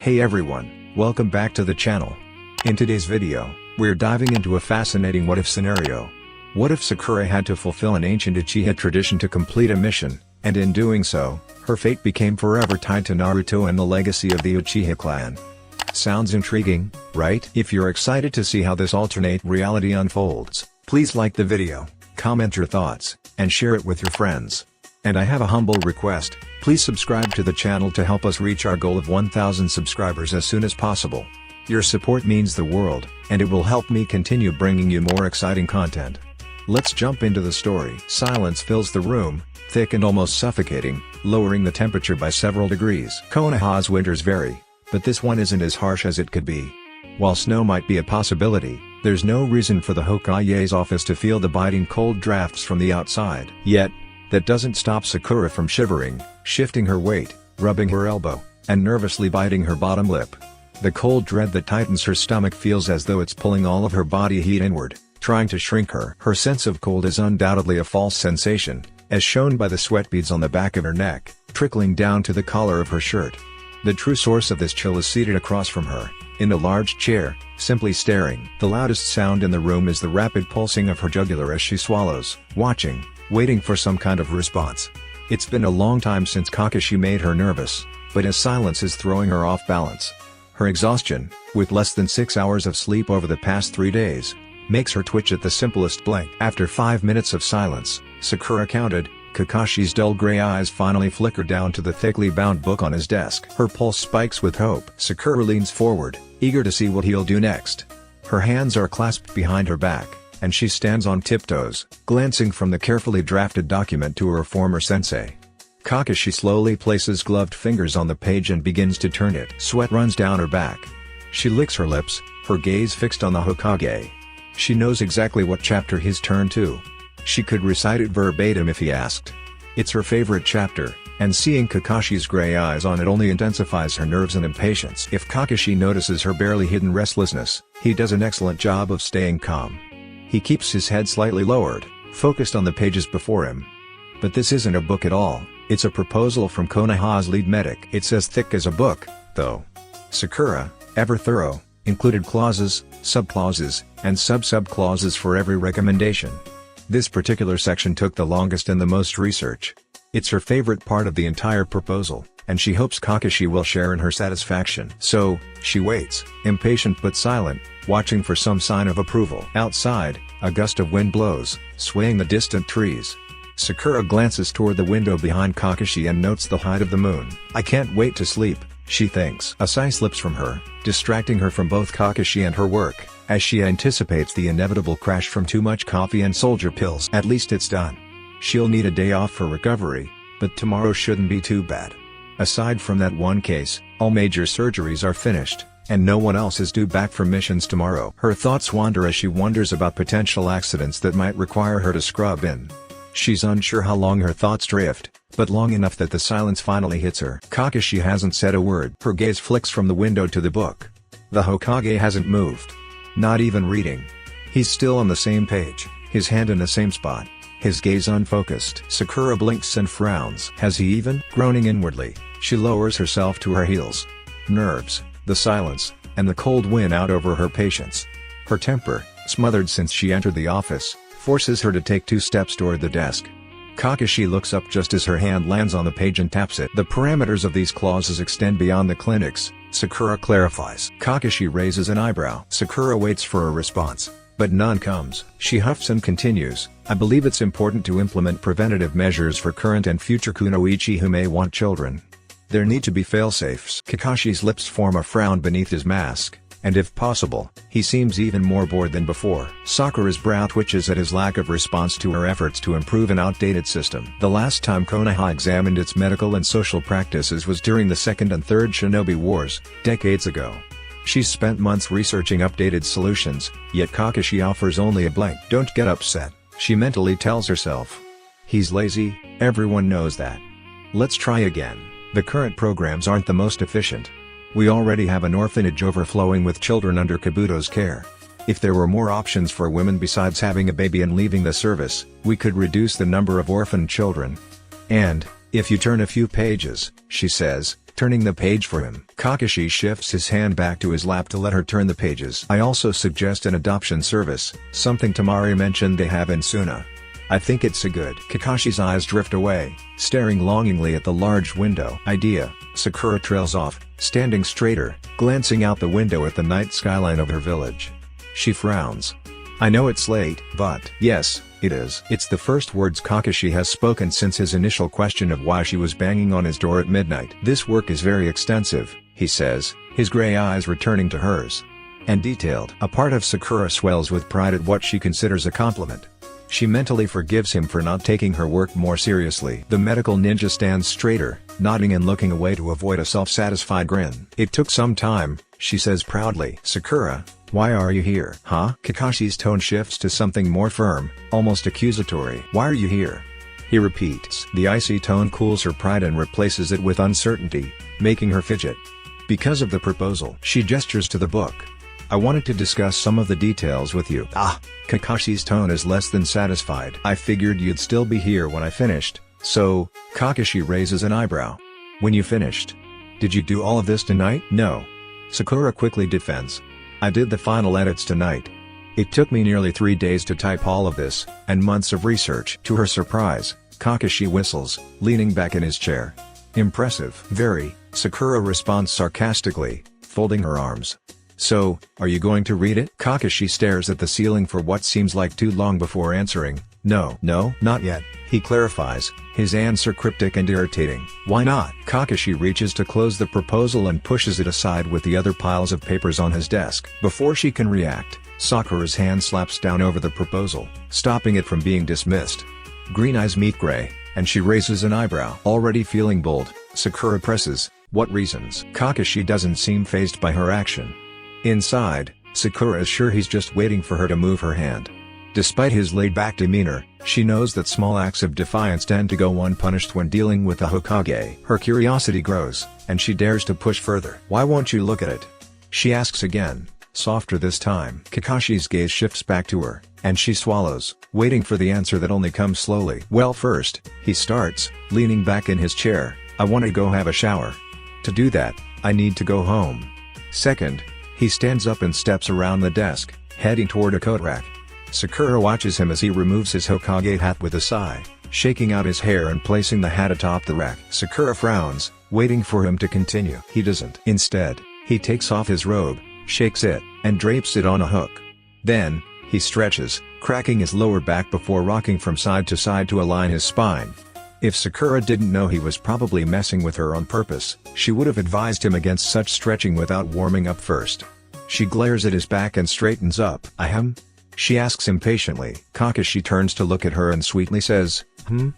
Hey everyone, welcome back to the channel. In today's video, we're diving into a fascinating what-if scenario. What if Sakura had to fulfill an ancient Uchiha tradition to complete a mission, and in doing so, her fate became forever tied to Naruto and the legacy of the Uchiha Clan? Sounds intriguing, right? If you're excited to see how this alternate reality unfolds, please like the video, comment your thoughts, and share it with your friends. And I have a humble request, please subscribe to the channel to help us reach our goal of 1,000 subscribers as soon as possible. Your support means the world, and it will help me continue bringing you more exciting content. Let's jump into the story. Silence fills the room, thick and almost suffocating, lowering the temperature by several degrees. Konoha's winters vary, but this one isn't as harsh as it could be. While snow might be a possibility, there's no reason for the Hokage's office to feel the biting cold drafts from the outside. Yet, that doesn't stop Sakura from shivering, shifting her weight, rubbing her elbow, and nervously biting her bottom lip. The cold dread that tightens her stomach feels as though it's pulling all of her body heat inward, trying to shrink her. Her sense of cold is undoubtedly a false sensation, as shown by the sweat beads on the back of her neck, trickling down to the collar of her shirt. The true source of this chill is seated across from her, in a large chair, simply staring. The loudest sound in the room is the rapid pulsing of her jugular as she swallows, waiting for some kind of response. It's been a long time since Kakashi made her nervous, but his silence is throwing her off balance. Her exhaustion, with less than 6 hours of sleep over the past 3 days, makes her twitch at the simplest blink. After 5 minutes of silence, Sakura counted, Kakashi's dull gray eyes finally flicker down to the thickly bound book on his desk. Her pulse spikes with hope. Sakura leans forward, eager to see what he'll do next. Her hands are clasped behind her back, and she stands on tiptoes, glancing from the carefully drafted document to her former sensei. Kakashi slowly places gloved fingers on the page and begins to turn it. Sweat runs down her back. She licks her lips, her gaze fixed on the Hokage. She knows exactly what chapter he's turned to. She could recite it verbatim if he asked. It's her favorite chapter, and seeing Kakashi's gray eyes on it only intensifies her nerves and impatience. If Kakashi notices her barely hidden restlessness, he does an excellent job of staying calm. He keeps his head slightly lowered, focused on the pages before him. But this isn't a book at all, it's a proposal from Konoha's lead medic. It's as thick as a book, though. Sakura, ever thorough, included clauses, subclauses, and sub-subclauses for every recommendation. This particular section took the longest and the most research. It's her favorite part of the entire proposal, and she hopes Kakashi will share in her satisfaction. So, she waits, impatient but silent, watching for some sign of approval. Outside, a gust of wind blows, swaying the distant trees. Sakura glances toward the window behind Kakashi and notes the height of the moon. I can't wait to sleep, she thinks. A sigh slips from her, distracting her from both Kakashi and her work, as she anticipates the inevitable crash from too much coffee and soldier pills. At least it's done. She'll need a day off for recovery, but tomorrow shouldn't be too bad. Aside from that one case, all major surgeries are finished, and no one else is due back from missions tomorrow. Her thoughts wander as she wonders about potential accidents that might require her to scrub in. She's unsure how long her thoughts drift, but long enough that the silence finally hits her. Kakashi hasn't said a word. Her gaze flicks from the window to the book. The Hokage hasn't moved. Not even reading. He's still on the same page, his hand in the same spot, his gaze unfocused. Sakura blinks and frowns. Has he even? Groaning inwardly, she lowers herself to her heels. Nerves, the silence, and the cold win out over her patience. Her temper, smothered since she entered the office, forces her to take 2 steps toward the desk. Kakashi looks up just as her hand lands on the page and taps it. The parameters of these clauses extend beyond the clinics, Sakura clarifies. Kakashi raises an eyebrow. Sakura waits for a response, but none comes. She huffs and continues, I believe it's important to implement preventative measures for current and future kunoichi who may want children. There need to be fail-safes. Kakashi's lips form a frown beneath his mask, and if possible, he seems even more bored than before. Sakura's brow twitches at his lack of response to her efforts to improve an outdated system. The last time Konoha examined its medical and social practices was during the Second and Third Shinobi Wars, decades ago. She's spent months researching updated solutions, yet Kakashi offers only a blank. Don't get upset, she mentally tells herself. He's lazy, everyone knows that. Let's try again. The current programs aren't the most efficient. We already have an orphanage overflowing with children under Kabuto's care. If there were more options for women besides having a baby and leaving the service, we could reduce the number of orphaned children. And, If you turn a few pages, she says, turning the page for him. Kakashi shifts his hand back to his lap to let her turn the pages. I also suggest an adoption service, something Tamari mentioned they have in Suna. I think it's a good. Kakashi's eyes drift away, staring longingly at the large window. Idea. Sakura trails off, standing straighter, glancing out the window at the night skyline of her village. She frowns. I know it's late, but yes, it is. It's the first words Kakashi has spoken since his initial question of why she was banging on his door at midnight. This work is very extensive, he says, his gray eyes returning to hers. And detailed. A part of Sakura swells with pride at what she considers a compliment. She mentally forgives him for not taking her work more seriously. The medical ninja stands straighter, nodding and looking away to avoid a self-satisfied grin. It took some time, she says proudly. Sakura, why are you here? Huh? Kakashi's tone shifts to something more firm, almost accusatory. Why are you here? He repeats. The icy tone cools her pride and replaces it with uncertainty, making her fidget. Because of the proposal. She gestures to the book. I wanted to discuss some of the details with you. Ah! Kakashi's tone is less than satisfied. I figured you'd still be here when I finished, so, Kakashi raises an eyebrow. When you finished? Did you do all of this tonight? No. Sakura quickly defends. I did the final edits tonight. It took me nearly 3 days to type all of this, and months of research. To her surprise, Kakashi whistles, leaning back in his chair. Impressive. Very, Sakura responds sarcastically, folding her arms. So, are you going to read it? Kakashi stares at the ceiling for what seems like too long before answering. No, not yet, he clarifies, his answer cryptic and irritating. Why not? Kakashi reaches to close the proposal and pushes it aside with the other piles of papers on his desk. Before she can react, Sakura's hand slaps down over the proposal, stopping it from being dismissed. Green eyes meet gray, and she raises an eyebrow. Already feeling bold, Sakura presses, what reasons? Kakashi doesn't seem fazed by her action. Inside, Sakura is sure he's just waiting for her to move her hand. Despite his laid-back demeanor, she knows that small acts of defiance tend to go unpunished when dealing with a Hokage. Her curiosity grows, and she dares to push further. Why won't you look at it? She asks again, softer this time. Kakashi's gaze shifts back to her, and she swallows, waiting for the answer that only comes slowly. Well, first, he starts, leaning back in his chair, I want to go have a shower. To do that, I need to go home. Second, he stands up and steps around the desk, heading toward a coat rack. Sakura watches him as he removes his Hokage hat with a sigh, shaking out his hair and placing the hat atop the rack. Sakura frowns, waiting for him to continue. He doesn't. Instead, he takes off his robe, shakes it, and drapes it on a hook. Then, he stretches, cracking his lower back before rocking from side to side to align his spine. If Sakura didn't know he was probably messing with her on purpose, she would have advised him against such stretching without warming up first. She glares at his back and straightens up. Ahem? She asks impatiently. Kakashi turns to look at her and sweetly says,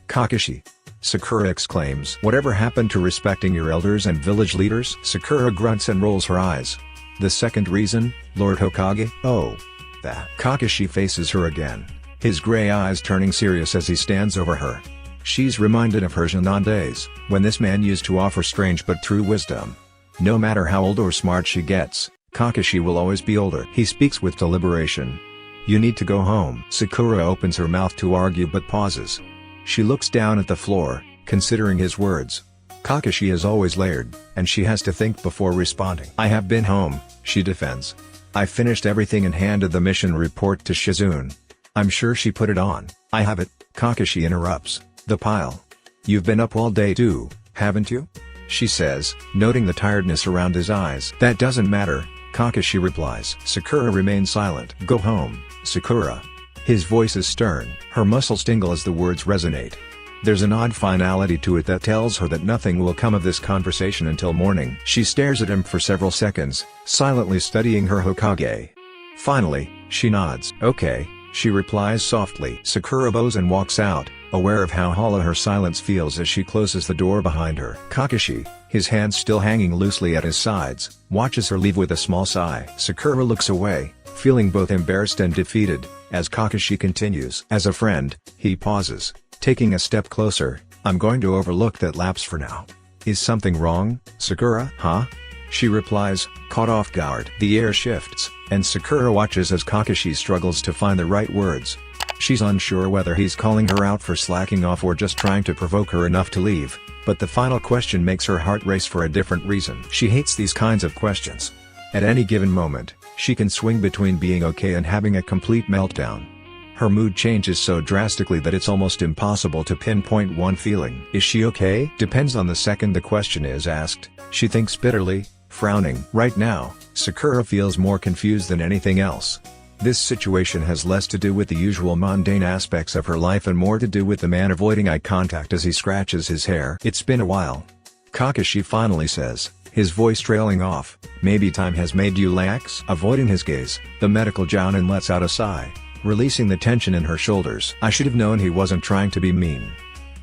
Kakashi. Sakura exclaims. Whatever happened to respecting your elders and village leaders? Sakura grunts and rolls her eyes. The second reason, Lord Hokage? Oh. That. Kakashi faces her again, his gray eyes turning serious as he stands over her. She's reminded of her Jonan days, when this man used to offer strange but true wisdom. No matter how old or smart she gets, Kakashi will always be older. He speaks with deliberation. You need to go home. Sakura opens her mouth to argue but pauses. She looks down at the floor, considering his words. Kakashi is always layered, and she has to think before responding. I have been home, she defends. I finished everything and handed the mission report to Shizune. I'm sure she put it on. I have it, Kakashi interrupts. The pile. You've been up all day too, haven't you? She says, noting the tiredness around his eyes. That doesn't matter, Kakashi replies. Sakura remains silent. Go home, Sakura. His voice is stern. Her muscles tingle as the words resonate. There's an odd finality to it that tells her that nothing will come of this conversation until morning. She stares at him for several seconds, silently studying her Hokage. Finally, she nods. Okay, she replies softly. Sakura bows and walks out, aware of how hollow her silence feels as she closes the door behind her. Kakashi, his hands still hanging loosely at his sides, watches her leave with a small sigh. Sakura looks away, feeling both embarrassed and defeated, as Kakashi continues. As a friend, he pauses, taking a step closer. I'm going to overlook that lapse for now. Is something wrong, Sakura? Huh? She replies, caught off guard. The air shifts, and Sakura watches as Kakashi struggles to find the right words. She's unsure whether he's calling her out for slacking off or just trying to provoke her enough to leave. But the final question makes her heart race for a different reason. She hates these kinds of questions. At any given moment, she can swing between being okay and having a complete meltdown. Her mood changes so drastically that it's almost impossible to pinpoint one feeling. Is she okay? Depends on the second the question is asked, she thinks bitterly, frowning. Right now, Sakura feels more confused than anything else. This situation has less to do with the usual mundane aspects of her life and more to do with the man avoiding eye contact as he scratches his hair. It's been a while. Kakashi finally says, his voice trailing off, maybe time has made you lax? Avoiding his gaze, the medical jounin lets out a sigh, releasing the tension in her shoulders. I should have known he wasn't trying to be mean.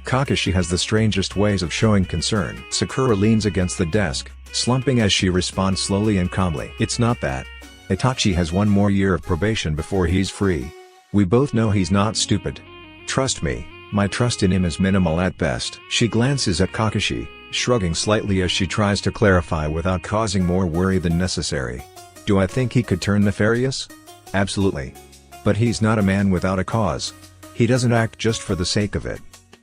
Kakashi has the strangest ways of showing concern. Sakura leans against the desk, slumping as she responds slowly and calmly. It's not that. Itachi has one more year of probation before he's free. We both know he's not stupid. Trust me, my trust in him is minimal at best. She glances at Kakashi, shrugging slightly as she tries to clarify without causing more worry than necessary. Do I think he could turn nefarious? Absolutely. But he's not a man without a cause. He doesn't act just for the sake of it.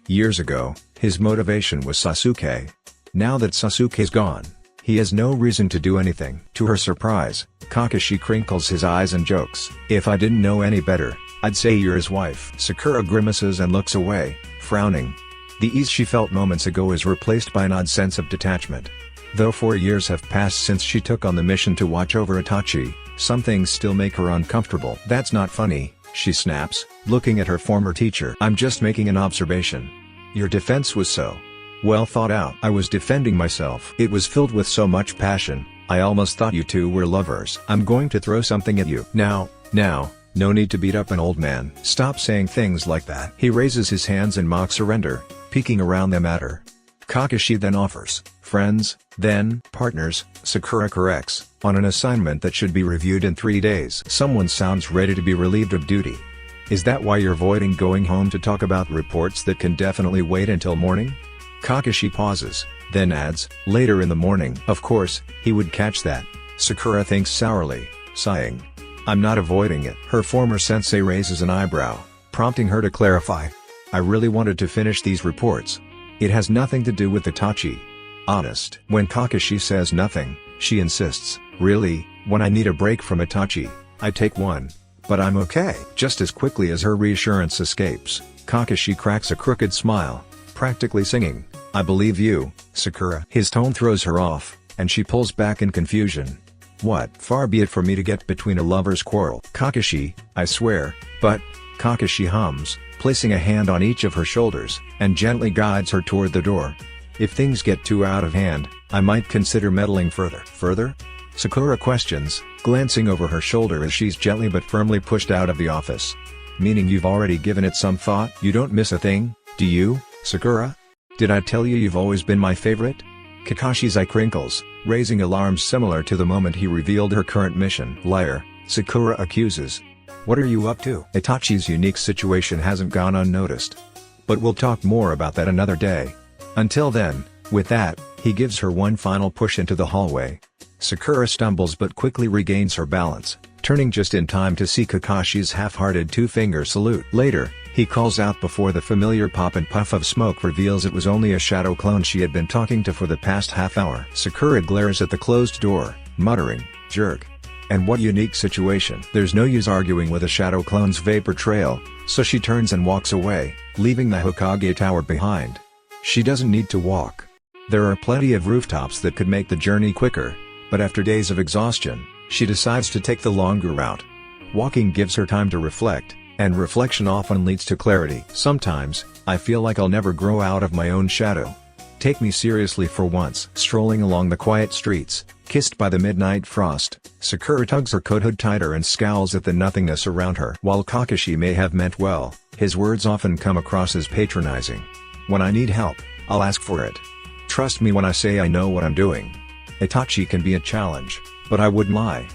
Years ago, his motivation was Sasuke. Now that Sasuke's gone, he has no reason to do anything. To her surprise, Kakashi crinkles his eyes and jokes. If I didn't know any better, I'd say you're his wife. Sakura grimaces and looks away, frowning. The ease she felt moments ago is replaced by an odd sense of detachment. Though 4 years have passed since she took on the mission to watch over Itachi, some things still make her uncomfortable. That's not funny, she snaps, looking at her former teacher. I'm just making an observation. Your defense was so well thought out. I was defending myself. It was filled with so much passion, I almost thought you two were lovers. I'm going to throw something at you. Now, no need to beat up an old man. Stop saying things like that. He raises his hands in mock surrender, peeking around them at her. Kakashi then offers, friends, then partners. Sakura corrects, on an assignment that should be reviewed in 3 days. Someone sounds ready to be relieved of duty. Is that why you're avoiding going home to talk about reports that can definitely wait until morning? Kakashi pauses, then adds, later in the morning. Of course, he would catch that. Sakura thinks sourly, sighing. I'm not avoiding it. Her former sensei raises an eyebrow, prompting her to clarify. I really wanted to finish these reports. It has nothing to do with Itachi. Honest. When Kakashi says nothing, she insists, really, when I need a break from Itachi, I take one. But I'm okay. Just as quickly as her reassurance escapes, Kakashi cracks a crooked smile, practically singing, I believe you, Sakura. His tone throws her off, and she pulls back in confusion. What? Far be it from me to get between a lover's quarrel. Kakashi, I swear, but, Kakashi hums, placing a hand on each of her shoulders, and gently guides her toward the door. If things get too out of hand, I might consider meddling further. Further? Sakura questions, glancing over her shoulder as she's gently but firmly pushed out of the office. Meaning you've already given it some thought? You don't miss a thing, do you, Sakura? Did I tell you you've always been my favorite? Kakashi's eye crinkles, raising alarms similar to the moment he revealed her current mission. Liar, Sakura accuses. What are you up to? Itachi's unique situation hasn't gone unnoticed. But we'll talk more about that another day. Until then, with that, he gives her one final push into the hallway. Sakura stumbles but quickly regains her balance, turning just in time to see Kakashi's half-hearted two-finger salute. Later, he calls out before the familiar pop and puff of smoke reveals it was only a shadow clone she had been talking to for the past half hour. Sakura glares at the closed door, muttering, jerk. And what unique situation. There's no use arguing with a shadow clone's vapor trail, so she turns and walks away, leaving the Hokage tower behind. She doesn't need to walk. There are plenty of rooftops that could make the journey quicker, but after days of exhaustion, she decides to take the longer route. Walking gives her time to reflect, and reflection often leads to clarity. Sometimes, I feel like I'll never grow out of my own shadow. Take me seriously for once. Strolling along the quiet streets, kissed by the midnight frost, Sakura tugs her coat hood tighter and scowls at the nothingness around her. While Kakashi may have meant well, his words often come across as patronizing. When I need help, I'll ask for it. Trust me when I say I know what I'm doing. Itachi can be a challenge, but I wouldn't lie.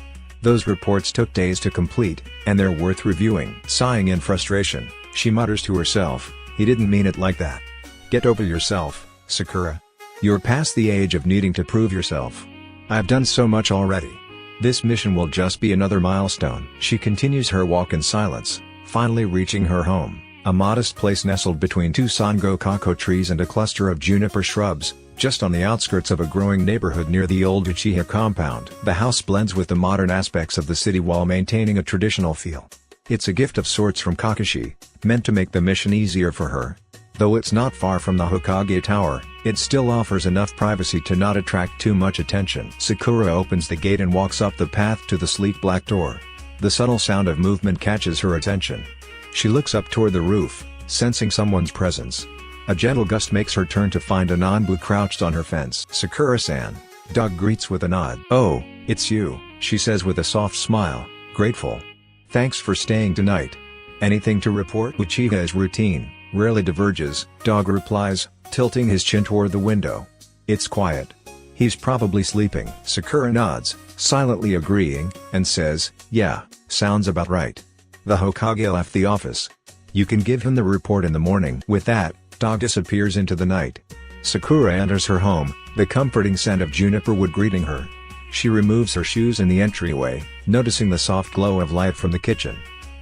Those reports took days to complete, and they're worth reviewing. Sighing in frustration, she mutters to herself, he didn't mean it like that. Get over yourself, Sakura. You're past the age of needing to prove yourself. I've done so much already. This mission will just be another milestone. She continues her walk in silence, finally reaching her home, A modest place nestled between two Sangokako trees and a cluster of juniper shrubs, just on the outskirts of a growing neighborhood near the old Uchiha compound. The house blends with the modern aspects of the city while maintaining a traditional feel. It's a gift of sorts from Kakashi, meant to make the mission easier for her. Though it's not far from the Hokage Tower, it still offers enough privacy to not attract too much attention. Sakura opens the gate and walks up the path to the sleek black door. The subtle sound of movement catches her attention. She looks up toward the roof, sensing someone's presence. A gentle gust makes her turn to find a Nanbu crouched on her fence. "Sakura-san." Doug greets with a nod. "Oh, it's you," she says with a soft smile, grateful. "Thanks for staying tonight. Anything to report?" Uchiha's routine rarely diverges, Dog replies, tilting his chin toward the window. "It's quiet. He's probably sleeping." Sakura nods, silently agreeing, and says, "Yeah, sounds about right. The Hokage left the office. You can give him the report in the morning." With that, Dog disappears into the night. Sakura enters her home, the comforting scent of juniper wood greeting her. She removes her shoes in the entryway, noticing the soft glow of light from the kitchen.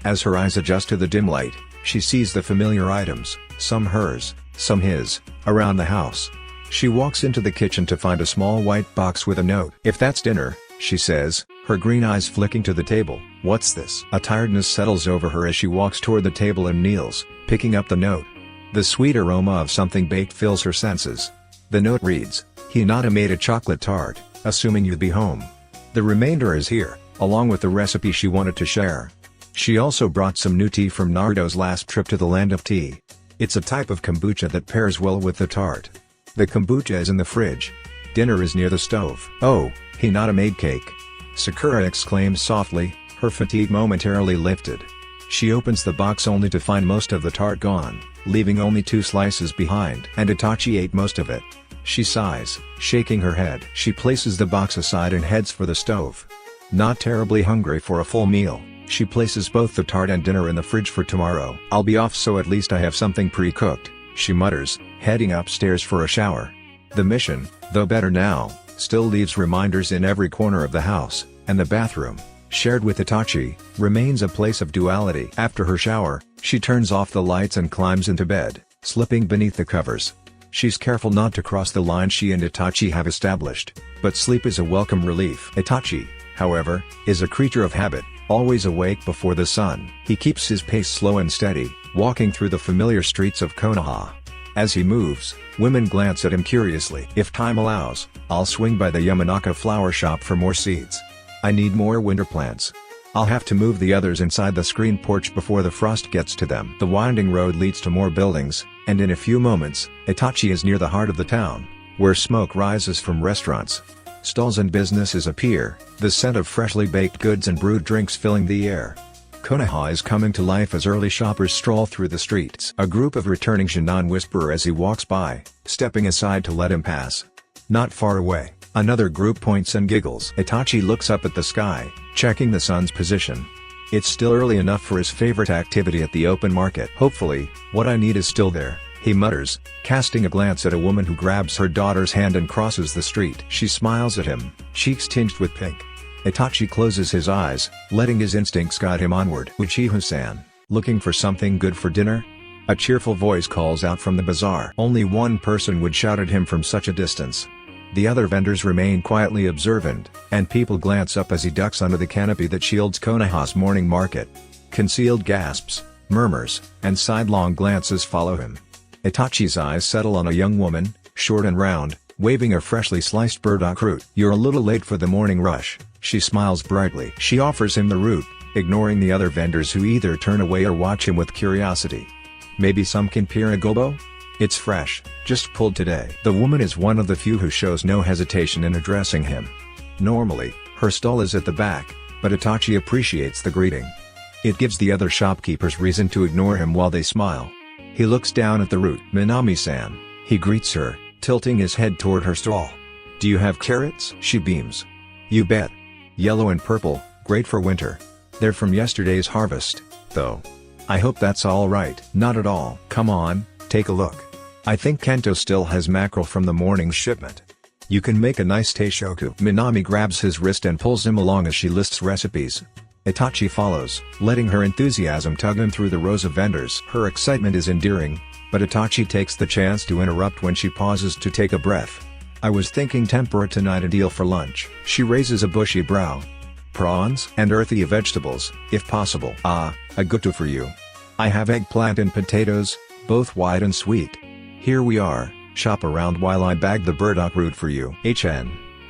As her eyes adjust to the dim light, she sees the familiar items, some hers, some his, around the house. She walks into the kitchen to find a small white box with a note. "If that's dinner," she says, her green eyes flicking to the table. "What's this?" A tiredness settles over her as she walks toward the table and kneels, picking up the note. The sweet aroma of something baked fills her senses. The note reads, "Hinata made a chocolate tart, assuming you'd be home. The remainder is here, along with the recipe she wanted to share. She also brought some new tea from Naruto's last trip to the land of tea. It's a type of kombucha that pairs well with the tart. The kombucha is in the fridge. Dinner is near the stove." "Oh, Hinata made cake!" Sakura exclaims softly, her fatigue momentarily lifted. She opens the box only to find most of the tart gone, leaving only 2 slices behind. "And Itachi ate most of it." She sighs, shaking her head. She places the box aside and heads for the stove. Not terribly hungry for a full meal, she places both the tart and dinner in the fridge for tomorrow. "I'll be off, so at least I have something pre-cooked," she mutters, heading upstairs for a shower. The mission, though better now, still leaves reminders in every corner of the house, and the bathroom, shared with Itachi, remains a place of duality. After her shower, she turns off the lights and climbs into bed, slipping beneath the covers. She's careful not to cross the line she and Itachi have established, but sleep is a welcome relief. Itachi, however, is a creature of habit, always awake before the sun. He keeps his pace slow and steady, walking through the familiar streets of Konoha. As he moves, women glance at him curiously. "If time allows, I'll swing by the Yamanaka flower shop for more seeds. I need more winter plants. I'll have to move the others inside the screen porch before the frost gets to them." The winding road leads to more buildings, and in a few moments, Itachi is near the heart of the town, where smoke rises from restaurants. Stalls and businesses appear, the scent of freshly baked goods and brewed drinks filling the air. Konoha is coming to life as early shoppers stroll through the streets. A group of returning Shinnon whisper as he walks by, stepping aside to let him pass. Not far away, another group points and giggles. Itachi looks up at the sky, checking the sun's position. It's still early enough for his favorite activity at the open market. "Hopefully, what I need is still there," he mutters, casting a glance at a woman who grabs her daughter's hand and crosses the street. She smiles at him, cheeks tinged with pink. Itachi closes his eyes, letting his instincts guide him onward. "Uchiha-san, looking for something good for dinner?" A cheerful voice calls out from the bazaar. Only one person would shout at him from such a distance. The other vendors remain quietly observant, and people glance up as he ducks under the canopy that shields Konoha's morning market. Concealed gasps, murmurs, and sidelong glances follow him. Itachi's eyes settle on a young woman, short and round, waving a freshly sliced burdock root. "You're a little late for the morning rush," she smiles brightly. She offers him the root, ignoring the other vendors who either turn away or watch him with curiosity. "Maybe some Kinpira-gobo? It's fresh, just pulled today." The woman is one of the few who shows no hesitation in addressing him. Normally, her stall is at the back, but Itachi appreciates the greeting. It gives the other shopkeepers reason to ignore him while they smile. He looks down at the root. "Minami-san," he greets her, tilting his head toward her stall. "Do you have carrots?" She beams. "You bet. Yellow and purple, great for winter. They're from yesterday's harvest, though. I hope that's all right." "Not at all." "Come on, take a look. I think Kento still has mackerel from the morning's shipment. You can make a nice teishoku." Minami grabs his wrist and pulls him along as she lists recipes. Itachi follows, letting her enthusiasm tug him through the rows of vendors. Her excitement is endearing, but Itachi takes the chance to interrupt when she pauses to take a breath. I was thinking tempura tonight, a deal for lunch. She raises a bushy brow. Prawns and earthy vegetables, if possible. Ah, a gutu for you. I have eggplant and potatoes, both white and sweet. Here we are, shop around while I bag the burdock root for you.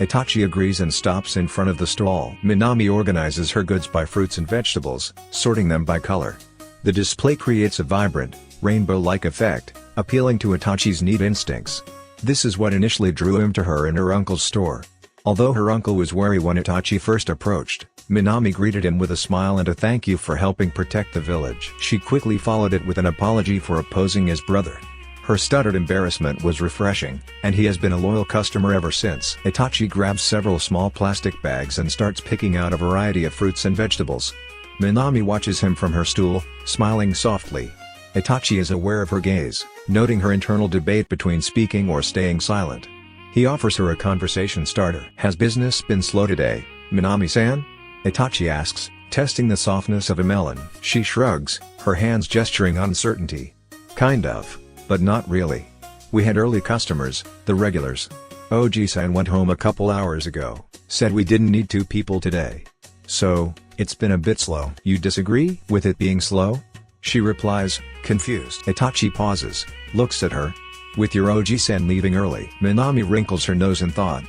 Itachi agrees and stops in front of the stall. Minami organizes her goods by fruits and vegetables, sorting them by color. The display creates a vibrant, rainbow-like effect, appealing to Itachi's neat instincts. This is what initially drew him to her in her uncle's store. Although her uncle was wary when Itachi first approached, Minami greeted him with a smile and a thank you for helping protect the village. She quickly followed it with an apology for opposing his brother. Her stuttered embarrassment was refreshing, and he has been a loyal customer ever since. Itachi grabs several small plastic bags and starts picking out a variety of fruits and vegetables. Minami watches him from her stool, smiling softly. Itachi is aware of her gaze, noting her internal debate between speaking or staying silent. He offers her a conversation starter. Has business been slow today, Minami-san? Itachi asks, testing the softness of a melon. She shrugs, her hands gesturing uncertainty. Kind of, but not really. We had early customers, the regulars. Oji-san went home a couple hours ago, said we didn't need 2 people today. So, it's been a bit slow. You disagree with it being slow? She replies, confused. Itachi pauses, looks at her. With your Oji-san leaving early. Minami wrinkles her nose in thought.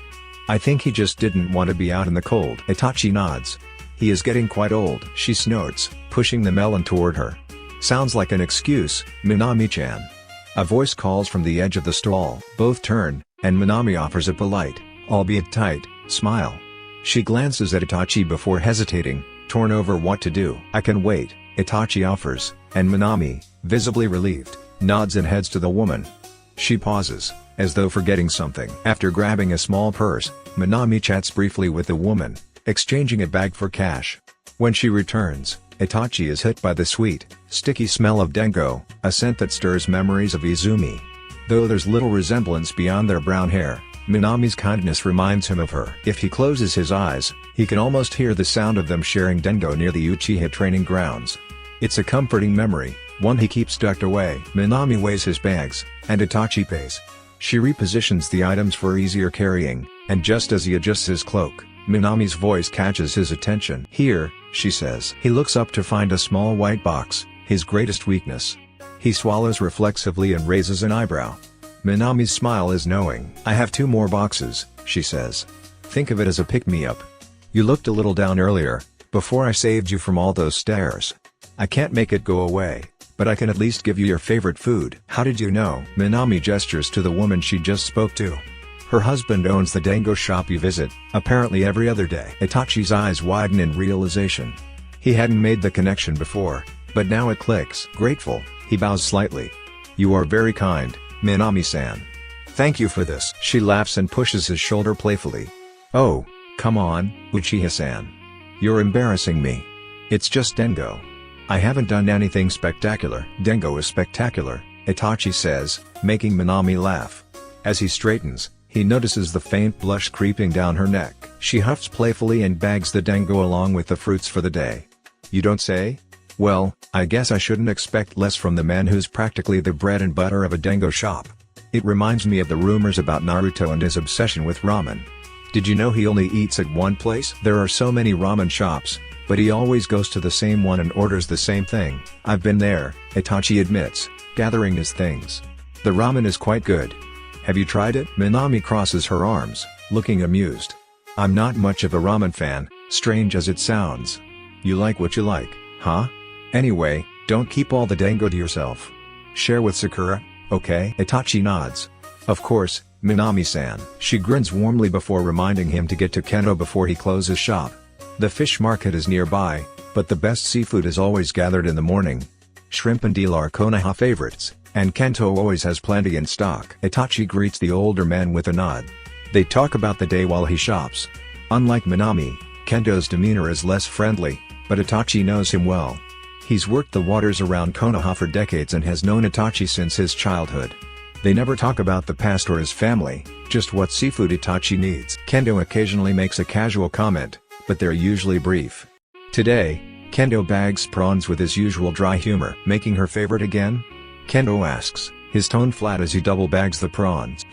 I think he just didn't want to be out in the cold. Itachi nods. He is getting quite old. She snorts, pushing the melon toward her. Sounds like an excuse, Minami-chan. A voice calls from the edge of the stall. Both turn, and Minami offers a polite, albeit tight, smile. She glances at Itachi before hesitating, torn over what to do. I can wait, Itachi offers, and Minami, visibly relieved, nods and heads to the woman. She pauses, as though forgetting something. After grabbing a small purse, Minami chats briefly with the woman, exchanging a bag for cash. When she returns, Itachi is hit by the sweet, sticky smell of dengo, a scent that stirs memories of Izumi. Though there's little resemblance beyond their brown hair, Minami's kindness reminds him of her. If he closes his eyes, he can almost hear the sound of them sharing dengo near the Uchiha training grounds. It's a comforting memory, one he keeps tucked away. Minami weighs his bags, and Itachi pays. She repositions the items for easier carrying, and just as he adjusts his cloak, Minami's voice catches his attention. Here, she says. He looks up to find a small white box, his greatest weakness. He swallows reflexively and raises an eyebrow. Minami's smile is knowing. I have 2 more boxes, she says. Think of it as a pick-me-up. You looked a little down earlier, before I saved you from all those stares. I can't make it go away, but I can at least give you your favorite food. How did you know? Minami gestures to the woman she just spoke to. Her husband owns the dango shop you visit, apparently every other day. Itachi's eyes widen in realization. He hadn't made the connection before, but now it clicks. Grateful, he bows slightly. You are very kind, Minami-san. Thank you for this. She laughs and pushes his shoulder playfully. Oh, come on, Uchiha-san. You're embarrassing me. It's just dengo. I haven't done anything spectacular. Dengo is spectacular, Itachi says, making Minami laugh. As he straightens, he notices the faint blush creeping down her neck. She huffs playfully and bags the dengo along with the fruits for the day. You don't say? Well, I guess I shouldn't expect less from the man who's practically the bread and butter of a dango shop. It reminds me of the rumors about Naruto and his obsession with ramen. Did you know he only eats at one place? There are so many ramen shops, but he always goes to the same one and orders the same thing. I've been there, Itachi admits, gathering his things. The ramen is quite good. Have you tried it? Minami crosses her arms, looking amused. I'm not much of a ramen fan, strange as it sounds. You like what you like, huh? Anyway, don't keep all the dango to yourself. Share with Sakura, okay? Itachi nods. Of course, Minami-san. She grins warmly before reminding him to get to Kento before he closes shop. The fish market is nearby, but the best seafood is always gathered in the morning. Shrimp and eel are Konoha favorites, and Kento always has plenty in stock. Itachi greets the older man with a nod. They talk about the day while he shops. Unlike Minami, Kento's demeanor is less friendly, but Itachi knows him well. He's worked the waters around Konoha for decades and has known Itachi since his childhood. They never talk about the past or his family, just what seafood Itachi needs. Kento occasionally makes a casual comment, but they're usually brief. Today, Kendo bags prawns with his usual dry humor. Making her favorite again? Kendo asks, his tone flat as he double bags the prawns.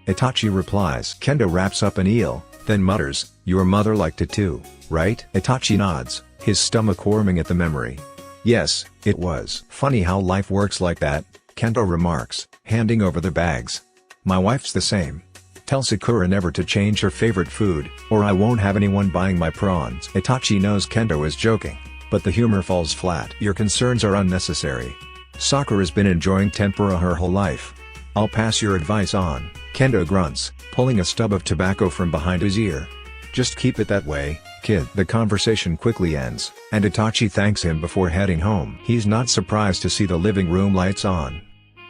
Itachi replies. Kendo wraps up an eel, then mutters, your mother liked it too, right? Itachi nods, his stomach warming at the memory. Yes, it was. Funny how life works like that, Kendo remarks, handing over the bags. My wife's the same. Tell Sakura never to change her favorite food, or I won't have anyone buying my prawns. Itachi knows Kendo is joking, but the humor falls flat. Your concerns are unnecessary. Sakura's been enjoying tempura her whole life. I'll pass your advice on, Kendo grunts, pulling a stub of tobacco from behind his ear. Just keep it that way, kid. The conversation quickly ends, and Itachi thanks him before heading home. He's not surprised to see the living room lights on.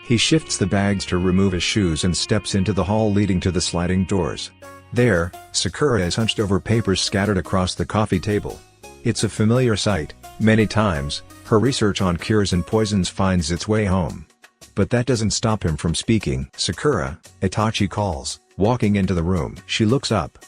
He shifts the bags to remove his shoes and steps into the hall leading to the sliding doors. There, Sakura is hunched over papers scattered across the coffee table. It's a familiar sight. Many times, her research on cures and poisons finds its way home. But that doesn't stop him from speaking. Sakura, Itachi calls, walking into the room. She looks up.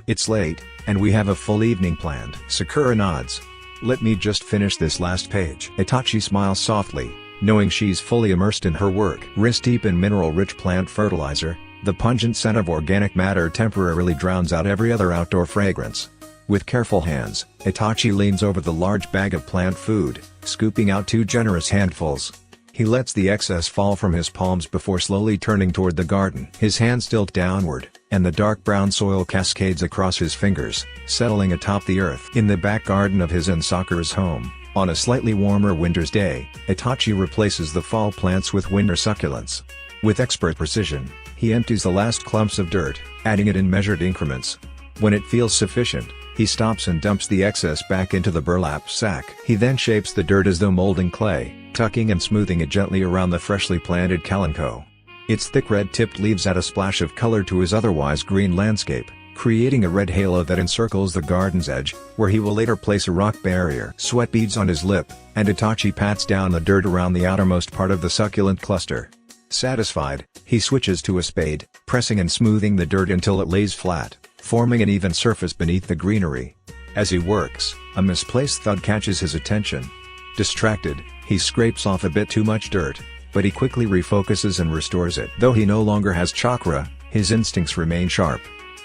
It's late, and we have a full evening planned. Sakura nods. Let me just finish this last page. Itachi smiles softly, knowing she's fully immersed in her work. Wrist deep in mineral-rich plant fertilizer, the pungent scent of organic matter temporarily drowns out every other outdoor fragrance. With careful hands, Itachi leans over the large bag of plant food, scooping out 2 generous handfuls. He lets the excess fall from his palms before slowly turning toward the garden. His hands tilt downward, and the dark brown soil cascades across his fingers, settling atop the earth. In the back garden of his and Sakura's home, on a slightly warmer winter's day, Itachi replaces the fall plants with winter succulents. With expert precision, he empties the last clumps of dirt, adding it in measured increments. When it feels sufficient, he stops and dumps the excess back into the burlap sack. He then shapes the dirt as though molding clay, tucking and smoothing it gently around the freshly planted kalanchoe. Its thick red-tipped leaves add a splash of color to his otherwise green landscape, creating a red halo that encircles the garden's edge, where he will later place a rock barrier. Sweat beads on his lip, and Itachi pats down the dirt around the outermost part of the succulent cluster. Satisfied, he switches to a spade, pressing and smoothing the dirt until it lays flat, forming an even surface beneath the greenery. As he works, a misplaced thud catches his attention. Distracted, he scrapes off a bit too much dirt, but he quickly refocuses and restores it. Though he no longer has chakra, his instincts remain sharp.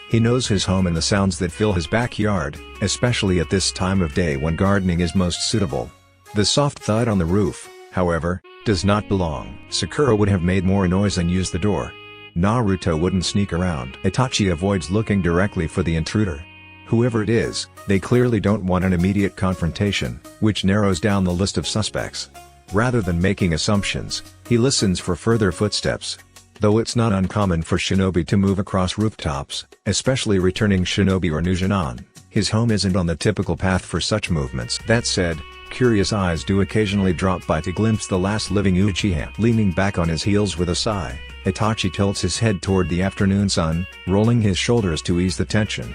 He knows his home and the sounds that fill his backyard, especially at this time of day when gardening is most suitable. The soft thud on the roof, however, does not belong. Sakura would have made more noise and used the door. Naruto wouldn't sneak around. Itachi avoids looking directly for the intruder. Whoever it is, they clearly don't want an immediate confrontation, which narrows down the list of suspects. Rather than making assumptions, he listens for further footsteps. Though it's not uncommon for shinobi to move across rooftops, especially returning shinobi or Nujinin, his home isn't on the typical path for such movements. That said, curious eyes do occasionally drop by to glimpse the last living Uchiha. Leaning back on his heels with a sigh, Itachi tilts his head toward the afternoon sun, rolling his shoulders to ease the tension.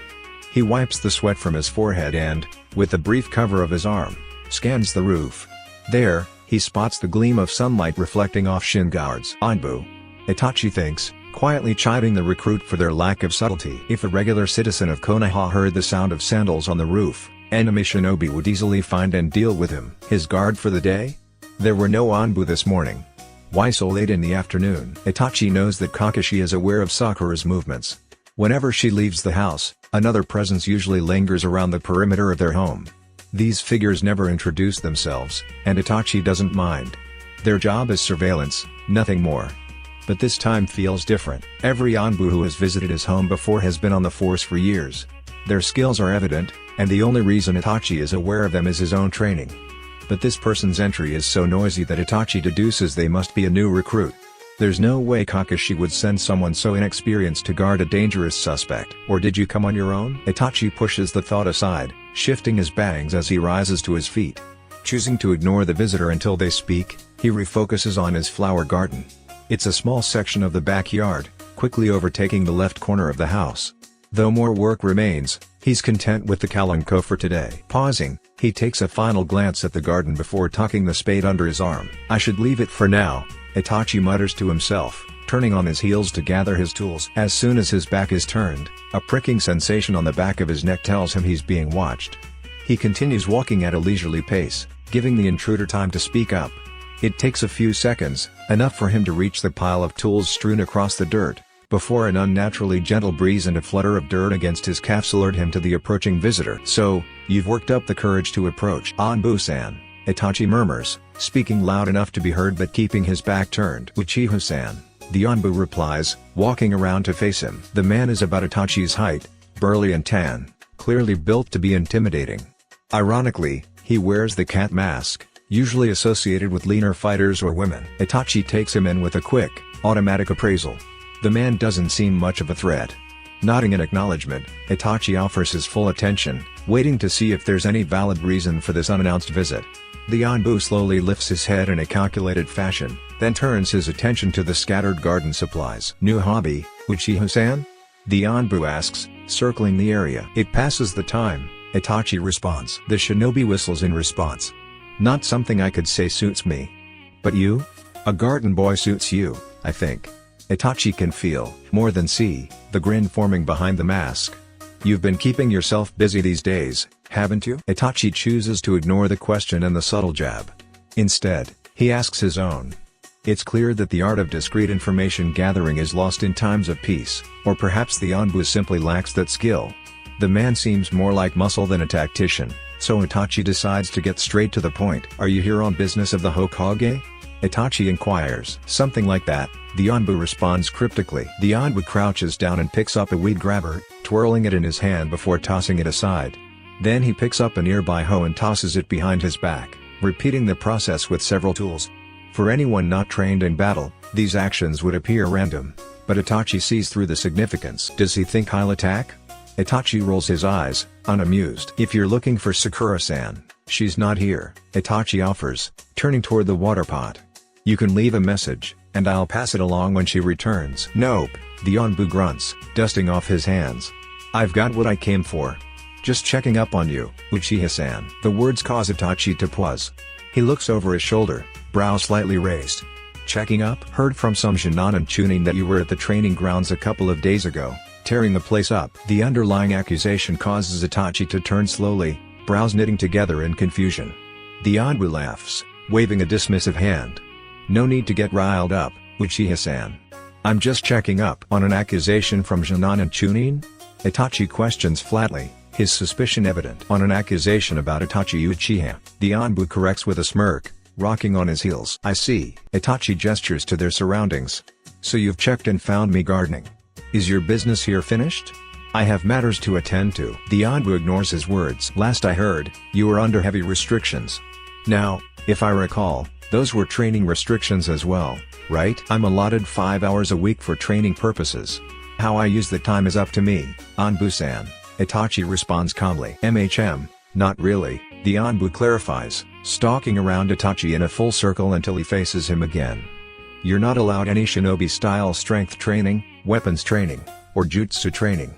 He wipes the sweat from his forehead and, with the brief cover of his arm, scans the roof. There, he spots the gleam of sunlight reflecting off Shinguard's Anbu. Itachi thinks, quietly chiding the recruit for their lack of subtlety. If a regular citizen of Konoha heard the sound of sandals on the roof, enemy shinobi would easily find and deal with him. His guard for the day? There were no Anbu this morning. Why so late in the afternoon? Itachi knows that Kakashi is aware of Sakura's movements. Whenever she leaves the house, another presence usually lingers around the perimeter of their home. These figures never introduce themselves, and Itachi doesn't mind. Their job is surveillance, nothing more. But this time feels different. Every Anbu who has visited his home before has been on the force for years. Their skills are evident, and the only reason Itachi is aware of them is his own training. But this person's entry is so noisy that Itachi deduces they must be a new recruit. There's no way Kakashi would send someone so inexperienced to guard a dangerous suspect. Or did you come on your own? Itachi pushes the thought aside, shifting his bangs as he rises to his feet. Choosing to ignore the visitor until they speak, he refocuses on his flower garden. It's a small section of the backyard, quickly overtaking the left corner of the house. Though more work remains, he's content with the kalanchoe for today. Pausing, he takes a final glance at the garden before tucking the spade under his arm. I should leave it for now, Itachi mutters to himself, turning on his heels to gather his tools. As soon as his back is turned, a pricking sensation on the back of his neck tells him he's being watched. He continues walking at a leisurely pace, giving the intruder time to speak up. It takes a few seconds, enough for him to reach the pile of tools strewn across the dirt, before an unnaturally gentle breeze and a flutter of dirt against his calves alert him to the approaching visitor. "So, you've worked up the courage to approach Anbu-san," Itachi murmurs, speaking loud enough to be heard but keeping his back turned. "Uchiha-san," the Anbu replies, walking around to face him. The man is about Itachi's height, burly and tan, clearly built to be intimidating. Ironically, he wears the cat mask, usually associated with leaner fighters or women. Itachi takes him in with a quick, automatic appraisal. The man doesn't seem much of a threat. Nodding in acknowledgement, Itachi offers his full attention, waiting to see if there's any valid reason for this unannounced visit. The Anbu slowly lifts his head in a calculated fashion, then turns his attention to the scattered garden supplies. "New hobby, Uchiha-san?" the Anbu asks, circling the area. "It passes the time," Itachi responds. The shinobi whistles in response. "Not something I could say suits me. But you? A garden boy suits you, I think." Itachi can feel, more than see, the grin forming behind the mask. "You've been keeping yourself busy these days, haven't you?" Itachi chooses to ignore the question and the subtle jab. Instead, he asks his own. It's clear that the art of discreet information gathering is lost in times of peace, or perhaps the Anbu simply lacks that skill. The man seems more like muscle than a tactician, so Itachi decides to get straight to the point. "Are you here on business of the Hokage?" Itachi inquires. "Something like that," the Anbu responds cryptically. The Anbu crouches down and picks up a weed grabber, twirling it in his hand before tossing it aside. Then he picks up a nearby hoe and tosses it behind his back, repeating the process with several tools. For anyone not trained in battle, these actions would appear random, but Itachi sees through the significance. "Does he think I'll attack?" Itachi rolls his eyes, unamused. "If you're looking for Sakura-san, she's not here," Itachi offers, turning toward the water pot. "You can leave a message, and I'll pass it along when she returns." "Nope," the Anbu grunts, dusting off his hands. "I've got what I came for. Just checking up on you, Uchiha-san." The words cause Itachi to pause. He looks over his shoulder, brow slightly raised. "Checking up? Heard from some Shinanan tuning that you were at the training grounds a couple of days ago, tearing the place up." The underlying accusation causes Itachi to turn slowly, brows knitting together in confusion. The Anbu laughs, waving a dismissive hand. "No need to get riled up, Uchiha-san. I'm just checking up on an accusation from Shinanan Chunin?" Itachi questions flatly, his suspicion evident. "On an accusation about Itachi Uchiha," the Anbu corrects with a smirk, rocking on his heels. "I see." Itachi gestures to their surroundings. "So you've checked and found me gardening. Is your business here finished? I have matters to attend to." The Anbu ignores his words. "Last I heard, you were under heavy restrictions. Now, if I recall, those were training restrictions as well, right?" "I'm allotted 5 hours a week for training purposes. How I use the time is up to me, Anbu-san," Itachi responds calmly. Not really," the Anbu clarifies, stalking around Itachi in a full circle until he faces him again. "You're not allowed any shinobi-style strength training, weapons training, or jutsu training.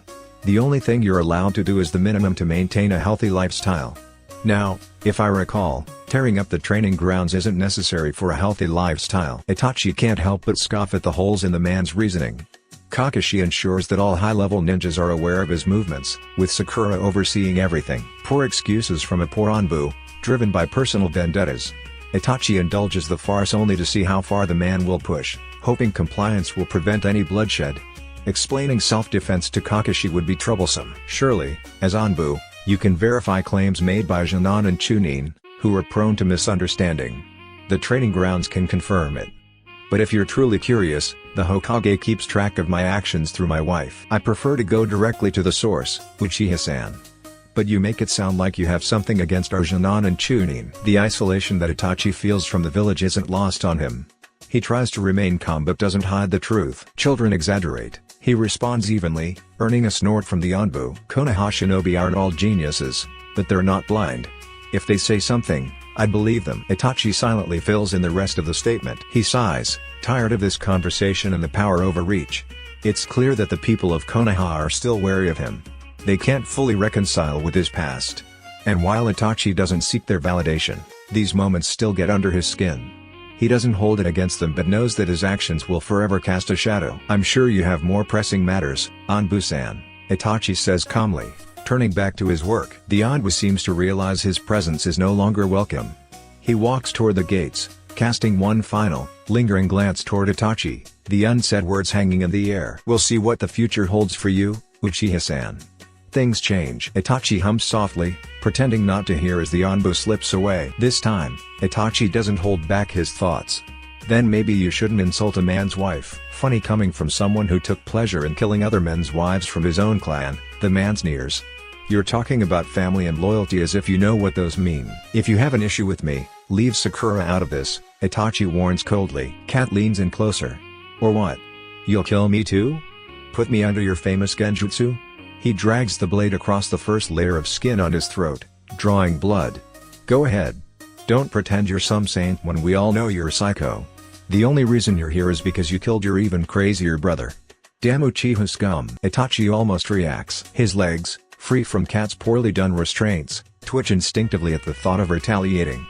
The only thing you're allowed to do is the minimum to maintain a healthy lifestyle. Now, if I recall, tearing up the training grounds isn't necessary for a healthy lifestyle." Itachi can't help but scoff at the holes in the man's reasoning. Kakashi ensures that all high-level ninjas are aware of his movements, with Sakura overseeing everything. Poor excuses from a poor Anbu, driven by personal vendettas. Itachi indulges the farce only to see how far the man will push, hoping compliance will prevent any bloodshed. Explaining self-defense to Kakashi would be troublesome. Surely, as Anbu, you can verify claims made by Janan and Chunin, who are prone to misunderstanding. The training grounds can confirm it. But if you're truly curious, the Hokage keeps track of my actions through my wife. I prefer to go directly to the source, Uchiha-san. But you make it sound like you have something against Janan and Chunin. The isolation that Itachi feels from the village isn't lost on him. He tries to remain calm but doesn't hide the truth. "Children exaggerate," he responds evenly, earning a snort from the Anbu. "Konoha shinobi aren't all geniuses, but they're not blind. If they say something, I believe them." Itachi silently fills in the rest of the statement. He sighs, tired of this conversation and the power overreach. It's clear that the people of Konoha are still wary of him. They can't fully reconcile with his past. And while Itachi doesn't seek their validation, these moments still get under his skin. He doesn't hold it against them but knows that his actions will forever cast a shadow. "I'm sure you have more pressing matters, Anbu-san," Itachi says calmly. Turning back to his work, the Anbu seems to realize his presence is no longer welcome. He walks toward the gates, casting one final, lingering glance toward Itachi, the unsaid words hanging in the air. "We'll see what the future holds for you, Uchiha-san." Things change. Itachi hums softly, pretending not to hear as the Anbu slips away. This time, Itachi doesn't hold back his thoughts. "Then maybe you shouldn't insult a man's wife." Funny coming from someone who took pleasure in killing other men's wives from his own clan, the man sneers. "You're talking about family and loyalty as if you know what those mean. If you have an issue with me, leave Sakura out of this," Itachi warns coldly. Cat leans in closer. "Or what? You'll kill me too? Put me under your famous genjutsu?" He drags the blade across the first layer of skin on his throat, drawing blood. "Go ahead. Don't pretend you're some saint when we all know you're a psycho. The only reason you're here is because you killed your even crazier brother." "Damn Uchiha scum." Itachi almost reacts. His legs, free from Cat's poorly done restraints, twitch instinctively at the thought of retaliating.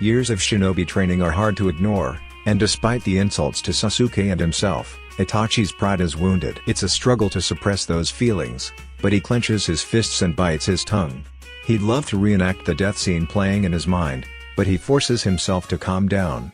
Years of shinobi training are hard to ignore, and despite the insults to Sasuke and himself, Itachi's pride is wounded. It's a struggle to suppress those feelings, but he clenches his fists and bites his tongue. He'd love to reenact the death scene playing in his mind, but he forces himself to calm down.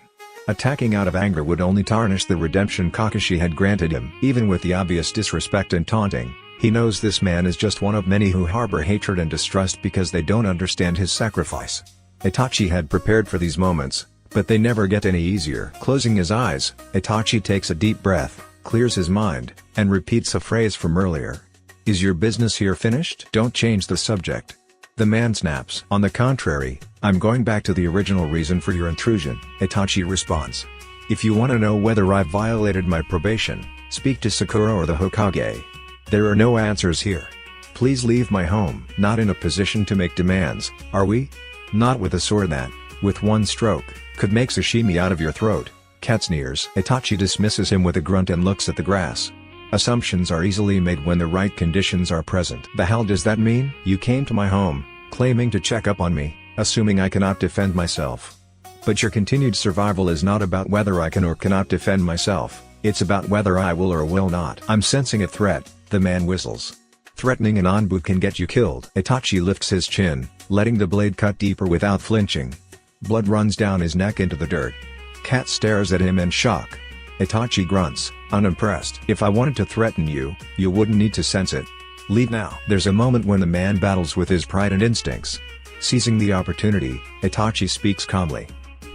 Attacking out of anger would only tarnish the redemption Kakashi had granted him. Even with the obvious disrespect and taunting, he knows this man is just one of many who harbor hatred and distrust because they don't understand his sacrifice. Itachi had prepared for these moments, but they never get any easier. Closing his eyes, Itachi takes a deep breath, clears his mind, and repeats a phrase from earlier. "Is your business here finished? Don't change the subject." The man snaps. "On the contrary, I'm going back to the original reason for your intrusion," Itachi responds. "If you want to know whether I violated my probation, speak to Sakura or the Hokage. There are no answers here. Please leave my home." Not in a position to make demands, are we? Not with a sword that, with one stroke, could make sashimi out of your throat. Cat sneers. Itachi dismisses him with a grunt and looks at the grass. Assumptions are easily made when the right conditions are present. "The hell does that mean? You came to my home, claiming to check up on me, assuming I cannot defend myself. But your continued survival is not about whether I can or cannot defend myself, it's about whether I will or will not." "I'm sensing a threat," the man whistles. "Threatening an Anbu can get you killed." Itachi lifts his chin, letting the blade cut deeper without flinching. Blood runs down his neck into the dirt. Cat stares at him in shock. Itachi grunts, unimpressed. "If I wanted to threaten you, you wouldn't need to sense it. Leave now." There's a moment when the man battles with his pride and instincts. Seizing the opportunity, Itachi speaks calmly.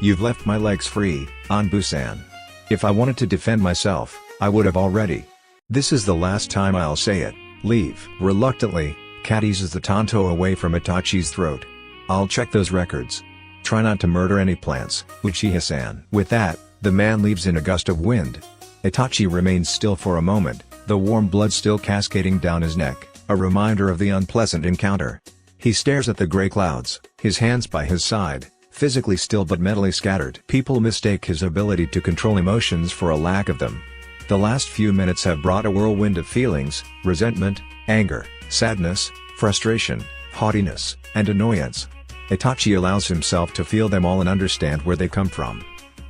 "You've left my legs free, Anbu-san. If I wanted to defend myself, I would have already. This is the last time I'll say it. Leave." Reluctantly, Cat eases the tanto away from Itachi's throat. "I'll check those records. Try not to murder any plants, Uchiha-san." With that, the man leaves in a gust of wind. Itachi remains still for a moment, the warm blood still cascading down his neck, a reminder of the unpleasant encounter. He stares at the gray clouds, his hands by his side, physically still but mentally scattered. People mistake his ability to control emotions for a lack of them. The last few minutes have brought a whirlwind of feelings: resentment, anger, sadness, frustration, haughtiness, and annoyance. Itachi allows himself to feel them all and understand where they come from.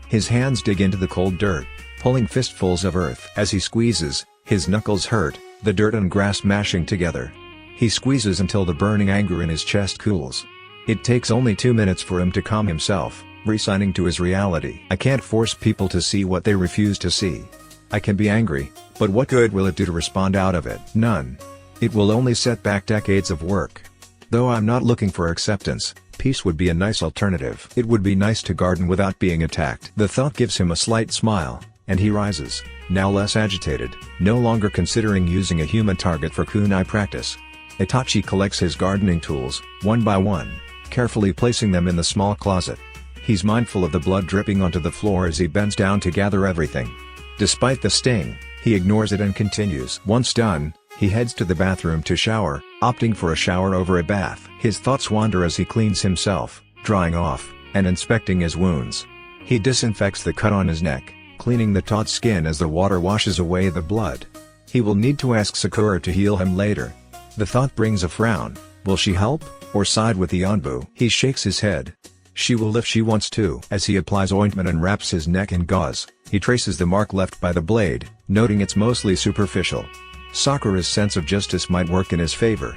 His hands dig into the cold dirt, pulling fistfuls of earth. As he squeezes, his knuckles hurt, the dirt and grass mashing together. He squeezes until the burning anger in his chest cools. It takes only 2 minutes for him to calm himself, resigning to his reality. "I can't force people to see what they refuse to see. I can be angry, but what good will it do to respond out of it? None. It will only set back decades of work. Though I'm not looking for acceptance, peace would be a nice alternative. It would be nice to garden without being attacked." The thought gives him a slight smile, and he rises, now less agitated, no longer considering using a human target for kunai practice. Itachi collects his gardening tools, one by one, carefully placing them in the small closet. He's mindful of the blood dripping onto the floor as he bends down to gather everything. Despite the sting, he ignores it and continues. Once done, he heads to the bathroom to shower, opting for a shower over a bath. His thoughts wander as he cleans himself, drying off, and inspecting his wounds. He disinfects the cut on his neck, cleaning the taut skin as the water washes away the blood. He will need to ask Sakura to heal him later. The thought brings a frown. Will she help, or side with the Anbu? He shakes his head. She will if she wants to. As he applies ointment and wraps his neck in gauze, he traces the mark left by the blade, noting it's mostly superficial. Sakura's sense of justice might work in his favor.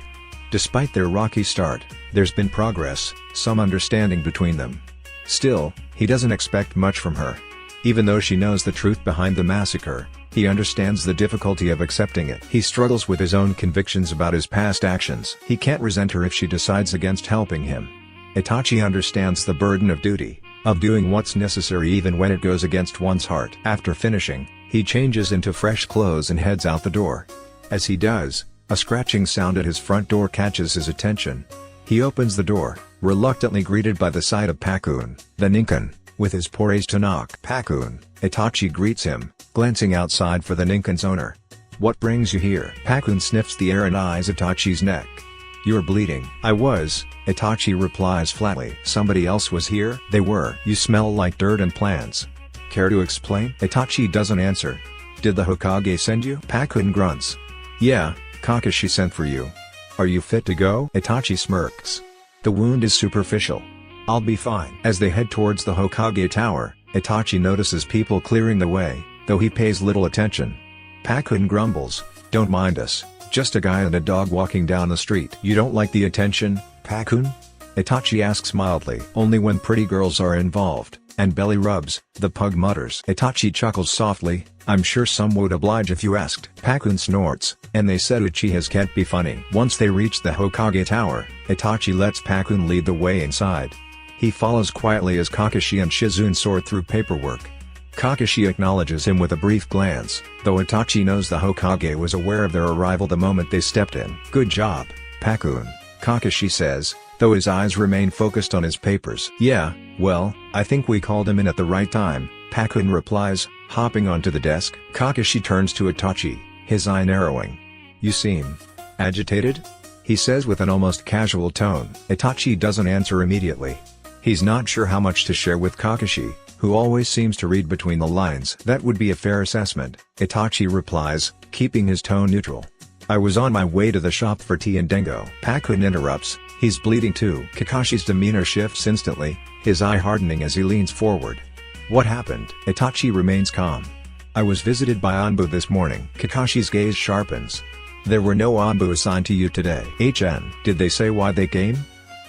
Despite their rocky start, there's been progress, some understanding between them. Still, he doesn't expect much from her. Even though she knows the truth behind the massacre, he understands the difficulty of accepting it. He struggles with his own convictions about his past actions. He can't resent her if she decides against helping him. Itachi understands the burden of duty, of doing what's necessary even when it goes against one's heart. After finishing, he changes into fresh clothes and heads out the door. As he does, a scratching sound at his front door catches his attention. He opens the door, reluctantly greeted by the sight of Pakun, the Ninken, with his poised to knock. Pakun, Itachi greets him, glancing outside for the Ninken's owner. "What brings you here?" Pakun sniffs the air and eyes Itachi's neck. "You're bleeding." "I was," Itachi replies flatly. "Somebody else was here?" "They were." "You smell like dirt and plants." "Care to explain?" Itachi doesn't answer. "Did the Hokage send you?" Pakun grunts. "Yeah, Kakashi sent for you. Are you fit to go?" Itachi smirks. "The wound is superficial. I'll be fine." As they head towards the Hokage tower, Itachi notices people clearing the way, though he pays little attention. Pakun grumbles, "Don't mind us, just a guy and a dog walking down the street." "You don't like the attention, Pakun?" Itachi asks mildly. "Only when pretty girls are involved," and belly rubs, the pug mutters. Itachi chuckles softly, "I'm sure some would oblige if you asked." Pakun snorts, "And they said Uchihas can't be funny." Once they reach the Hokage tower, Itachi lets Pakun lead the way inside. He follows quietly as Kakashi and Shizune sort through paperwork. Kakashi acknowledges him with a brief glance, though Itachi knows the Hokage was aware of their arrival the moment they stepped in. "Good job, Pakun," Kakashi says, though his eyes remain focused on his papers. "Yeah, well, I think we called him in at the right time," Pakun replies, hopping onto the desk. Kakashi turns to Itachi, his eye narrowing. "You seem agitated?" he says with an almost casual tone. Itachi doesn't answer immediately. He's not sure how much to share with Kakashi, who always seems to read between the lines. "That would be a fair assessment," Itachi replies, keeping his tone neutral. "I was on my way to the shop for tea and Dengo." Pakun interrupts, "He's bleeding too." Kakashi's demeanor shifts instantly, his eye hardening as he leans forward. "What happened?" Itachi remains calm. "I was visited by Anbu this morning." Kakashi's gaze sharpens. "There were no Anbu assigned to you today." Did they say why they came?"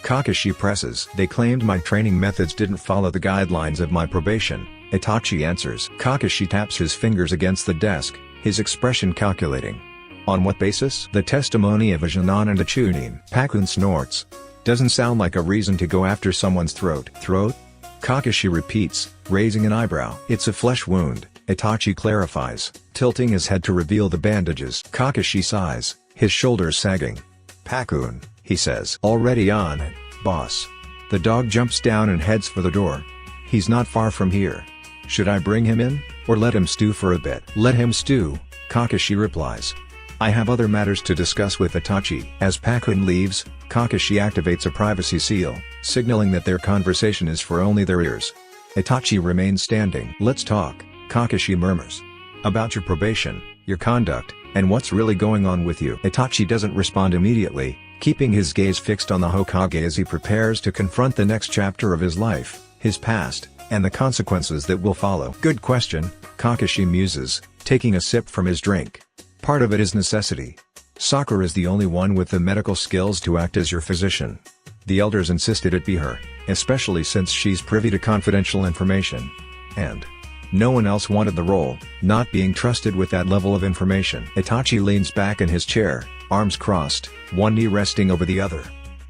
Kakashi presses. "They claimed my training methods didn't follow the guidelines of my probation," Itachi answers. Kakashi taps his fingers against the desk, his expression calculating. "On what basis?" "The testimony of a Jonin and a Chunin." Pakun snorts. "Doesn't sound like a reason to go after someone's throat." "Throat?" Kakashi repeats, raising an eyebrow. "It's a flesh wound," Itachi clarifies, tilting his head to reveal the bandages. Kakashi sighs, his shoulders sagging. "Pakun," he says. "Already on it, boss." The dog jumps down and heads for the door. "He's not far from here. Should I bring him in, or let him stew for a bit?" "Let him stew," Kakashi replies. "I have other matters to discuss with Itachi." As Pakun leaves, Kakashi activates a privacy seal, signaling that their conversation is for only their ears. Itachi remains standing. "Let's talk," Kakashi murmurs. "About your probation, your conduct, and what's really going on with you." Itachi doesn't respond immediately, keeping his gaze fixed on the Hokage as he prepares to confront the next chapter of his life, his past, and the consequences that will follow. "Good question," Kakashi muses, taking a sip from his drink. "Part of it is necessity. Sakura is the only one with the medical skills to act as your physician. The elders insisted it be her, especially since she's privy to confidential information. And no one else wanted the role, not being trusted with that level of information." Itachi leans back in his chair, arms crossed, one knee resting over the other.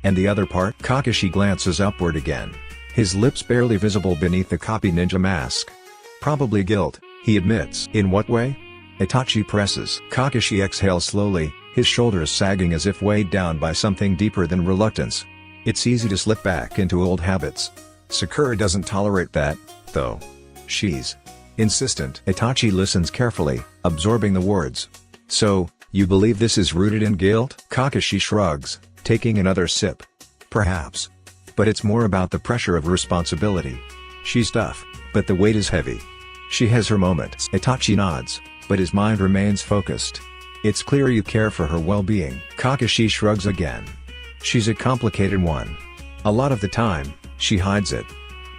"And the other part?" Kakashi glances upward again, his lips barely visible beneath the copy ninja mask. "Probably guilt," he admits. "In what way?" Itachi presses. Kakashi exhales slowly, his shoulders sagging as if weighed down by something deeper than reluctance. "It's easy to slip back into old habits. Sakura doesn't tolerate that, though. She's insistent." Itachi listens carefully, absorbing the words. "So, you believe this is rooted in guilt?" Kakashi shrugs, taking another sip. "Perhaps. But it's more about the pressure of responsibility. She's tough, but the weight is heavy. She has her moments." Itachi nods, but his mind remains focused. "It's clear you care for her well-being." Kakashi shrugs again. "She's a complicated one. A lot of the time, she hides it.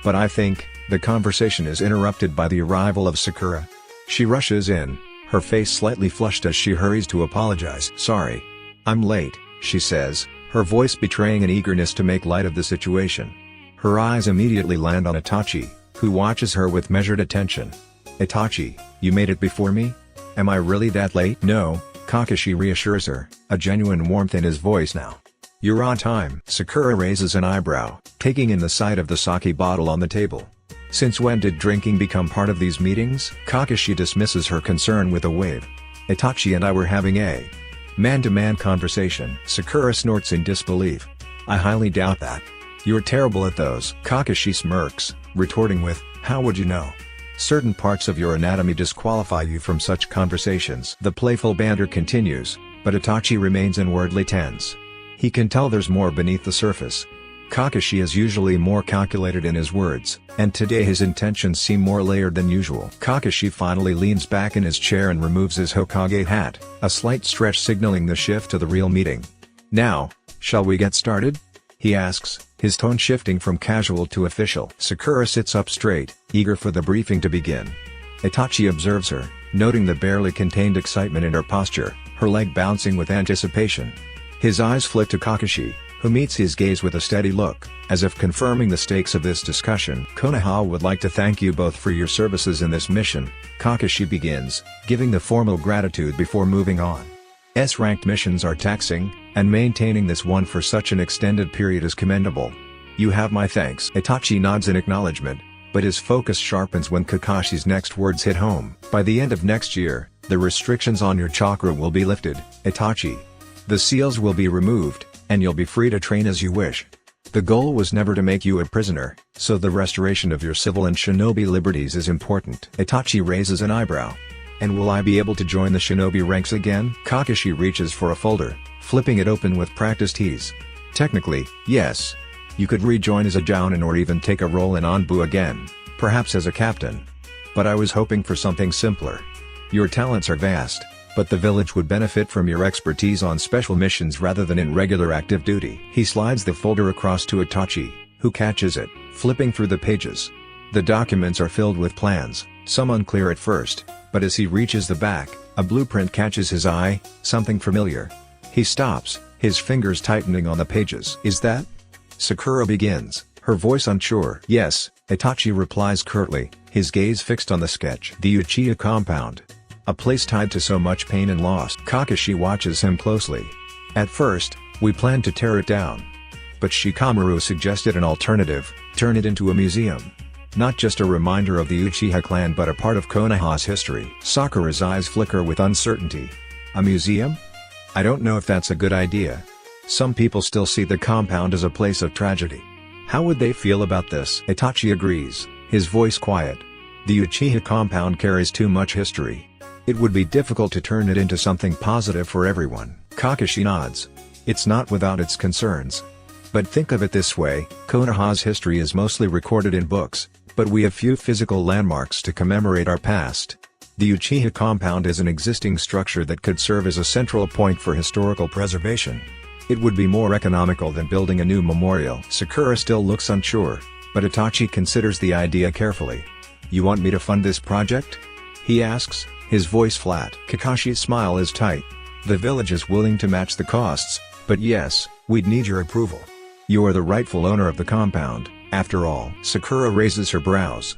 But I think the conversation is interrupted by the arrival of Sakura. She rushes in, her face slightly flushed as she hurries to apologize. "Sorry. I'm late," she says, her voice betraying an eagerness to make light of the situation. Her eyes immediately land on Itachi, who watches her with measured attention. "Itachi, you made it before me? Am I really that late?" "No," Kakashi reassures her, a genuine warmth in his voice now. "You're on time." Sakura raises an eyebrow, taking in the sight of the sake bottle on the table. "Since when did drinking become part of these meetings?" Kakashi dismisses her concern with a wave. "Itachi and I were having a man-to-man conversation." Sakura snorts in disbelief. "I highly doubt that. You're terrible at those." Kakashi smirks, retorting with, "How would you know? Certain parts of your anatomy disqualify you from such conversations." The playful banter continues, but Itachi remains inwardly tense. He can tell there's more beneath the surface. Kakashi is usually more calculated in his words, and today his intentions seem more layered than usual. Kakashi finally leans back in his chair and removes his Hokage hat, a slight stretch signaling the shift to the real meeting. "Now, shall we get started?" he asks, his tone shifting from casual to official. Sakura sits up straight, eager for the briefing to begin. Itachi observes her, noting the barely contained excitement in her posture, her leg bouncing with anticipation. His eyes flick to Kakashi, who meets his gaze with a steady look, as if confirming the stakes of this discussion. "Konoha would like to thank you both for your services in this mission," Kakashi begins, giving the formal gratitude before moving on. S-ranked missions are taxing, and maintaining this one for such an extended period is commendable. "You have my thanks." Itachi nods in acknowledgement, but his focus sharpens when Kakashi's next words hit home. "By the end of next year, the restrictions on your chakra will be lifted, Itachi. The seals will be removed, and you'll be free to train as you wish. The goal was never to make you a prisoner, so the restoration of your civil and shinobi liberties is important." Itachi raises an eyebrow. "And will I be able to join the shinobi ranks again?" Kakashi reaches for a folder, flipping it open with practiced ease. "Technically, yes. You could rejoin as a jounin or even take a role in Anbu again, perhaps as a captain. But I was hoping for something simpler. Your talents are vast, but the village would benefit from your expertise on special missions rather than in regular active duty." He slides the folder across to Itachi, who catches it, flipping through the pages. The documents are filled with plans, some unclear at first, but as he reaches the back, a blueprint catches his eye, something familiar. He stops, his fingers tightening on the pages. "Is that?" Sakura begins, her voice unsure. "Yes," Itachi replies curtly, his gaze fixed on the sketch. "The Uchiha compound. A place tied to so much pain and loss." Kakashi watches him closely. "At first, we planned to tear it down. But Shikamaru suggested an alternative, turn it into a museum. Not just a reminder of the Uchiha clan but a part of Konoha's history." Sakura's eyes flicker with uncertainty. "A museum? I don't know if that's a good idea. Some people still see the compound as a place of tragedy. How would they feel about this?" Itachi agrees, his voice quiet. "The Uchiha compound carries too much history. It would be difficult to turn it into something positive for everyone." Kakashi nods. "It's not without its concerns. But think of it this way, Konoha's history is mostly recorded in books, but we have few physical landmarks to commemorate our past. The Uchiha compound is an existing structure that could serve as a central point for historical preservation. It would be more economical than building a new memorial." Sakura still looks unsure, but Itachi considers the idea carefully. "You want me to fund this project?" he asks, his voice flat. Kakashi's smile is tight. "The village is willing to match the costs, but yes, we'd need your approval. You are the rightful owner of the compound, after all." Sakura raises her brows.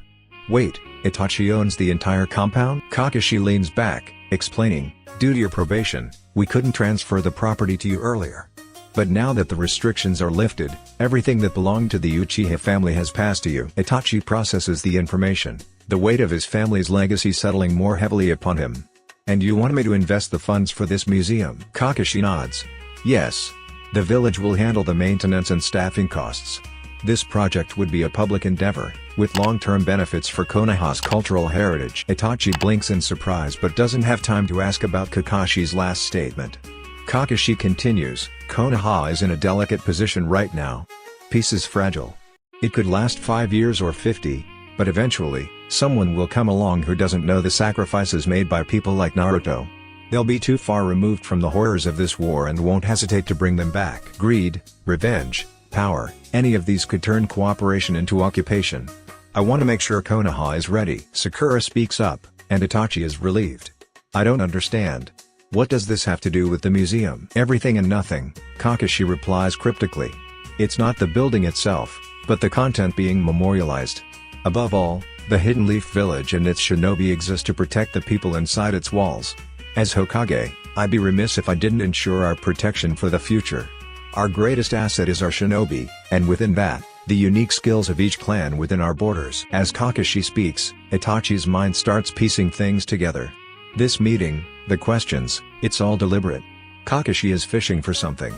"Wait, Itachi owns the entire compound?" Kakashi leans back, explaining, "Due to your probation, we couldn't transfer the property to you earlier. But now that the restrictions are lifted, everything that belonged to the Uchiha family has passed to you." Itachi processes the information, the weight of his family's legacy settling more heavily upon him. "And you want me to invest the funds for this museum?" Kakashi nods. "Yes. The village will handle the maintenance and staffing costs. This project would be a public endeavor, with long-term benefits for Konoha's cultural heritage." Itachi blinks in surprise but doesn't have time to ask about Kakashi's last statement. Kakashi continues, "Konoha is in a delicate position right now. Peace is fragile. It could last 5 years or 50, but eventually, someone will come along who doesn't know the sacrifices made by people like Naruto. They'll be too far removed from the horrors of this war and won't hesitate to bring them back. Greed, revenge, power, any of these could turn cooperation into occupation. I want to make sure Konoha is ready." Sakura speaks up, and Itachi is relieved. "I don't understand. What does this have to do with the museum? Everything and nothing, Kakashi replies cryptically. It's not the building itself, but the content being memorialized. Above all, the Hidden Leaf Village and its shinobi exist to protect the people inside its walls. As Hokage, I'd be remiss if I didn't ensure our protection for the future. Our greatest asset is our shinobi, and within that, the unique skills of each clan within our borders. As Kakashi speaks, Itachi's mind starts piecing things together. This meeting, the questions, it's all deliberate. Kakashi is fishing for something.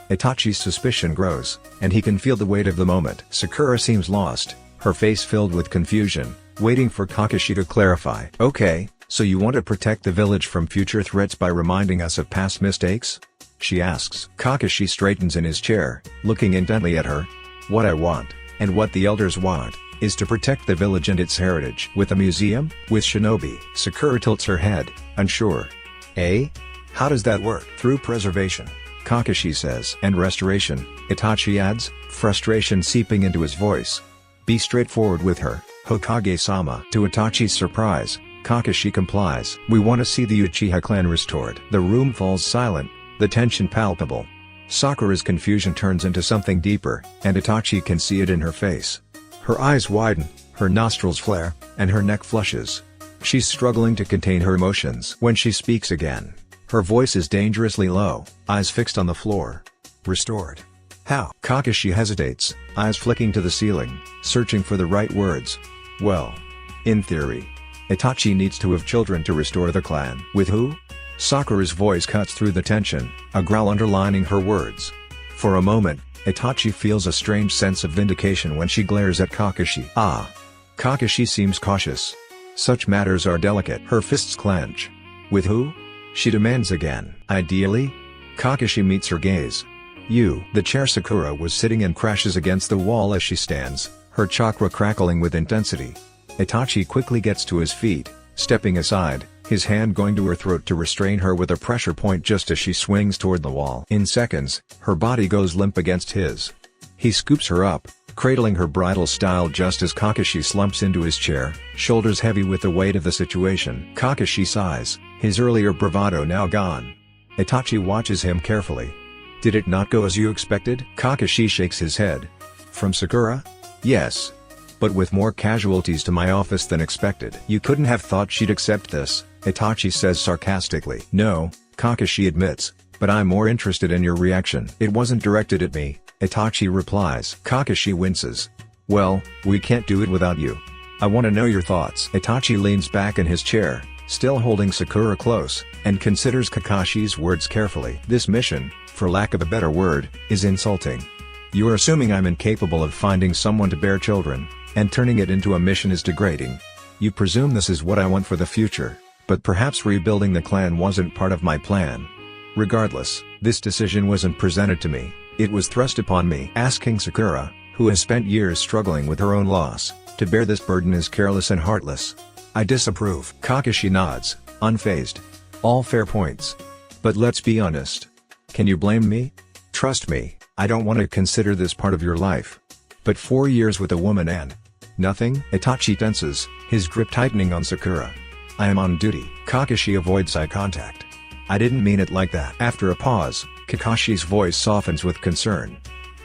Itachi's suspicion grows, and he can feel the weight of the moment. Sakura seems lost, her face filled with confusion, waiting for Kakashi to clarify. Okay, so you want to protect the village from future threats by reminding us of past mistakes? She asks. Kakashi straightens in his chair, looking intently at her. What I want, and what the elders want, is to protect the village and its heritage. With a museum? With shinobi? Sakura tilts her head, unsure. Eh? How does that work? Through preservation, Kakashi says. And restoration, Itachi adds, frustration seeping into his voice. Be straightforward with her, Hokage-sama. To Itachi's surprise, Kakashi complies. We want to see the Uchiha clan restored. The room falls silent, the tension palpable. Sakura's confusion turns into something deeper, and Itachi can see it in her face. Her eyes widen, her nostrils flare, and her neck flushes. She's struggling to contain her emotions. When she speaks again, her voice is dangerously low, eyes fixed on the floor. Restored? How? Kakashi hesitates, eyes flicking to the ceiling, searching for the right words. Well, in theory, Itachi needs to have children to restore the clan. With who? Sakura's voice cuts through the tension, a growl underlining her words. For a moment, Itachi feels a strange sense of vindication when she glares at Kakashi. Ah! Kakashi seems cautious. Such matters are delicate. Her fists clench. With who? She demands again. Ideally? Kakashi meets her gaze. You. The chair Sakura was sitting in crashes against the wall as she stands, her chakra crackling with intensity. Itachi quickly gets to his feet, stepping aside, his hand going to her throat to restrain her with a pressure point just as she swings toward the wall. In seconds, her body goes limp against his. He scoops her up, cradling her bridal style just as Kakashi slumps into his chair, shoulders heavy with the weight of the situation. Kakashi sighs, his earlier bravado now gone. Itachi watches him carefully. Did it not go as you expected? Kakashi shakes his head. From Sakura? Yes. But with more casualties to my office than expected. You couldn't have thought she'd accept this, Itachi says sarcastically. No, Kakashi admits, but I'm more interested in your reaction. It wasn't directed at me, Itachi replies. Kakashi winces. Well, we can't do it without you. I want to know your thoughts. Itachi leans back in his chair, still holding Sakura close, and considers Kakashi's words carefully. This mission, for lack of a better word, is insulting. You're assuming I'm incapable of finding someone to bear children, and turning it into a mission is degrading. You presume this is what I want for the future, but perhaps rebuilding the clan wasn't part of my plan. Regardless, this decision wasn't presented to me, it was thrust upon me. Asking Sakura, who has spent years struggling with her own loss, to bear this burden is careless and heartless. I disapprove. Kakashi nods, unfazed. All fair points. But let's be honest. Can you blame me? Trust me, I don't want to consider this part of your life. But 4 years with a woman and nothing? Itachi tenses, his grip tightening on Sakura. I am on duty. Kakashi avoids eye contact. I didn't mean it like that. After a pause, Kakashi's voice softens with concern.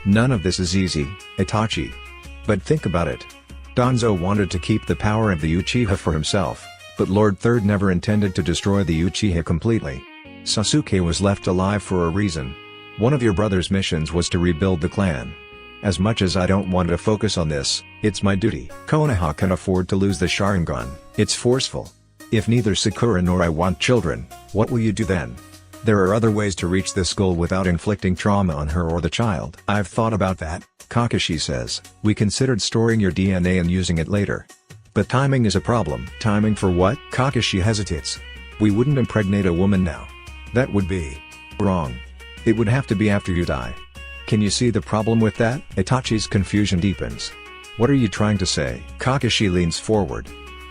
None of this is easy, Itachi. But think about it. Danzo wanted to keep the power of the Uchiha for himself, but Lord Third never intended to destroy the Uchiha completely. Sasuke was left alive for a reason. One of your brother's missions was to rebuild the clan. As much as I don't want to focus on this, it's my duty. Konoha can afford to lose the Sharingan, it's forceful. If neither Sakura nor I want children, what will you do then? There are other ways to reach this goal without inflicting trauma on her or the child. I've thought about that, Kakashi says. We considered storing your DNA and using it later. But timing is a problem. Timing for what? Kakashi hesitates. We wouldn't impregnate a woman now. That would be wrong. It would have to be after you die. Can you see the problem with that? Itachi's confusion deepens. What are you trying to say? Kakashi leans forward.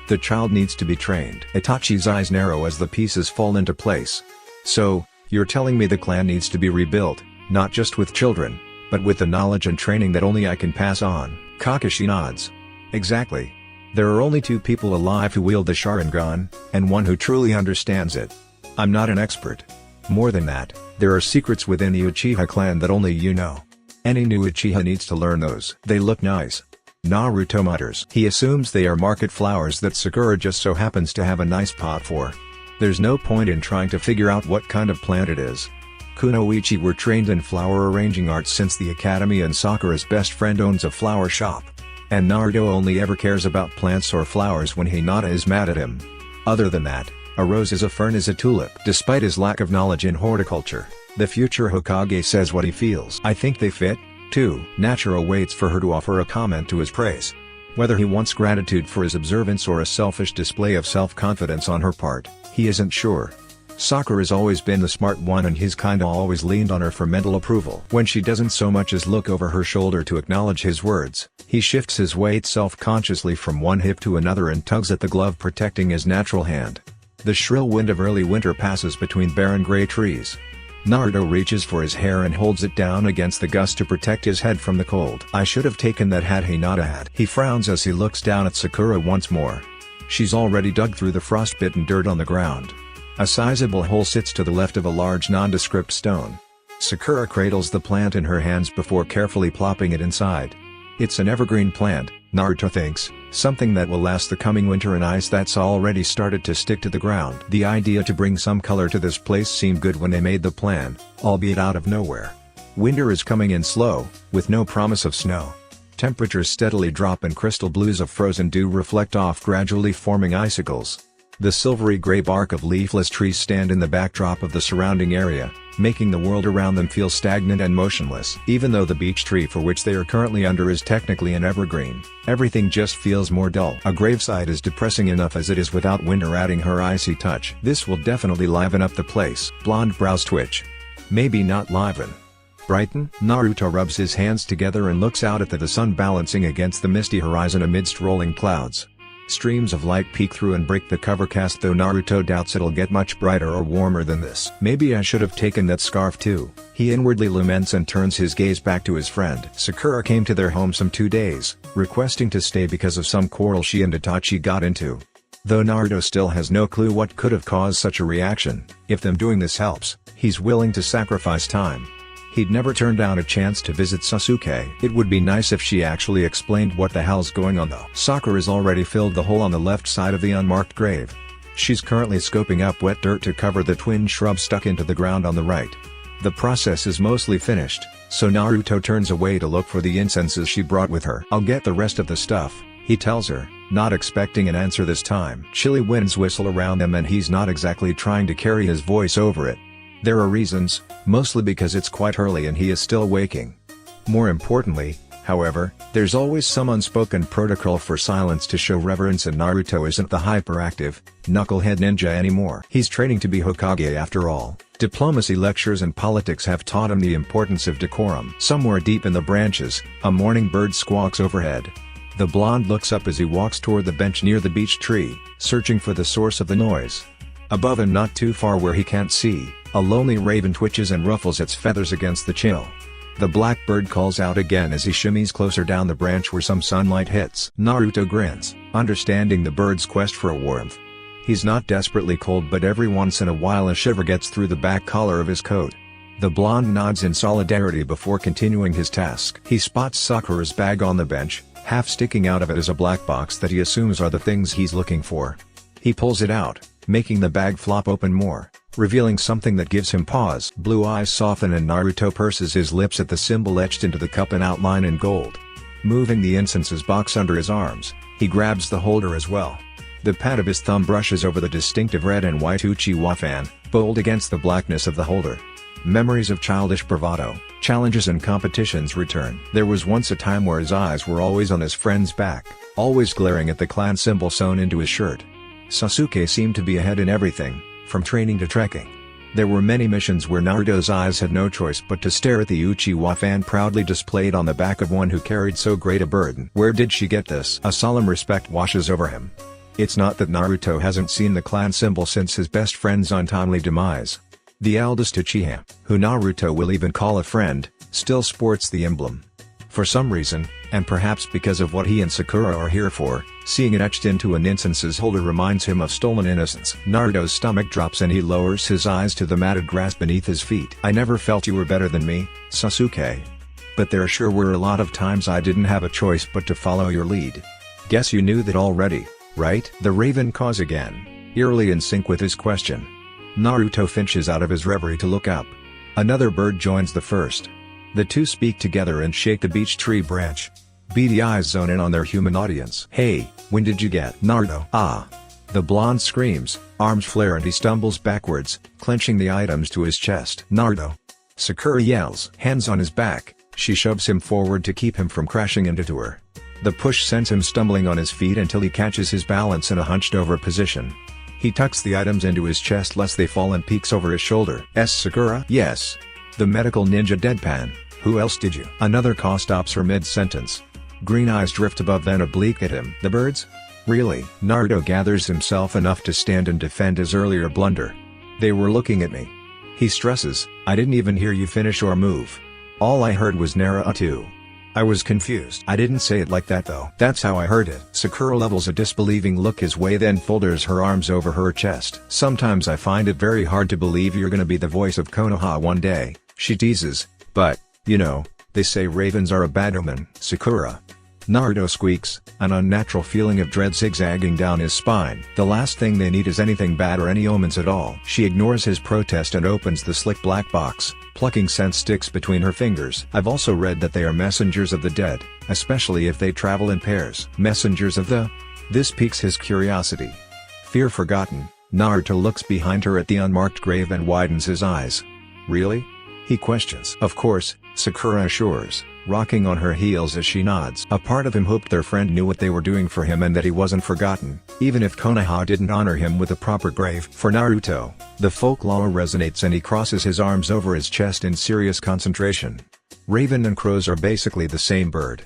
The child needs to be trained. Itachi's eyes narrow as the pieces fall into place. So, you're telling me the clan needs to be rebuilt, not just with children, but with the knowledge and training that only I can pass on? Kakashi nods. Exactly. There are only 2 people alive who wield the Sharingan, and one who truly understands it. I'm not an expert. More than that, there are secrets within the Uchiha clan that only you know. Any new Uchiha needs to learn those. They look nice. Naruto mutters. He assumes they are market flowers that Sakura just so happens to have a nice pot for. There's no point in trying to figure out what kind of plant it is. Kunoichi were trained in flower arranging arts since the academy, and Sakura's best friend owns a flower shop. And Naruto only ever cares about plants or flowers when Hinata is mad at him. Other than that, a rose is a fern is a tulip. Despite his lack of knowledge in horticulture, the future Hokage says what he feels. I think they fit, too. Nachiro waits for her to offer a comment to his praise. Whether he wants gratitude for his observance or a selfish display of self-confidence on her part, he isn't sure. Sakura's always been the smart one, and he's kinda always leaned on her for mental approval. When she doesn't so much as look over her shoulder to acknowledge his words, he shifts his weight self-consciously from one hip to another and tugs at the glove protecting his natural hand. The shrill wind of early winter passes between barren gray trees. Naruto reaches for his hair and holds it down against the gust to protect his head from the cold. I should have taken that hat Hinata had. He frowns as he looks down at Sakura once more. She's already dug through the frostbitten dirt on the ground. A sizable hole sits to the left of a large nondescript stone. Sakura cradles the plant in her hands before carefully plopping it inside. It's an evergreen plant, Naruto thinks, something that will last the coming winter and ice that's already started to stick to the ground. The idea to bring some color to this place seemed good when they made the plan, albeit out of nowhere. Winter is coming in slow, with no promise of snow. Temperatures steadily drop and crystal blues of frozen dew reflect off gradually forming icicles. The silvery gray bark of leafless trees stand in the backdrop of the surrounding area, making the world around them feel stagnant and motionless. Even though the beech tree for which they are currently under is technically an evergreen, everything just feels more dull. A gravesite is depressing enough as it is without winter adding her icy touch. This will definitely liven up the place. Blonde brows twitch. Maybe not liven. Brighten? Naruto rubs his hands together and looks out at the sun balancing against the misty horizon amidst rolling clouds. Streams of light peek through and break the cover cast, though Naruto doubts it'll get much brighter or warmer than this. Maybe I should have taken that scarf too, he inwardly laments and turns his gaze back to his friend. Sakura came to their home some 2 days, requesting to stay because of some quarrel she and Itachi got into. Though Naruto still has no clue what could have caused such a reaction, if them doing this helps, he's willing to sacrifice time. He'd never turn down a chance to visit Sasuke. It would be nice if she actually explained what the hell's going on though. Sakura's already filled the hole on the left side of the unmarked grave. She's currently scoping up wet dirt to cover the twin shrubs stuck into the ground on the right. The process is mostly finished, so Naruto turns away to look for the incenses she brought with her. I'll get the rest of the stuff, he tells her, not expecting an answer this time. Chilly winds whistle around them and he's not exactly trying to carry his voice over it. There are reasons, mostly because it's quite early and he is still waking. More importantly, however, there's always some unspoken protocol for silence to show reverence, and Naruto isn't the hyperactive, knucklehead ninja anymore. He's training to be Hokage after all. Diplomacy lectures and politics have taught him the importance of decorum. Somewhere deep in the branches, a morning bird squawks overhead. The blonde looks up as he walks toward the bench near the beech tree, searching for the source of the noise. Above and not too far where he can't see, a lonely raven twitches and ruffles its feathers against the chill. The blackbird calls out again as he shimmies closer down the branch where some sunlight hits. Naruto grins, understanding the bird's quest for a warmth. He's not desperately cold, but every once in a while a shiver gets through the back collar of his coat. The blonde nods in solidarity before continuing his task. He spots Sakura's bag on the bench. Half sticking out of it is a black box that he assumes are the things he's looking for. He pulls it out, making the bag flop open more, revealing something that gives him pause. Blue eyes soften and Naruto purses his lips at the symbol etched into the cup and outline in gold. Moving the incenses box under his arms, he grabs the holder as well. The pad of his thumb brushes over the distinctive red and white Uchiha fan, bold against the blackness of the holder. Memories of childish bravado, challenges and competitions return. There was once a time where his eyes were always on his friend's back, always glaring at the clan symbol sewn into his shirt. Sasuke seemed to be ahead in everything, from training to trekking. There were many missions where Naruto's eyes had no choice but to stare at the Uchiha fan proudly displayed on the back of one who carried so great a burden. Where did she get this? A solemn respect washes over him. It's not that Naruto hasn't seen the clan symbol since his best friend's untimely demise. The eldest Uchiha, who Naruto will even call a friend, still sports the emblem. For some reason, and perhaps because of what he and Sakura are here for, seeing it etched into an incense's holder reminds him of stolen innocence. Naruto's stomach drops and he lowers his eyes to the matted grass beneath his feet. I never felt you were better than me, Sasuke. But there sure were a lot of times I didn't have a choice but to follow your lead. Guess you knew that already, right? The raven caws again, eerily in sync with his question. Naruto finches out of his reverie to look up. Another bird joins the first. The two speak together and shake the beech tree branch. Beady eyes zone in on their human audience. Hey, when did you get Naruto? Ah! The blonde screams, arms flare and he stumbles backwards, clenching the items to his chest. Naruto! Sakura yells. Hands on his back, she shoves him forward to keep him from crashing into her. The push sends him stumbling on his feet until he catches his balance in a hunched over position. He tucks the items into his chest lest they fall and peeks over his shoulder. Sakura? Yes. The medical ninja deadpan. Who else did you? Another caw stops her mid-sentence. Green eyes drift above then oblique at him. The birds? Really? Naruto gathers himself enough to stand and defend his earlier blunder. They were looking at me. He stresses, I didn't even hear you finish or move. All I heard was Naruto. I was confused. I didn't say it like that though. That's how I heard it. Sakura levels a disbelieving look his way then folders her arms over her chest. Sometimes I find it very hard to believe you're gonna be the voice of Konoha one day, she teases, but, you know, they say ravens are a bad omen. Sakura. Naruto squeaks, an unnatural feeling of dread zigzagging down his spine. The last thing they need is anything bad or any omens at all. She ignores his protest and opens the slick black box, plucking scent sticks between her fingers. I've also read that they are messengers of the dead, especially if they travel in pairs. Messengers of the? This piques his curiosity. Fear forgotten, Naruto looks behind her at the unmarked grave and widens his eyes. Really? He questions. Of course, Sakura assures, rocking on her heels as she nods. A part of him hoped their friend knew what they were doing for him and that he wasn't forgotten, even if Konoha didn't honor him with a proper grave. For Naruto, the folklore resonates and he crosses his arms over his chest in serious concentration. Raven and crows are basically the same bird.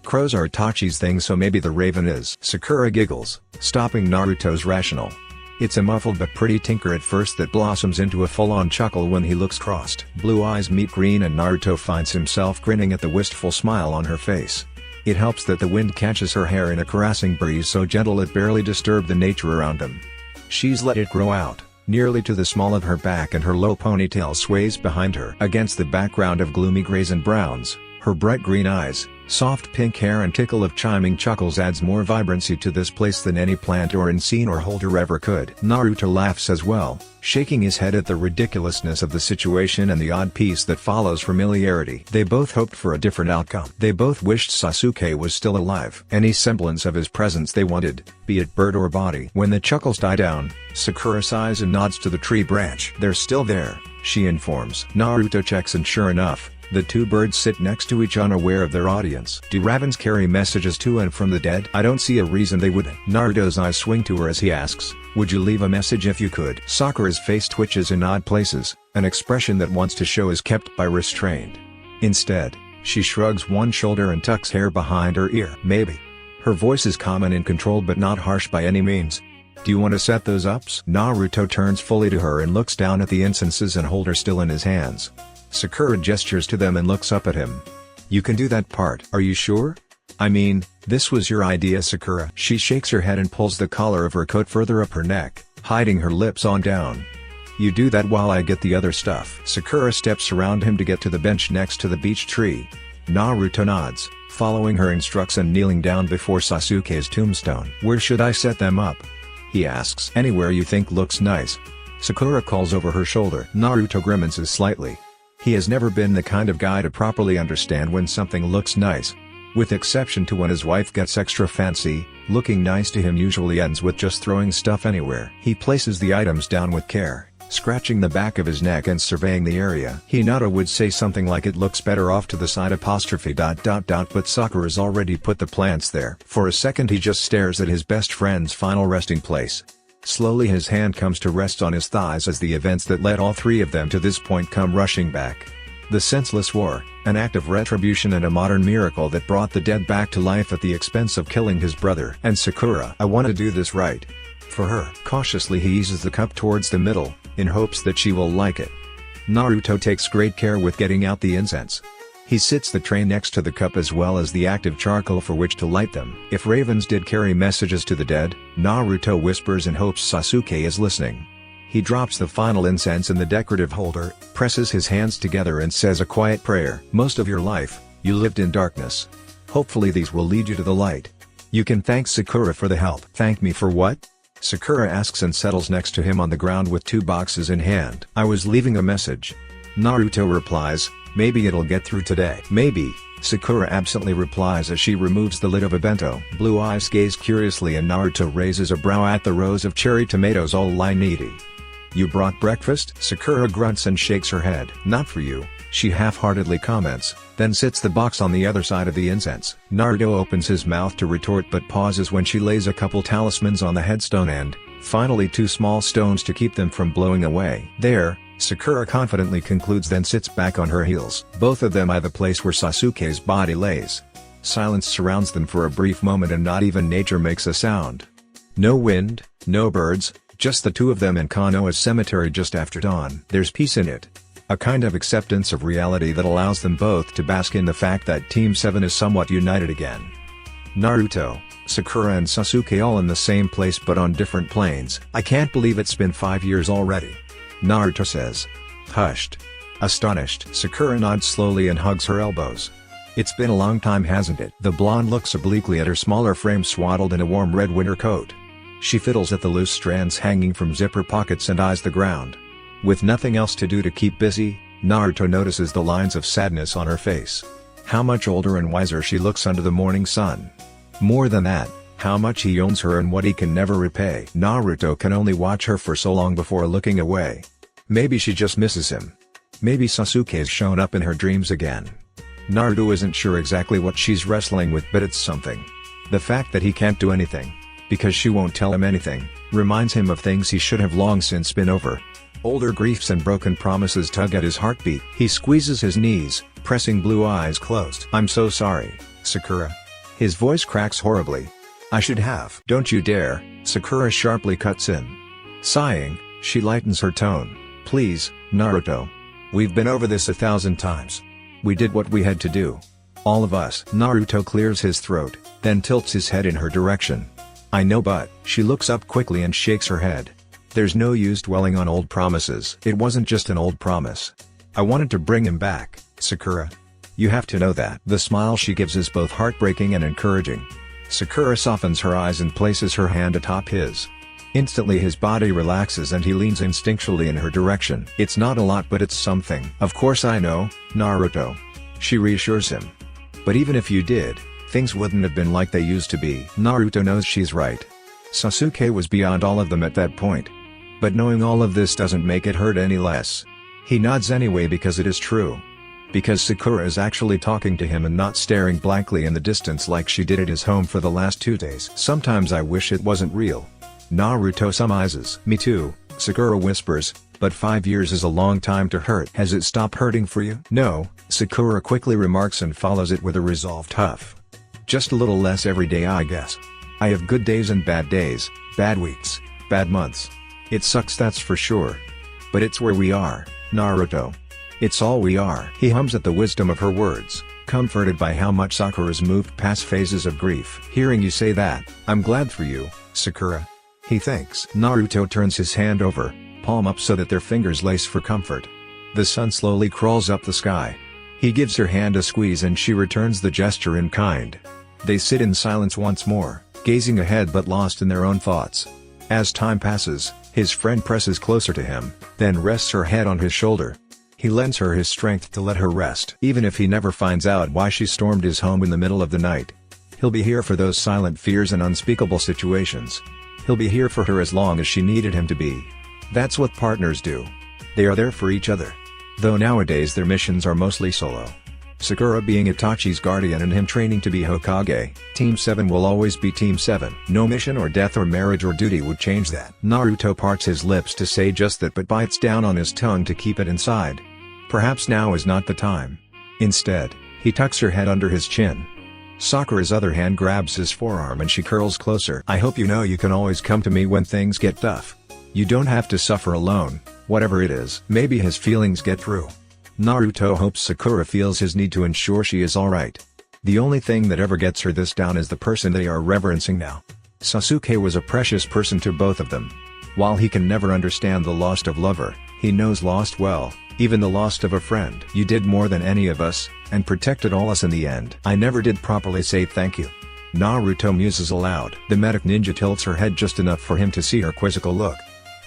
Crows are Itachi's thing, so maybe the raven is. Sakura giggles, stopping Naruto's rationale. It's a muffled but pretty tinker at first that blossoms into a full-on chuckle when he looks crossed. Blue eyes meet green and Naruto finds himself grinning at the wistful smile on her face. It helps that the wind catches her hair in a caressing breeze so gentle it barely disturbs the nature around him. She's let it grow out, nearly to the small of her back, and her low ponytail sways behind her. Against the background of gloomy grays and browns, her bright green eyes, soft pink hair and tickle of chiming chuckles adds more vibrancy to this place than any plant or scene or holder ever could. Naruto laughs as well, shaking his head at the ridiculousness of the situation and the odd peace that follows familiarity. They both hoped for a different outcome. They both wished Sasuke was still alive. Any semblance of his presence they wanted, be it bird or body. When the chuckles die down, Sakura sighs and nods to the tree branch. They're still there, she informs. Naruto checks and sure enough, the two birds sit next to each unaware of their audience. Do ravens carry messages to and from the dead? I don't see a reason they wouldn't. Naruto's eyes swing to her as he asks, would you leave a message if you could? Sakura's face twitches in odd places, an expression that wants to show is kept by restraint. Instead, she shrugs one shoulder and tucks hair behind her ear. Maybe. Her voice is calm and in control but not harsh by any means. Do you want to set those ups? Naruto turns fully to her and looks down at the incenses and holder still in his hands. Sakura gestures to them and looks up at him. You can do that part. Are you sure? I mean, this was your idea, Sakura. She shakes her head and pulls the collar of her coat further up her neck, hiding her lips on down. You do that while I get the other stuff. Sakura steps around him to get to the bench next to the beech tree. Naruto nods, following her instructions and kneeling down before Sasuke's tombstone. Where should I set them up? He asks. Anywhere you think looks nice. Sakura calls over her shoulder. Naruto grimaces slightly. He has never been the kind of guy to properly understand when something looks nice. With exception to when his wife gets extra fancy, looking nice to him usually ends with just throwing stuff anywhere. He places the items down with care, scratching the back of his neck and surveying the area. Hinata would say something like it looks better off to the side apostrophe ... but Sakura's already put the plants there. For a second he just stares at his best friend's final resting place. Slowly his hand comes to rest on his thighs as the events that led all three of them to this point come rushing back. The senseless war, an act of retribution and a modern miracle that brought the dead back to life at the expense of killing his brother. And Sakura. I want to do this right. For her. Cautiously he eases the cup towards the middle, in hopes that she will like it. Naruto takes great care with getting out the incense. He sits the tray next to the cup as well as the active charcoal for which to light them. If ravens did carry messages to the dead, Naruto whispers in hopes Sasuke is listening. He drops the final incense in the decorative holder, presses his hands together and says a quiet prayer. Most of your life, you lived in darkness. Hopefully these will lead you to the light. You can thank Sakura for the help. Thank me for what? Sakura asks and settles next to him on the ground with 2 boxes in hand. I was leaving a message. Naruto replies, maybe it'll get through today. Maybe, Sakura absently replies as she removes the lid of a bento. Blue eyes gaze curiously and Naruto raises a brow at the rows of cherry tomatoes all lie needy. You brought breakfast? Sakura grunts and shakes her head. Not for you, she half-heartedly comments, then sits the box on the other side of the incense. Naruto opens his mouth to retort but pauses when she lays a couple talismans on the headstone and, finally 2 small stones to keep them from blowing away. There, Sakura confidently concludes then sits back on her heels. Both of them eye the place where Sasuke's body lays. Silence surrounds them for a brief moment and not even nature makes a sound. No wind, no birds, just the 2 of them in Konoha's cemetery just after dawn. There's peace in it. A kind of acceptance of reality that allows them both to bask in the fact that Team 7 is somewhat united again. Naruto, Sakura and Sasuke all in the same place but on different planes. I can't believe it's been 5 years already. Naruto says. Hushed. Astonished. Sakura nods slowly and hugs her elbows. It's been a long time, hasn't it? The blonde looks obliquely at her smaller frame swaddled in a warm red winter coat. She fiddles at the loose strands hanging from zipper pockets and eyes the ground. With nothing else to do to keep busy, Naruto notices the lines of sadness on her face. How much older and wiser she looks under the morning sun. More than that, how much he owns her and what he can never repay. Naruto can only watch her for so long before looking away. Maybe she just misses him. Maybe Sasuke's shown up in her dreams again. Naruto isn't sure exactly what she's wrestling with, but it's something. The fact that he can't do anything, because she won't tell him anything, reminds him of things he should have long since been over. Older griefs and broken promises tug at his heartbeat. He squeezes his knees, pressing blue eyes closed. I'm so sorry, Sakura. His voice cracks horribly. I should have. Don't you dare, Sakura sharply cuts in. Sighing, she lightens her tone. Please, Naruto. We've been over this 1,000 times. We did what we had to do. All of us. Naruto clears his throat, then tilts his head in her direction. I know, but. She looks up quickly and shakes her head. There's no use dwelling on old promises. It wasn't just an old promise. I wanted to bring him back, Sakura. You have to know that. The smile she gives is both heartbreaking and encouraging. Sakura softens her eyes and places her hand atop his. Instantly his body relaxes and he leans instinctually in her direction. It's not a lot, but it's something. Of course I know, Naruto. She reassures him. But even if you did, things wouldn't have been like they used to be. Naruto knows she's right. Sasuke was beyond all of them at that point. But knowing all of this doesn't make it hurt any less. He nods anyway because it is true. Because Sakura is actually talking to him and not staring blankly in the distance like she did at his home for the last 2 days. Sometimes I wish it wasn't real. Naruto surmises. Me too, Sakura whispers, but 5 years is a long time to hurt. Has it stopped hurting for you? No, Sakura quickly remarks and follows it with a resolved huff. Just a little less every day, I guess. I have good days and bad days, bad weeks, bad months. It sucks, that's for sure. But it's where we are, Naruto. It's all we are. He hums at the wisdom of her words, comforted by how much Sakura's moved past phases of grief. Hearing you say that, I'm glad for you, Sakura. He thinks. Naruto turns his hand over, palm up so that their fingers lace for comfort. The sun slowly crawls up the sky. He gives her hand a squeeze and she returns the gesture in kind. They sit in silence once more, gazing ahead but lost in their own thoughts. As time passes, his friend presses closer to him, then rests her head on his shoulder. He lends her his strength to let her rest. Even if he never finds out why she stormed his home in the middle of the night, he'll be here for those silent fears and unspeakable situations. He'll be here for her as long as she needed him to be. That's what partners do. They are there for each other. Though nowadays their missions are mostly solo. Sakura being Itachi's guardian and him training to be Hokage, Team 7 will always be Team 7. No mission or death or marriage or duty would change that. Naruto parts his lips to say just that but bites down on his tongue to keep it inside. Perhaps now is not the time. Instead, he tucks her head under his chin. Sakura's other hand grabs his forearm and she curls closer. I hope you know you can always come to me when things get tough. You don't have to suffer alone, whatever it is. Maybe his feelings get through. Naruto hopes Sakura feels his need to ensure she is alright. The only thing that ever gets her this down is the person they are reverencing now. Sasuke was a precious person to both of them. While he can never understand the loss of lover, he knows lost well, even the loss of a friend. You did more than any of us, and protected all us in the end. I never did properly say thank you. Naruto muses aloud. The medic ninja tilts her head just enough for him to see her quizzical look.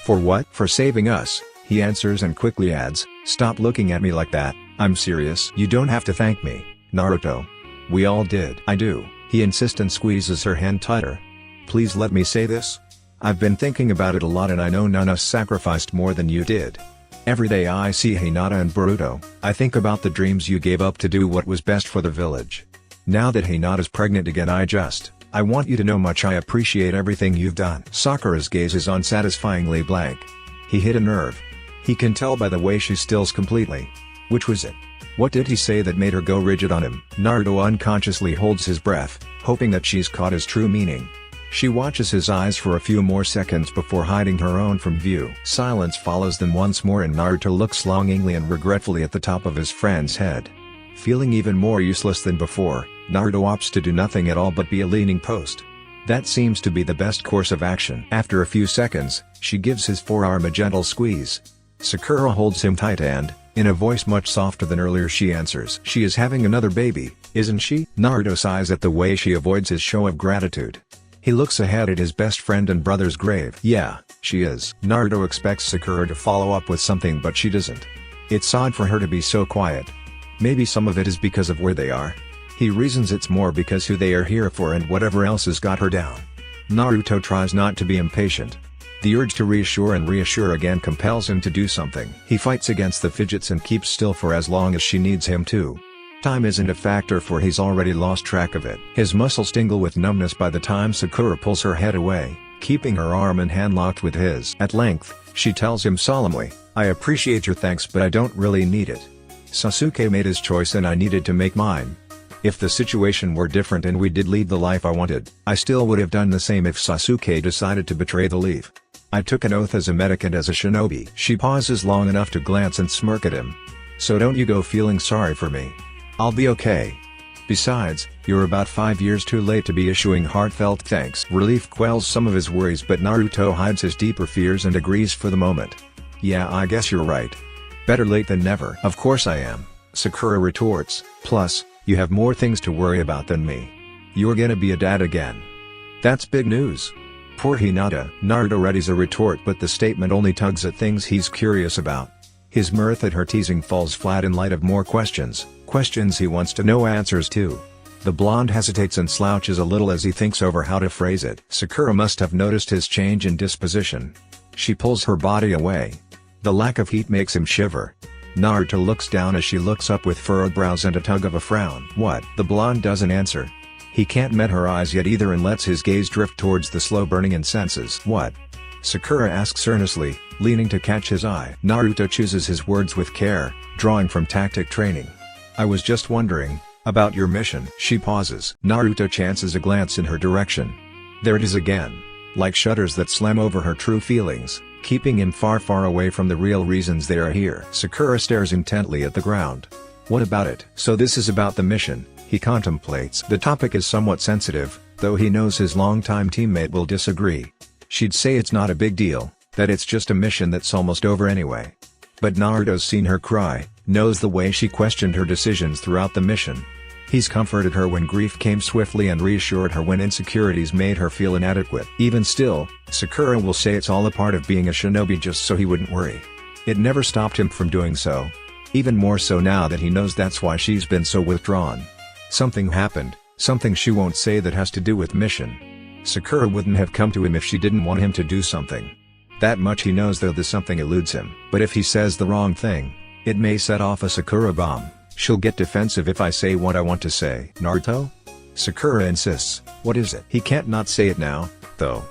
For what? For saving us, he answers and quickly adds, stop looking at me like that, I'm serious. You don't have to thank me, Naruto. We all did. I do, he insists and squeezes her hand tighter. Please let me say this. I've been thinking about it a lot and I know none of us sacrificed more than you did. Every day I see Hinata and Boruto, I think about the dreams you gave up to do what was best for the village. Now that Hinata's pregnant again I want you to know much I appreciate everything you've done. Sakura's gaze is unsatisfyingly blank. He hit a nerve. He can tell by the way she stills completely. Which was it? What did he say that made her go rigid on him? Naruto unconsciously holds his breath, hoping that she's caught his true meaning. She watches his eyes for a few more seconds before hiding her own from view. Silence follows them once more and Naruto looks longingly and regretfully at the top of his friend's head. Feeling even more useless than before, Naruto opts to do nothing at all but be a leaning post. That seems to be the best course of action. After a few seconds, she gives his forearm a gentle squeeze. Sakura holds him tight and, in a voice much softer than earlier, she answers. She is having another baby, isn't she? Naruto sighs at the way she avoids his show of gratitude. He looks ahead at his best friend and brother's grave. Yeah, she is. Naruto expects Sakura to follow up with something but she doesn't. It's odd for her to be so quiet. Maybe some of it is because of where they are. He reasons it's more because who they are here for and whatever else has got her down. Naruto tries not to be impatient. The urge to reassure and reassure again compels him to do something. He fights against the fidgets and keeps still for as long as she needs him to. Time isn't a factor for he's already lost track of it. His muscles tingle with numbness by the time Sakura pulls her head away, keeping her arm and hand locked with his. At length, she tells him solemnly, I appreciate your thanks but I don't really need it. Sasuke made his choice and I needed to make mine. If the situation were different and we did lead the life I wanted, I still would have done the same if Sasuke decided to betray the leaf. I took an oath as a medic and as a shinobi. She pauses long enough to glance and smirk at him. So don't you go feeling sorry for me. I'll be okay. Besides, you're about 5 years too late to be issuing heartfelt thanks. Relief quells some of his worries but Naruto hides his deeper fears and agrees for the moment. Yeah, I guess you're right. Better late than never. Of course I am, Sakura retorts, plus, you have more things to worry about than me. You're gonna be a dad again. That's big news. Poor Hinata. Naruto readies a retort but the statement only tugs at things he's curious about. His mirth at her teasing falls flat in light of more questions he wants to know answers to. The blonde hesitates and slouches a little as he thinks over how to phrase it. Sakura must have noticed his change in disposition. She pulls her body away. The lack of heat makes him shiver. Naruto looks down as she looks up with furrowed brows and a tug of a frown. What? The blonde doesn't answer. He can't meet her eyes yet either and lets his gaze drift towards the slow burning incenses. What? Sakura asks earnestly, leaning to catch his eye. Naruto chooses his words with care, drawing from tactic training. I was just wondering about your mission. She pauses. Naruto chances a glance in her direction. There it is again. Like shutters that slam over her true feelings, keeping him far away from the real reasons they are here. Sakura stares intently at the ground. What about it? So this is about the mission, he contemplates. The topic is somewhat sensitive, though he knows his longtime teammate will disagree. She'd say it's not a big deal, that it's just a mission that's almost over anyway. But Naruto's seen her cry, knows the way she questioned her decisions throughout the mission. He's comforted her when grief came swiftly and reassured her when insecurities made her feel inadequate. Even still, Sakura will say it's all a part of being a shinobi just so he wouldn't worry. It never stopped him from doing so. Even more so now that he knows that's why she's been so withdrawn. Something happened, something she won't say that has to do with mission. Sakura wouldn't have come to him if she didn't want him to do something. That much he knows though the something eludes him. But if he says the wrong thing, it may set off a Sakura bomb. She'll get defensive if I say what I want to say. Naruto? Sakura insists. What is it? He can't not say it now, though.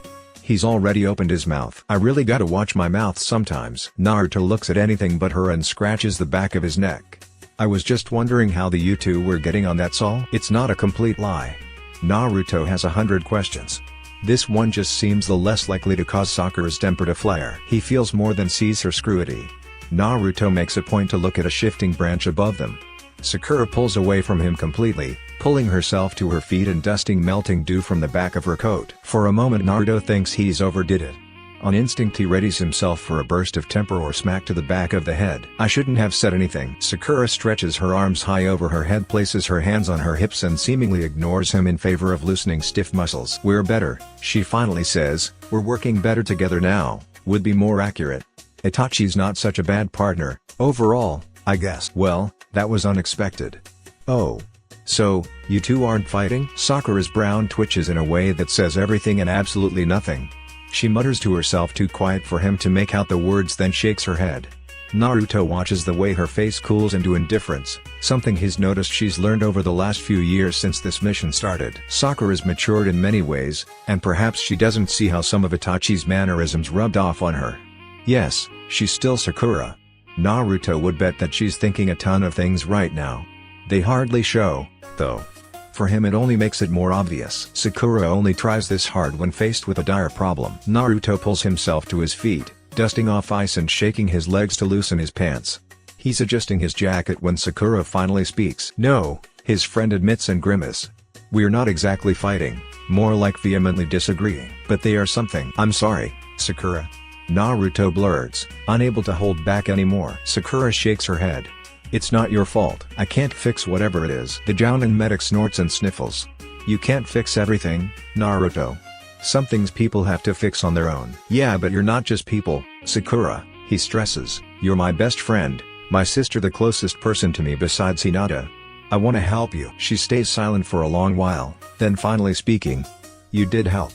He's already opened his mouth. I really gotta watch my mouth sometimes. Naruto looks at anything but her and scratches the back of his neck. I was just wondering how you two were getting on, that's all. It's not a complete lie. Naruto has 100 questions. This one just seems the less likely to cause Sakura's temper to flare. He feels more than sees her scrutiny. Naruto makes a point to look at a shifting branch above them. Sakura pulls away from him completely, pulling herself to her feet and dusting melting dew from the back of her coat. For a moment Naruto thinks he's overdid it. On instinct he readies himself for a burst of temper or smack to the back of the head. I shouldn't have said anything. Sakura stretches her arms high over her head, places her hands on her hips and seemingly ignores him in favor of loosening stiff muscles. We're better, she finally says. We're working better together now, would be more accurate. Itachi's not such a bad partner, overall, I guess. Well, that was unexpected. Oh. So, you two aren't fighting? Sakura's brow twitches in a way that says everything and absolutely nothing. She mutters to herself, too quiet for him to make out the words, then shakes her head. Naruto watches the way her face cools into indifference, something he's noticed she's learned over the last few years since this mission started. Sakura's matured in many ways, and perhaps she doesn't see how some of Itachi's mannerisms rubbed off on her. Yes, she's still Sakura. Naruto would bet that she's thinking a ton of things right now. They hardly show, though. For him it only makes it more obvious. Sakura only tries this hard when faced with a dire problem. Naruto pulls himself to his feet, dusting off ice and shaking his legs to loosen his pants. He's adjusting his jacket when Sakura finally speaks. No, his friend admits and grimace. We're not exactly fighting, more like vehemently disagreeing. But they are something. I'm sorry, Sakura. Naruto blurts, unable to hold back anymore. Sakura shakes her head. It's not your fault. I can't fix whatever it is. The Jounin medic snorts and sniffles. You can't fix everything, Naruto. Some things people have to fix on their own. Yeah, but you're not just people, Sakura, he stresses. You're my best friend, my sister, the closest person to me besides Hinata. I want to help you. She stays silent for a long while, then finally speaking. You did help.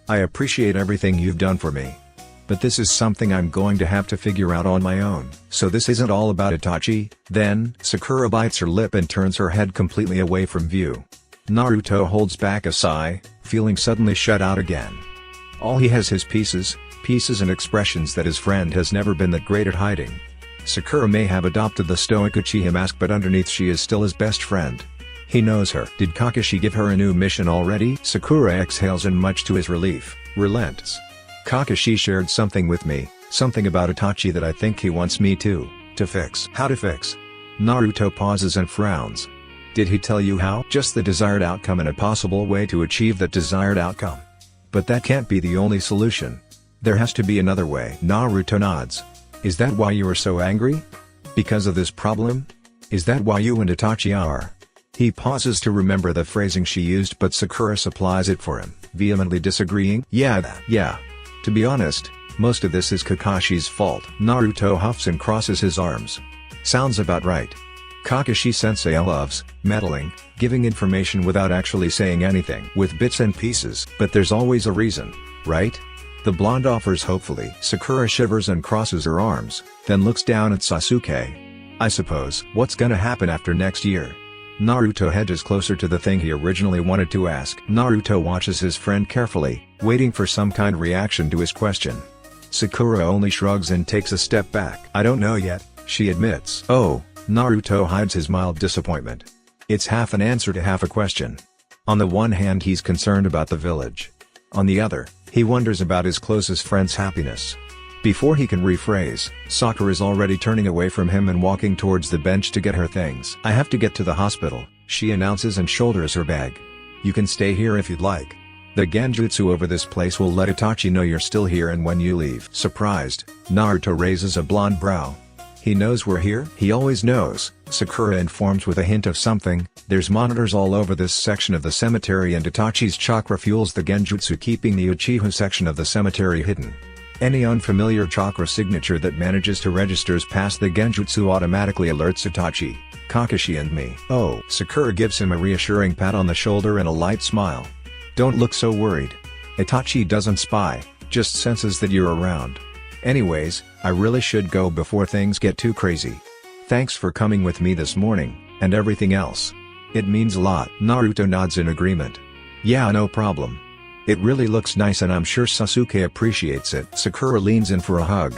I appreciate everything you've done for me. But this is something I'm going to have to figure out on my own. So this isn't all about Itachi, then? Sakura bites her lip and turns her head completely away from view. Naruto holds back a sigh, feeling suddenly shut out again. All he has is pieces and expressions that his friend has never been that great at hiding. Sakura may have adopted the stoic Uchiha mask, but underneath she is still his best friend. He knows her. Did Kakashi give her a new mission already? Sakura exhales and, much to his relief, relents. Kakashi shared something with me, something about Itachi that I think he wants me to fix. How to fix? Naruto pauses and frowns. Did he tell you how? Just the desired outcome and a possible way to achieve that desired outcome. But that can't be the only solution. There has to be another way. Naruto nods. Is that why you are so angry? Because of this problem? Is that why you and Itachi are? He pauses to remember the phrasing she used, but Sakura supplies it for him, vehemently disagreeing. Yeah. To be honest, most of this is Kakashi's fault. Naruto huffs and crosses his arms. Sounds about right. Kakashi-sensei loves meddling, giving information without actually saying anything. With bits and pieces. But there's always a reason, right? The blonde offers hopefully. Sakura shivers and crosses her arms, then looks down at Sasuke. I suppose. What's gonna happen after next year? Naruto hedges closer to the thing he originally wanted to ask. Naruto watches his friend carefully, waiting for some kind of reaction to his question. Sakura only shrugs and takes a step back. I don't know yet, she admits. Oh, Naruto hides his mild disappointment. It's half an answer to half a question. On the one hand he's concerned about the village. On the other, he wonders about his closest friend's happiness. Before he can rephrase, Sakura is already turning away from him and walking towards the bench to get her things. I have to get to the hospital, she announces and shoulders her bag. You can stay here if you'd like. The genjutsu over this place will let Itachi know you're still here and when you leave. Surprised, Naruto raises a blonde brow. He knows we're here? He always knows, Sakura informs with a hint of something. There's monitors all over this section of the cemetery and Itachi's chakra fuels the genjutsu, keeping the Uchiha section of the cemetery hidden. Any unfamiliar chakra signature that manages to registers past the genjutsu automatically alerts Itachi, Kakashi and me. Oh. Sakura gives him a reassuring pat on the shoulder and a light smile. Don't look so worried. Itachi doesn't spy, just senses that you're around. Anyways, I really should go before things get too crazy. Thanks for coming with me this morning, and everything else. It means a lot. Naruto nods in agreement. Yeah, no problem. It really looks nice and I'm sure Sasuke appreciates it. Sakura leans in for a hug.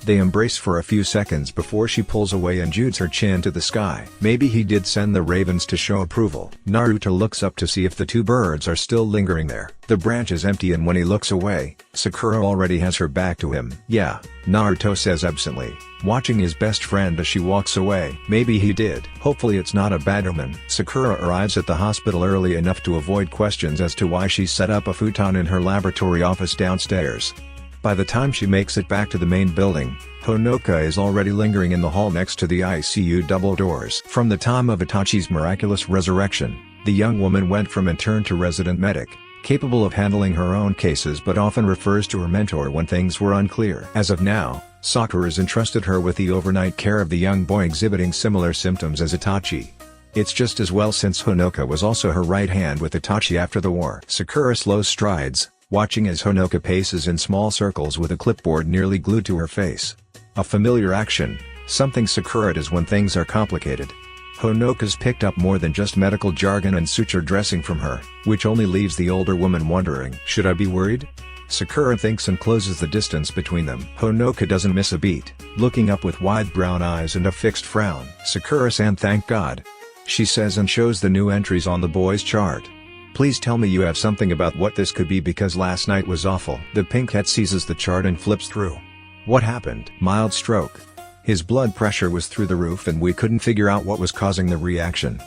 They embrace for a few seconds before she pulls away and shoots her chin to the sky. Maybe he did send the ravens to show approval. Naruto looks up to see if the two birds are still lingering there. The branch is empty, and when he looks away, Sakura already has her back to him. Yeah, Naruto says absently, watching his best friend as she walks away. Maybe he did. Hopefully it's not a bad omen. Sakura arrives at the hospital early enough to avoid questions as to why she set up a futon in her laboratory office downstairs. By the time she makes it back to the main building, Honoka is already lingering in the hall next to the ICU double doors. From the time of Itachi's miraculous resurrection, the young woman went from intern to resident medic, capable of handling her own cases but often refers to her mentor when things were unclear. As of now, Sakura's entrusted her with the overnight care of the young boy exhibiting similar symptoms as Itachi. It's just as well since Honoka was also her right hand with Itachi after the war. Sakura slows strides, watching as Honoka paces in small circles with a clipboard nearly glued to her face. A familiar action, something Sakura does when things are complicated. Honoka's picked up more than just medical jargon and suture dressing from her, which only leaves the older woman wondering, should I be worried? Sakura thinks and closes the distance between them. Honoka doesn't miss a beat, looking up with wide brown eyes and a fixed frown. Sakura-san, thank God, she says and shows the new entries on the boy's chart. Please tell me you have something about what this could be because last night was awful. The pinkette seizes the chart and flips through. What happened? Mild stroke. His blood pressure was through the roof and we couldn't figure out what was causing the reaction.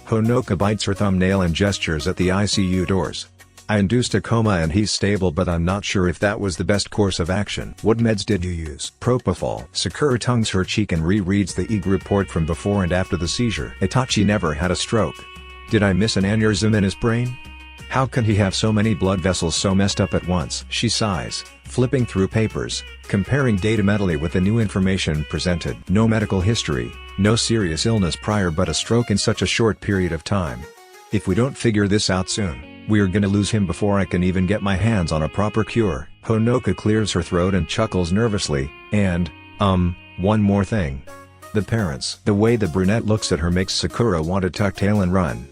Honoka bites her thumbnail and gestures at the ICU doors. I induced a coma and he's stable, but I'm not sure if that was the best course of action. What meds did you use? Propofol. Sakura tongues her cheek and rereads the EEG report from before and after the seizure. Itachi never had a stroke. Did I miss an aneurysm in his brain? How can he have so many blood vessels so messed up at once? She sighs, flipping through papers, comparing data mentally with the new information presented. No medical history, no serious illness prior, but a stroke in such a short period of time. If we don't figure this out soon, we're gonna lose him before I can even get my hands on a proper cure. Honoka clears her throat and chuckles nervously, and, one more thing. The parents. The way the brunette looks at her makes Sakura want to tuck tail and run.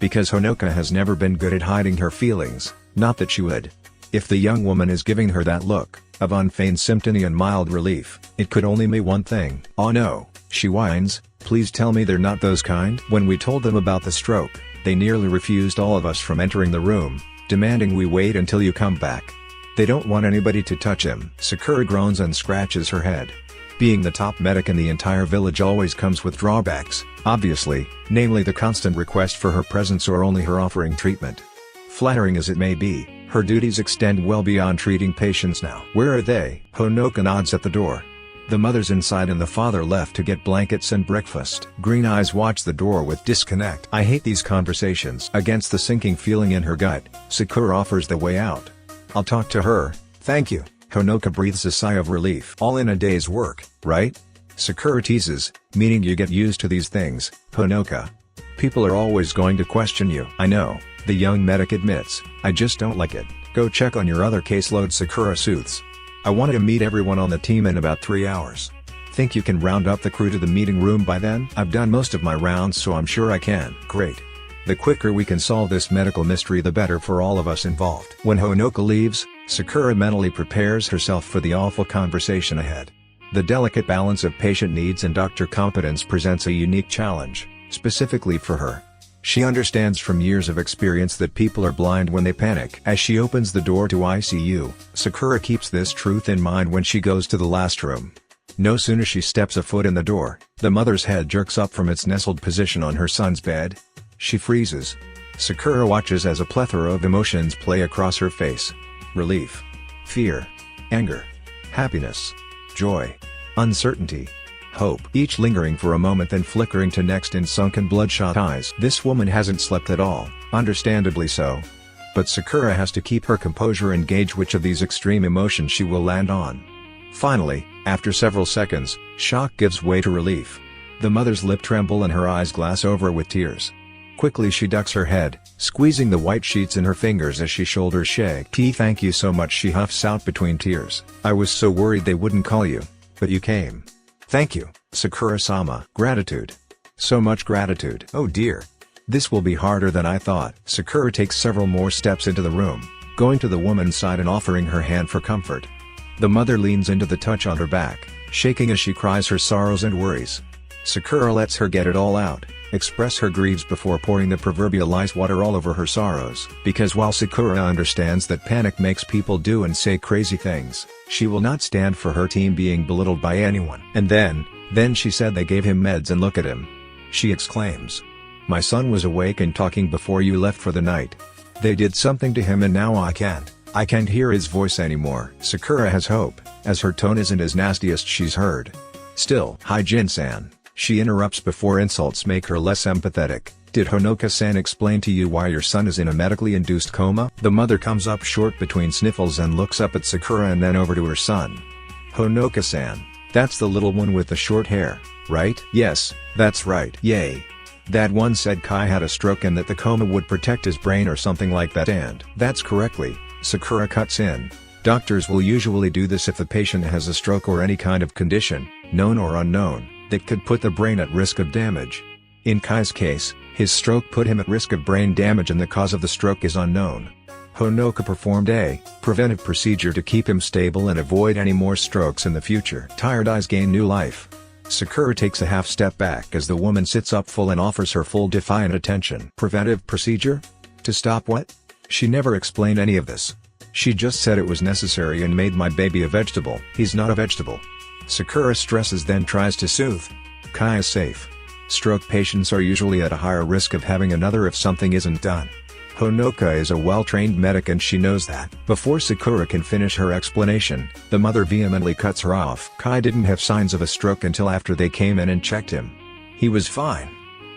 Because Honoka has never been good at hiding her feelings, not that she would. If the young woman is giving her that look, of unfeigned sympathy and mild relief, it could only mean one thing. Oh no, she whines, please tell me they're not those kind. When we told them about the stroke, they nearly refused all of us from entering the room, demanding we wait until you come back. They don't want anybody to touch him. Sakura groans and scratches her head. Being the top medic in the entire village always comes with drawbacks, obviously, namely the constant request for her presence or only her offering treatment. Flattering as it may be, her duties extend well beyond treating patients now. Where are they? Honoka nods at the door. The mother's inside and the father left to get blankets and breakfast. Green eyes watch the door with disconnect. I hate these conversations. Against the sinking feeling in her gut, Sakura offers the way out. I'll talk to her, thank you. Honoka breathes a sigh of relief. All in a day's work, right? Sakura teases, meaning you get used to these things, Honoka. People are always going to question you. I know, the young medic admits, I just don't like it. Go check on your other caseload, Sakura soothes. I wanted to meet everyone on the team in about 3 hours. Think you can round up the crew to the meeting room by then? I've done most of my rounds, so I'm sure I can. Great. The quicker we can solve this medical mystery, the better for all of us involved. When Honoka leaves, Sakura mentally prepares herself for the awful conversation ahead. The delicate balance of patient needs and doctor competence presents a unique challenge, specifically for her. She understands from years of experience that people are blind when they panic. As she opens the door to ICU, Sakura keeps this truth in mind when she goes to the last room. No sooner she steps a foot in the door, the mother's head jerks up from its nestled position on her son's bed. She freezes. Sakura watches as a plethora of emotions play across her face. Relief, fear, anger, happiness, joy, uncertainty, hope, each lingering for a moment then flickering to next in sunken bloodshot eyes. This woman hasn't slept at all, understandably so. But Sakura has to keep her composure and gauge which of these extreme emotions she will land on. Finally, after several seconds, shock gives way to relief. The mother's lip tremble and her eyes glass over with tears. Quickly she ducks her head, squeezing the white sheets in her fingers as she shoulders shake. Thank you so much, she huffs out between tears. I was so worried they wouldn't call you. But you came. Thank you, Sakura-sama. Gratitude. So much gratitude. Oh dear. This will be harder than I thought. Sakura takes several more steps into the room, going to the woman's side and offering her hand for comfort. The mother leans into the touch on her back, shaking as she cries her sorrows and worries. Sakura lets her get it all out, express her griefs before pouring the proverbial ice water all over her sorrows. Because while Sakura understands that panic makes people do and say crazy things, she will not stand for her team being belittled by anyone. And then she said they gave him meds and look at him. She exclaims. My son was awake and talking before you left for the night. They did something to him and now I can't hear his voice anymore. Sakura has hope, as her tone isn't as nastiest she's heard. Still, Hyjin-san. She interrupts before insults make her less empathetic. Did Honoka-san explain to you why your son is in a medically induced coma? The mother comes up short between sniffles and looks up at Sakura and then over to her son. Honoka-san, that's the little one with the short hair, right? Yes, that's right. Yay. That one said Kai had a stroke and that the coma would protect his brain or something like that, and that's correctly, Sakura cuts in. Doctors will usually do this if the patient has a stroke or any kind of condition, known or unknown, that could put the brain at risk of damage. In Kai's case, his stroke put him at risk of brain damage and the cause of the stroke is unknown. Honoka performed a preventive procedure to keep him stable and avoid any more strokes in the future. Tired eyes gain new life. Sakura takes a half step back as the woman sits up full and offers her full defiant attention. Preventive procedure? To stop what? She never explained any of this. She just said it was necessary and made my baby a vegetable. He's not a vegetable. Sakura stresses then tries to soothe. Kai is safe. Stroke patients are usually at a higher risk of having another if something isn't done. Honoka is a well-trained medic and she knows that. Before Sakura can finish her explanation, the mother vehemently cuts her off. Kai didn't have signs of a stroke until after they came in and checked him. He was fine.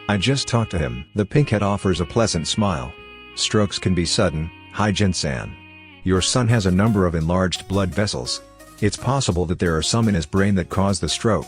I just talked to him. The pinkhead offers a pleasant smile. Strokes can be sudden, Hyjin-san. Your son has a number of enlarged blood vessels. It's possible that there are some in his brain that cause the stroke.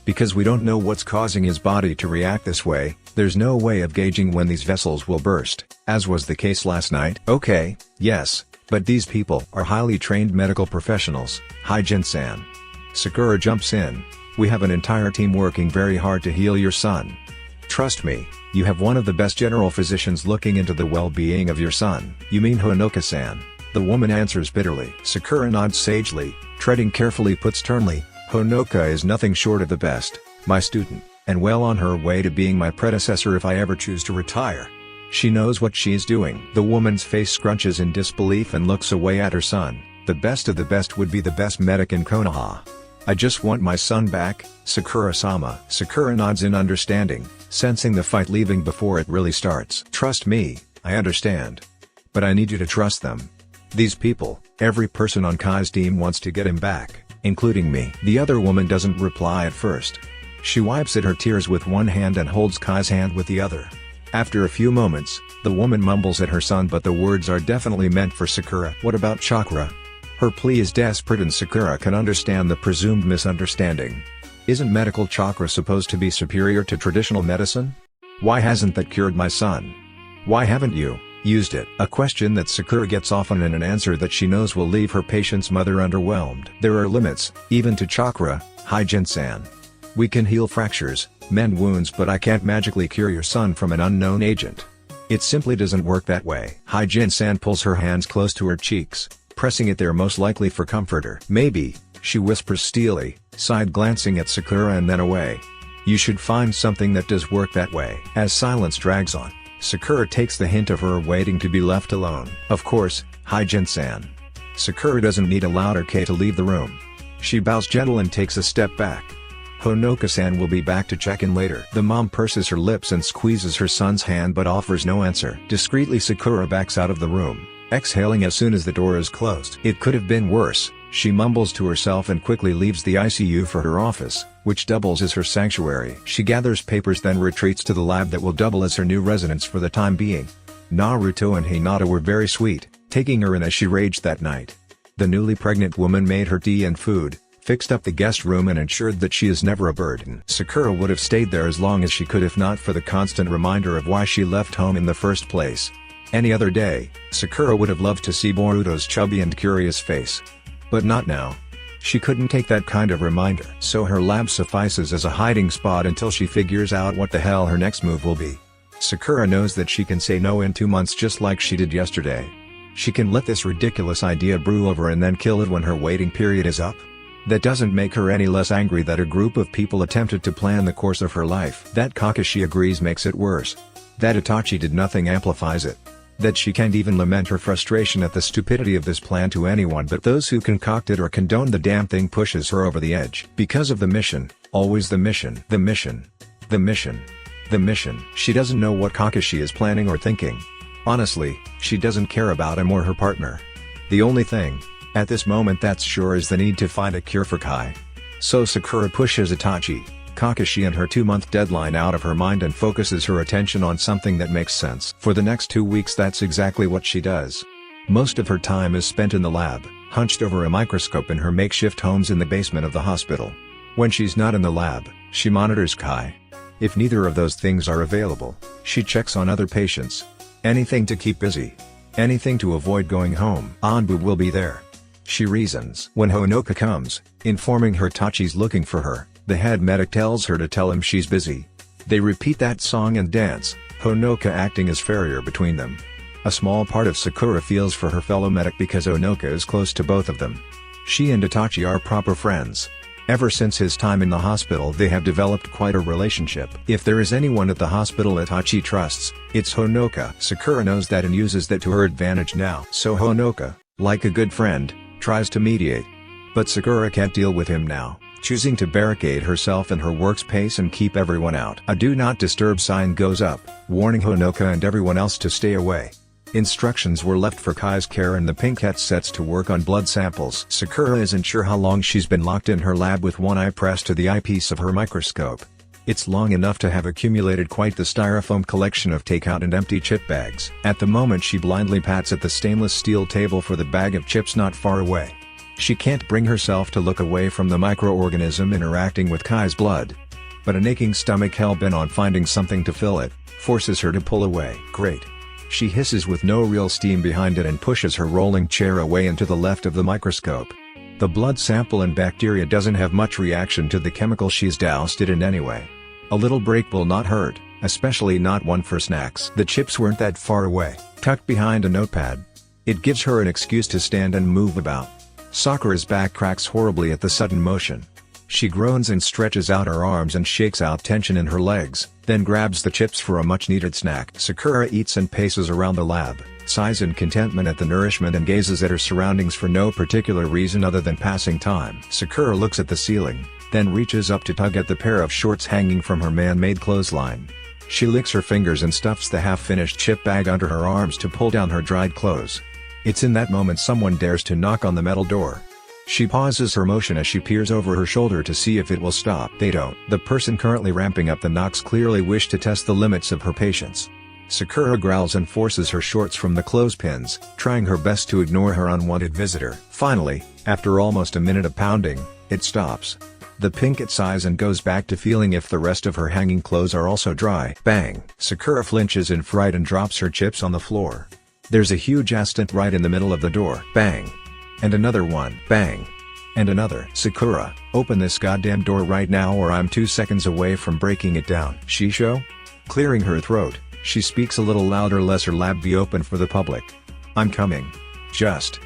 Because we don't know what's causing his body to react this way, there's no way of gauging when these vessels will burst, as was the case last night. Okay, yes, but these people are highly trained medical professionals, Hyjin-san. Sakura jumps in. We have an entire team working very hard to heal your son. Trust me, you have one of the best general physicians looking into the well-being of your son. You mean Honoka-san? The woman answers bitterly. Sakura nods sagely, treading carefully put sternly, Honoka is nothing short of the best, my student, and well on her way to being my predecessor if I ever choose to retire. She knows what she's doing. The woman's face scrunches in disbelief and looks away at her son. The best of the best would be the best medic in Konoha. I just want my son back, Sakura-sama. Sakura nods in understanding, sensing the fight leaving before it really starts. Trust me, I understand. But I need you to trust them. These people, every person on Kai's team wants to get him back, including me. The other woman doesn't reply at first. She wipes at her tears with one hand and holds Kai's hand with the other. After a few moments, the woman mumbles at her son, but the words are definitely meant for Sakura. What about chakra? Her plea is desperate and Sakura can understand the presumed misunderstanding. Isn't medical chakra supposed to be superior to traditional medicine? Why hasn't that cured my son? Why haven't you used it? A question that Sakura gets often and an answer that she knows will leave her patient's mother underwhelmed. There are limits, even to chakra, Hyjin-san. We can heal fractures, mend wounds, but I can't magically cure your son from an unknown agent. It simply doesn't work that way. Hyjin-san pulls her hands close to her cheeks, pressing it there most likely for comforter. Maybe, she whispers steelily, side glancing at Sakura and then away. You should find something that does work that way. As silence drags on, Sakura takes the hint of her waiting to be left alone. Of course, Hyjin-san. Sakura doesn't need a louder K to leave the room. She bows gentle and takes a step back. Honoka-san will be back to check in later. The mom purses her lips and squeezes her son's hand but offers no answer. Discreetly Sakura backs out of the room, exhaling as soon as the door is closed. It could have been worse, she mumbles to herself and quickly leaves the ICU for her office, which doubles as her sanctuary. She gathers papers then retreats to the lab that will double as her new residence for the time being. Naruto and Hinata were very sweet, taking her in as she raged that night. The newly pregnant woman made her tea and food, fixed up the guest room and ensured that she is never a burden. Sakura would have stayed there as long as she could if not for the constant reminder of why she left home in the first place. Any other day, Sakura would have loved to see Boruto's chubby and curious face. But not now. She couldn't take that kind of reminder. So her lab suffices as a hiding spot until she figures out what the hell her next move will be. Sakura knows that she can say no in 2 months just like she did yesterday. She can let this ridiculous idea brew over and then kill it when her waiting period is up. That doesn't make her any less angry that a group of people attempted to plan the course of her life. That Kakashi agrees makes it worse. That Itachi did nothing amplifies it. That she can't even lament her frustration at the stupidity of this plan to anyone but those who concocted or condoned the damn thing pushes her over the edge. Because of the mission, always the mission. The mission. The mission. The mission. She doesn't know what Kakashi is planning or thinking. Honestly, she doesn't care about him or her partner. The only thing, at this moment that's sure is the need to find a cure for Kai. So Sakura pushes Itachi, Kakashi and her 2-month deadline out of her mind and focuses her attention on something that makes sense. For the next 2 weeks that's exactly what she does. Most of her time is spent in the lab, hunched over a microscope in her makeshift homes in the basement of the hospital. When she's not in the lab, she monitors Kai. If neither of those things are available, she checks on other patients. Anything to keep busy. Anything to avoid going home. Anbu will be there. She reasons. When Honoka comes, informing her Tachi's looking for her, the head medic tells her to tell him she's busy. They repeat that song and dance, Honoka acting as farrier between them. A small part of Sakura feels for her fellow medic because Honoka is close to both of them. She and Itachi are proper friends. Ever since his time in the hospital they have developed quite a relationship. If there is anyone at the hospital Itachi trusts, it's Honoka. Sakura knows that and uses that to her advantage now. So Honoka, like a good friend, tries to mediate. But Sakura can't deal with him now, choosing to barricade herself in her workspace and keep everyone out. A do not disturb sign goes up, warning Honoka and everyone else to stay away. Instructions were left for Kai's care and the Pinkette sets to work on blood samples. Sakura isn't sure how long she's been locked in her lab with one eye pressed to the eyepiece of her microscope. It's long enough to have accumulated quite the styrofoam collection of takeout and empty chip bags. At the moment she blindly pats at the stainless steel table for the bag of chips not far away. She can't bring herself to look away from the microorganism interacting with Kai's blood. But an aching stomach hell-bent on finding something to fill it, forces her to pull away. Great. She hisses with no real steam behind it and pushes her rolling chair away and to the left of the microscope. The blood sample and bacteria doesn't have much reaction to the chemical she's doused it in anyway. A little break will not hurt, especially not one for snacks. The chips weren't that far away, tucked behind a notepad. It gives her an excuse to stand and move about. Sakura's back cracks horribly at the sudden motion. She groans and stretches out her arms and shakes out tension in her legs, then grabs the chips for a much-needed snack. Sakura eats and paces around the lab, sighs in contentment at the nourishment and gazes at her surroundings for no particular reason other than passing time. Sakura looks at the ceiling, then reaches up to tug at the pair of shorts hanging from her man-made clothesline. She licks her fingers and stuffs the half-finished chip bag under her arms to pull down her dried clothes. It's in that moment someone dares to knock on the metal door. She pauses her motion as she peers over her shoulder to see if it will stop. They don't. The person currently ramping up the knocks clearly wish to test the limits of her patience. Sakura growls and forces her shorts from the clothespins, trying her best to ignore her unwanted visitor. Finally, after almost a minute of pounding, it stops. The Pinkette sighs and goes back to feeling if the rest of her hanging clothes are also dry. Bang! Sakura flinches in fright and drops her chips on the floor. There's a huge ass dent right in the middle of the door. Bang! And another one. Bang! And another. Sakura, open this goddamn door right now or I'm 2 seconds away from breaking it down. Shisho? Clearing her throat, she speaks a little louder lest her lab be open for the public. I'm coming. Just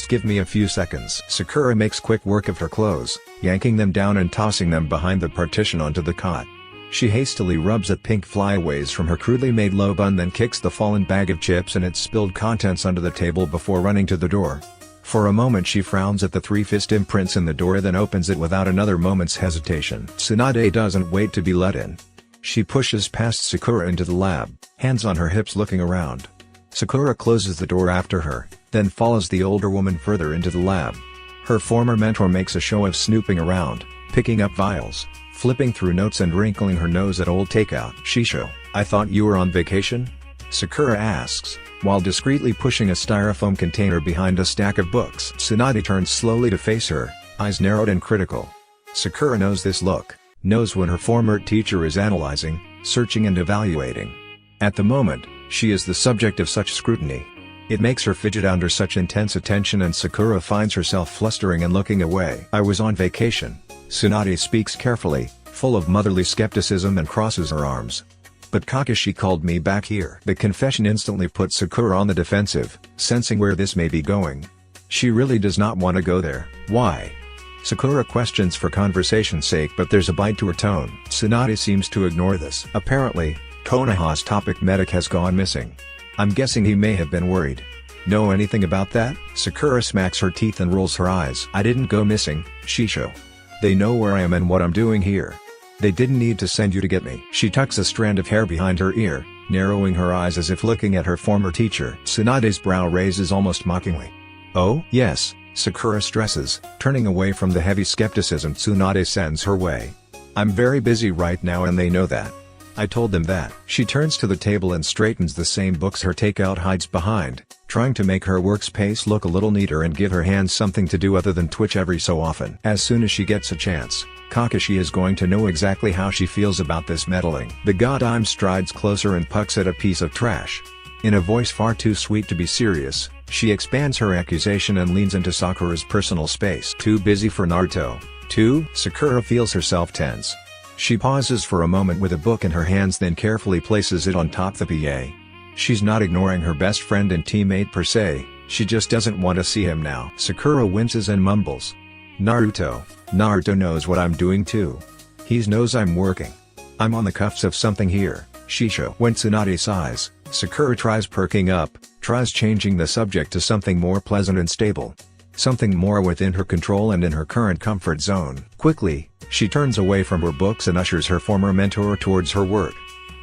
give me a few seconds. Sakura makes quick work of her clothes, yanking them down and tossing them behind the partition onto the cot. She hastily rubs at pink flyaways from her crudely made low bun then kicks the fallen bag of chips and its spilled contents under the table before running to the door. For a moment she frowns at the 3-fist imprints in the door then opens it without another moment's hesitation. Tsunade doesn't wait to be let in. She pushes past Sakura into the lab, hands on her hips looking around. Sakura closes the door after her, then follows the older woman further into the lab. Her former mentor makes a show of snooping around, picking up vials, flipping through notes and wrinkling her nose at old takeout. Shisho, I thought you were on vacation? Sakura asks, while discreetly pushing a styrofoam container behind a stack of books. Tsunade turns slowly to face her, eyes narrowed and critical. Sakura knows this look, knows when her former teacher is analyzing, searching and evaluating. At the moment, she is the subject of such scrutiny. It makes her fidget under such intense attention and Sakura finds herself flustering and looking away. I was on vacation. Tsunade speaks carefully, full of motherly skepticism and crosses her arms. But Kakashi called me back here. The confession instantly puts Sakura on the defensive, sensing where this may be going. She really does not want to go there. Why? Sakura questions for conversation's sake, but there's a bite to her tone. Tsunade seems to ignore this. Apparently, Konoha's topic medic has gone missing. I'm guessing he may have been worried. Know anything about that? Sakura smacks her teeth and rolls her eyes. I didn't go missing, Shisho. They know where I am and what I'm doing here. They didn't need to send you to get me. She tucks a strand of hair behind her ear, narrowing her eyes as if looking at her former teacher. Tsunade's brow raises almost mockingly. Oh, yes, Sakura stresses, turning away from the heavy skepticism Tsunade sends her way. I'm very busy right now and they know that. I told them that. She turns to the table and straightens the same books her takeout hides behind, trying to make her workspace look a little neater and give her hands something to do other than twitch every so often. As soon as she gets a chance, Kakashi is going to know exactly how she feels about this meddling. The goddamn strides closer and pucks at a piece of trash. In a voice far too sweet to be serious, she expands her accusation and leans into Sakura's personal space. Too busy for Naruto? Too? Sakura feels herself tense. She pauses for a moment with a book in her hands, then carefully places it on top the PA. She's not ignoring her best friend and teammate per se, she just doesn't want to see him now. Sakura winces and mumbles. Naruto knows what I'm doing too. He knows I'm working. I'm on the cuffs of something here, Shisho. When Tsunade sighs, Sakura tries perking up, tries changing the subject to something more pleasant and stable. Something more within her control and in her current comfort zone. Quickly, she turns away from her books and ushers her former mentor towards her work.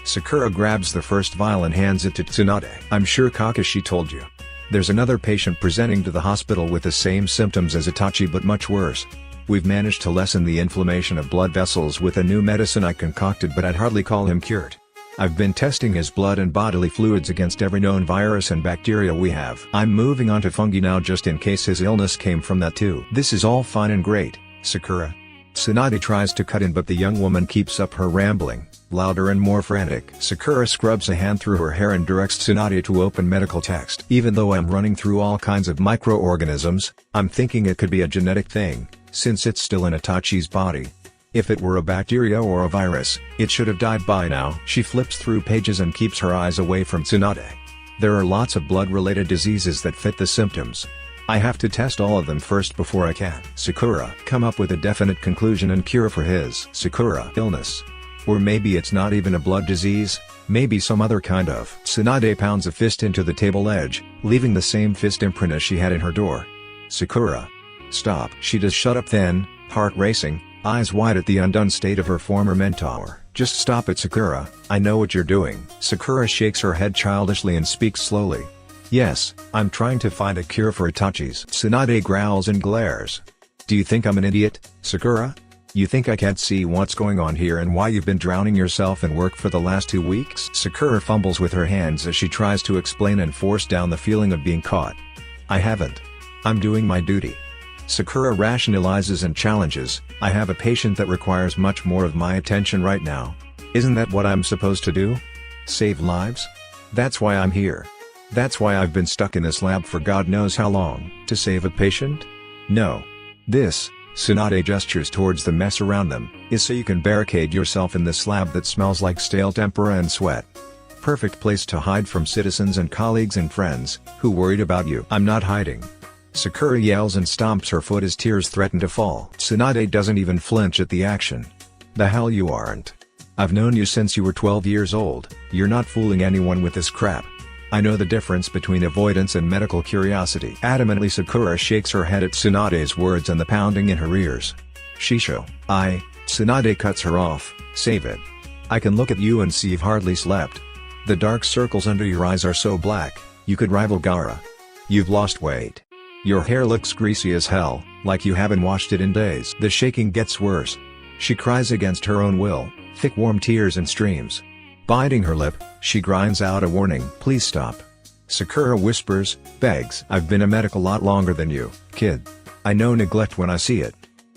Sakura grabs the first vial and hands it to Tsunade. I'm sure Kakashi told you. There's another patient presenting to the hospital with the same symptoms as Itachi but much worse. We've managed to lessen the inflammation of blood vessels with a new medicine I concocted, but I'd hardly call him cured. I've been testing his blood and bodily fluids against every known virus and bacteria we have. I'm moving on to fungi now just in case his illness came from that too. This is all fine and great, Sakura. Tsunade tries to cut in but the young woman keeps up her rambling, louder and more frantic. Sakura scrubs a hand through her hair and directs Tsunade to open medical text. Even though I'm running through all kinds of microorganisms, I'm thinking it could be a genetic thing, since it's still in Itachi's body. If it were a bacteria or a virus, it should have died by now. She flips through pages and keeps her eyes away from Tsunade. There are lots of blood-related diseases that fit the symptoms. I have to test all of them first before I can. Sakura come up with a definite conclusion and cure for his Sakura illness. Or maybe it's not even a blood disease, maybe some other kind of. Tsunade pounds a fist into the table edge, leaving the same fist imprint as she had in her door. Sakura. Stop. She does shut up then, heart racing, eyes wide at the undone state of her former mentor. Just stop it, Sakura, I know what you're doing. Sakura shakes her head childishly and speaks slowly. Yes, I'm trying to find a cure for Itachi's. Tsunade growls and glares. Do you think I'm an idiot, Sakura? You think I can't see what's going on here and why you've been drowning yourself in work for the last 2 weeks? Sakura fumbles with her hands as she tries to explain and force down the feeling of being caught. I haven't. I'm doing my duty. Sakura rationalizes and challenges, I have a patient that requires much more of my attention right now. Isn't that what I'm supposed to do? Save lives? That's why I'm here. That's why I've been stuck in this lab for God knows how long. To save a patient? No. This, Tsunade gestures towards the mess around them, is so you can barricade yourself in this lab that smells like stale tempura and sweat. Perfect place to hide from citizens and colleagues and friends, who worried about you. I'm not hiding. Sakura yells and stomps her foot as tears threaten to fall. Tsunade doesn't even flinch at the action. The hell you aren't. I've known you since you were 12 years old, you're not fooling anyone with this crap. I know the difference between avoidance and medical curiosity. Adamantly Sakura shakes her head at Tsunade's words and the pounding in her ears. Shisho, Tsunade cuts her off, save it. I can look at you and see you've hardly slept. The dark circles under your eyes are so black, you could rival Gaara. You've lost weight. Your hair looks greasy as hell, like you haven't washed it in days. The shaking gets worse. She cries against her own will, thick warm tears and streams. Biting her lip, she grinds out a warning. Please stop. Sakura whispers, begs. I've been a medic a lot longer than you, kid. I know neglect when I see it.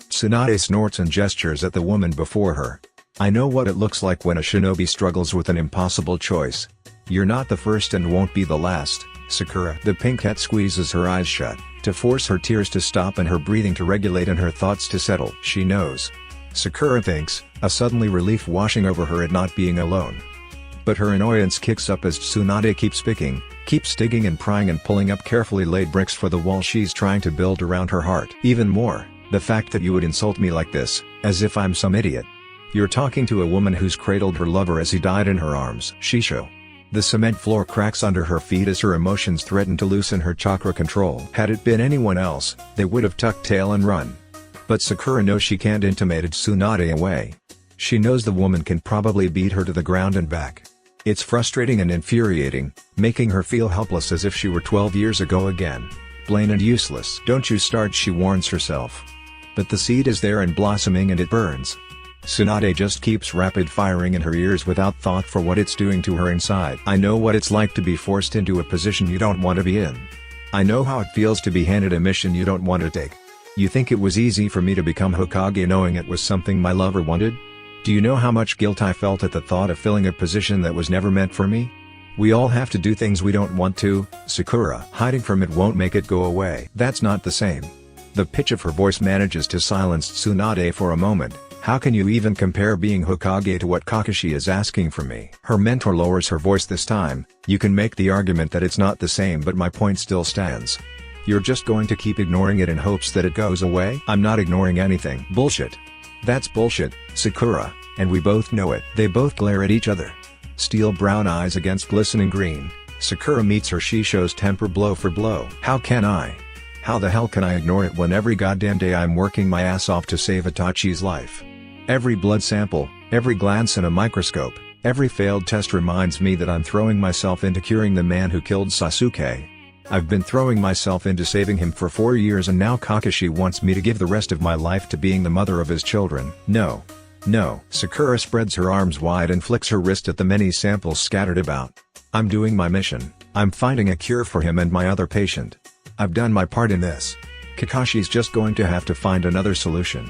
Tsunade snorts and gestures at the woman before her. I know what it looks like when a shinobi struggles with an impossible choice. You're not the first and won't be the last, Sakura. The pink cat squeezes her eyes shut, to force her tears to stop and her breathing to regulate and her thoughts to settle. She knows. Sakura thinks, a suddenly relief washing over her at not being alone. But her annoyance kicks up as Tsunade keeps picking, keeps digging and prying and pulling up carefully laid bricks for the wall she's trying to build around her heart. Even more, The fact that you would insult me like this, as if I'm some idiot. You're talking to a woman who's cradled her lover as he died in her arms. Shisho. The cement floor cracks under her feet as her emotions threaten to loosen her chakra control. Had it been anyone else, they would have tucked tail and run. But Sakura knows she can't intimidate Tsunade away. She knows the woman can probably beat her to the ground and back. It's frustrating and infuriating, making her feel helpless as if she were 12 years ago again. Plain and useless. Don't you start, she warns herself. But the seed is there and blossoming and it burns. Tsunade just keeps rapid firing in her ears without thought for what it's doing to her inside. I know what it's like to be forced into a position you don't want to be in. I know how it feels to be handed a mission you don't want to take. You think it was easy for me to become Hokage knowing it was something my lover wanted? Do you know how much guilt I felt at the thought of filling a position that was never meant for me? We all have to do things we don't want to, Sakura. Hiding from it won't make it go away. That's not the same. The pitch of her voice manages to silence Tsunade for a moment. How can you even compare being Hokage to what Kakashi is asking from me? Her mentor lowers her voice this time. You can make the argument that it's not the same, but my point still stands. You're just going to keep ignoring it in hopes that it goes away? I'm not ignoring anything. Bullshit. That's bullshit, Sakura, and we both know it. They both glare at each other. Steel brown eyes against glistening green. Sakura meets her Shisho's temper blow for blow. How can I? How the hell can I ignore it when every goddamn day I'm working my ass off to save Itachi's life? Every blood sample, every glance in a microscope, every failed test reminds me that I'm throwing myself into curing the man who killed Sasuke. I've been throwing myself into saving him for 4 years and now Kakashi wants me to give the rest of my life to being the mother of his children. No. No. Sakura spreads her arms wide and flicks her wrist at the many samples scattered about. I'm doing my mission. I'm finding a cure for him and my other patient. I've done my part in this. Kakashi's just going to have to find another solution.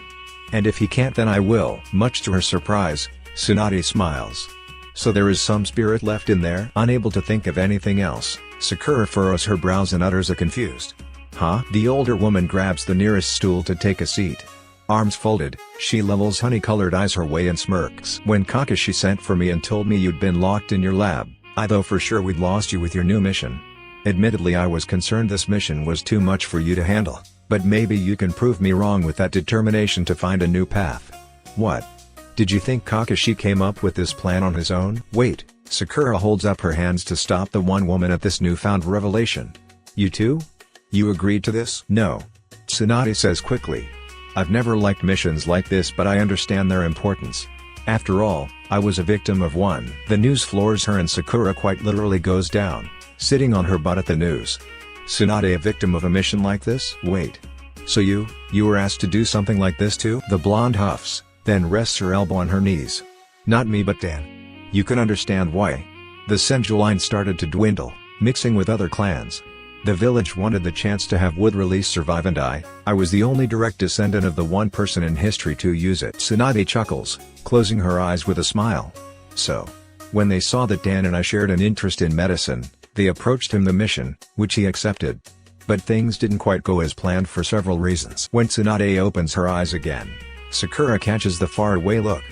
And if he can't, then I will. Much to her surprise, Tsunade smiles. So there is some spirit left in there? Unable to think of anything else, Sakura furrows her brows and utters a confused, "Huh?" The older woman grabs the nearest stool to take a seat. Arms folded, she levels honey-colored eyes her way and smirks. When Kakashi sent for me and told me you'd been locked in your lab, I thought for sure we'd lost you with your new mission. Admittedly, I was concerned this mission was too much for you to handle, but maybe you can prove me wrong with that determination to find a new path. What? Did you think Kakashi came up with this plan on his own? Wait. Sakura holds up her hands to stop the one woman at this newfound revelation. You too? You agreed to this? No. Tsunade says quickly. I've never liked missions like this, but I understand their importance. After all, I was a victim of one. The news floors her and Sakura quite literally goes down, sitting on her butt at the news. Tsunade, a victim of a mission like this? Wait. So you were asked to do something like this too? The blonde huffs, then rests her elbow on her knees. Not me, but Dan. You can understand why. The Senju line started to dwindle, mixing with other clans. The village wanted the chance to have wood release survive, and I was the only direct descendant of the one person in history to use it. Tsunade chuckles, closing her eyes with a smile. So, when they saw that Dan and I shared an interest in medicine, they approached him the mission, which he accepted. But things didn't quite go as planned for several reasons. When Tsunade opens her eyes again, Sakura catches the faraway look.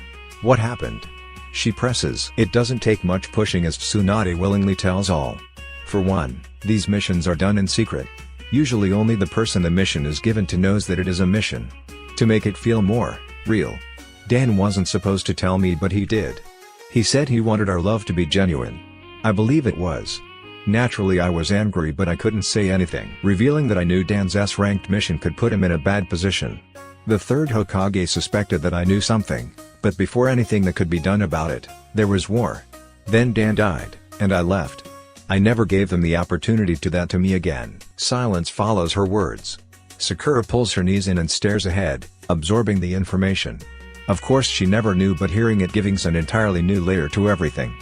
What happened? She presses. It doesn't take much pushing, as Tsunade willingly tells all. For one, these missions are done in secret. Usually only the person the mission is given to knows that it is a mission. To make it feel more real. Dan wasn't supposed to tell me, but he did. He said he wanted our love to be genuine. I believe it was. Naturally I was angry, but I couldn't say anything. Revealing that I knew Dan's S-ranked mission could put him in a bad position. The third Hokage suspected that I knew something, but before anything that could be done about it, there was war. Then Dan died, and I left. I never gave them the opportunity to that to me again. Silence follows her words. Sakura pulls her knees in and stares ahead, absorbing the information. Of course she never knew, but hearing it gives an entirely new layer to everything.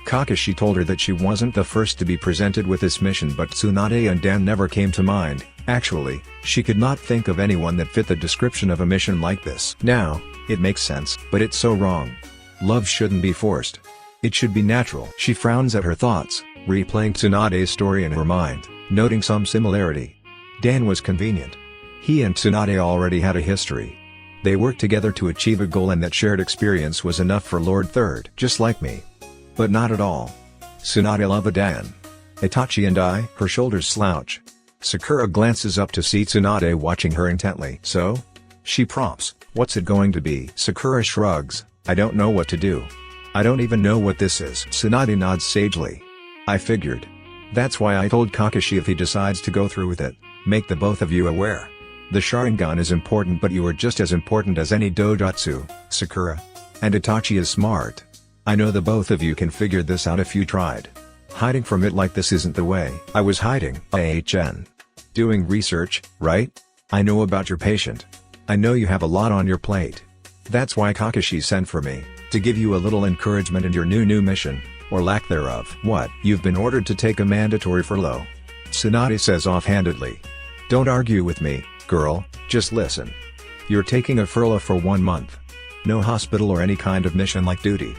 Kakashi told her that she wasn't the first to be presented with this mission, but Tsunade and Dan never came to mind. Actually, she could not think of anyone that fit the description of a mission like this. Now, it makes sense, but it's so wrong. Love shouldn't be forced. It should be natural. She frowns at her thoughts, replaying Tsunade's story in her mind, noting some similarity. Dan was convenient. He and Tsunade already had a history. They worked together to achieve a goal, and that shared experience was enough for Lord Third. Just like me. But not at all. Tsunade loved Dan. Itachi and I. Her shoulders slouch. Sakura glances up to see Tsunade watching her intently. So? She prompts, "What's it going to be?" Sakura shrugs, "I don't know what to do. I don't even know what this is." Tsunade nods sagely. "I figured. That's why I told Kakashi if he decides to go through with it, make the both of you aware. The Sharingan is important, but you are just as important as any dojutsu, Sakura. And Itachi is smart. I know the both of you can figure this out if you tried. Hiding from it like this isn't the way." "I was hiding, AHN. Doing research, right? I know about your patient. I know you have a lot on your plate. That's why Kakashi sent for me, to give you a little encouragement in your new mission, or lack thereof." "What? You've been ordered to take a mandatory furlough?" Tsunade says offhandedly. "Don't argue with me, girl, just listen. You're taking a furlough for 1 month. No hospital or any kind of mission-like duty.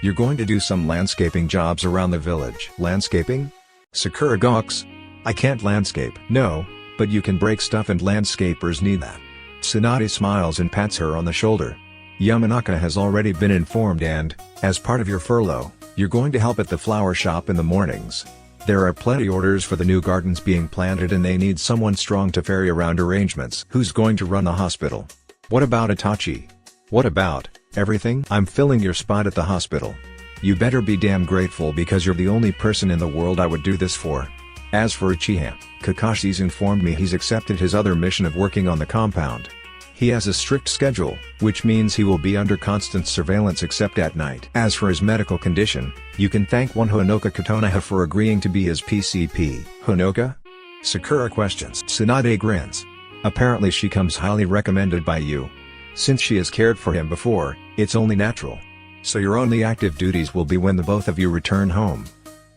You're going to do some landscaping jobs around the village." "Landscaping?" Sakura gawks. "I can't landscape." "No, but you can break stuff and landscapers need that." Tsunade smiles and pats her on the shoulder. "Yamanaka has already been informed and, as part of your furlough, you're going to help at the flower shop in the mornings. There are plenty orders for the new gardens being planted and they need someone strong to ferry around arrangements." "Who's going to run the hospital?" "What about Itachi?" "What about everything?" "I'm filling your spot at the hospital. You better be damn grateful because you're the only person in the world I would do this for. As for Uchiha, Kakashi's informed me he's accepted his other mission of working on the compound. He has a strict schedule, which means he will be under constant surveillance except at night. As for his medical condition, you can thank one Honoka Konoha for agreeing to be his PCP." "Honoka?" Sakura questions. Tsunade grins. "Apparently she comes highly recommended by you. Since she has cared for him before, it's only natural. So your only active duties will be when the both of you return home."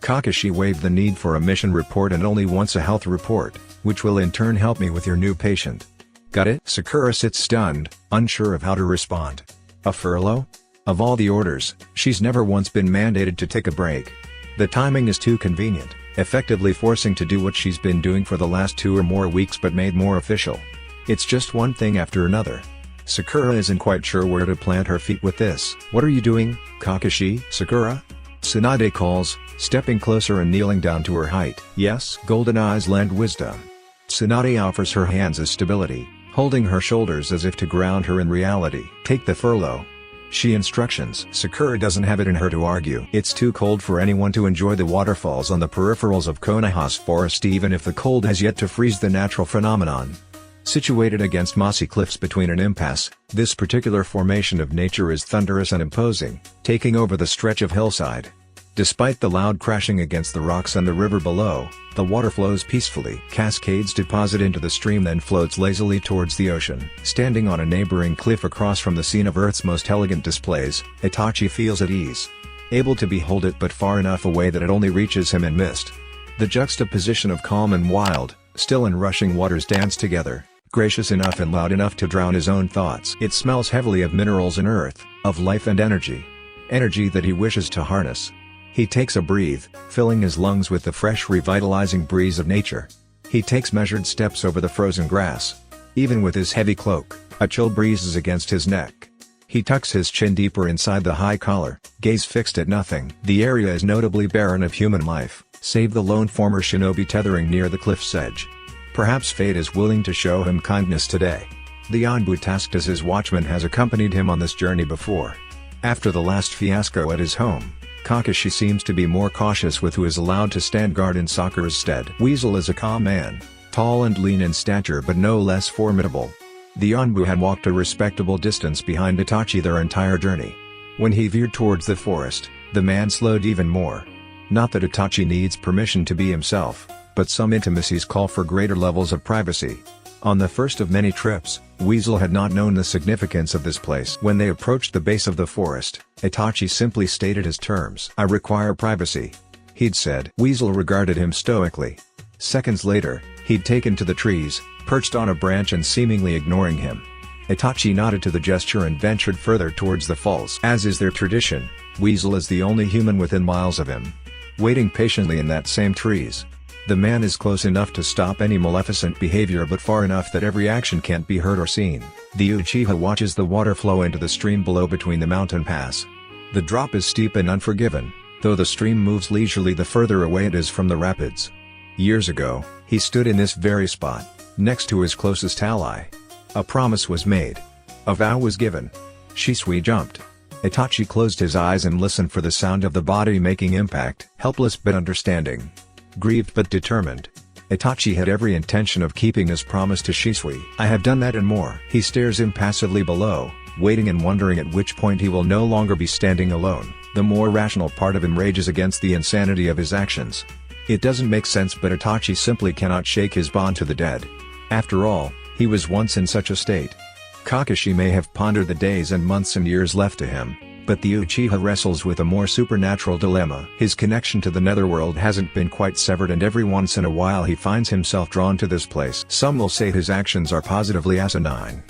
Kakashi waived the need for a mission report and only wants a health report, which will in turn help me with your new patient. "Got it?" Sakura sits stunned, unsure of how to respond. A furlough? Of all the orders, she's never once been mandated to take a break. The timing is too convenient, effectively forcing to do what she's been doing for the last 2 or more weeks but made more official. It's just one thing after another. Sakura isn't quite sure where to plant her feet with this. "What are you doing, Kakashi?" "Sakura?" Tsunade calls, stepping closer and kneeling down to her height. "Yes?" Golden eyes lend wisdom. Tsunade offers her hands as stability, holding her shoulders as if to ground her in reality. "Take the furlough," she instructions. Sakura doesn't have it in her to argue. It's too cold for anyone to enjoy the waterfalls on the peripherals of Konoha's forest even if the cold has yet to freeze the natural phenomenon. Situated against mossy cliffs between an impasse, this particular formation of nature is thunderous and imposing, taking over the stretch of hillside. Despite the loud crashing against the rocks and the river below, the water flows peacefully. Cascades deposit into the stream then floats lazily towards the ocean. Standing on a neighboring cliff across from the scene of Earth's most elegant displays, Itachi feels at ease. Able to behold it but far enough away that it only reaches him in mist. The juxtaposition of calm and wild, still and rushing waters dance together, gracious enough and loud enough to drown his own thoughts. It smells heavily of minerals and earth, of life and energy. Energy that he wishes to harness. He takes a breath, filling his lungs with the fresh revitalizing breeze of nature. He takes measured steps over the frozen grass. Even with his heavy cloak, a chill breezes against his neck. He tucks his chin deeper inside the high collar, gaze fixed at nothing. The area is notably barren of human life, save the lone former shinobi tethering near the cliff's edge. Perhaps fate is willing to show him kindness today. The Anbu tasked as his watchman has accompanied him on this journey before. After the last fiasco at his home, Kakashi seems to be more cautious with who is allowed to stand guard in Sakura's stead. Weasel is a calm man, tall and lean in stature but no less formidable. The Anbu had walked a respectable distance behind Itachi their entire journey. When he veered towards the forest, the man slowed even more. Not that Itachi needs permission to be himself, but some intimacies call for greater levels of privacy. On the first of many trips, Weasel had not known the significance of this place. When they approached the base of the forest, Itachi simply stated his terms. "I require privacy," he'd said. Weasel regarded him stoically. Seconds later, he'd taken to the trees, perched on a branch and seemingly ignoring him. Itachi nodded to the gesture and ventured further towards the falls. As is their tradition, Weasel is the only human within miles of him. Waiting patiently in that same trees. The man is close enough to stop any maleficent behavior but far enough that every action can't be heard or seen. The Uchiha watches the water flow into the stream below between the mountain pass. The drop is steep and unforgiving, though the stream moves leisurely the further away it is from the rapids. Years ago, he stood in this very spot, next to his closest ally. A promise was made. A vow was given. Shisui jumped. Itachi closed his eyes and listened for the sound of the body making impact. Helpless but understanding. Grieved but determined. Itachi had every intention of keeping his promise to Shisui. I have done that and more. He stares impassively below, waiting and wondering at which point he will no longer be standing alone. The more rational part of him rages against the insanity of his actions. It doesn't make sense, but Itachi simply cannot shake his bond to the dead. After all, he was once in such a state. Kakashi may have pondered the days and months and years left to him, but the Uchiha wrestles with a more supernatural dilemma. His connection to the netherworld hasn't been quite severed, and every once in a while he finds himself drawn to this place. Some will say his actions are positively asinine.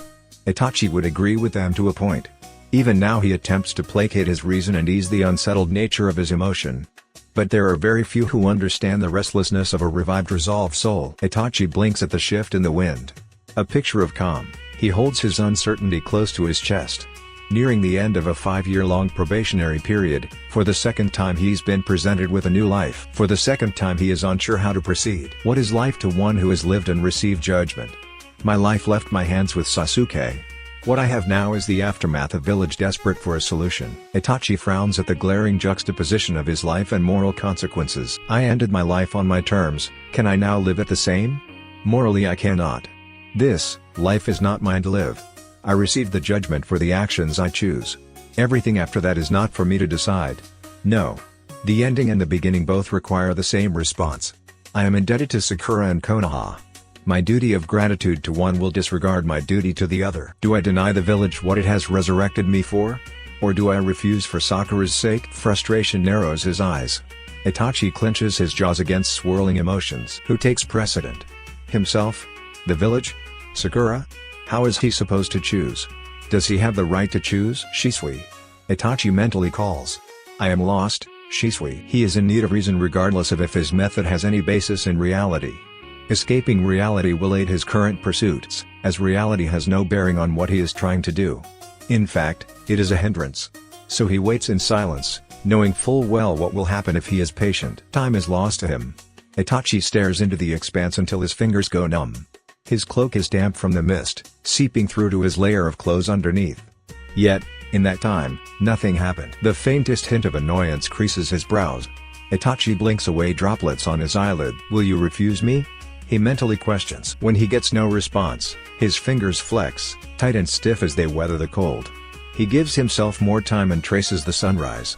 Itachi would agree with them to a point. Even now he attempts to placate his reason and ease the unsettled nature of his emotion. But there are very few who understand the restlessness of a revived resolved soul. Itachi blinks at the shift in the wind. A picture of calm. He holds his uncertainty close to his chest. Nearing the end of a 5-year-long probationary period, for the second time he's been presented with a new life. For the second time he is unsure how to proceed. What is life to one who has lived and received judgment? My life left my hands with Sasuke. What I have now is the aftermath of village desperate for a solution. Itachi frowns at the glaring juxtaposition of his life and moral consequences. I ended my life on my terms, can I now live it the same? Morally I cannot. This life is not mine to live. I received the judgment for the actions I choose. Everything after that is not for me to decide. No. The ending and the beginning both require the same response. I am indebted to Sakura and Konoha. My duty of gratitude to one will disregard my duty to the other. Do I deny the village what it has resurrected me for? Or do I refuse for Sakura's sake? Frustration narrows his eyes. Itachi clenches his jaws against swirling emotions. Who takes precedent? Himself? The village? Sakura? How is he supposed to choose? Does he have the right to choose? Shisui. Itachi mentally calls. I am lost, Shisui. He is in need of reason regardless of if his method has any basis in reality. Escaping reality will aid his current pursuits, as reality has no bearing on what he is trying to do. In fact, it is a hindrance. So he waits in silence, knowing full well what will happen if he is patient. Time is lost to him. Itachi stares into the expanse until his fingers go numb. His cloak is damp from the mist, seeping through to his layer of clothes underneath. Yet, in that time, nothing happened. The faintest hint of annoyance creases his brows. Itachi blinks away droplets on his eyelid. Will you refuse me? He mentally questions. When he gets no response, his fingers flex, tight and stiff as they weather the cold. He gives himself more time and traces the sunrise.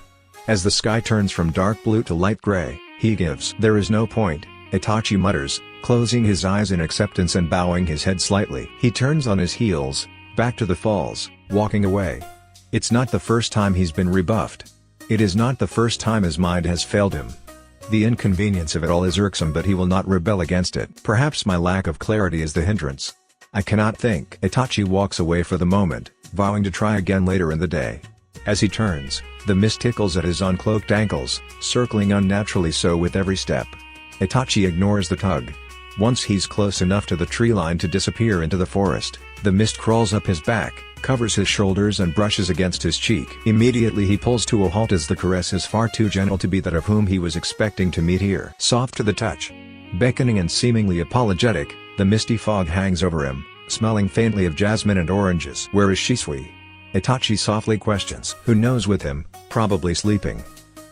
As the sky turns from dark blue to light gray, he gives. There is no point, Itachi mutters, closing his eyes in acceptance and bowing his head slightly. He turns on his heels, back to the falls, walking away. It's not the first time he's been rebuffed. It is not the first time his mind has failed him. The inconvenience of it all is irksome, but he will not rebel against it. Perhaps my lack of clarity is the hindrance. I cannot think. Itachi walks away for the moment, vowing to try again later in the day. As he turns, the mist tickles at his uncloaked ankles, circling unnaturally so with every step. Itachi ignores the tug. Once he's close enough to the tree line to disappear into the forest, the mist crawls up his back, covers his shoulders and brushes against his cheek. Immediately he pulls to a halt as the caress is far too gentle to be that of whom he was expecting to meet here. Soft to the touch, beckoning and seemingly apologetic, the misty fog hangs over him, smelling faintly of jasmine and oranges. Where is Shisui? Itachi softly questions. Who knows with him, probably sleeping.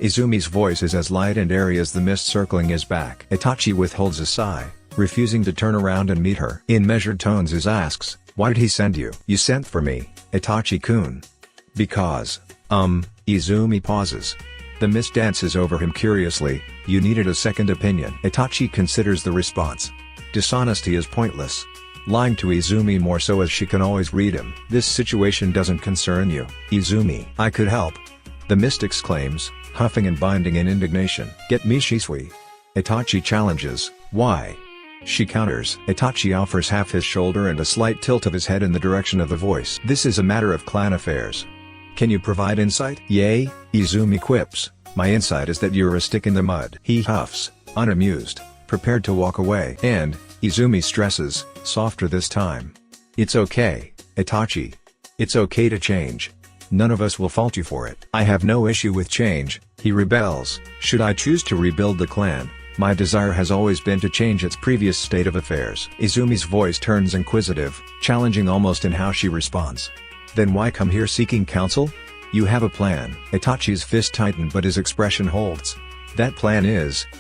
Izumi's voice is as light and airy as the mist circling his back. Itachi withholds a sigh, refusing to turn around and meet her. In measured tones he asks, why did he send you? You sent for me, Itachi-kun. Because, Izumi pauses. The mist dances over him curiously. You needed a second opinion. Itachi considers the response. Dishonesty is pointless. Lying to Izumi more so as she can always read him. This situation doesn't concern you, Izumi. I could help. The mist exclaims, huffing and binding in indignation. Get me Shisui. Itachi challenges, why? She counters. Itachi offers half his shoulder and a slight tilt of his head in the direction of the voice. This is a matter of clan affairs. Can you provide insight? Yea, Izumi quips. My insight is that you're a stick in the mud. He huffs, unamused, prepared to walk away. And, Izumi stresses, softer this time. It's okay, Itachi. It's okay to change. None of us will fault you for it. I have no issue with change, he rebels. Should I choose to rebuild the clan, My desire has always been to change its previous state of affairs. Izumi's voice turns inquisitive, challenging almost in how she responds. Then why come here seeking counsel? You have a plan. Itachi's fist tightened but his expression holds. That plan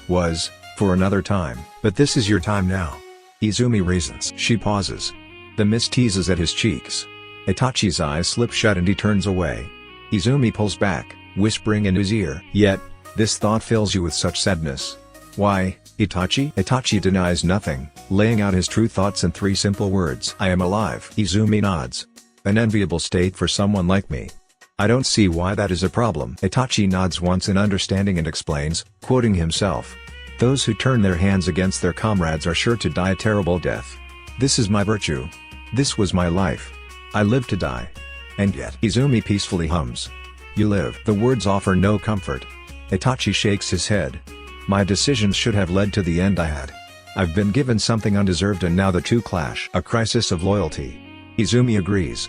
was, for another time, but this is your time now. Izumi reasons. She pauses. The mist teases at his cheeks. Itachi's eyes slip shut and he turns away. Izumi pulls back, whispering in his ear. Yet, this thought fills you with such sadness. Why, Itachi? Itachi denies nothing, laying out his true thoughts in 3 simple words. I am alive. Izumi nods. An enviable state for someone like me. I don't see why that is a problem. Itachi nods once in understanding and explains, quoting himself. Those who turn their hands against their comrades are sure to die a terrible death. This is my virtue. This was my life. I live to die. And yet, Izumi peacefully hums. You live. The words offer no comfort. Itachi shakes his head. My decisions should have led to the end I had. I've been given something undeserved and now the two clash. A crisis of loyalty. Izumi agrees.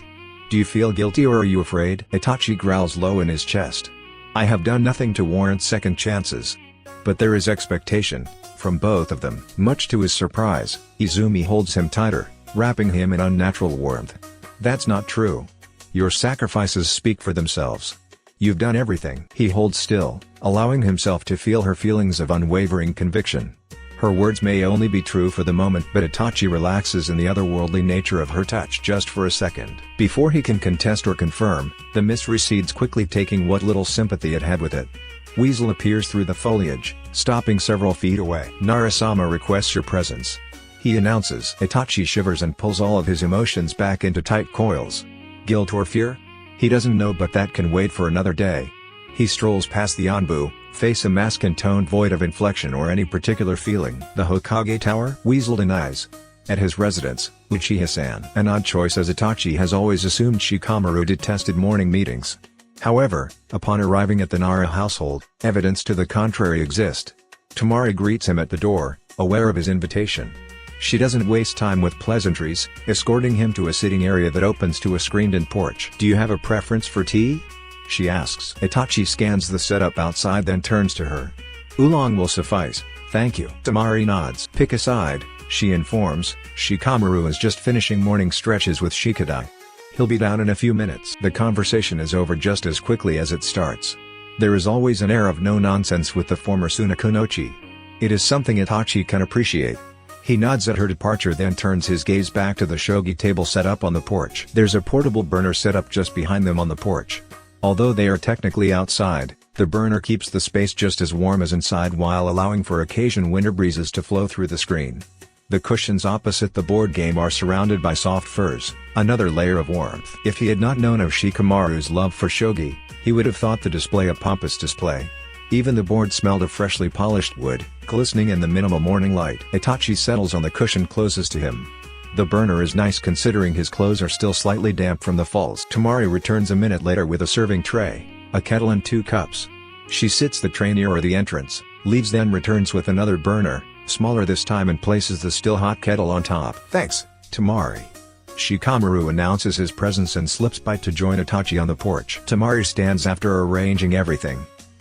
Do you feel guilty or are you afraid? Itachi growls low in his chest. I have done nothing to warrant second chances. But there is expectation, from both of them. Much to his surprise, Izumi holds him tighter, wrapping him in unnatural warmth. That's not true. Your sacrifices speak for themselves. You've done everything. He holds still, allowing himself to feel her feelings of unwavering conviction. Her words may only be true for the moment, but Itachi relaxes in the otherworldly nature of her touch just for a second. Before he can contest or confirm, the mist recedes quickly, taking what little sympathy it had with it. Weasel appears through the foliage, stopping several feet away. Narasama requests your presence. He announces. Itachi shivers and pulls all of his emotions back into tight coils. Guilt or fear? He doesn't know, but that can wait for another day. He strolls past the Anbu, face a mask and tone void of inflection or any particular feeling. The Hokage Tower? Weasel denies. At his residence, Uchiha-san. An odd choice, as Itachi has always assumed Shikamaru detested morning meetings. However, upon arriving at the Nara household, evidence to the contrary exists. Tamari greets him at the door, aware of his invitation. She doesn't waste time with pleasantries, escorting him to a sitting area that opens to a screened-in porch. Do you have a preference for tea? She asks. Itachi scans the setup outside, then turns to her. Oolong will suffice, thank you. Tamari nods. Pick a side, she informs. Shikamaru is just finishing morning stretches with Shikadai. He'll be down in a few minutes. The conversation is over just as quickly as it starts. There is always an air of no-nonsense with the former Sunakunochi. It is something Itachi can appreciate. He nods at her departure, then turns his gaze back to the shogi table set up on the porch. There's a portable burner set up just behind them on the porch. Although they are technically outside, the burner keeps the space just as warm as inside while allowing for occasional winter breezes to flow through the screen. The cushions opposite the board game are surrounded by soft furs, another layer of warmth. If he had not known of Shikamaru's love for shogi, he would have thought the display a pompous display. Even the board smelled of freshly polished wood, glistening in the minimal morning light. Itachi settles on the cushion closest to him. The burner is nice considering his clothes are still slightly damp from the falls. Tamari returns a minute later with a serving tray, a kettle and 2 cups. She sits the tray near the entrance, leaves, then returns with another burner, smaller this time, and places the still hot kettle on top. Thanks, Tamari. Shikamaru announces his presence and slips by to join Itachi on the porch. Tamari stands after arranging everything.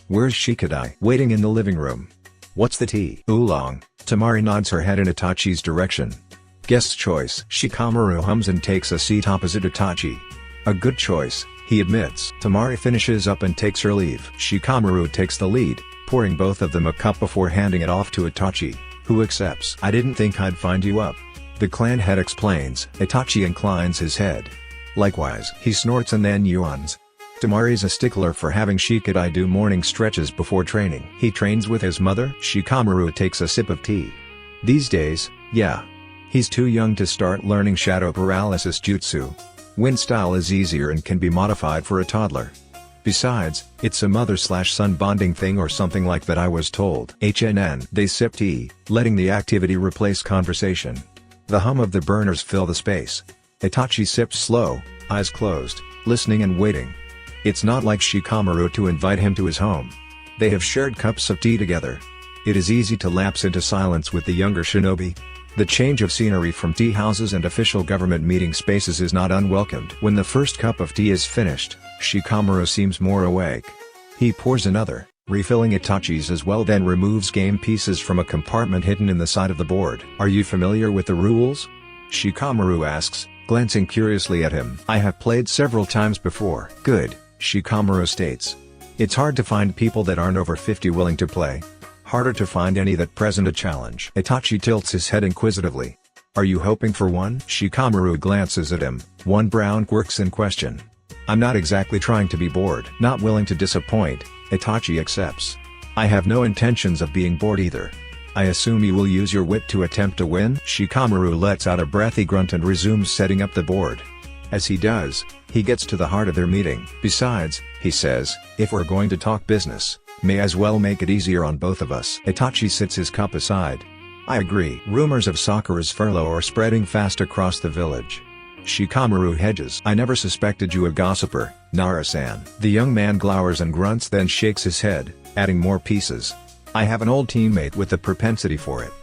Where's Shikadai? Waiting in the living room. What's the tea? Oolong. Tamari nods her head in Itachi's direction. Guest's choice. Shikamaru hums and takes a seat opposite Itachi. A good choice, he admits. Tamari finishes up and takes her leave. Shikamaru takes the lead, pouring both of them a cup before handing it off to Itachi, who accepts. I didn't think I'd find you up. The clan head explains. Itachi inclines his head. Likewise. He snorts and then yawns. Tamari's a stickler for having Shikadai do morning stretches before training. He trains with his mother? Shikamaru takes a sip of tea. These days, yeah. He's too young to start learning shadow paralysis jutsu. Wind style is easier and can be modified for a toddler. Besides, it's a mother/son bonding thing or something like that, I was told. They sip tea, letting the activity replace conversation. The hum of the burners fill the space. Itachi sips slow, eyes closed, listening and waiting. It's not like Shikamaru to invite him to his home. They have shared cups of tea together. It is easy to lapse into silence with the younger shinobi. The change of scenery from tea houses and official government meeting spaces is not unwelcomed. When the first cup of tea is finished, Shikamaru seems more awake. He pours another, refilling Itachi's as well, then removes game pieces from a compartment hidden in the side of the board. "Are you familiar with the rules?" Shikamaru asks, glancing curiously at him. "I have played several times before." "Good," Shikamaru states. "It's hard to find people that aren't over 50 willing to play. Harder to find any that present a challenge." Itachi tilts his head inquisitively. "Are you hoping for one?" Shikamaru glances at him, one brow quirks in question. "I'm not exactly trying to be bored." Not willing to disappoint, Itachi accepts. "I have no intentions of being bored either. I assume you will use your wit to attempt to win?" Shikamaru lets out a breathy grunt and resumes setting up the board. As he does, he gets to the heart of their meeting. "Besides," he says, "if we're going to talk business, may as well make it easier on both of us." Itachi sits his cup aside. "I agree." Rumors of Sakura's furlough are spreading fast across the village. Shikamaru hedges. "I never suspected you a gossiper, Nara-san." The young man glowers and grunts, then shakes his head, adding more pieces. "I have an old teammate with a propensity for it.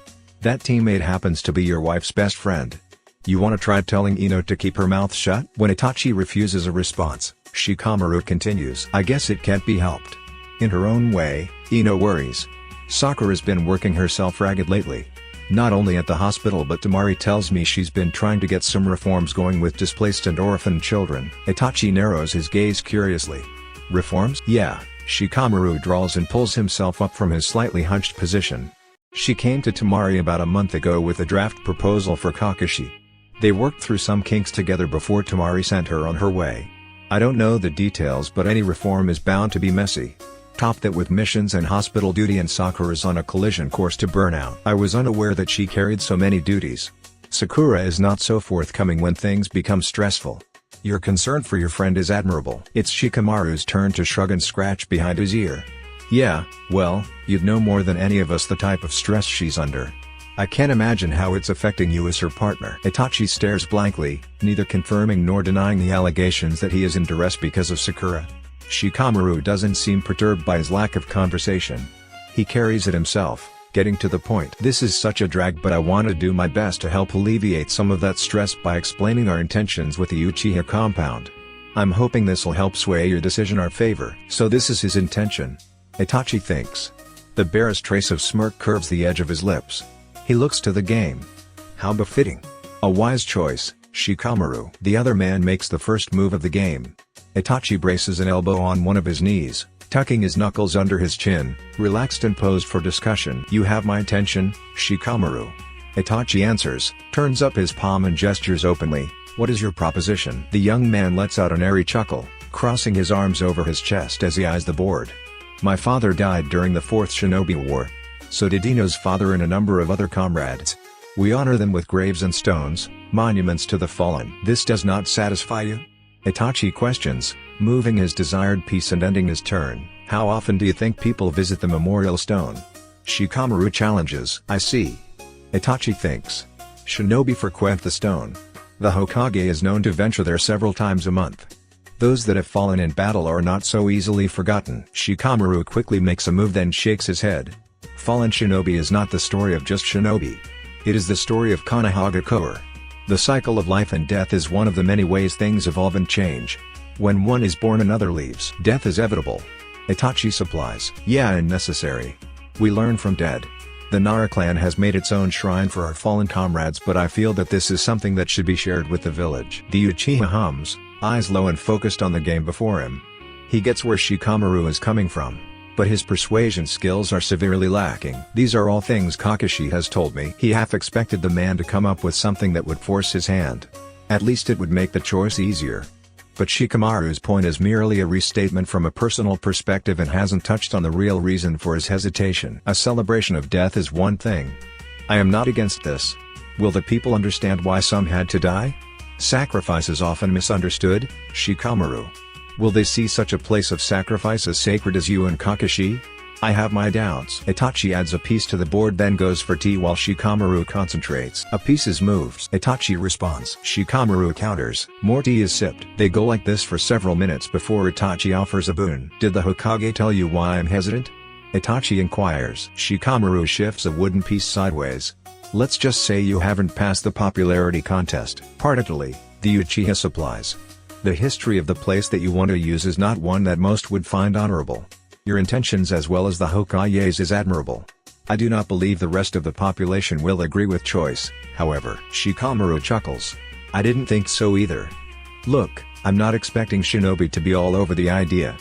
That teammate happens to be your wife's best friend. You wanna try telling Ino to keep her mouth shut?" When Itachi refuses a response, Shikamaru continues. "I guess it can't be helped." In her own way, Ino worries. Sakura's been working herself ragged lately. Not only at the hospital, but Temari tells me she's been trying to get some reforms going with displaced and orphaned children. Itachi narrows his gaze curiously. "Reforms?" "Yeah," Shikamaru drawls and pulls himself up from his slightly hunched position. "She came to Temari about a month ago with a draft proposal for Kakashi. They worked through some kinks together before Temari sent her on her way. I don't know the details, but any reform is bound to be messy. Top that with missions and hospital duty, and Sakura's on a collision course to burnout. I was unaware that she carried so many duties. Sakura is not so forthcoming when things become stressful. Your concern for your friend is admirable." It's Shikamaru's turn to shrug and scratch behind his ear. "Yeah, well, you'd know more than any of us the type of stress she's under. I can't imagine how it's affecting you as her partner." Itachi stares blankly, neither confirming nor denying the allegations that he is in duress because of Sakura. Shikamaru doesn't seem perturbed by his lack of conversation. He carries it himself, getting to the point. "This is such a drag, but I want to do my best to help alleviate some of that stress by explaining our intentions with the Uchiha compound. I'm hoping this'll help sway your decision our favor." "So this is his intention?" Itachi thinks. The barest trace of smirk curves the edge of his lips. He looks to the game. "How befitting. A wise choice, Shikamaru." The other man makes the first move of the game. Itachi braces an elbow on one of his knees, tucking his knuckles under his chin, relaxed and posed for discussion. "You have my attention, Shikamaru." Itachi answers, turns up his palm and gestures openly. "What is your proposition?" The young man lets out an airy chuckle, crossing his arms over his chest as he eyes the board. "My father died during the 4th Shinobi War. So did Ino's father and a number of other comrades. We honor them with graves and stones, monuments to the fallen." "This does not satisfy you?" Itachi questions, moving his desired piece and ending his turn. "How often do you think people visit the memorial stone?" Shikamaru challenges. "I see." Itachi thinks. "Shinobi frequent the stone. The Hokage is known to venture there several times a month. Those that have fallen in battle are not so easily forgotten." Shikamaru quickly makes a move, then shakes his head. "Fallen shinobi is not the story of just shinobi. It is the story of Konoha Core. The cycle of life and death is one of the many ways things evolve and change. When one is born, another leaves. Death is inevitable." Itachi supplies. "Yeah, and necessary. We learn from dead. The Nara clan has made its own shrine for our fallen comrades, but I feel that this is something that should be shared with the village." The Uchiha hums, eyes low and focused on the game before him. He gets where Shikamaru is coming from, but his persuasion skills are severely lacking. "These are all things Kakashi has told me." He half expected the man to come up with something that would force his hand. At least it would make the choice easier. But Shikamaru's point is merely a restatement from a personal perspective and hasn't touched on the real reason for his hesitation. "A celebration of death is one thing. I am not against this. Will the people understand why some had to die? Sacrifice is often misunderstood, Shikamaru. Will they see such a place of sacrifice as sacred as you and Kakashi? I have my doubts." Itachi adds a piece to the board, then goes for tea while Shikamaru concentrates. A piece is moved. Itachi responds. Shikamaru counters. More tea is sipped. They go like this for several minutes before Itachi offers a boon. "Did the Hokage tell you why I'm hesitant?" Itachi inquires. Shikamaru shifts a wooden piece sideways. "Let's just say you haven't passed the popularity contest." "Partly," the Uchiha supplies. "The history of the place that you want to use is not one that most would find honorable. Your intentions as well as the Hokage's is admirable. I do not believe the rest of the population will agree with choice, however. Shikamaru chuckles. I didn't think so either. Look, I'm not expecting shinobi to be all over the idea.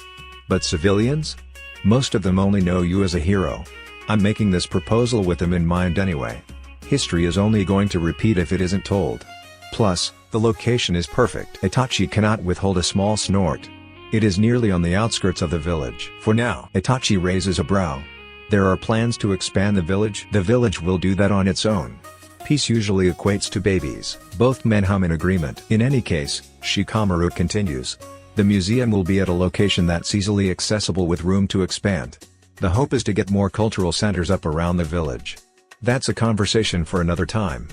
But civilians? Most of them only know you as a hero. I'm making this proposal with them in mind anyway. History is only going to repeat if it isn't told. Plus, the location is perfect. Itachi cannot withhold a small snort. It is nearly on the outskirts of the village. For now, Itachi raises a brow. There are plans to expand the village. The village will do that on its own. Peace usually equates to babies. Both men hum in agreement. In any case, Shikamaru continues. The museum will be at a location that's easily accessible with room to expand. The hope is to get more cultural centers up around the village. That's a conversation for another time.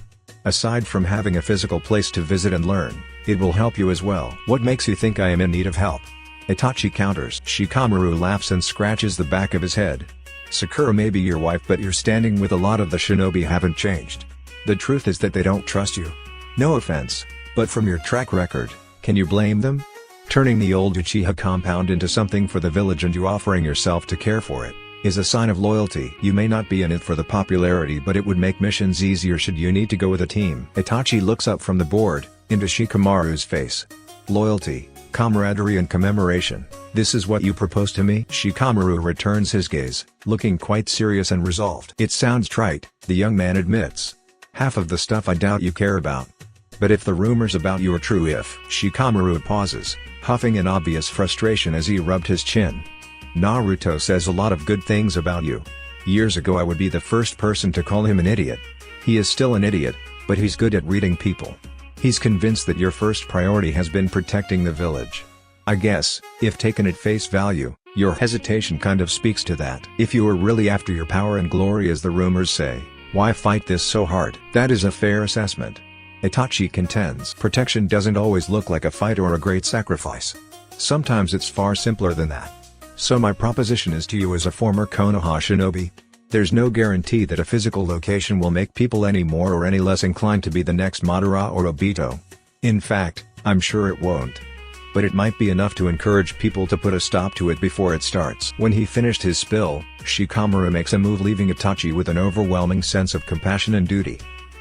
Aside from having a physical place to visit and learn, it will help you as well. What makes you think I am in need of help? Itachi counters. Shikamaru laughs and scratches the back of his head. Sakura may be your wife, but you're standing with a lot of the shinobi haven't changed. The truth is that they don't trust you. No offense, but from your track record, can you blame them? Turning the old Uchiha compound into something for the village and you offering yourself to care for it, is a sign of loyalty. You may not be in it for the popularity, but it would make missions easier should you need to go with a team. Itachi looks up from the board, into Shikamaru's face. Loyalty, camaraderie and commemoration, this is what you propose to me? Shikamaru returns his gaze, looking quite serious and resolved. It sounds trite, the young man admits. Half of the stuff I doubt you care about. But if the rumors about you are true, if... Shikamaru pauses, huffing in obvious frustration as he rubbed his chin. Naruto says a lot of good things about you. Years ago I would be the first person to call him an idiot. He is still an idiot, but he's good at reading people. He's convinced that your first priority has been protecting the village. I guess, if taken at face value, your hesitation kind of speaks to that. If you were really after your power and glory as the rumors say, why fight this so hard? That is a fair assessment. Itachi contends. Protection doesn't always look like a fight or a great sacrifice. Sometimes it's far simpler than that. So my proposition is to you as a former Konoha shinobi. There's no guarantee that a physical location will make people any more or any less inclined to be the next Madara or Obito. In fact, I'm sure it won't. But it might be enough to encourage people to put a stop to it before it starts. When he finished his spill, Shikamaru makes a move, leaving Itachi with an overwhelming sense of compassion and duty.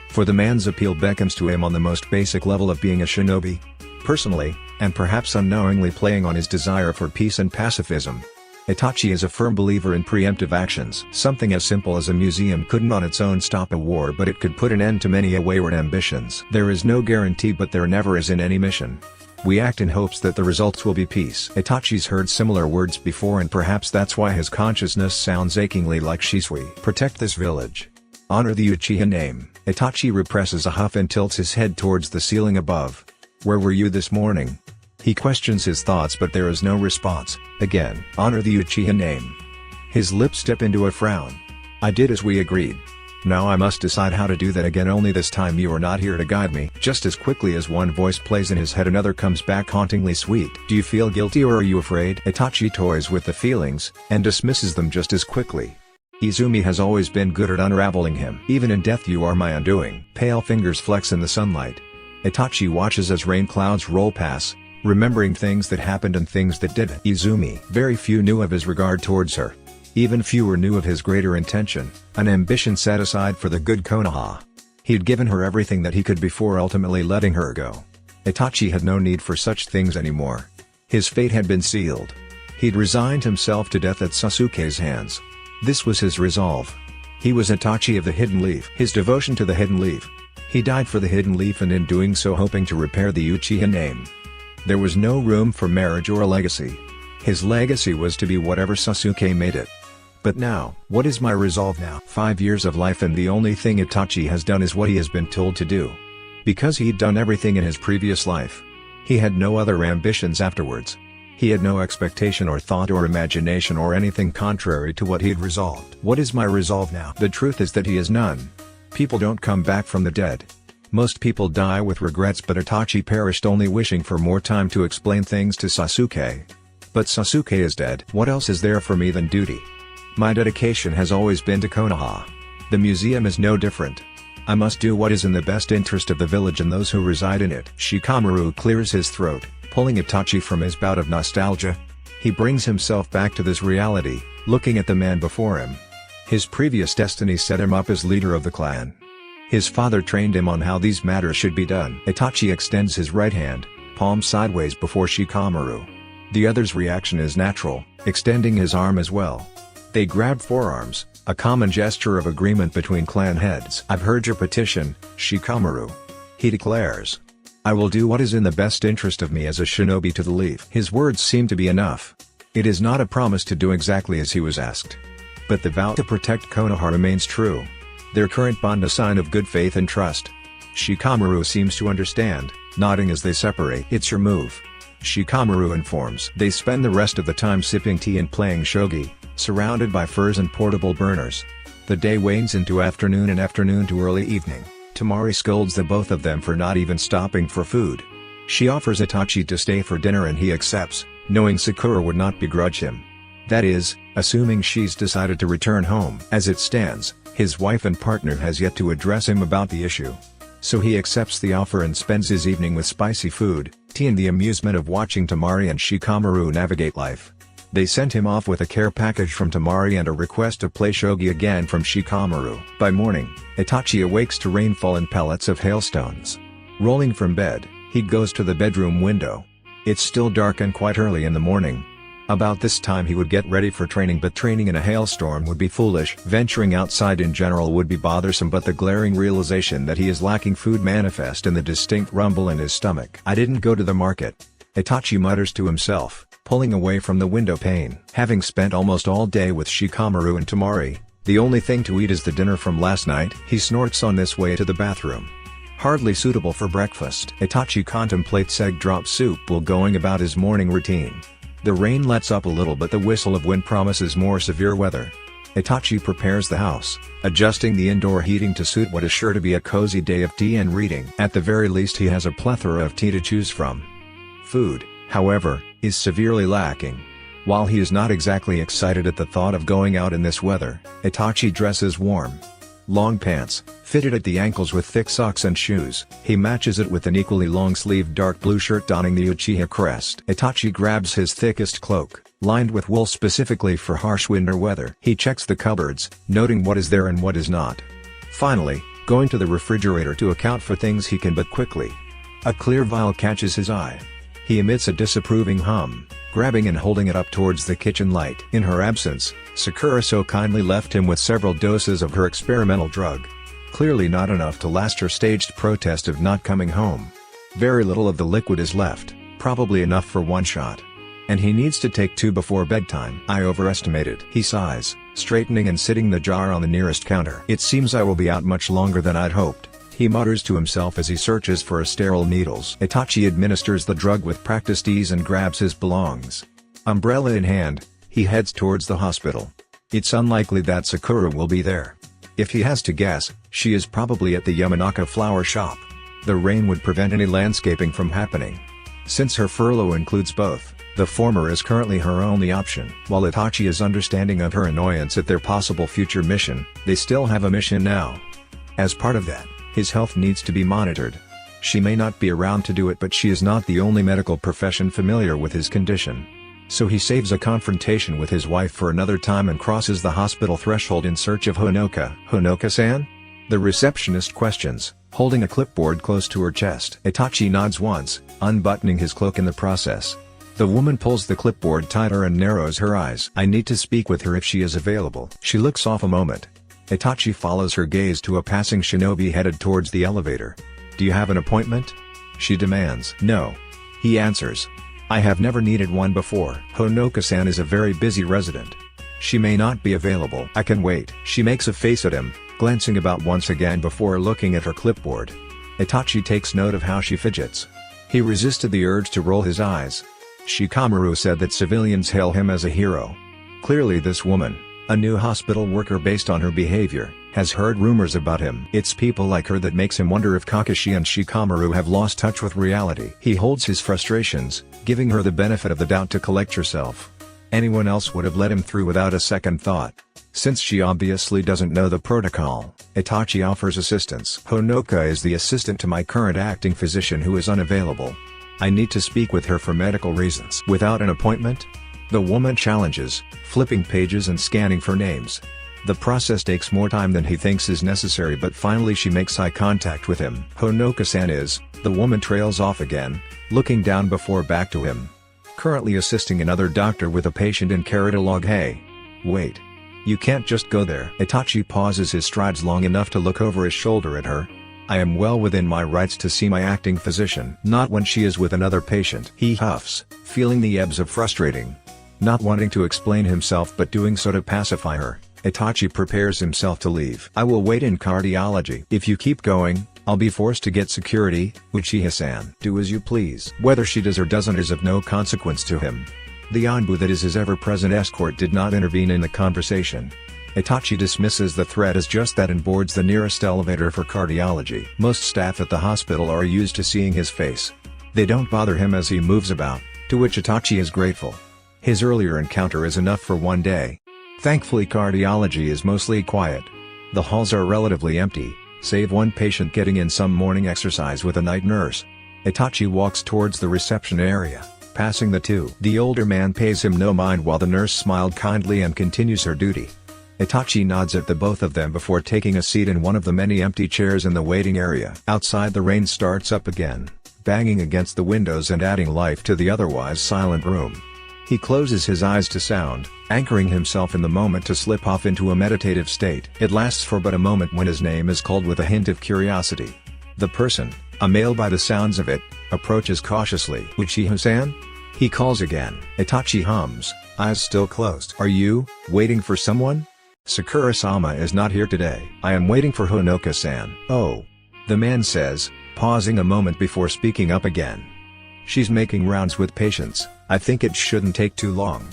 For the man's appeal beckons to him on the most basic level of being a shinobi. Personally, and perhaps unknowingly playing on his desire for peace and pacifism. Itachi is a firm believer in preemptive actions. Something as simple as a museum couldn't on its own stop a war, but it could put an end to many a wayward ambitions. There is no guarantee, but there never is in any mission. We act in hopes that the results will be peace. Itachi's heard similar words before, and perhaps that's why his consciousness sounds achingly like Shisui. Protect this village. Honor the Uchiha name. Itachi represses a huff and tilts his head towards the ceiling above. Where were you this morning? He questions his thoughts, but there is no response. Again, honor the Uchiha name. His lips step into a frown. I did as we agreed. Now I must decide how to do that again, only this time you are not here to guide me. Just as quickly as one voice plays in his head, another comes back hauntingly sweet. Do you feel guilty or are you afraid? Itachi toys with the feelings, and dismisses them just as quickly. Izumi has always been good at unraveling him. Even in death you are my undoing. Pale fingers flex in the sunlight. Itachi watches as rain clouds roll past, remembering things that happened and things that didn't. Izumi. Very few knew of his regard towards her. Even fewer knew of his greater intention, an ambition set aside for the good Konoha. He'd given her everything that he could before ultimately letting her go. Itachi had no need for such things anymore. His fate had been sealed. He'd resigned himself to death at Sasuke's hands. This was his resolve. He was Itachi of the Hidden Leaf. His devotion to the Hidden Leaf. He died for the Hidden Leaf, and in doing so hoping to repair the Uchiha name. There was no room for marriage or a legacy. His legacy was to be whatever Sasuke made it. But now, what is my resolve now? 5 years of life, and the only thing Itachi has done is what he has been told to do. Because he'd done everything in his previous life. He had no other ambitions afterwards. He had no expectation or thought or imagination or anything contrary to what he'd resolved. What is my resolve now? The truth is that he is none. People don't come back from the dead. Most people die with regrets, but Itachi perished only wishing for more time to explain things to Sasuke. But Sasuke is dead. What else is there for me than duty? My dedication has always been to Konoha. The museum is no different. I must do what is in the best interest of the village and those who reside in it. Shikamaru clears his throat, pulling Itachi from his bout of nostalgia. He brings himself back to this reality, looking at the man before him. His previous destiny set him up as leader of the clan. His father trained him on how these matters should be done. Itachi extends his right hand, palm sideways before Shikamaru. The other's reaction is natural, extending his arm as well. They grab forearms, a common gesture of agreement between clan heads. "I've heard your petition, Shikamaru," he declares. "I will do what is in the best interest of me as a shinobi to the leaf." His words seem to be enough. It is not a promise to do exactly as he was asked. But the vow to protect Konoha remains true. Their current bond a sign of good faith and trust. Shikamaru seems to understand, nodding as they separate. "It's your move," Shikamaru informs. They spend the rest of the time sipping tea and playing shogi, surrounded by furs and portable burners. The day wanes into afternoon and afternoon to early evening. Tamari scolds the both of them for not even stopping for food. She offers Itachi to stay for dinner and he accepts, knowing Sakura would not begrudge him. That is, assuming she's decided to return home. As it stands, his wife and partner has yet to address him about the issue. So he accepts the offer and spends his evening with spicy food, tea and the amusement of watching Tamari and Shikamaru navigate life. They sent him off with a care package from Tamari and a request to play shogi again from Shikamaru. By morning, Itachi awakes to rainfall and pellets of hailstones. Rolling from bed, he goes to the bedroom window. It's still dark and quite early in the morning. About this time he would get ready for training, but training in a hailstorm would be foolish. Venturing outside in general would be bothersome, but the glaring realization that he is lacking food manifests in the distinct rumble in his stomach. "I didn't go to the market," Itachi mutters to himself, pulling away from the window pane. Having spent almost all day with Shikamaru and Tamari, the only thing to eat is the dinner from last night. He snorts on this way to the bathroom. Hardly suitable for breakfast. Itachi contemplates egg drop soup while going about his morning routine. The rain lets up a little, but the whistle of wind promises more severe weather. Itachi prepares the house, adjusting the indoor heating to suit what is sure to be a cozy day of tea and reading. At the very least he has a plethora of tea to choose from. Food, however, is severely lacking. While he is not exactly excited at the thought of going out in this weather, Itachi dresses warm. Long pants, fitted at the ankles with thick socks and shoes. He matches it with an equally long-sleeved dark blue shirt donning the Uchiha crest. Itachi grabs his thickest cloak, lined with wool specifically for harsh winter weather. He checks the cupboards, noting what is there and what is not. Finally, going to the refrigerator to account for things he can but quickly. A clear vial catches his eye. He emits a disapproving hum, grabbing and holding it up towards the kitchen light. In her absence, Sakura so kindly left him with several doses of her experimental drug. Clearly not enough to last her staged protest of not coming home. Very little of the liquid is left, probably enough for one shot. And he needs to take 2 before bedtime. "I overestimated," he sighs, straightening and sitting the jar on the nearest counter. "It seems I will be out much longer than I'd hoped," he mutters to himself as he searches for a sterile needles. Itachi administers the drug with practiced ease and grabs his belongings. Umbrella in hand, he heads towards the hospital. It's unlikely that Sakura will be there. If he has to guess, she is probably at the Yamanaka flower shop. The rain would prevent any landscaping from happening. Since her furlough includes both, the former is currently her only option. While Itachi is understanding of her annoyance at their possible future mission, they still have a mission now. As part of that, his health needs to be monitored. She may not be around to do it, but she is not the only medical profession familiar with his condition. So he saves a confrontation with his wife for another time and crosses the hospital threshold in search of Honoka. "Honoka-san?" the receptionist questions, holding a clipboard close to her chest. Itachi nods once, unbuttoning his cloak in the process. The woman pulls the clipboard tighter and narrows her eyes. "I need to speak with her if she is available." She looks off a moment. Itachi follows her gaze to a passing shinobi headed towards the elevator. "Do you have an appointment?" she demands. "No," he answers. "I have never needed one before." "Honoka-san is a very busy resident. She may not be available." "I can wait." She makes a face at him, glancing about once again before looking at her clipboard. Itachi takes note of how she fidgets. He resisted the urge to roll his eyes. Shikamaru said that civilians hail him as a hero. Clearly this woman, a new hospital worker based on her behavior, has heard rumors about him. It's people like her that makes him wonder if Kakashi and Shikamaru have lost touch with reality. He holds his frustrations, giving her the benefit of the doubt to collect herself. Anyone else would have let him through without a second thought. Since she obviously doesn't know the protocol, Itachi offers assistance. "Honoka is the assistant to my current acting physician who is unavailable. I need to speak with her for medical reasons." "Without an appointment?" The woman challenges, flipping pages and scanning for names. The process takes more time than he thinks is necessary, but finally she makes eye contact with him. Honoka-san is, the woman trails off again, looking down before back to him. Currently assisting another doctor with a patient in log. Hey. Wait. You can't just go there. Itachi pauses his strides long enough to look over his shoulder at her. I am well within my rights to see my acting physician. Not when she is with another patient. He huffs, feeling the ebbs of frustrating. Not wanting to explain himself but doing so to pacify her, Itachi prepares himself to leave. I will wait in cardiology. If you keep going, I'll be forced to get security, Uchiha-san. Do as you please. Whether she does or doesn't is of no consequence to him. The Anbu that is his ever-present escort did not intervene in the conversation. Itachi dismisses the threat as just that and boards the nearest elevator for cardiology. Most staff at the hospital are used to seeing his face. They don't bother him as he moves about, to which Itachi is grateful. His earlier encounter is enough for one day. Thankfully cardiology is mostly quiet. The halls are relatively empty, save one patient getting in some morning exercise with a night nurse. Itachi walks towards the reception area, passing the two. The older man pays him no mind while the nurse smiled kindly and continues her duty. Itachi nods at the both of them before taking a seat in one of the many empty chairs in the waiting area. Outside the rain starts up again, banging against the windows and adding life to the otherwise silent room. He closes his eyes to sound, anchoring himself in the moment to slip off into a meditative state. It lasts for but a moment when his name is called with a hint of curiosity. The person, a male by the sounds of it, approaches cautiously. Uchiha-san? He calls again. Itachi hums, eyes still closed. Are you waiting for someone? Sakura-sama is not here today. I am waiting for Honoka-san. Oh. The man says, pausing a moment before speaking up again. She's making rounds with patients. I think it shouldn't take too long.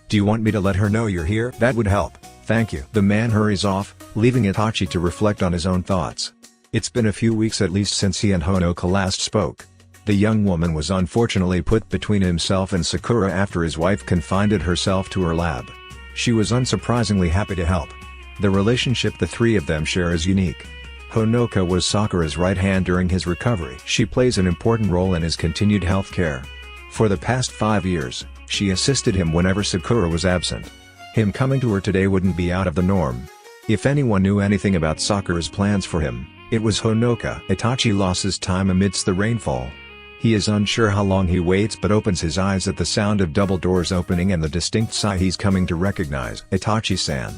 Do you want me to let her know you're here? That would help, thank you. The man hurries off, leaving Itachi to reflect on his own thoughts. It's been a few weeks at least since he and Honoka last spoke. The young woman was unfortunately put between himself and Sakura after his wife confined herself to her lab. She was unsurprisingly happy to help. The relationship the three of them share is unique. Honoka was Sakura's right hand during his recovery. She plays an important role in his continued health care. For the past 5 years, she assisted him whenever Sakura was absent. Him coming to her today wouldn't be out of the norm. If anyone knew anything about Sakura's plans for him, it was Honoka. Itachi loses time amidst the rainfall. He is unsure how long he waits but opens his eyes at the sound of double doors opening and the distinct sigh he's coming to recognize. Itachi-san.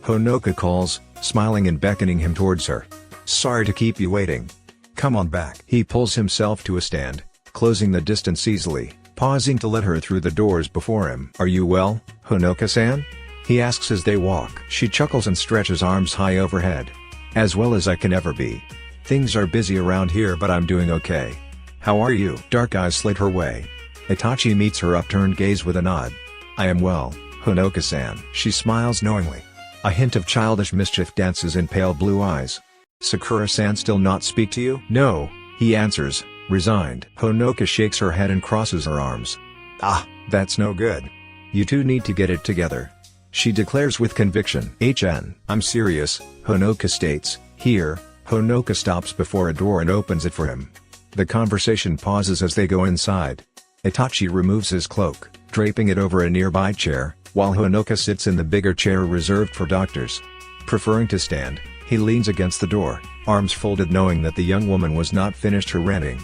Honoka calls, smiling and beckoning him towards her. Sorry to keep you waiting. Come on back. He pulls himself to a stand, closing the distance easily, pausing to let her through the doors before him. Are you well, Honoka-san? He asks as they walk. She chuckles and stretches arms high overhead. As well as I can ever be. Things are busy around here but I'm doing okay. How are you? Dark eyes slid her way. Itachi meets her upturned gaze with a nod. I am well, Honoka-san. She smiles knowingly. A hint of childish mischief dances in pale blue eyes. Sakura-san still not speak to you? No, he answers, resigned. Honoka shakes her head and crosses her arms. Ah, that's no good. You two need to get it together. She declares with conviction. I'm serious, Honoka states. Here, Honoka stops before a door and opens it for him. The conversation pauses as they go inside. Itachi removes his cloak, draping it over a nearby chair, while Honoka sits in the bigger chair reserved for doctors. Preferring to stand, he leans against the door, arms folded knowing that the young woman was not finished her ranting.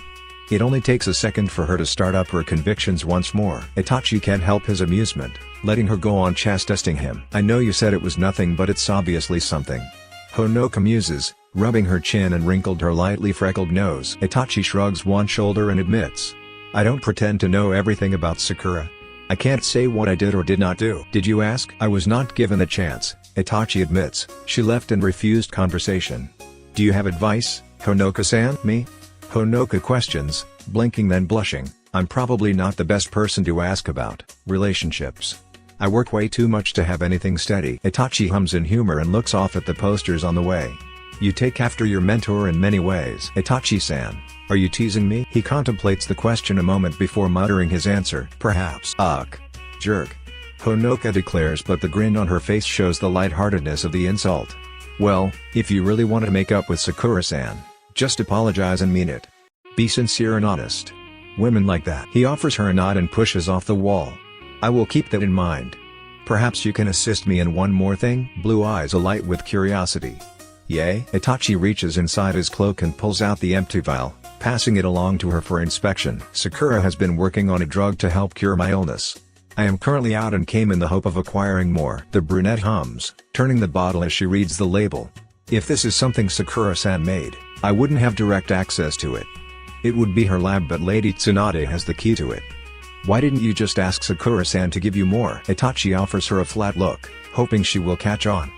It only takes a second for her to start up her convictions once more. Itachi can't help his amusement, letting her go on chastising him. I know you said it was nothing but it's obviously something. Honoka muses, rubbing her chin and wrinkled her lightly freckled nose. Itachi shrugs one shoulder and admits. I don't pretend to know everything about Sakura. I can't say what I did or did not do. Did you ask? I was not given a chance, Itachi admits. She left and refused conversation. Do you have advice, Honoka-san? Me? Honoka questions, blinking then blushing. I'm probably not the best person to ask about relationships. I work way too much to have anything steady. Itachi hums in humor and looks off at the posters on the way. You take after your mentor in many ways. Itachi-san, are you teasing me? He contemplates the question a moment before muttering his answer. Perhaps. Ugh. Jerk. Honoka declares, but the grin on her face shows the lightheartedness of the insult. Well, if you really want to make up with Sakura-san, just apologize and mean it. Be sincere and honest. Women like that. He offers her a nod and pushes off the wall. I will keep that in mind. Perhaps you can assist me in one more thing? Blue eyes alight with curiosity. Yay? Itachi reaches inside his cloak and pulls out the empty vial, passing it along to her for inspection. Sakura has been working on a drug to help cure my illness. I am currently out and came in the hope of acquiring more. The brunette hums, turning the bottle as she reads the label. If this is something Sakura-san made, I wouldn't have direct access to it. It would be her lab, but Lady Tsunade has the key to it. Why didn't you just ask Sakura-san to give you more? Itachi offers her a flat look, hoping she will catch on.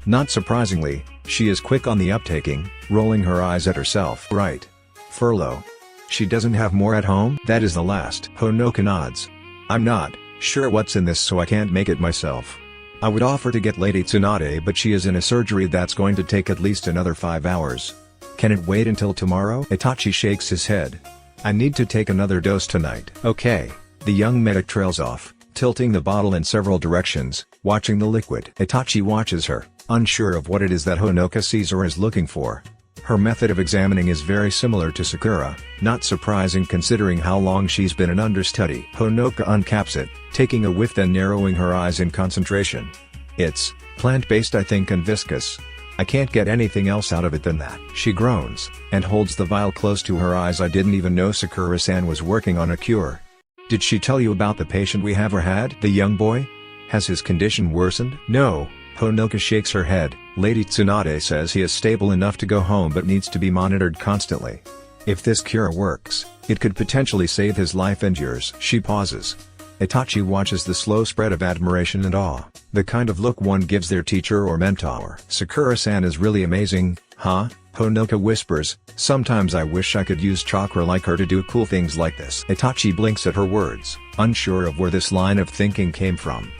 Not surprisingly, she is quick on the uptaking, rolling her eyes at herself. Right. Furlough. She doesn't have more at home? That is the last. Honoka nods. I'm not sure what's in this, so I can't make it myself. I would offer to get Lady Tsunade, but she is in a surgery that's going to take at least another 5 hours. Can it wait until tomorrow? Itachi shakes his head. I need to take another dose tonight. Okay. The young medic trails off, tilting the bottle in several directions, watching the liquid. Itachi watches her, unsure of what it is that Honoka sees or is looking for. Her method of examining is very similar to Sakura, not surprising considering how long she's been an understudy. Honoka uncaps it, taking a whiff, then narrowing her eyes in concentration. It's plant-based, I think, and viscous. I can't get anything else out of it than that. She groans, and holds the vial close to her eyes. I didn't even know Sakura-san was working on a cure. Did she tell you about the patient we have or had? The young boy? Has his condition worsened? No. Honoka shakes her head. Lady Tsunade says he is stable enough to go home but needs to be monitored constantly. If this cure works, it could potentially save his life and yours. She pauses. Itachi watches the slow spread of admiration and awe, the kind of look one gives their teacher or mentor. Sakura-san is really amazing, huh? Honoka whispers, sometimes I wish I could use chakra like her to do cool things like this. Itachi blinks at her words, unsure of where this line of thinking came from.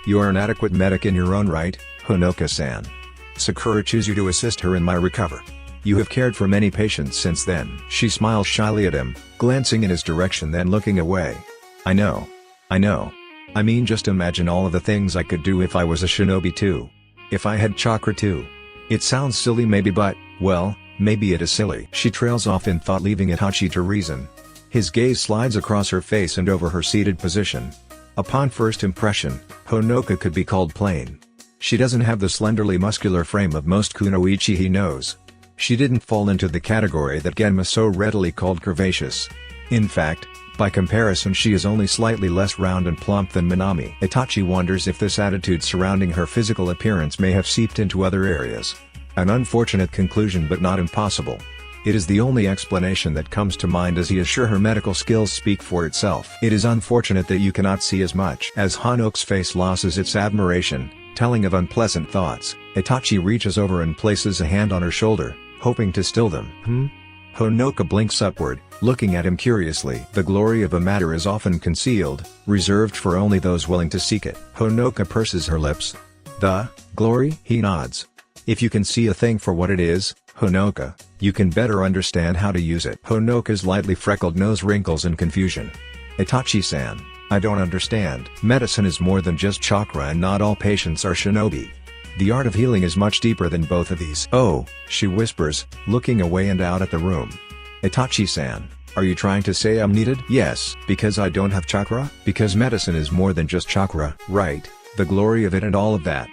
You are an adequate medic in your own right, Honoka-san. Sakura chose you to assist her in my recovery. You have cared for many patients since then. She smiles shyly at him, glancing in his direction then looking away. I know. I mean, just imagine all of the things I could do if I was a shinobi too. If I had chakra too. It sounds silly maybe, but, well, maybe it is silly. She trails off in thought, leaving Itachi to reason. His gaze slides across her face and over her seated position. Upon first impression, Honoka could be called plain. She doesn't have the slenderly muscular frame of most kunoichi he knows. She didn't fall into the category that Genma so readily called curvaceous. In fact, by comparison, she is only slightly less round and plump than Minami. Itachi wonders if this attitude surrounding her physical appearance may have seeped into other areas. An unfortunate conclusion, but not impossible. It is the only explanation that comes to mind, as he is sure her medical skills speak for itself. It is unfortunate that you cannot see as much. As Honoka's face loses its admiration, telling of unpleasant thoughts, Itachi reaches over and places a hand on her shoulder, hoping to still them. Honoka blinks upward, looking at him curiously. The glory of a matter is often concealed, reserved for only those willing to seek it. Honoka purses her lips. The glory? He nods. If you can see a thing for what it is, Honoka, you can better understand how to use it. Honoka's lightly freckled nose wrinkles in confusion. Itachi-san, I don't understand. Medicine is more than just chakra, and not all patients are shinobi. The art of healing is much deeper than both of these. Oh, she whispers, looking away and out at the room. Itachi-san, are you trying to say I'm needed? Yes. Because I don't have chakra? Because medicine is more than just chakra. Right, the glory of it and all of that.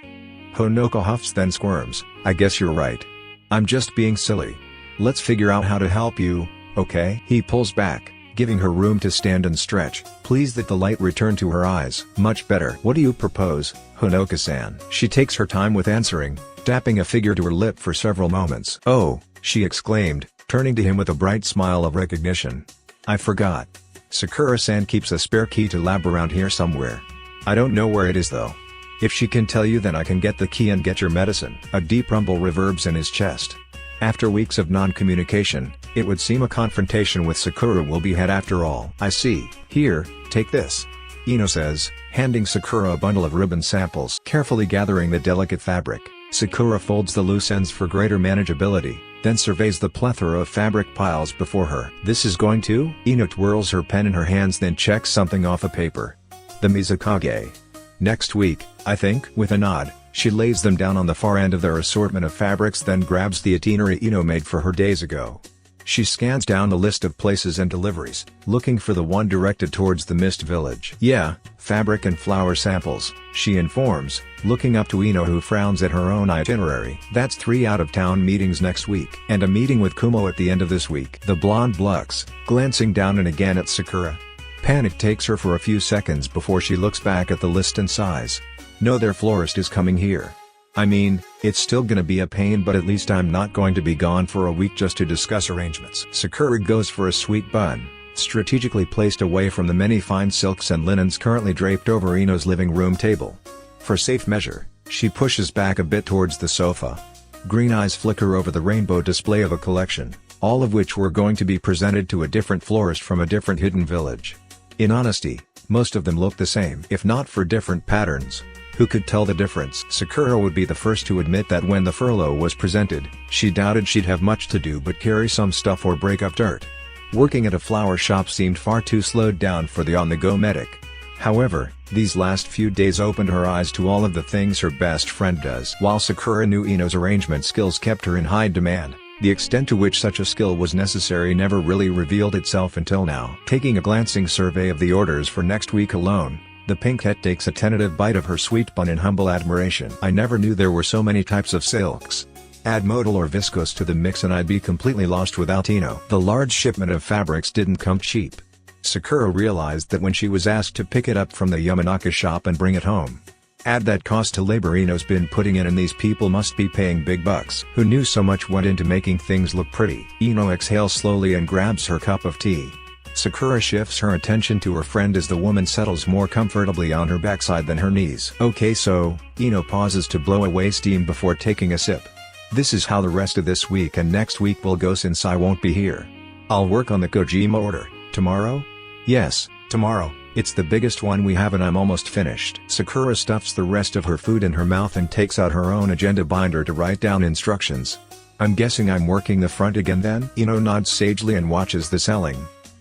Honoka huffs then squirms. I guess you're right. I'm just being silly. Let's figure out how to help you, okay? He pulls back, giving her room to stand and stretch, pleased that the light returned to her eyes. Much better. What do you propose, Honoka-san? She takes her time with answering, tapping a figure to her lip for several moments. Oh, she exclaimed, turning to him with a bright smile of recognition. I forgot. Sakura-san keeps a spare key to lab around here somewhere. I don't know where it is though. If she can tell you, then I can get the key and get your medicine. A deep rumble reverbs in his chest. After weeks of non-communication, it would seem a confrontation with Sakura will be had after all. I see. Here, take this. Ino says, handing Sakura a bundle of ribbon samples. Carefully gathering the delicate fabric, Sakura folds the loose ends for greater manageability, then surveys the plethora of fabric piles before her. This is going to? Ino twirls her pen in her hands, then checks something off a paper. The Mizukage. Next week, I think. With a nod, she lays them down on the far end of their assortment of fabrics, then grabs the itinerary Ino made for her days ago. She scans down the list of places and deliveries, looking for the one directed towards the Mist Village. Yeah, fabric and flower samples, she informs, looking up to Ino, who frowns at her own itinerary. That's 3 out-of-town meetings next week, and a meeting with Kumo at the end of this week. The blonde blucks, glancing down and again at Sakura. Panic takes her for a few seconds before she looks back at the list and sighs. No, their florist is coming here. I mean, it's still gonna be a pain, but at least I'm not going to be gone for a week just to discuss arrangements. Sakura goes for a sweet bun, strategically placed away from the many fine silks and linens currently draped over Ino's living room table. For safe measure, she pushes back a bit towards the sofa. Green eyes flicker over the rainbow display of a collection, all of which were going to be presented to a different florist from a different hidden village. In honesty, most of them look the same, if not for different patterns. Who could tell the difference? Sakura would be the first to admit that when the furlough was presented, she doubted she'd have much to do but carry some stuff or break up dirt. Working at a flower shop seemed far too slowed down for the on-the-go medic. However, these last few days opened her eyes to all of the things her best friend does. While Sakura knew Ino's arrangement skills kept her in high demand, the extent to which such a skill was necessary never really revealed itself until now. Taking a glancing survey of the orders for next week alone, the pinkette takes a tentative bite of her sweet bun in humble admiration. I never knew there were so many types of silks. Add modal or viscose to the mix and I'd be completely lost without Ino. The large shipment of fabrics didn't come cheap. Sakura realized that when she was asked to pick it up from the Yamanaka shop and bring it home. Add that cost to labor Ino's been putting in, and these people must be paying big bucks. Who knew so much went into making things look pretty? Ino exhales slowly and grabs her cup of tea. Sakura shifts her attention to her friend as the woman settles more comfortably on her backside than her knees. Okay, so, Ino pauses to blow away steam before taking a sip. This is how the rest of this week and next week will go since I won't be here. I'll work on the Kojima order. Tomorrow? Yes, tomorrow. It's the biggest one we have and I'm almost finished. Sakura stuffs the rest of her food in her mouth and takes out her own agenda binder to write down instructions. I'm guessing I'm working the front again then? Ino nods sagely and watches the selling.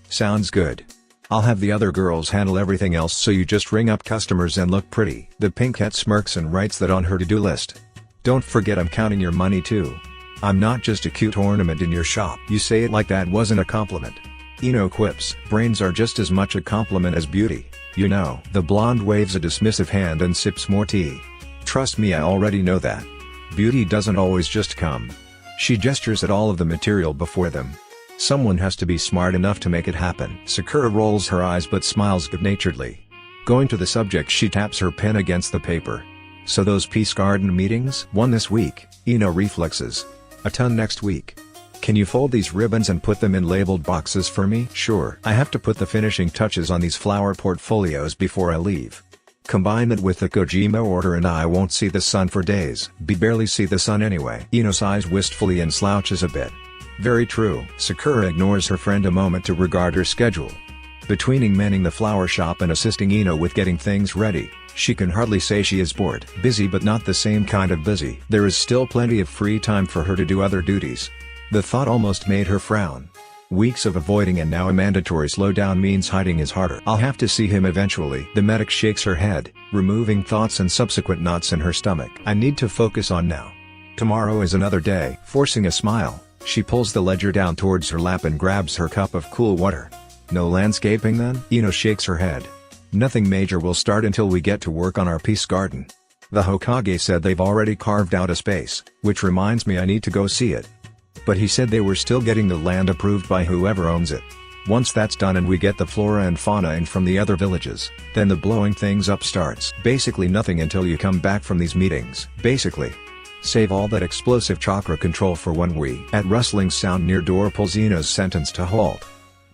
Sounds good. I'll have the other girls handle everything else, so you just ring up customers and look pretty. The pinkette smirks and writes that on her to-do list. Don't forget I'm counting your money too. I'm not just a cute ornament in your shop. You say it like that wasn't a compliment. Ino quips, brains are just as much a compliment as beauty, you know. The blonde waves a dismissive hand and sips more tea. Trust me, I already know that. Beauty doesn't always just come. She gestures at all of the material before them. Someone has to be smart enough to make it happen. Sakura rolls her eyes but smiles good-naturedly. Going to the subject, she taps her pen against the paper. So those peace garden meetings? 1 this week, Ino reflexes. A ton next week. Can you fold these ribbons and put them in labeled boxes for me? Sure. I have to put the finishing touches on these flower portfolios before I leave. Combine that with the Kojima order and I won't see the sun for days. Barely see the sun anyway. Ino sighs wistfully and slouches a bit. Very true. Sakura ignores her friend a moment to regard her schedule. Between manning the flower shop and assisting Ino with getting things ready, she can hardly say she is bored. Busy, but not the same kind of busy. There is still plenty of free time for her to do other duties. The thought almost made her frown. Weeks of avoiding and now a mandatory slowdown means hiding is harder. I'll have to see him eventually. The medic shakes her head, removing thoughts and subsequent knots in her stomach. I need to focus on now. Tomorrow is another day. Forcing a smile, she pulls the ledger down towards her lap and grabs her cup of cool water. No landscaping then? Ino shakes her head. Nothing major will start until we get to work on our peace garden. The Hokage said they've already carved out a space, which reminds me I need to go see it. But he said they were still getting the land approved by whoever owns it. Once that's done and we get the flora and fauna in from the other villages, then the blowing things up starts. Basically nothing until you come back from these meetings. Basically. Save all that explosive chakra control for when we. At rustling sound near door pulls Ino's sentence to halt.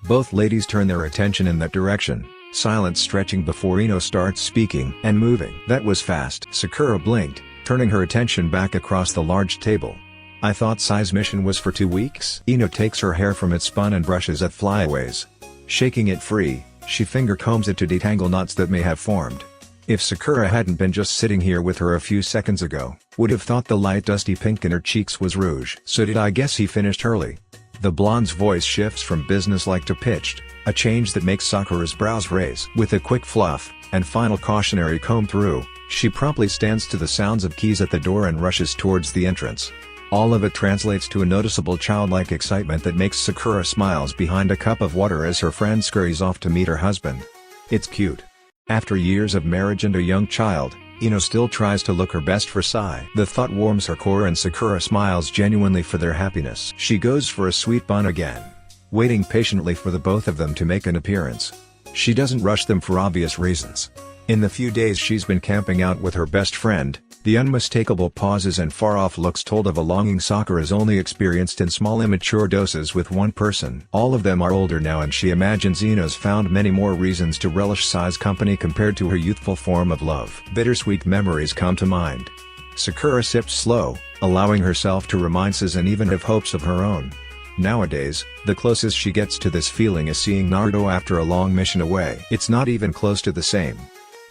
Both ladies turn their attention in that direction, silence stretching before Ino starts speaking and moving. That was fast. Sakura blinked, turning her attention back across the large table. I thought Sai's mission was for 2 weeks? Ino takes her hair from its spun and brushes at flyaways. Shaking it free, she finger combs it to detangle knots that may have formed. If Sakura hadn't been just sitting here with her a few seconds ago, would have thought the light dusty pink in her cheeks was rouge. So did I guess he finished early. The blonde's voice shifts from businesslike to pitched, a change that makes Sakura's brows raise. With a quick fluff, and final cautionary comb through, she promptly stands to the sounds of keys at the door and rushes towards the entrance. All of it translates to a noticeable childlike excitement that makes Sakura smiles behind a cup of water as her friend scurries off to meet her husband. It's cute. After years of marriage and a young child, Ino still tries to look her best for Sai. The thought warms her core and Sakura smiles genuinely for their happiness. She goes for a sweet bun again, waiting patiently for the both of them to make an appearance. She doesn't rush them for obvious reasons. In the few days she's been camping out with her best friend, the unmistakable pauses and far-off looks told of a longing Sakura's only experienced in small immature doses with one person. All of them are older now and she imagines Ino's found many more reasons to relish Sai's company compared to her youthful form of love. Bittersweet memories come to mind. Sakura sips slow, allowing herself to reminisce and even have hopes of her own. Nowadays, the closest she gets to this feeling is seeing Naruto after a long mission away. It's not even close to the same.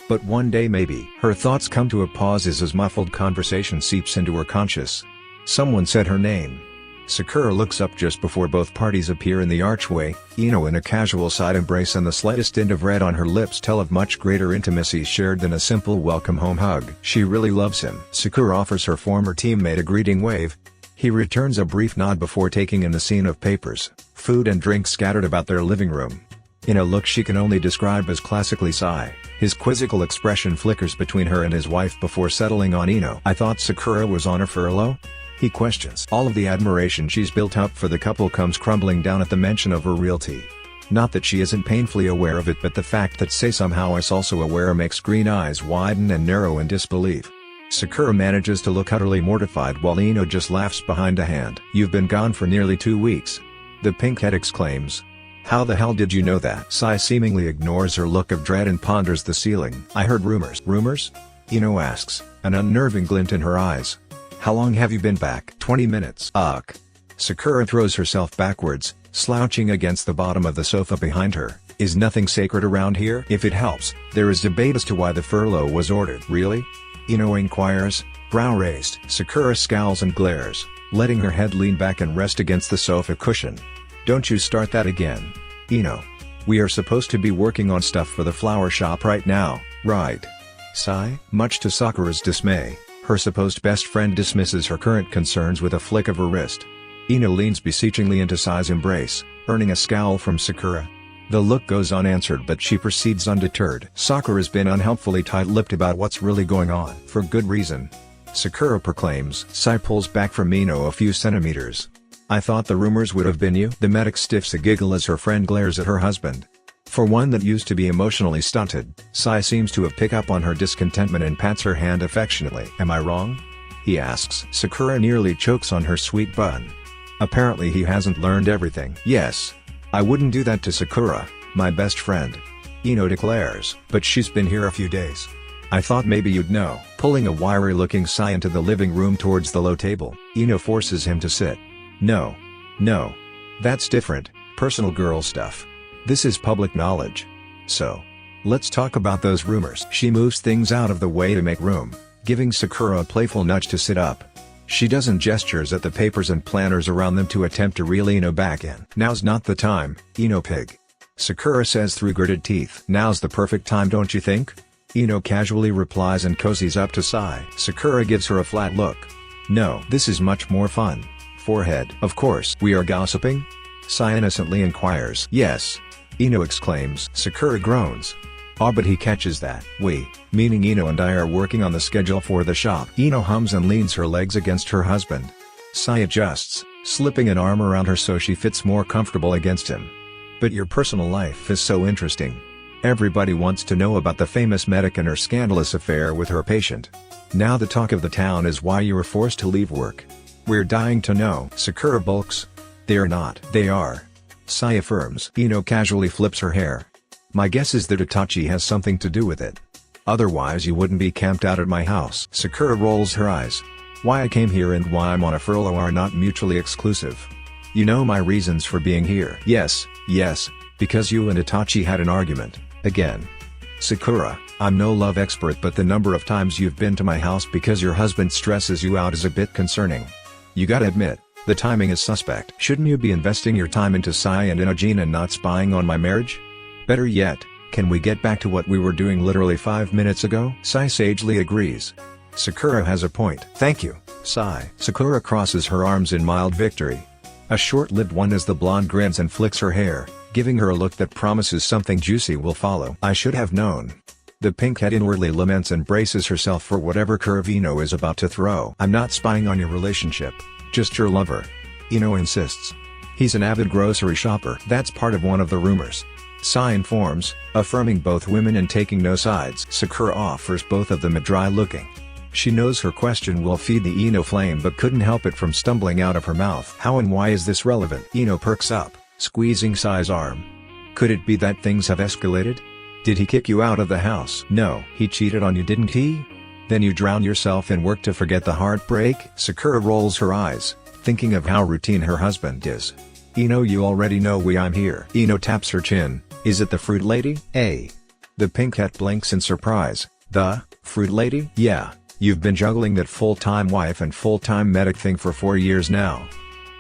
But one day maybe. Her thoughts come to a pause as muffled conversation seeps into her conscious. Someone said her name. Sakura looks up just before both parties appear in the archway. Ino in a casual side embrace and the slightest tint of red on her lips tell of much greater intimacy shared than a simple welcome home hug. She really loves him. Sakura offers her former teammate a greeting wave. He returns a brief nod before taking in the scene of papers, food and drinks scattered about their living room. In a look she can only describe as classically Sai, his quizzical expression flickers between her and his wife before settling on Ino. I thought Sakura was on a furlough? He questions. All of the admiration she's built up for the couple comes crumbling down at the mention of her realty. Not that she isn't painfully aware of it, but the fact that Sai somehow is also aware makes green eyes widen and narrow in disbelief. Sakura manages to look utterly mortified while Ino just laughs behind a hand. You've been gone for nearly 2 weeks. The pinkhead exclaims. How the hell did you know that? Sai seemingly ignores her look of dread and ponders the ceiling. I heard rumors. Rumors? Ino asks, an unnerving glint in her eyes. How long have you been back? 20 minutes. Ugh. Sakura throws herself backwards, slouching against the bottom of the sofa behind her. Is nothing sacred around here? If it helps, there is debate as to why the furlough was ordered. Really? Ino inquires, brow raised. Sakura scowls and glares, letting her head lean back and rest against the sofa cushion. Don't you start that again. Ino. We are supposed to be working on stuff for the flower shop right now, right? Sai? Much to Sakura's dismay, her supposed best friend dismisses her current concerns with a flick of her wrist. Ino leans beseechingly into Sai's embrace, earning a scowl from Sakura. The look goes unanswered but she proceeds undeterred. Sakura's been unhelpfully tight-lipped about what's really going on. For good reason. Sakura proclaims. Sai pulls back from Ino a few centimeters. I thought the rumors would have been you. The medic stiffs a giggle as her friend glares at her husband. For one that used to be emotionally stunted, Sai seems to have picked up on her discontentment and pats her hand affectionately. Am I wrong? He asks. Sakura nearly chokes on her sweet bun. Apparently he hasn't learned everything. Yes. I wouldn't do that to Sakura, my best friend. Ino declares. But she's been here a few days. I thought maybe you'd know. Pulling a wiry-looking Sai into the living room towards the low table, Ino forces him to sit. No. No. That's different, personal girl stuff. This is public knowledge. So, let's talk about those rumors. She moves things out of the way to make room, giving Sakura a playful nudge to sit up. She doesn't gestures at the papers and planners around them to attempt to reel Ino back in. Now's not the time, Ino pig. Sakura says through gritted teeth. Now's the perfect time, don't you think? Ino casually replies and cozies up to Sai. Sakura gives her a flat look. No, this is much more fun. Forehead. Of course. We are gossiping? Sai innocently inquires. Yes. Ino exclaims. Sakura groans. Ah, but he catches that. We, meaning Ino and I, are working on the schedule for the shop. Ino hums and leans her legs against her husband. Sai adjusts, slipping an arm around her so she fits more comfortable against him. But your personal life is so interesting. Everybody wants to know about the famous medic and her scandalous affair with her patient. Now the talk of the town is why you were forced to leave work. We're dying to know. Sakura bulks. They're not. They are. Sai affirms. Ino casually flips her hair. My guess is that Itachi has something to do with it. Otherwise you wouldn't be camped out at my house. Sakura rolls her eyes. Why I came here and why I'm on a furlough are not mutually exclusive. You know my reasons for being here. Yes, because you and Itachi had an argument, again. Sakura, I'm no love expert, but the number of times you've been to my house because your husband stresses you out is a bit concerning. You gotta admit, the timing is suspect. Shouldn't you be investing your time into Sai and Inojin and not spying on my marriage? Better yet, can we get back to what we were doing literally 5 minutes ago? Sai sagely agrees. Sakura has a point. Thank you, sigh. Sakura crosses her arms in mild victory. A short-lived one as the blonde grins and flicks her hair, giving her a look that promises something juicy will follow. I should have known. The pinkhead inwardly laments and braces herself for whatever curve Ino is about to throw. I'm not spying on your relationship, just your lover. Ino insists. He's an avid grocery shopper. That's part of one of the rumors. Sai informs, affirming both women and taking no sides. Sakura offers both of them a dry looking. She knows her question will feed the Ino flame but couldn't help it from stumbling out of her mouth. How and why is this relevant? Ino perks up, squeezing Sai's arm. Could it be that things have escalated? Did he kick you out of the house? No. He cheated on you, didn't he? Then you drown yourself in work to forget the heartbreak? Sakura rolls her eyes, thinking of how routine her husband is. Ino, you already know why I'm here. Ino taps her chin. Is it the fruit lady? The pinkhead blinks in surprise. The fruit lady? Yeah, you've been juggling that full-time wife and full-time medic thing for 4 years now.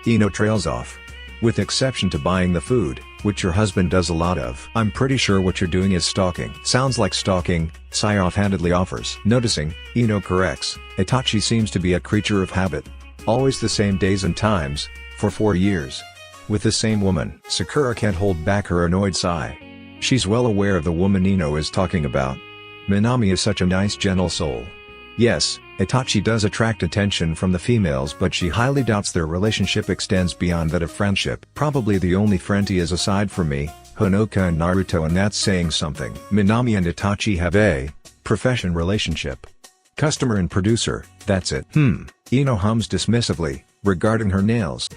Ino trails off. With exception to buying the food, which your husband does a lot of. I'm pretty sure what you're doing is stalking. Sounds like stalking, Sai offhandedly offers. Noticing, Ino corrects, Itachi seems to be a creature of habit. Always the same days and times, for 4 years. With the same woman. Sakura can't hold back her annoyed sigh. She's well aware of the woman Ino is talking about. Minami is such a nice gentle soul. Yes, Itachi does attract attention from the females, but she highly doubts their relationship extends beyond that of friendship. Probably the only friend he is aside from me, Honoka and Naruto, and that's saying something. Minami and Itachi have a profession relationship. Customer and producer, that's it. Ino hums dismissively, regarding her nails.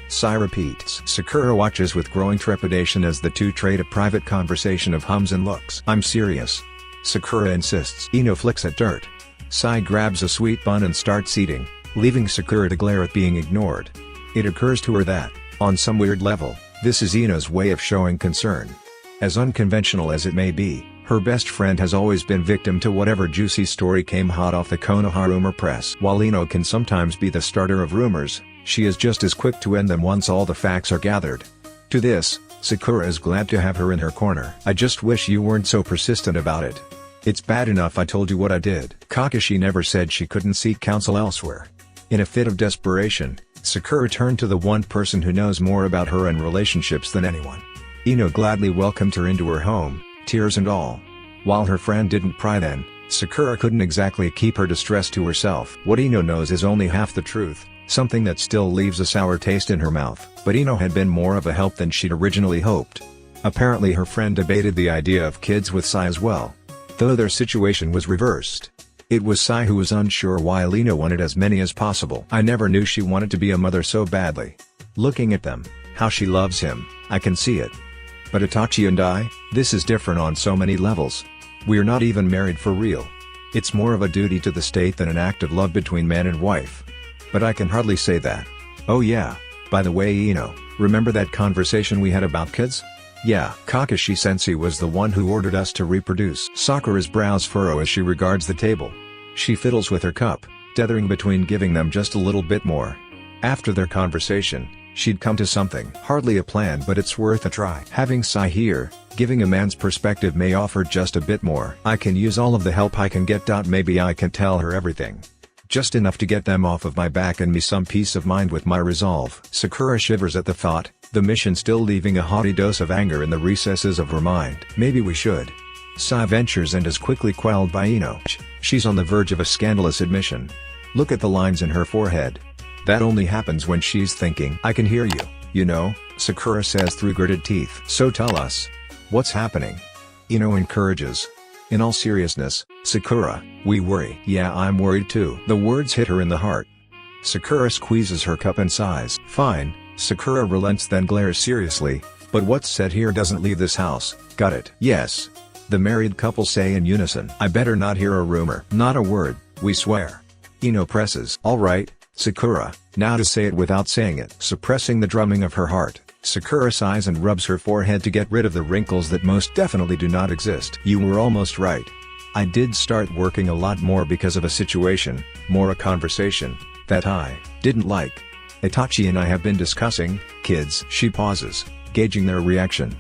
Sai repeats. Sakura watches with growing trepidation as the two trade a private conversation of hums and looks. I'm serious. Sakura insists. Ino flicks at dirt. Sai grabs a sweet bun and starts eating, leaving Sakura to glare at being ignored. It occurs to her that, on some weird level, this is Ino's way of showing concern. As unconventional as it may be, her best friend has always been victim to whatever juicy story came hot off the Konoha rumor press. While Ino can sometimes be the starter of rumors, she is just as quick to end them once all the facts are gathered. To this, Sakura is glad to have her in her corner. I just wish you weren't so persistent about it. It's bad enough I told you what I did. Kakashi never said she couldn't seek counsel elsewhere. In a fit of desperation, Sakura turned to the one person who knows more about her and relationships than anyone. Ino gladly welcomed her into her home, tears and all. While her friend didn't pry then, Sakura couldn't exactly keep her distress to herself. What Ino knows is only half the truth, something that still leaves a sour taste in her mouth. But Ino had been more of a help than she'd originally hoped. Apparently her friend debated the idea of kids with Sai as well. Though their situation was reversed. It was Sai who was unsure why Ino wanted as many as possible. I never knew she wanted to be a mother so badly. Looking at them, how she loves him, I can see it. But Itachi and I, this is different on so many levels. We're not even married for real. It's more of a duty to the state than an act of love between man and wife. But I can hardly say that. Oh yeah, by the way Ino, remember that conversation we had about kids? Yeah, Kakashi-sensei was the one who ordered us to reproduce. Sakura's brows furrow as she regards the table. She fiddles with her cup, dithering between giving them just a little bit more. After their conversation, she'd come to something. Hardly a plan, but it's worth a try. Having Sai here, giving a man's perspective may offer just a bit more. I can use all of the help I can get. Maybe I can tell her everything. Just enough to get them off of my back and me some peace of mind with my resolve. Sakura shivers at the thought, the mission still leaving a haughty dose of anger in the recesses of her mind. Maybe we should. Sai ventures and is quickly quelled by Ino. She's on the verge of a scandalous admission. Look at the lines in her forehead. That only happens when she's thinking. I can hear you, you know, Sakura says through gritted teeth. So tell us. What's happening? Ino encourages. In all seriousness, Sakura, we worry. Yeah, I'm worried too. The words hit her in the heart. Sakura squeezes her cup and sighs. Fine, Sakura relents then glares seriously, but what's said here doesn't leave this house, got it? Yes. The married couple say in unison. I better not hear a rumor. Not a word, we swear. Ino presses. Alright, Sakura, now to say it without saying it. Suppressing the drumming of her heart, Sakura sighs and rubs her forehead to get rid of the wrinkles that most definitely do not exist. You were almost right. I did start working a lot more because of a situation, more a conversation, that I didn't like. Itachi and I have been discussing kids. She pauses, gauging their reaction.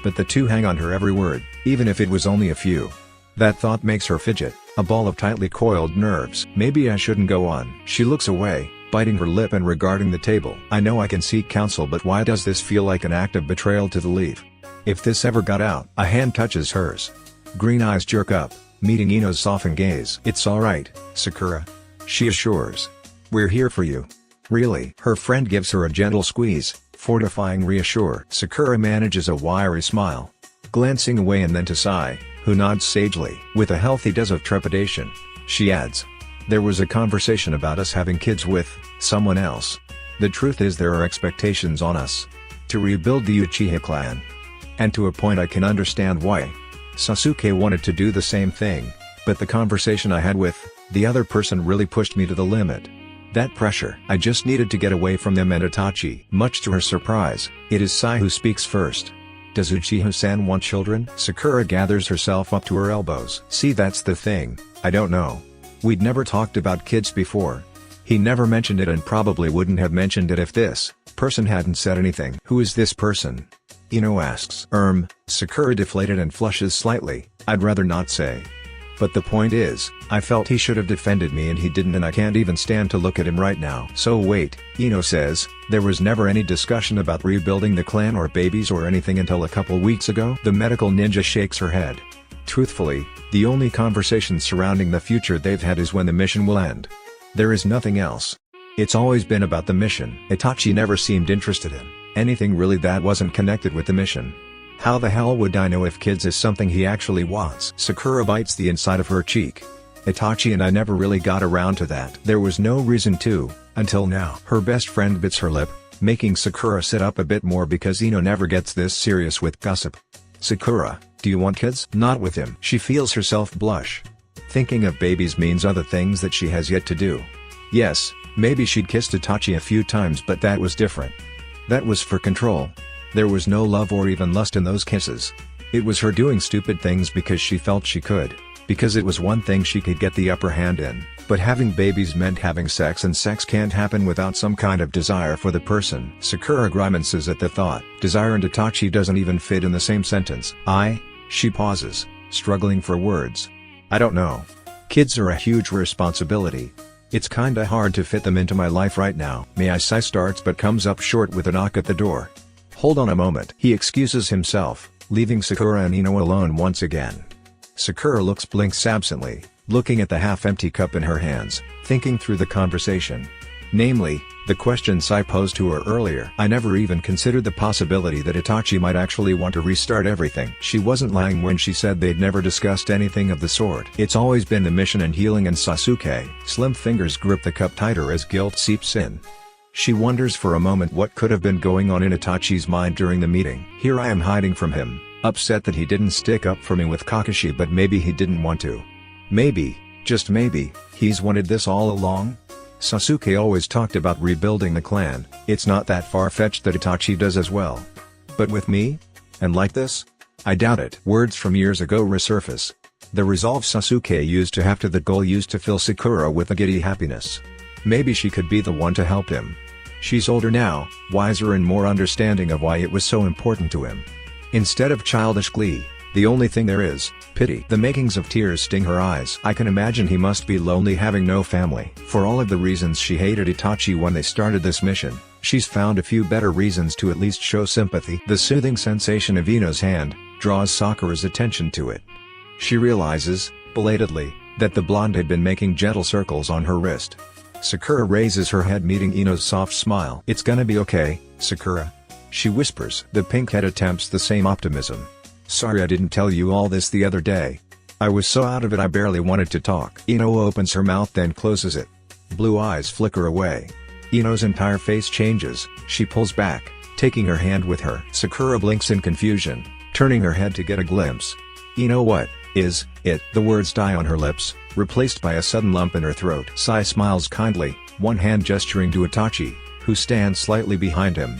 But the two hang on her every word, even if it was only a few. That thought makes her fidget. A ball of tightly coiled nerves. Maybe I shouldn't go on. She looks away, biting her lip and regarding the table. I know I can seek counsel, but why does this feel like an act of betrayal to the leaf? If this ever got out. A hand touches hers. Green eyes jerk up, meeting Ino's softened gaze. It's alright, Sakura. She assures. We're here for you. Really? Her friend gives her a gentle squeeze, fortifying reassure. Sakura manages a wiry smile, glancing away and then to Sai, who nods sagely. With a healthy dose of trepidation, she adds. There was a conversation about us having kids with someone else. The truth is there are expectations on us to rebuild the Uchiha clan. And to a point I can understand why. Sasuke wanted to do the same thing, but the conversation I had with the other person really pushed me to the limit. That pressure. I just needed to get away from them and Itachi. Much to her surprise, it is Sai who speaks first. Does Uchiha-san want children? Sakura gathers herself up to her elbows. See, that's the thing, I don't know. We'd never talked about kids before. He never mentioned it and probably wouldn't have mentioned it if this person hadn't said anything. Who is this person? Ino asks. Sakura deflated and flushes slightly. I'd rather not say. But the point is, I felt he should have defended me and he didn't, and I can't even stand to look at him right now. So wait, Ino says, there was never any discussion about rebuilding the clan or babies or anything until a couple weeks ago? The medical ninja shakes her head. Truthfully, the only conversation surrounding the future they've had is when the mission will end. There is nothing else. It's always been about the mission. Itachi never seemed interested in anything really that wasn't connected with the mission. How the hell would I know if kids is something he actually wants? Sakura bites the inside of her cheek. Itachi and I never really got around to that. There was no reason to, until now. Her best friend bits her lip, making Sakura sit up a bit more because Ino never gets this serious with gossip. Sakura, do you want kids? Not with him. She feels herself blush. Thinking of babies means other things that she has yet to do. Yes, maybe she'd kissed Itachi a few times, but that was different. That was for control. There was no love or even lust in those kisses. It was her doing stupid things because she felt she could. Because it was one thing she could get the upper hand in, but having babies meant having sex, and sex can't happen without some kind of desire for the person. Sakura grimaces at the thought. Desire and Itachi doesn't even fit in the same sentence. She pauses, struggling for words. I don't know. Kids are a huge responsibility. It's kinda hard to fit them into my life right now. May I? Sai starts but comes up short with a knock at the door. Hold on a moment. He excuses himself, leaving Sakura and Ino alone once again. Sakura blinks absently, looking at the half-empty cup in her hands, thinking through the conversation. Namely, the question Sai posed to her earlier. I never even considered the possibility that Itachi might actually want to restart everything. She wasn't lying when she said they'd never discussed anything of the sort. It's always been the mission and healing, and Sasuke. Slim fingers grip the cup tighter as guilt seeps in. She wonders for a moment what could have been going on in Itachi's mind during the meeting. Here I am hiding from him, upset that he didn't stick up for me with Kakashi, but maybe he didn't want to. Maybe, just maybe, he's wanted this all along? Sasuke always talked about rebuilding the clan. It's not that far-fetched that Itachi does as well. But with me? And like this? I doubt it. Words from years ago resurface. The resolve Sasuke used to have to the goal used to fill Sakura with a giddy happiness. Maybe she could be the one to help him. She's older now, wiser and more understanding of why it was so important to him. Instead of childish glee, the only thing there is, pity. The makings of tears sting her eyes. I can imagine he must be lonely having no family. For all of the reasons she hated Itachi when they started this mission, she's found a few better reasons to at least show sympathy. The soothing sensation of Ino's hand draws Sakura's attention to it. She realizes, belatedly, that the blonde had been making gentle circles on her wrist. Sakura raises her head, meeting Ino's soft smile. It's gonna be okay, Sakura. She whispers. The pink head attempts the same optimism. Sorry I didn't tell you all this the other day. I was so out of it I barely wanted to talk. Ino opens her mouth then closes it. Blue eyes flicker away. Ino's entire face changes. She pulls back, taking her hand with her. Sakura blinks in confusion, turning her head to get a glimpse. Ino, what is it? The words die on her lips, replaced by a sudden lump in her throat. Sai smiles kindly, one hand gesturing to Itachi, who stands slightly behind him.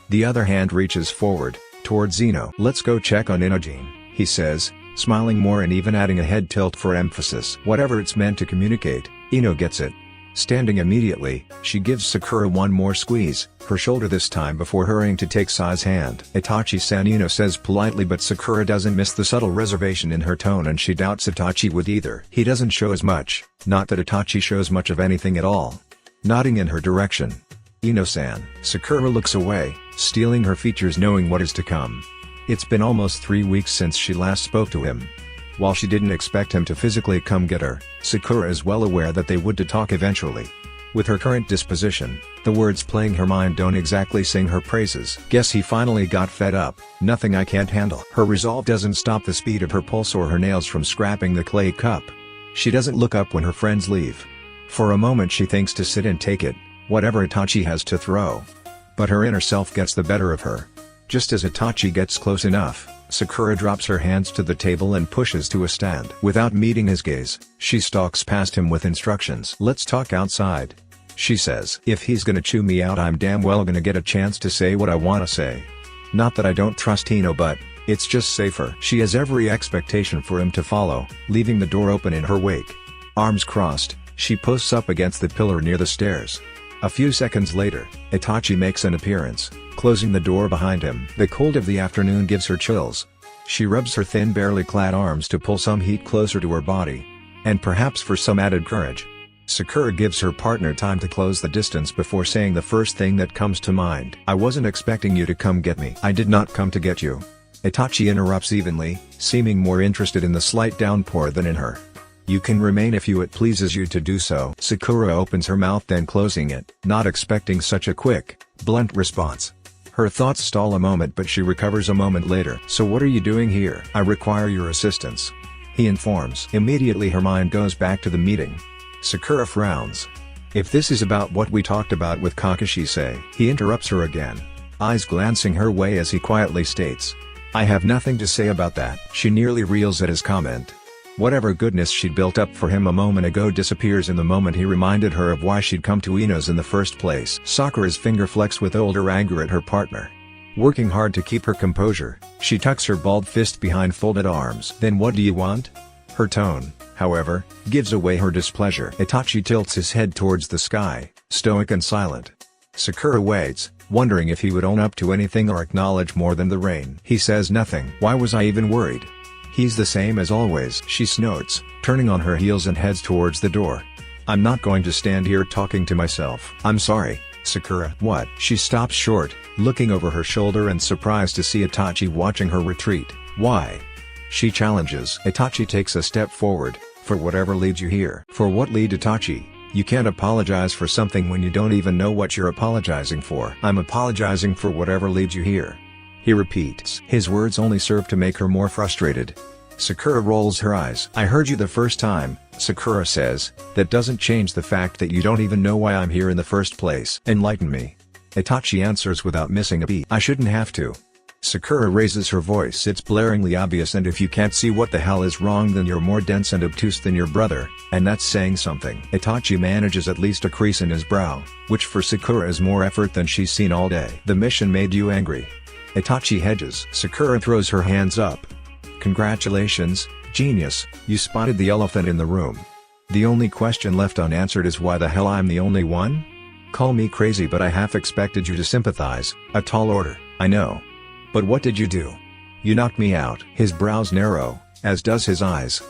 The other hand reaches forward, towards Ino. Let's go check on Inojin, he says, smiling more and even adding a head tilt for emphasis. Whatever it's meant to communicate, Ino gets it. Standing immediately, she gives Sakura one more squeeze, her shoulder this time before hurrying to take Sai's hand. Itachi-san, Ino says politely, but Sakura doesn't miss the subtle reservation in her tone and she doubts Itachi would either. He doesn't show as much, not that Itachi shows much of anything at all. Nodding in her direction. Ino-san. Sakura looks away, steeling her features knowing what is to come. It's been almost 3 weeks since she last spoke to him. While she didn't expect him to physically come get her, Sakura is well aware that they would to talk eventually. With her current disposition, the words playing her mind don't exactly sing her praises. Guess he finally got fed up. Nothing I can't handle. Her resolve doesn't stop the speed of her pulse or her nails from scrapping the clay cup. She doesn't look up when her friends leave. For a moment she thinks to sit and take it, whatever Itachi has to throw. But her inner self gets the better of her. Just as Itachi gets close enough, Sakura drops her hands to the table and pushes to a stand. Without meeting his gaze, she stalks past him with instructions. "Let's talk outside," she says. "If he's gonna chew me out, I'm damn well gonna get a chance to say what I wanna say. Not that I don't trust Ino, but it's just safer." She has every expectation for him to follow, leaving the door open in her wake. Arms crossed, she posts up against the pillar near the stairs. A few seconds later, Itachi makes an appearance, closing the door behind him. The cold of the afternoon gives her chills. She rubs her thin, barely clad arms to pull some heat closer to her body. And perhaps for some added courage, Sakura gives her partner time to close the distance before saying the first thing that comes to mind. "I wasn't expecting you to come get me." "I did not come to get you." Itachi interrupts evenly, seeming more interested in the slight downpour than in her. "You can remain if it pleases you to do so." Sakura opens her mouth, then closing it, not expecting such a quick, blunt response. Her thoughts stall a moment, but she recovers a moment later. "So what are you doing here?" "I require your assistance," he informs. Immediately her mind goes back to the meeting. Sakura frowns. "If this is about what we talked about with Kakashi-say." He interrupts her again, eyes glancing her way as he quietly states, "I have nothing to say about that." She nearly reels at his comment. Whatever goodness she'd built up for him a moment ago disappears in the moment he reminded her of why she'd come to Ino's in the first place. Sakura's finger flecks with older anger at her partner. Working hard to keep her composure, she tucks her balled fist behind folded arms. "Then what do you want?" Her tone, however, gives away her displeasure. Itachi tilts his head towards the sky, stoic and silent. Sakura waits, wondering if he would own up to anything or acknowledge more than the rain. He says nothing. "Why was I even worried? He's the same as always," she snorts, turning on her heels and heads towards the door. "I'm not going to stand here talking to myself." "I'm sorry, Sakura." "What?" She stops short, looking over her shoulder and surprised to see Itachi watching her retreat. "Why?" she challenges. Itachi takes a step forward. "For whatever leads you here." "For what lead, Itachi? You can't apologize for something when you don't even know what you're apologizing for." "I'm apologizing for whatever leads you here," he repeats. His words only serve to make her more frustrated. Sakura rolls her eyes. "I heard you the first time," Sakura says. "That doesn't change the fact that you don't even know why I'm here in the first place." "Enlighten me," Itachi answers without missing a beat. "I shouldn't have to." Sakura raises her voice. "It's blaringly obvious, and if you can't see what the hell is wrong, then you're more dense and obtuse than your brother, and that's saying something." Itachi manages at least a crease in his brow, which for Sakura is more effort than she's seen all day. "The mission made you angry." Itachi hedges. Sakura throws her hands up. "Congratulations, genius, you spotted the elephant in the room. The only question left unanswered is why the hell I'm the only one? Call me crazy, but I half expected you to sympathize." "A tall order, I know. But what did you do?" "You knocked me out." His brows narrow, as does his eyes.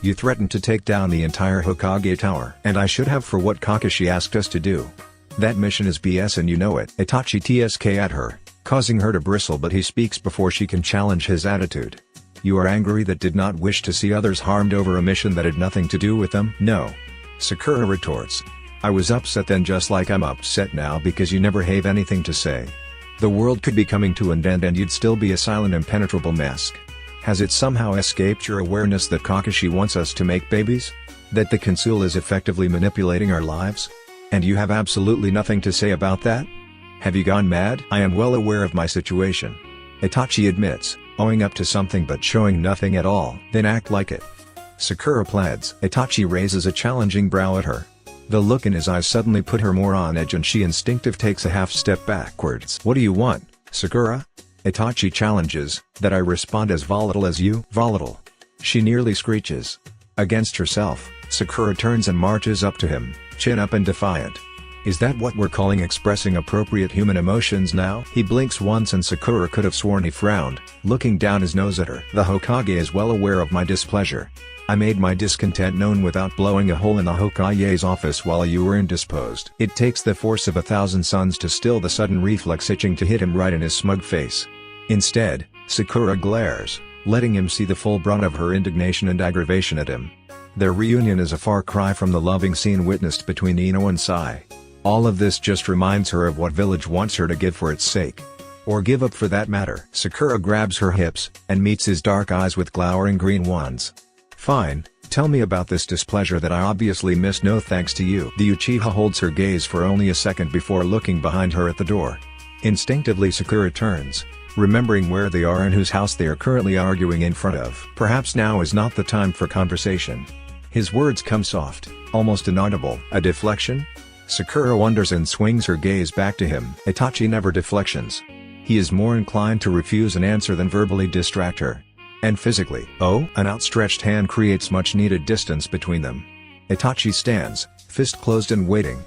"You threatened to take down the entire Hokage Tower." "And I should have, for what Kakashi asked us to do. That mission is BS and you know it." Itachi tsk at her, causing her to bristle, but he speaks before she can challenge his attitude. "You are angry that did not wish to see others harmed over a mission that had nothing to do with them?" "No," Sakura retorts. "I was upset then, just like I'm upset now because you never have anything to say. The world could be coming to an end and you'd still be a silent, impenetrable mask. Has it somehow escaped your awareness that Kakashi wants us to make babies? That the Consul is effectively manipulating our lives? And you have absolutely nothing to say about that? Have you gone mad?" "I am well aware of my situation," Itachi admits, owing up to something but showing nothing at all. "Then act like it," Sakura pleads. Itachi raises a challenging brow at her. The look in his eyes suddenly put her more on edge and she instinctively takes a half step backwards. "What do you want, Sakura?" Itachi challenges. "That I respond as volatile as you?" "Volatile?" she nearly screeches. Against herself, Sakura turns and marches up to him, chin up and defiant. Is that what we're calling expressing appropriate human emotions now? He blinks once and Sakura could have sworn he frowned, looking down his nose at her. The Hokage is well aware of my displeasure. I made my discontent known without blowing a hole in the Hokage's office while you were indisposed. It takes the force of 1,000 suns to still the sudden reflex itching to hit him right in his smug face. Instead, Sakura glares, letting him see the full brunt of her indignation and aggravation at him. Their reunion is a far cry from the loving scene witnessed between Ino and Sai. All of this just reminds her of what village wants her to give for its sake. Or give up for that matter. Sakura grabs her hips, and meets his dark eyes with glowering green ones. Fine, tell me about this displeasure that I obviously missed, no thanks to you. The Uchiha holds her gaze for only a second before looking behind her at the door. Instinctively Sakura turns, remembering where they are and whose house they are currently arguing in front of. Perhaps now is not the time for conversation. His words come soft, almost inaudible. A deflection? Sakura wonders and swings her gaze back to him. Itachi never deflections. He is more inclined to refuse an answer than verbally distract her. And physically. Oh? An outstretched hand creates much needed distance between them. Itachi stands, fist closed and waiting.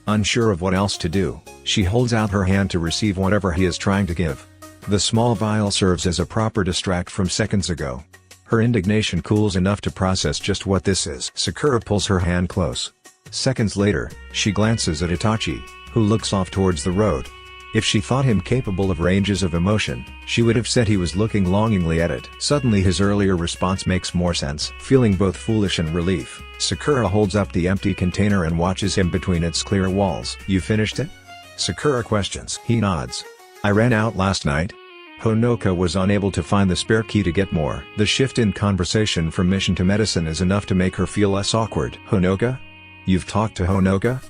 Unsure of what else to do, she holds out her hand to receive whatever he is trying to give. The small vial serves as a proper distract from seconds ago. Her indignation cools enough to process just what this is. Sakura pulls her hand close. Seconds later, she glances at Itachi, who looks off towards the road. If she thought him capable of ranges of emotion, she would have said he was looking longingly at it. Suddenly his earlier response makes more sense. Feeling both foolish and relief, Sakura holds up the empty container and watches him between its clear walls. You finished it? Sakura questions. He nods. I ran out last night. Honoka was unable to find the spare key to get more. The shift in conversation from mission to medicine is enough to make her feel less awkward. Honoka? You've talked to Honoka?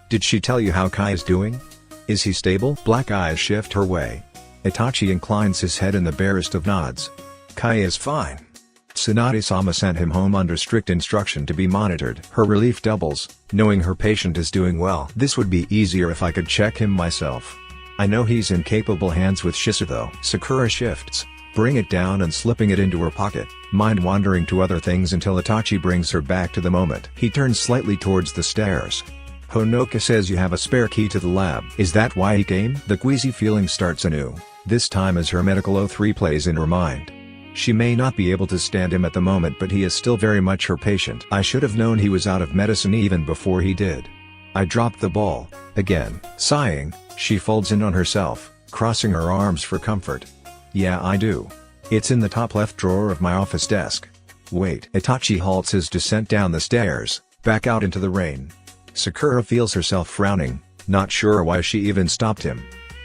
Did she tell you how Kai is doing? Is he stable? Black eyes shift her way. Itachi inclines his head in the barest of nods. Kai is fine. Tsunade-sama sent him home under strict instruction to be monitored. Her relief doubles, knowing her patient is doing well. This would be easier if I could check him myself. I know he's in capable hands with Shisu though. Sakura shifts, bring it down and slipping it into her pocket, mind wandering to other things until Itachi brings her back to the moment. He turns slightly towards the stairs. Honoka says you have a spare key to the lab. Is that why he came? The queasy feeling starts anew, this time as her medical O3 plays in her mind. She may not be able to stand him at the moment, but he is still very much her patient. I should have known he was out of medicine even before he did. I dropped the ball. Again. Sighing, she folds in on herself, crossing her arms for comfort. Yeah, I do. It's in the top left drawer of my office desk. Wait. Itachi halts his descent down the stairs, back out into the rain. Sakura feels herself frowning, not sure why she even stopped him.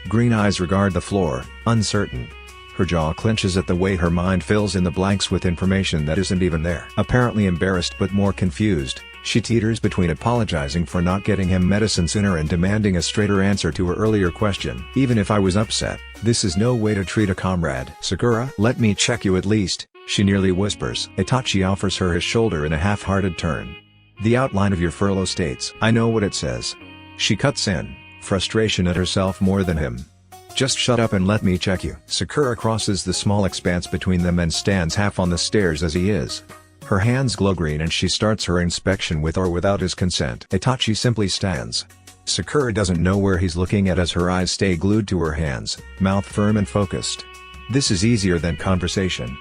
Green eyes regard the floor, uncertain. Her jaw clenches at the way her mind fills in the blanks with information that isn't even there. Apparently embarrassed but more confused, she teeters between apologizing for not getting him medicine sooner and demanding a straighter answer to her earlier question. Even if I was upset, this is no way to treat a comrade. Sakura, let me check you at least, she nearly whispers. Itachi offers her his shoulder in a half-hearted turn. The outline of your furlough states. I know what it says. She cuts in, frustration at herself more than him. Just shut up and let me check you. Sakura crosses the small expanse between them and stands half on the stairs as he is. Her hands glow green and she starts her inspection with or without his consent. Itachi simply stands. Sakura doesn't know where he's looking at as her eyes stay glued to her hands, mouth firm and focused. This is easier than conversation.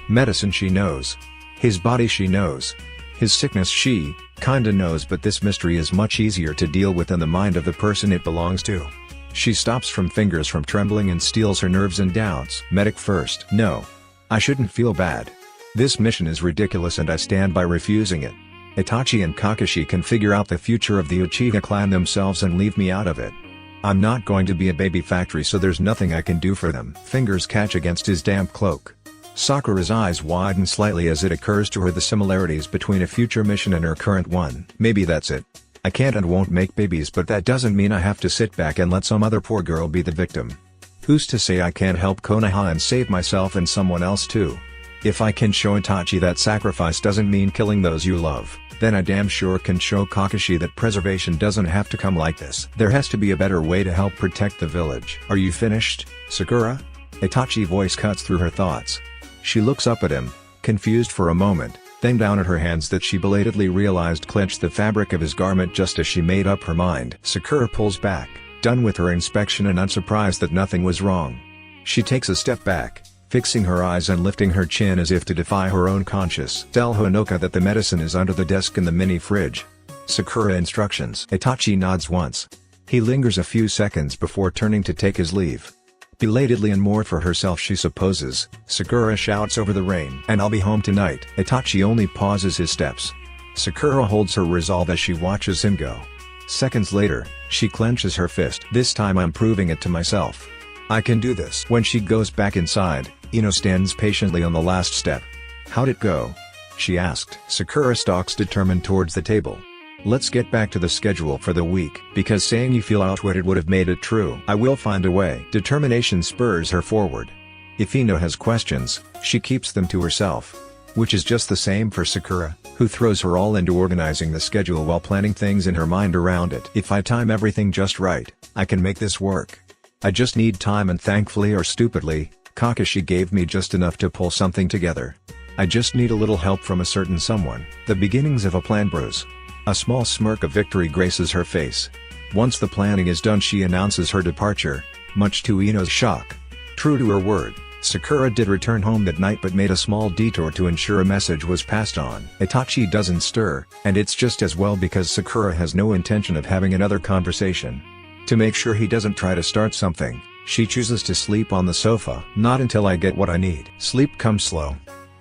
Medicine she knows. His body she knows. His sickness she, kinda knows, but this mystery is much easier to deal with than the mind of the person it belongs to. She stops fingers from trembling and steels her nerves and doubts. Medic first. No. I shouldn't feel bad. This mission is ridiculous and I stand by refusing it. Itachi and Kakashi can figure out the future of the Uchiha clan themselves and leave me out of it. I'm not going to be a baby factory, so there's nothing I can do for them. Fingers catch against his damp cloak. Sakura's eyes widen slightly as it occurs to her the similarities between a future mission and her current one. Maybe that's it. I can't and won't make babies, but that doesn't mean I have to sit back and let some other poor girl be the victim. Who's to say I can't help Konoha and save myself and someone else too? If I can show Itachi that sacrifice doesn't mean killing those you love, then I damn sure can show Kakashi that preservation doesn't have to come like this. There has to be a better way to help protect the village. Are you finished, Sakura? Itachi's voice cuts through her thoughts. She looks up at him, confused for a moment, then down at her hands that she belatedly realized clenched the fabric of his garment just as she made up her mind. Sakura pulls back, done with her inspection and unsurprised that nothing was wrong. She takes a step back, fixing her eyes and lifting her chin as if to defy her own conscience. Tell Honoka that the medicine is under the desk in the mini fridge. Sakura instructions. Itachi nods once. He lingers a few seconds before turning to take his leave. Belatedly and more for herself she supposes, Sakura shouts over the rain. And I'll be home tonight. Itachi only pauses his steps. Sakura holds her resolve as she watches him go. Seconds later, she clenches her fist. This time I'm proving it to myself. I can do this. When she goes back inside, Ino stands patiently on the last step. How'd it go? She asked. Sakura stalks determined towards the table. Let's get back to the schedule for the week. Because saying you feel outwitted would have made it true. I will find a way. Determination spurs her forward. If Ino has questions, she keeps them to herself. Which is just the same for Sakura, who throws her all into organizing the schedule while planning things in her mind around it. If I time everything just right, I can make this work. I just need time, and thankfully or stupidly, Kakashi gave me just enough to pull something together. I just need a little help from a certain someone. The beginnings of a plan, bros. A small smirk of victory graces her face. Once the planning is done she announces her departure, much to Ino's shock. True to her word, Sakura did return home that night but made a small detour to ensure a message was passed on. Itachi doesn't stir, and it's just as well because Sakura has no intention of having another conversation. To make sure he doesn't try to start something, she chooses to sleep on the sofa. Not until I get what I need. Sleep comes slow.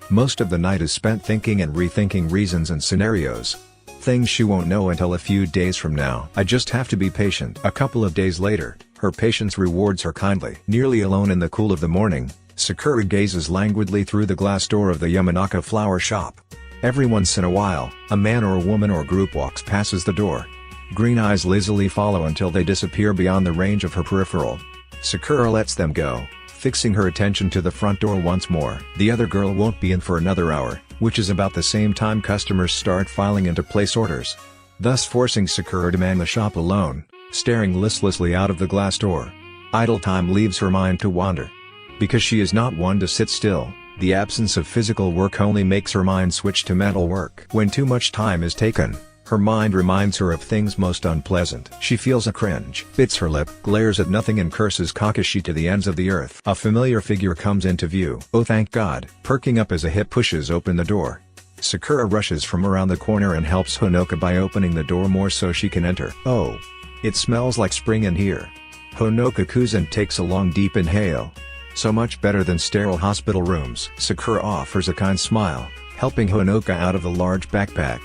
Most of the night is spent thinking and rethinking reasons and scenarios. Things she won't know until a few days from now. I just have to be patient. A couple of days later, her patience rewards her kindly. Nearly alone in the cool of the morning, Sakura gazes languidly through the glass door of the Yamanaka flower shop. Every once in a while, a man or a woman or group walks passes the door. Green eyes lazily follow until they disappear beyond the range of her peripheral. Sakura lets them go, fixing her attention to the front door once more. The other girl won't be in for another hour, which is about the same time customers start filing in to place orders. Thus forcing Sakura to man the shop alone, staring listlessly out of the glass door. Idle time leaves her mind to wander. Because she is not one to sit still, the absence of physical work only makes her mind switch to mental work. When too much time is taken, her mind reminds her of things most unpleasant. She feels a cringe, bits her lip, glares at nothing and curses Kakashi to the ends of the earth. A familiar figure comes into view. Oh thank God! Perking up as a hip pushes open the door. Sakura rushes from around the corner and helps Honoka by opening the door more so she can enter. Oh! It smells like spring in here. Honoka coos and takes a long deep inhale. So much better than sterile hospital rooms. Sakura offers a kind smile, helping Honoka out of the large backpack.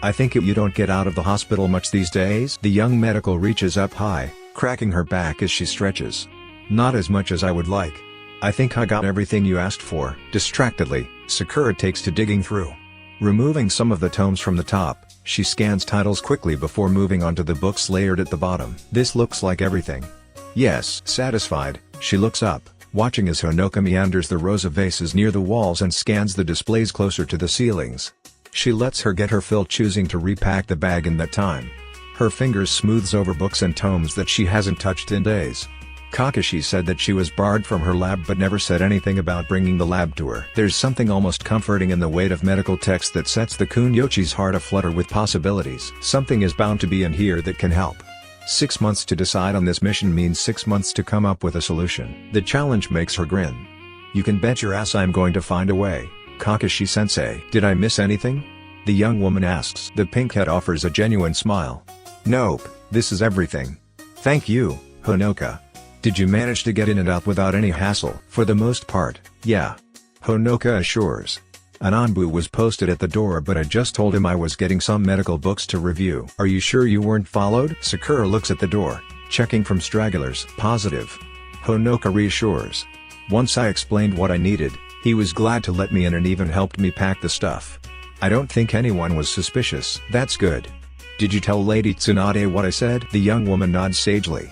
I think you don't get out of the hospital much these days? The young medical reaches up high, cracking her back as she stretches. Not as much as I would like. I think I got everything you asked for. Distractedly, Sakura takes to digging through. Removing some of the tomes from the top, she scans titles quickly before moving on to the books layered at the bottom. This looks like everything. Yes. Satisfied, she looks up, watching as Honoka meanders the rows of vases near the walls and scans the displays closer to the ceilings. She lets her get her fill, choosing to repack the bag in that time. Her fingers smooths over books and tomes that she hasn't touched in days. Kakashi said that she was barred from her lab but never said anything about bringing the lab to her. There's something almost comforting in the weight of medical text that sets the Kunyochi's heart aflutter with possibilities. Something is bound to be in here that can help. 6 months to decide on this mission means 6 months to come up with a solution. The challenge makes her grin. You can bet your ass I'm going to find a way, Kakashi-sensei. Did I miss anything? The young woman asks. The pinkhead offers a genuine smile. Nope, this is everything. Thank you, Honoka. Did you manage to get in and out without any hassle? For the most part, yeah. Honoka assures. An onbu was posted at the door but I just told him I was getting some medical books to review. Are you sure you weren't followed? Sakura looks at the door, checking from stragglers. Positive. Honoka reassures. Once I explained what I needed, he was glad to let me in and even helped me pack the stuff. I don't think anyone was suspicious. That's good. Did you tell Lady Tsunade what I said? The young woman nods sagely.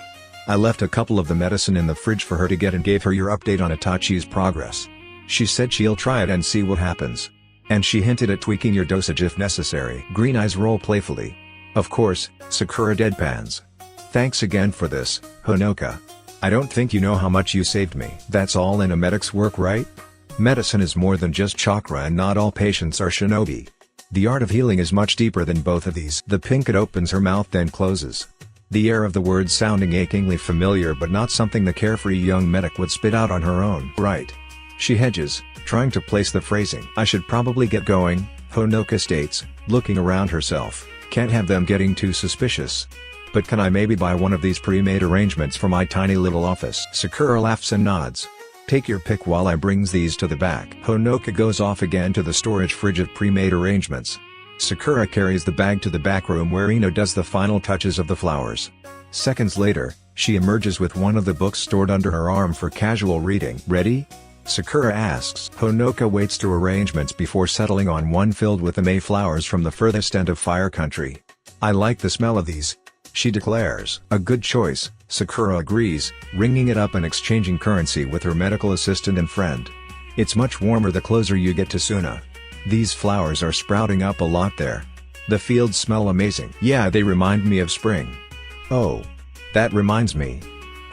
I left a couple of the medicine in the fridge for her to get and gave her your update on Itachi's progress. She said she'll try it and see what happens. And she hinted at tweaking your dosage if necessary. Green eyes roll playfully. Of course, Sakura deadpans. Thanks again for this, Honoka. I don't think you know how much you saved me. That's all in a medic's work, right? Medicine is more than just chakra, and not all patients are shinobi. The art of healing is much deeper than both of these. The pinkette opens her mouth then closes. The air of the words sounding achingly familiar, but not something the carefree young medic would spit out on her own. Right. She hedges, trying to place the phrasing. I should probably get going, Honoka states, looking around herself. Can't have them getting too suspicious. But can I maybe buy one of these pre-made arrangements for my tiny little office? Sakura laughs and nods. Take your pick while I brings these to the back. Honoka goes off again to the storage fridge of pre-made arrangements. Sakura carries the bag to the back room where Ino does the final touches of the flowers. Seconds later, she emerges with one of the books stored under her arm for casual reading. Ready? Sakura asks. Honoka waits through arrangements before settling on one filled with the Mayflowers from the furthest end of Fire Country. I like the smell of these, she declares. A good choice, Sakura agrees, ringing it up and exchanging currency with her medical assistant and friend. It's much warmer the closer you get to Suna. These flowers are sprouting up a lot there. The fields smell amazing. Yeah, they remind me of spring. Oh. That reminds me.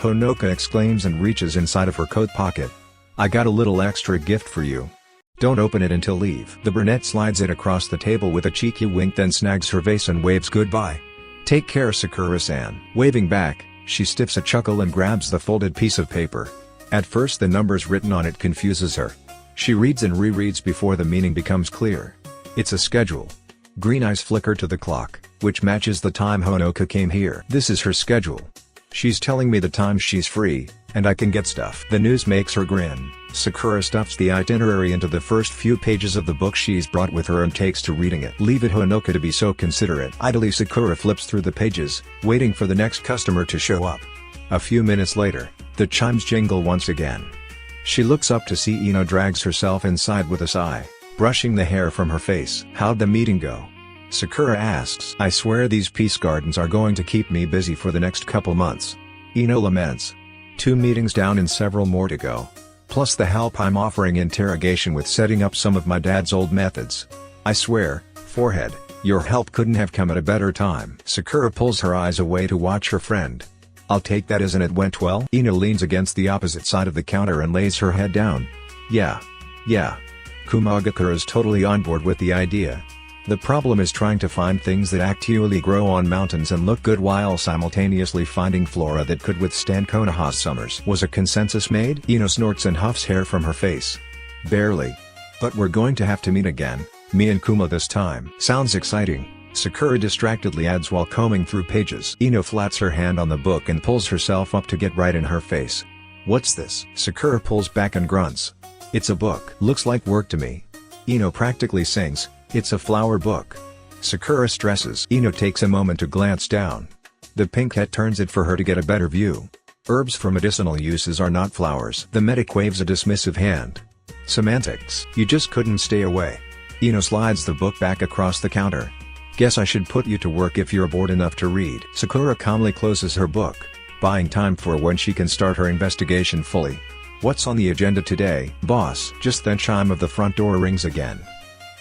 Honoka exclaims and reaches inside of her coat pocket. I got a little extra gift for you. Don't open it until leave. The brunette slides it across the table with a cheeky wink, then snags her vase and waves goodbye. Take care, Sakura-san. Waving back, she stiffs a chuckle and grabs the folded piece of paper. At first the numbers written on it confuses her. She reads and rereads before the meaning becomes clear. It's a schedule. Green eyes flicker to the clock, which matches the time Honoka came here. This is her schedule. She's telling me the times she's free, and I can get stuff. The news makes her grin. Sakura stuffs the itinerary into the first few pages of the book she's brought with her and takes to reading it. Leave it, Honoka, to be so considerate. Idly Sakura flips through the pages, waiting for the next customer to show up. A few minutes later, the chimes jingle once again. She looks up to see Ino drags herself inside with a sigh, brushing the hair from her face. How'd the meeting go? Sakura asks. I swear these peace gardens are going to keep me busy for the next couple months. Ino laments. 2 meetings down and several more to go. Plus the help I'm offering interrogation with setting up some of my dad's old methods. I swear, forehead, your help couldn't have come at a better time. Sakura pulls her eyes away to watch her friend. I'll take that as in it went well. Ino leans against the opposite side of the counter and lays her head down. Yeah. Kumagakura is totally on board with the idea. The problem is trying to find things that actually grow on mountains and look good while simultaneously finding flora that could withstand Konoha's summers. Was a consensus made? Ino snorts and huffs hair from her face. Barely. But we're going to have to meet again, me and Kuma this time. Sounds exciting, Sakura distractedly adds while combing through pages. Ino flats her hand on the book and pulls herself up to get right in her face. What's this? Sakura pulls back and grunts. It's a book. Looks like work to me. Ino practically sings. It's a flower book. Sakura stresses. Ino takes a moment to glance down. The pinkette turns it for her to get a better view. Herbs for medicinal uses are not flowers. The medic waves a dismissive hand. Semantics. You just couldn't stay away. Ino slides the book back across the counter. Guess I should put you to work if you're bored enough to read. Sakura calmly closes her book, buying time for when she can start her investigation fully. What's on the agenda today, boss? Just then chime of the front door rings again.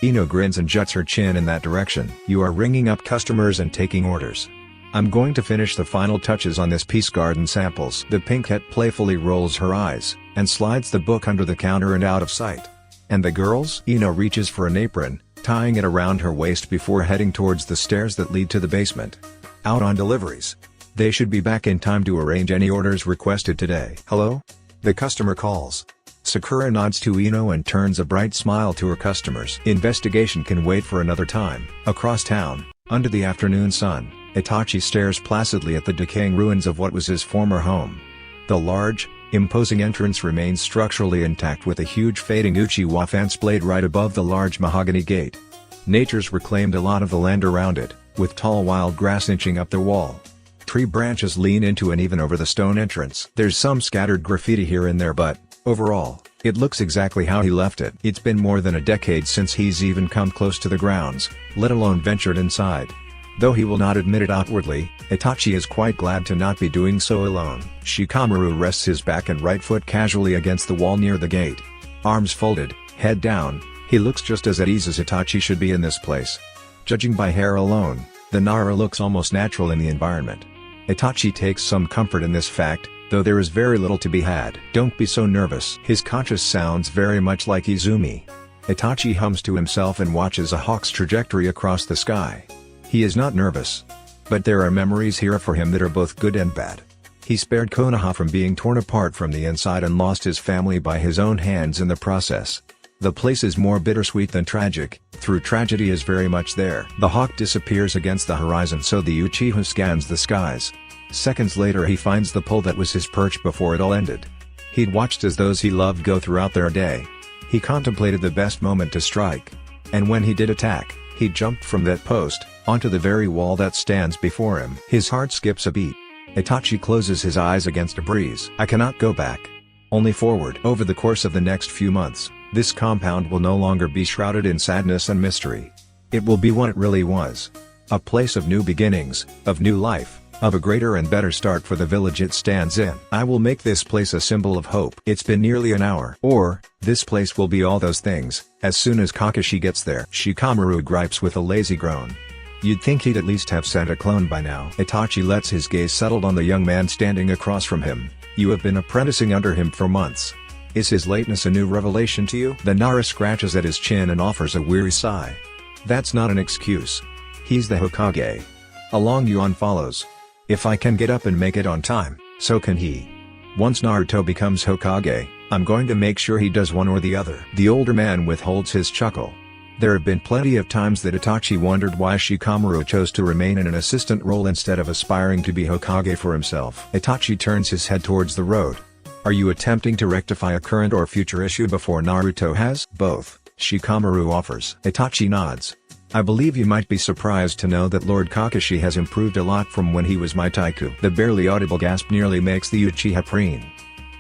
Ino grins and juts her chin in that direction. You are ringing up customers and taking orders. I'm going to finish the final touches on this peace garden samples. The pinkette playfully rolls her eyes, and slides the book under the counter and out of sight. And the girls? Ino reaches for an apron, tying it around her waist before heading towards the stairs that lead to the basement. Out on deliveries. They should be back in time to arrange any orders requested today. Hello? The customer calls. Sakura nods to Ino and turns a bright smile to her customers. Investigation can wait for another time. Across town, under the afternoon sun, Itachi stares placidly at the decaying ruins of what was his former home. The large, imposing entrance remains structurally intact with a huge fading Uchiha fence blade right above the large mahogany gate. Nature's reclaimed a lot of the land around it, with tall wild grass inching up the wall. Tree branches lean into and even over the stone entrance. There's some scattered graffiti here and there, but overall, it looks exactly how he left it. It's been more than a decade since he's even come close to the grounds, let alone ventured inside. Though he will not admit it outwardly, Itachi is quite glad to not be doing so alone. Shikamaru rests his back and right foot casually against the wall near the gate. Arms folded, head down, he looks just as at ease as Itachi should be in this place. Judging by hair alone, the Nara looks almost natural in the environment. Itachi takes some comfort in this fact, though there is very little to be had. Don't be so nervous. His conscience sounds very much like Izumi. Itachi hums to himself and watches a hawk's trajectory across the sky. He is not nervous. But there are memories here for him that are both good and bad. He spared Konoha from being torn apart from the inside and lost his family by his own hands in the process. The place is more bittersweet than tragic, through tragedy is very much there. The hawk disappears against the horizon, so the Uchiha scans the skies. Seconds later he finds the pole that was his perch before it all ended. He'd watched as those he loved go throughout their day. He contemplated the best moment to strike. And when he did attack, he jumped from that post, onto the very wall that stands before him. His heart skips a beat. Itachi closes his eyes against a breeze. I cannot go back. Only forward. Over the course of the next few months, this compound will no longer be shrouded in sadness and mystery. It will be what it really was. A place of new beginnings, of new life, of a greater and better start for the village it stands in. I will make this place a symbol of hope. It's been nearly an hour. Or, this place will be all those things, as soon as Kakashi gets there. Shikamaru gripes with a lazy groan. You'd think he'd at least have sent a clone by now. Itachi lets his gaze settle on the young man standing across from him. You have been apprenticing under him for months. Is his lateness a new revelation to you? The Nara scratches at his chin and offers a weary sigh. That's not an excuse. He's the Hokage. A long yawn follows. If I can get up and make it on time, so can he. Once Naruto becomes Hokage, I'm going to make sure he does one or the other. The older man withholds his chuckle. There have been plenty of times that Itachi wondered why Shikamaru chose to remain in an assistant role instead of aspiring to be Hokage for himself. Itachi turns his head towards the road. Are you attempting to rectify a current or future issue before Naruto has? Both, Shikamaru offers. Itachi nods. I believe you might be surprised to know that Lord Kakashi has improved a lot from when he was my Taiku. The barely audible gasp nearly makes the Uchiha preen.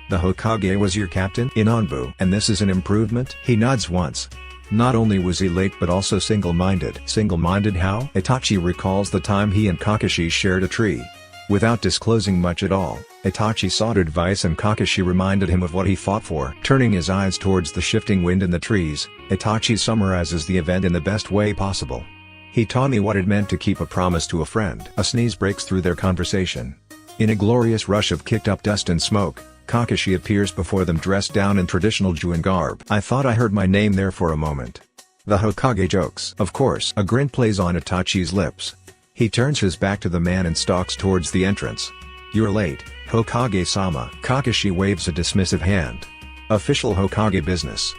The Hokage was your captain in Anbu, and this is an improvement? He nods once. Not only was he late but also single-minded. Single-minded how? Itachi recalls the time he and Kakashi shared a tree. Without disclosing much at all, Itachi sought advice and Kakashi reminded him of what he fought for. Turning his eyes towards the shifting wind in the trees, Itachi summarizes the event in the best way possible. He taught me what it meant to keep a promise to a friend. A sneeze breaks through their conversation. In a glorious rush of kicked-up dust and smoke, Kakashi appears before them dressed down in traditional Juin garb. I thought I heard my name there for a moment. The Hokage jokes. Of course. A grin plays on Itachi's lips. He turns his back to the man and stalks towards the entrance. You're late, Hokage-sama. Kakashi waves a dismissive hand. Official Hokage business.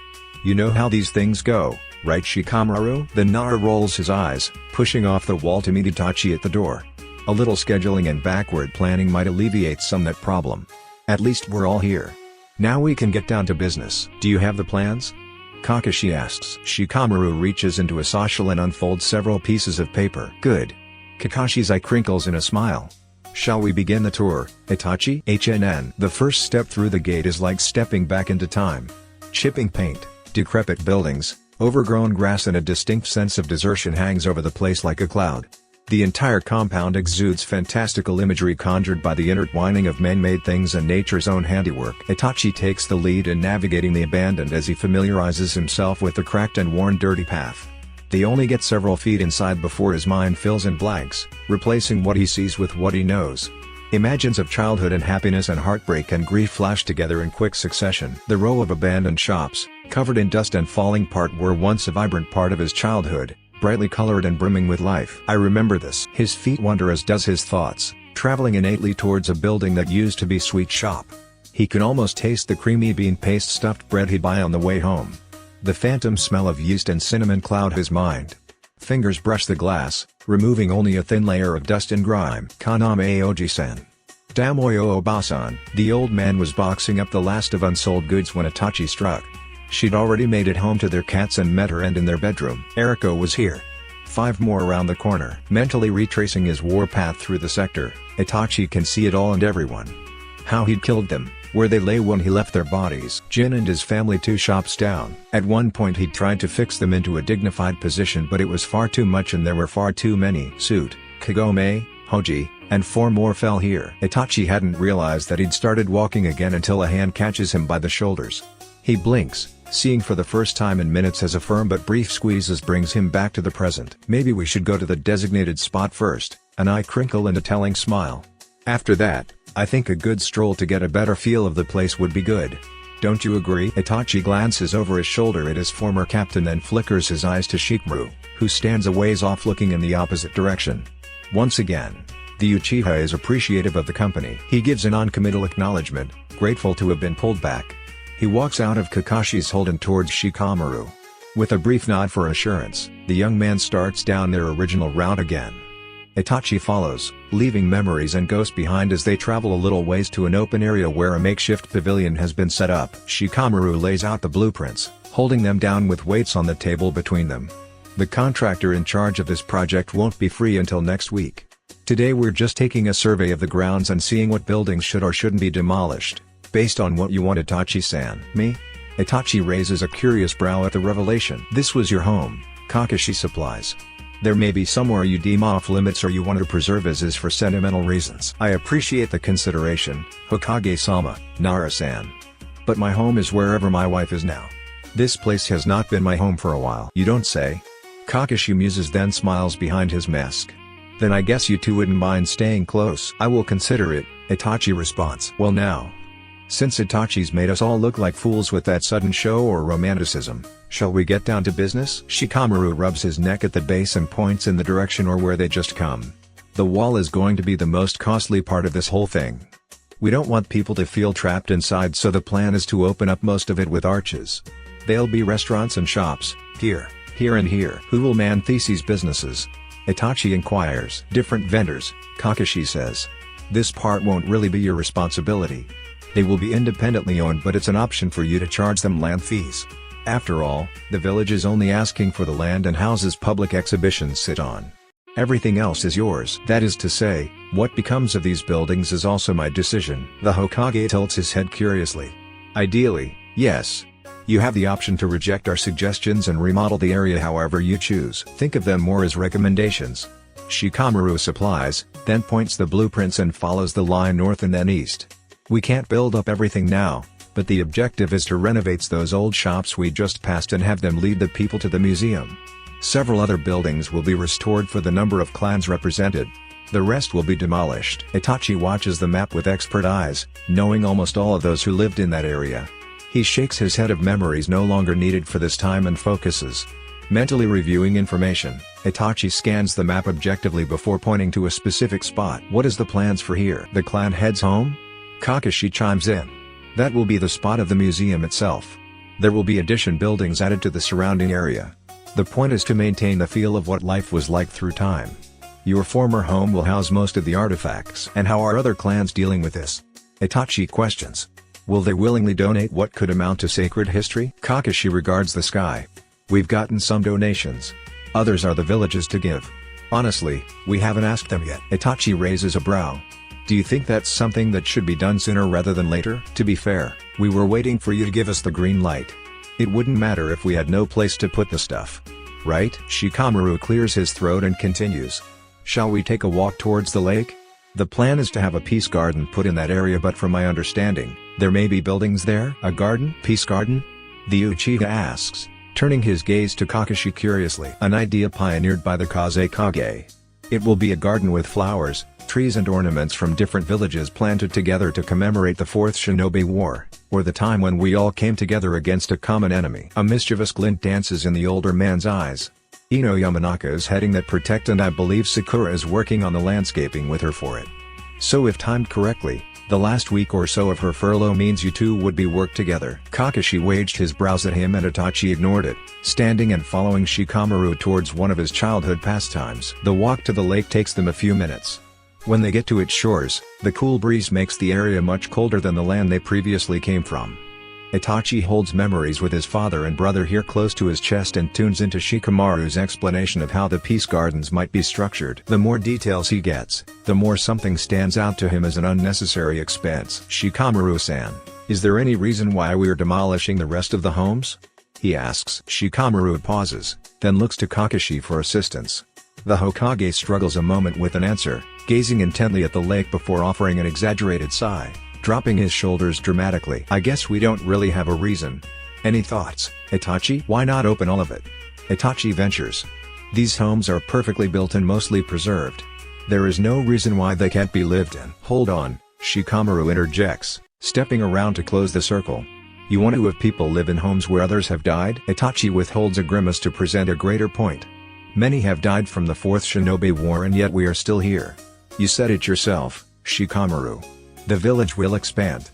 You know how these things go, right Shikamaru? The Nara rolls his eyes, pushing off the wall to meet Itachi at the door. A little scheduling and backward planning might alleviate some that problem. At least we're all here. Now we can get down to business. Do you have the plans? Kakashi asks. Shikamaru reaches into a satchel and unfolds several pieces of paper. Good. Kakashi's eye crinkles in a smile. Shall we begin the tour, Itachi? The first step through the gate is like stepping back into time. Chipping paint, decrepit buildings, overgrown grass and a distinct sense of desertion hangs over the place like a cloud. The entire compound exudes fantastical imagery conjured by the intertwining of man-made things and nature's own handiwork. Itachi takes the lead in navigating the abandoned as he familiarizes himself with the cracked and worn dirty path. They only get several feet inside before his mind fills in blanks, replacing what he sees with what he knows. Images of childhood and happiness and heartbreak and grief flash together in quick succession. The row of abandoned shops, covered in dust and falling apart, were once a vibrant part of his childhood, brightly colored and brimming with life. I remember this. His feet wander as does his thoughts, traveling innately towards a building that used to be sweet shop. He can almost taste the creamy bean paste stuffed bread he'd buy on the way home. The phantom smell of yeast and cinnamon cloud his mind. Fingers brush the glass, removing only a thin layer of dust and grime. Kaname Oji-san. Damoyo Obasan. The old man was boxing up the last of unsold goods when Itachi struck. She'd already made it home to their cats and met her end in their bedroom. Eriko was here. 5 more around the corner. Mentally retracing his war path through the sector, Itachi can see it all and everyone. How he'd killed them, where they lay when he left their bodies. Jin and his family 2 shops down. At one point he'd tried to fix them into a dignified position, but it was far too much and there were far too many. Suit, Kagome, Hoji, and 4 more fell here. Itachi hadn't realized that he'd started walking again until a hand catches him by the shoulders. He blinks, seeing for the first time in minutes as a firm but brief squeezes brings him back to the present. Maybe we should go to the designated spot first, an eye crinkle and a telling smile. After that, I think a good stroll to get a better feel of the place would be good. Don't you agree? Itachi glances over his shoulder at his former captain, then flickers his eyes to Shikamaru, who stands a ways off looking in the opposite direction. Once again, the Uchiha is appreciative of the company. He gives a non-committal acknowledgement, grateful to have been pulled back. He walks out of Kakashi's hold and towards Shikamaru. With a brief nod for assurance, the young man starts down their original route again. Itachi follows, leaving memories and ghosts behind as they travel a little ways to an open area where a makeshift pavilion has been set up. Shikamaru lays out the blueprints, holding them down with weights on the table between them. The contractor in charge of this project won't be free until next week. Today we're just taking a survey of the grounds and seeing what buildings should or shouldn't be demolished, based on what you want. Itachi-san. Me? Itachi raises a curious brow at the revelation. This was your home, Kakashi supplies. There may be somewhere you deem off limits or you want to preserve as is for sentimental reasons. I appreciate the consideration, Hokage-sama, Nara-san. But my home is wherever my wife is now. This place has not been my home for a while. You don't say? Kakashi muses, then smiles behind his mask. Then I guess you two wouldn't mind staying close. I will consider it, Itachi responds. Well now, since Itachi's made us all look like fools with that sudden show or romanticism, shall we get down to business? Shikamaru rubs his neck at the base and points in the direction or where they just come. The wall is going to be the most costly part of this whole thing. We don't want people to feel trapped inside, so the plan is to open up most of it with arches. There'll be restaurants and shops, here and here. Who will man these businesses? Itachi inquires. Different vendors, Kakashi says. This part won't really be your responsibility. They will be independently owned, but it's an option for you to charge them land fees. After all, the village is only asking for the land and houses public exhibitions sit on. Everything else is yours. That is to say, what becomes of these buildings is also my decision. The Hokage tilts his head curiously. Ideally, yes. You have the option to reject our suggestions and remodel the area however you choose. Think of them more as recommendations. Shikamaru supplies, then points the blueprints and follows the line north and then east. We can't build up everything now, but the objective is to renovate those old shops we just passed and have them lead the people to the museum. Several other buildings will be restored for the number of clans represented. The rest will be demolished. Itachi watches the map with expert eyes, knowing almost all of those who lived in that area. He shakes his head of memories no longer needed for this time and focuses. Mentally reviewing information, Itachi scans the map objectively before pointing to a specific spot. What is the plans for here? The clan heads home? Kakashi chimes in. That will be the spot of the museum itself. There will be addition buildings added to the surrounding area. The point is to maintain the feel of what life was like through time. Your former home will house most of the artifacts. And how are other clans dealing with this? Itachi questions. Will they willingly donate what could amount to sacred history? Kakashi regards the sky. We've gotten some donations. Others are the villages to give. Honestly, we haven't asked them yet. Itachi raises a brow. Do you think that's something that should be done sooner rather than later? To be fair, we were waiting for you to give us the green light. It wouldn't matter if we had no place to put the stuff. Right? Shikamaru clears his throat and continues. Shall we take a walk towards the lake? The plan is to have a peace garden put in that area, but from my understanding, there may be buildings there. A garden? Peace garden? The Uchiha asks, turning his gaze to Kakashi curiously. An idea pioneered by the Kazekage. It will be a garden with flowers, trees and ornaments from different villages planted together to commemorate the Fourth Shinobi War, or the time when we all came together against a common enemy. A mischievous glint dances in the older man's eyes. Ino Yamanaka is heading that project, and I believe Sakura is working on the landscaping with her for it. So if timed correctly, the last week or so of her furlough means you two would be worked together. Kakashi waged his brows at him and Itachi ignored it, standing and following Shikamaru towards one of his childhood pastimes. The walk to the lake takes them a few minutes. When they get to its shores, the cool breeze makes the area much colder than the land they previously came from. Itachi holds memories with his father and brother here close to his chest and tunes into Shikamaru's explanation of how the peace gardens might be structured. The more details he gets, the more something stands out to him as an unnecessary expense. Shikamaru-san, is there any reason why we are demolishing the rest of the homes? He asks. Shikamaru pauses, then looks to Kakashi for assistance. The Hokage struggles a moment with an answer, gazing intently at the lake before offering an exaggerated sigh, dropping his shoulders dramatically. I guess we don't really have a reason. Any thoughts, Itachi? Why not open all of it? Itachi ventures. These homes are perfectly built and mostly preserved. There is no reason why they can't be lived in. Hold on, Shikamaru interjects, stepping around to close the circle. You want to have people live in homes where others have died? Itachi withholds a grimace to present a greater point. Many have died from the Fourth Shinobi War and yet we are still here. You said it yourself, Shikamaru. The village will expand.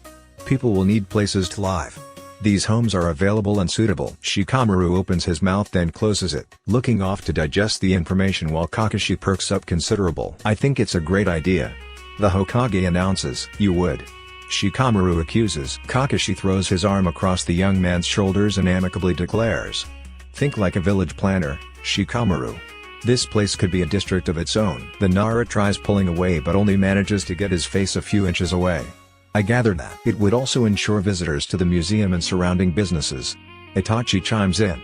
People will need places to live. These homes are available and suitable. Shikamaru opens his mouth then closes it, looking off to digest the information while Kakashi perks up considerable. I think it's a great idea. The Hokage announces, you would. Shikamaru accuses. Kakashi throws his arm across the young man's shoulders and amicably declares. Think like a village planner, Shikamaru. This place could be a district of its own. The Narut tries pulling away but only manages to get his face a few inches away. I gather that it would also ensure visitors to the museum and surrounding businesses. Itachi chimes in.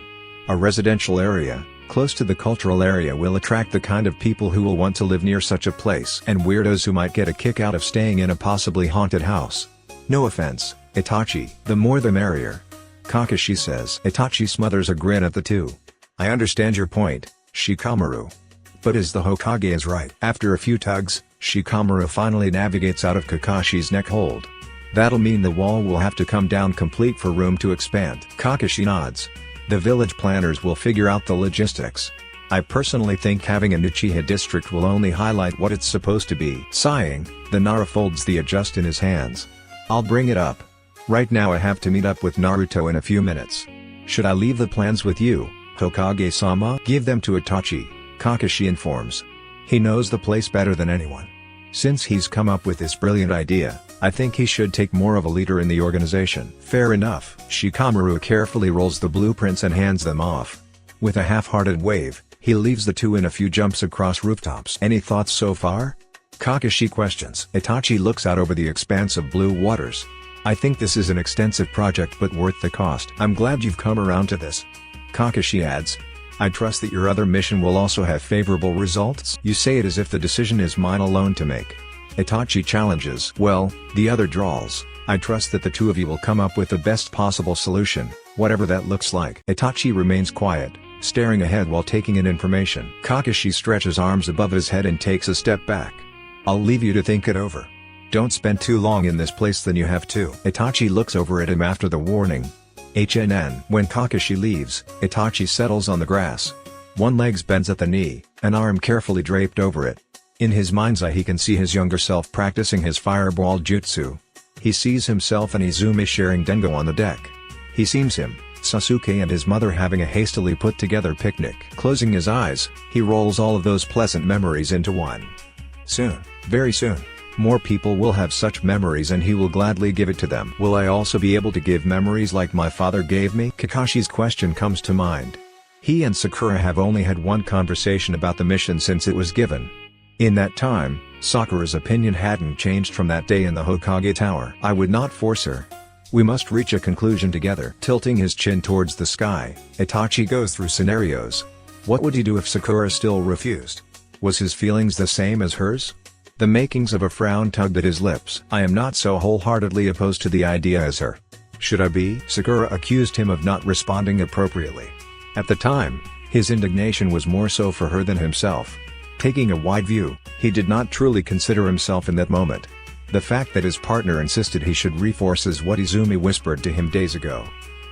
A residential area, close to the cultural area will attract the kind of people who will want to live near such a place and weirdos who might get a kick out of staying in a possibly haunted house. No offense, Itachi. The more the merrier. Kakashi says. Itachi smothers a grin at the two. I understand your point, Shikamaru. But is the Hokage is right? After a few tugs, Shikamaru finally navigates out of Kakashi's neck hold. That'll mean the wall will have to come down complete for room to expand. Kakashi nods. The village planners will figure out the logistics. I personally think having an Uchiha district will only highlight what it's supposed to be. Sighing, the Nara folds the adjust in his hands. I'll bring it up. Right now I have to meet up with Naruto in a few minutes. Should I leave the plans with you, Hokage-sama? Give them to Itachi, Kakashi informs. He knows the place better than anyone. Since he's come up with this brilliant idea, I think he should take more of a leader in the organization. Fair enough. Shikamaru carefully rolls the blueprints and hands them off. With a half-hearted wave, he leaves the two in a few jumps across rooftops. Any thoughts so far? Kakashi questions. Itachi looks out over the expanse of blue waters. I think this is an extensive project but worth the cost. I'm glad you've come around to this. Kakashi adds. I trust that your other mission will also have favorable results. You say it as if the decision is mine alone to make. Itachi challenges. Well, the other drawls. I trust that the two of you will come up with the best possible solution, whatever that looks like. Itachi remains quiet, staring ahead while taking in information. Kakashi stretches arms above his head and takes a step back. I'll leave you to think it over. Don't spend too long in this place than you have to. Itachi looks over at him after the warning. When Kakashi leaves, Itachi settles on the grass. One leg bends at the knee, an arm carefully draped over it. In his mind's eye he can see his younger self practicing his fireball jutsu. He sees himself and Izumi sharing dengo on the deck. He sees him, Sasuke and his mother having a hastily put together picnic. Closing his eyes, he rolls all of those pleasant memories into one. Soon, very soon, more people will have such memories and he will gladly give it to them. Will I also be able to give memories like my father gave me? Kakashi's question comes to mind. He and Sakura have only had one conversation about the mission since it was given. In that time, Sakura's opinion hadn't changed from that day in the Hokage Tower. I would not force her. We must reach a conclusion together. Tilting his chin towards the sky, Itachi goes through scenarios. What would he do if Sakura still refused? Was his feelings the same as hers? The makings of a frown tugged at his lips. I am not so wholeheartedly opposed to the idea as her. Should I be? Sakura accused him of not responding appropriately. At the time, his indignation was more so for her than himself. Taking a wide view, he did not truly consider himself in that moment. The fact that his partner insisted he should reforce is what Izumi whispered to him days ago.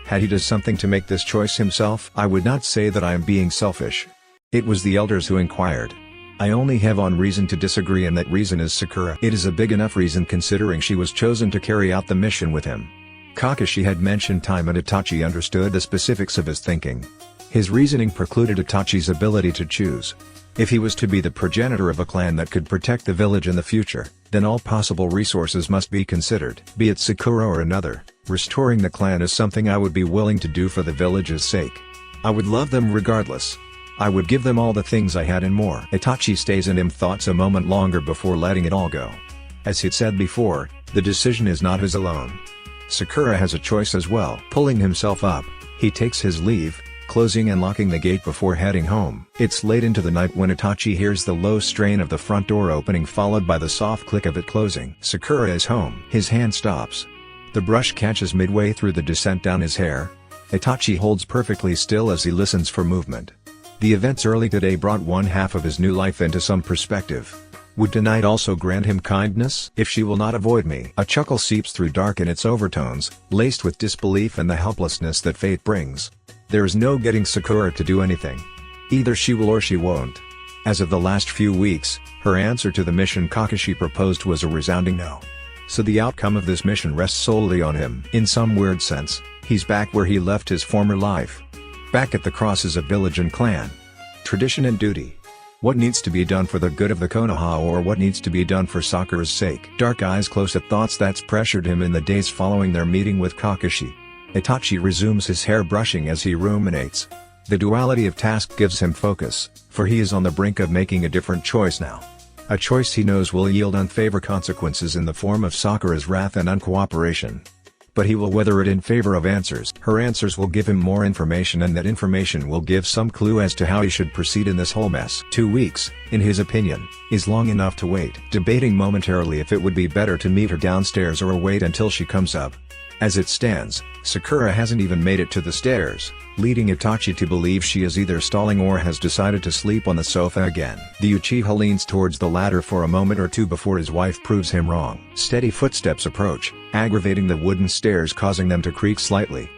Had he done something to make this choice himself? I would not say that I am being selfish. It was the elders who inquired. I only have one reason to disagree and that reason is Sakura. It is a big enough reason considering she was chosen to carry out the mission with him. Kakashi had mentioned time and Itachi understood the specifics of his thinking. His reasoning precluded Itachi's ability to choose. If he was to be the progenitor of a clan that could protect the village in the future, then all possible resources must be considered. Be it Sakura or another, restoring the clan is something I would be willing to do for the village's sake. I would love them regardless. I would give them all the things I had and more. Itachi stays in him thoughts a moment longer before letting it all go. As he'd said before, the decision is not his alone. Sakura has a choice as well. Pulling himself up, he takes his leave, closing and locking the gate before heading home. It's late into the night when Itachi hears the low strain of the front door opening followed by the soft click of it closing. Sakura is home. His hand stops. The brush catches midway through the descent down his hair. Itachi holds perfectly still as he listens for movement. The events early today brought one half of his new life into some perspective. Would tonight also grant him kindness? If she will not avoid me. A chuckle seeps through dark in its overtones, laced with disbelief and the helplessness that fate brings. There is no getting Sakura to do anything. Either she will or she won't. As of the last few weeks, her answer to the mission Kakashi proposed was a resounding no. So the outcome of this mission rests solely on him. In some weird sense, he's back where he left his former life. Back at the crosses of village and clan. Tradition and duty. What needs to be done for the good of the Konoha, or what needs to be done for Sakura's sake? Dark eyes close at thoughts that's pressured him in the days following their meeting with Kakashi. Itachi resumes his hair brushing as he ruminates. The duality of task gives him focus, for he is on the brink of making a different choice now. A choice he knows will yield unfavorable consequences in the form of Sakura's wrath and uncooperation. But he will weather it in favor of answers. Her answers will give him more information, and that information will give some clue as to how he should proceed in this whole mess. 2 weeks, in his opinion, is long enough to wait. Debating momentarily if it would be better to meet her downstairs or wait until she comes up. As it stands, Sakura hasn't even made it to the stairs, leading Itachi to believe she is either stalling or has decided to sleep on the sofa again. The Uchiha leans towards the ladder for a moment or two before his wife proves him wrong. Steady footsteps approach, aggravating the wooden stairs, causing them to creak slightly.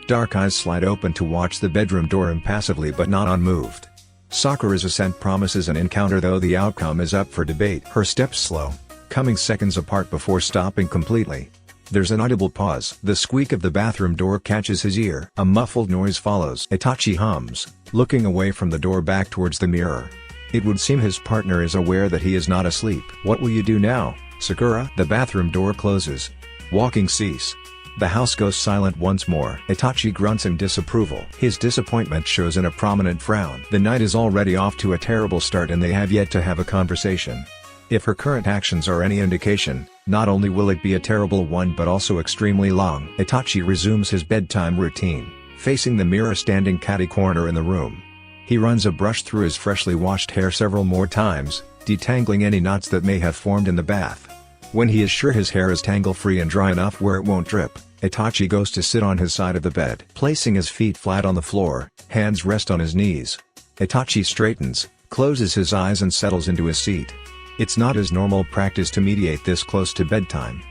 Dark eyes slide open to watch the bedroom door impassively but not unmoved. Sakura's ascent promises an encounter, though the outcome is up for debate. Her steps slow, coming seconds apart before stopping completely. There's an audible pause. The squeak of the bathroom door catches his ear. A muffled noise follows. Itachi hums, looking away from the door back towards the mirror. It would seem his partner is aware that he is not asleep. What will you do now, Sakura? The bathroom door closes. Walking cease. The house goes silent once more. Itachi grunts in disapproval. His disappointment shows in a prominent frown. The night is already off to a terrible start, and they have yet to have a conversation. If her current actions are any indication, not only will it be a terrible one but also extremely long. Itachi resumes his bedtime routine, facing the mirror standing catty-corner in the room. He runs a brush through his freshly washed hair several more times, detangling any knots that may have formed in the bath. When he is sure his hair is tangle-free and dry enough where it won't drip, Itachi goes to sit on his side of the bed. Placing his feet flat on the floor, hands rest on his knees. Itachi straightens, closes his eyes and settles into his seat. It's not his normal practice to meditate this close to bedtime.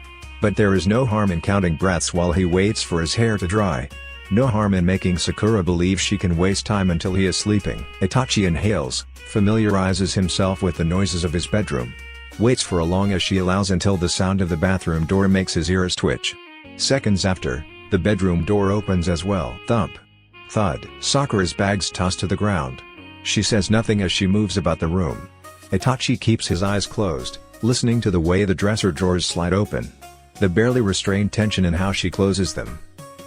But there is no harm in counting breaths while he waits for his hair to dry. No harm in making Sakura believe she can waste time until he is sleeping. Itachi inhales, familiarizes himself with the noises of his bedroom. Waits for as long as she allows until the sound of the bathroom door makes his ears twitch. Seconds after, the bedroom door opens as well. Thump. Thud. Sakura's bags toss to the ground. She says nothing as she moves about the room. Itachi keeps his eyes closed, listening to the way the dresser drawers slide open. The barely restrained tension in how she closes them.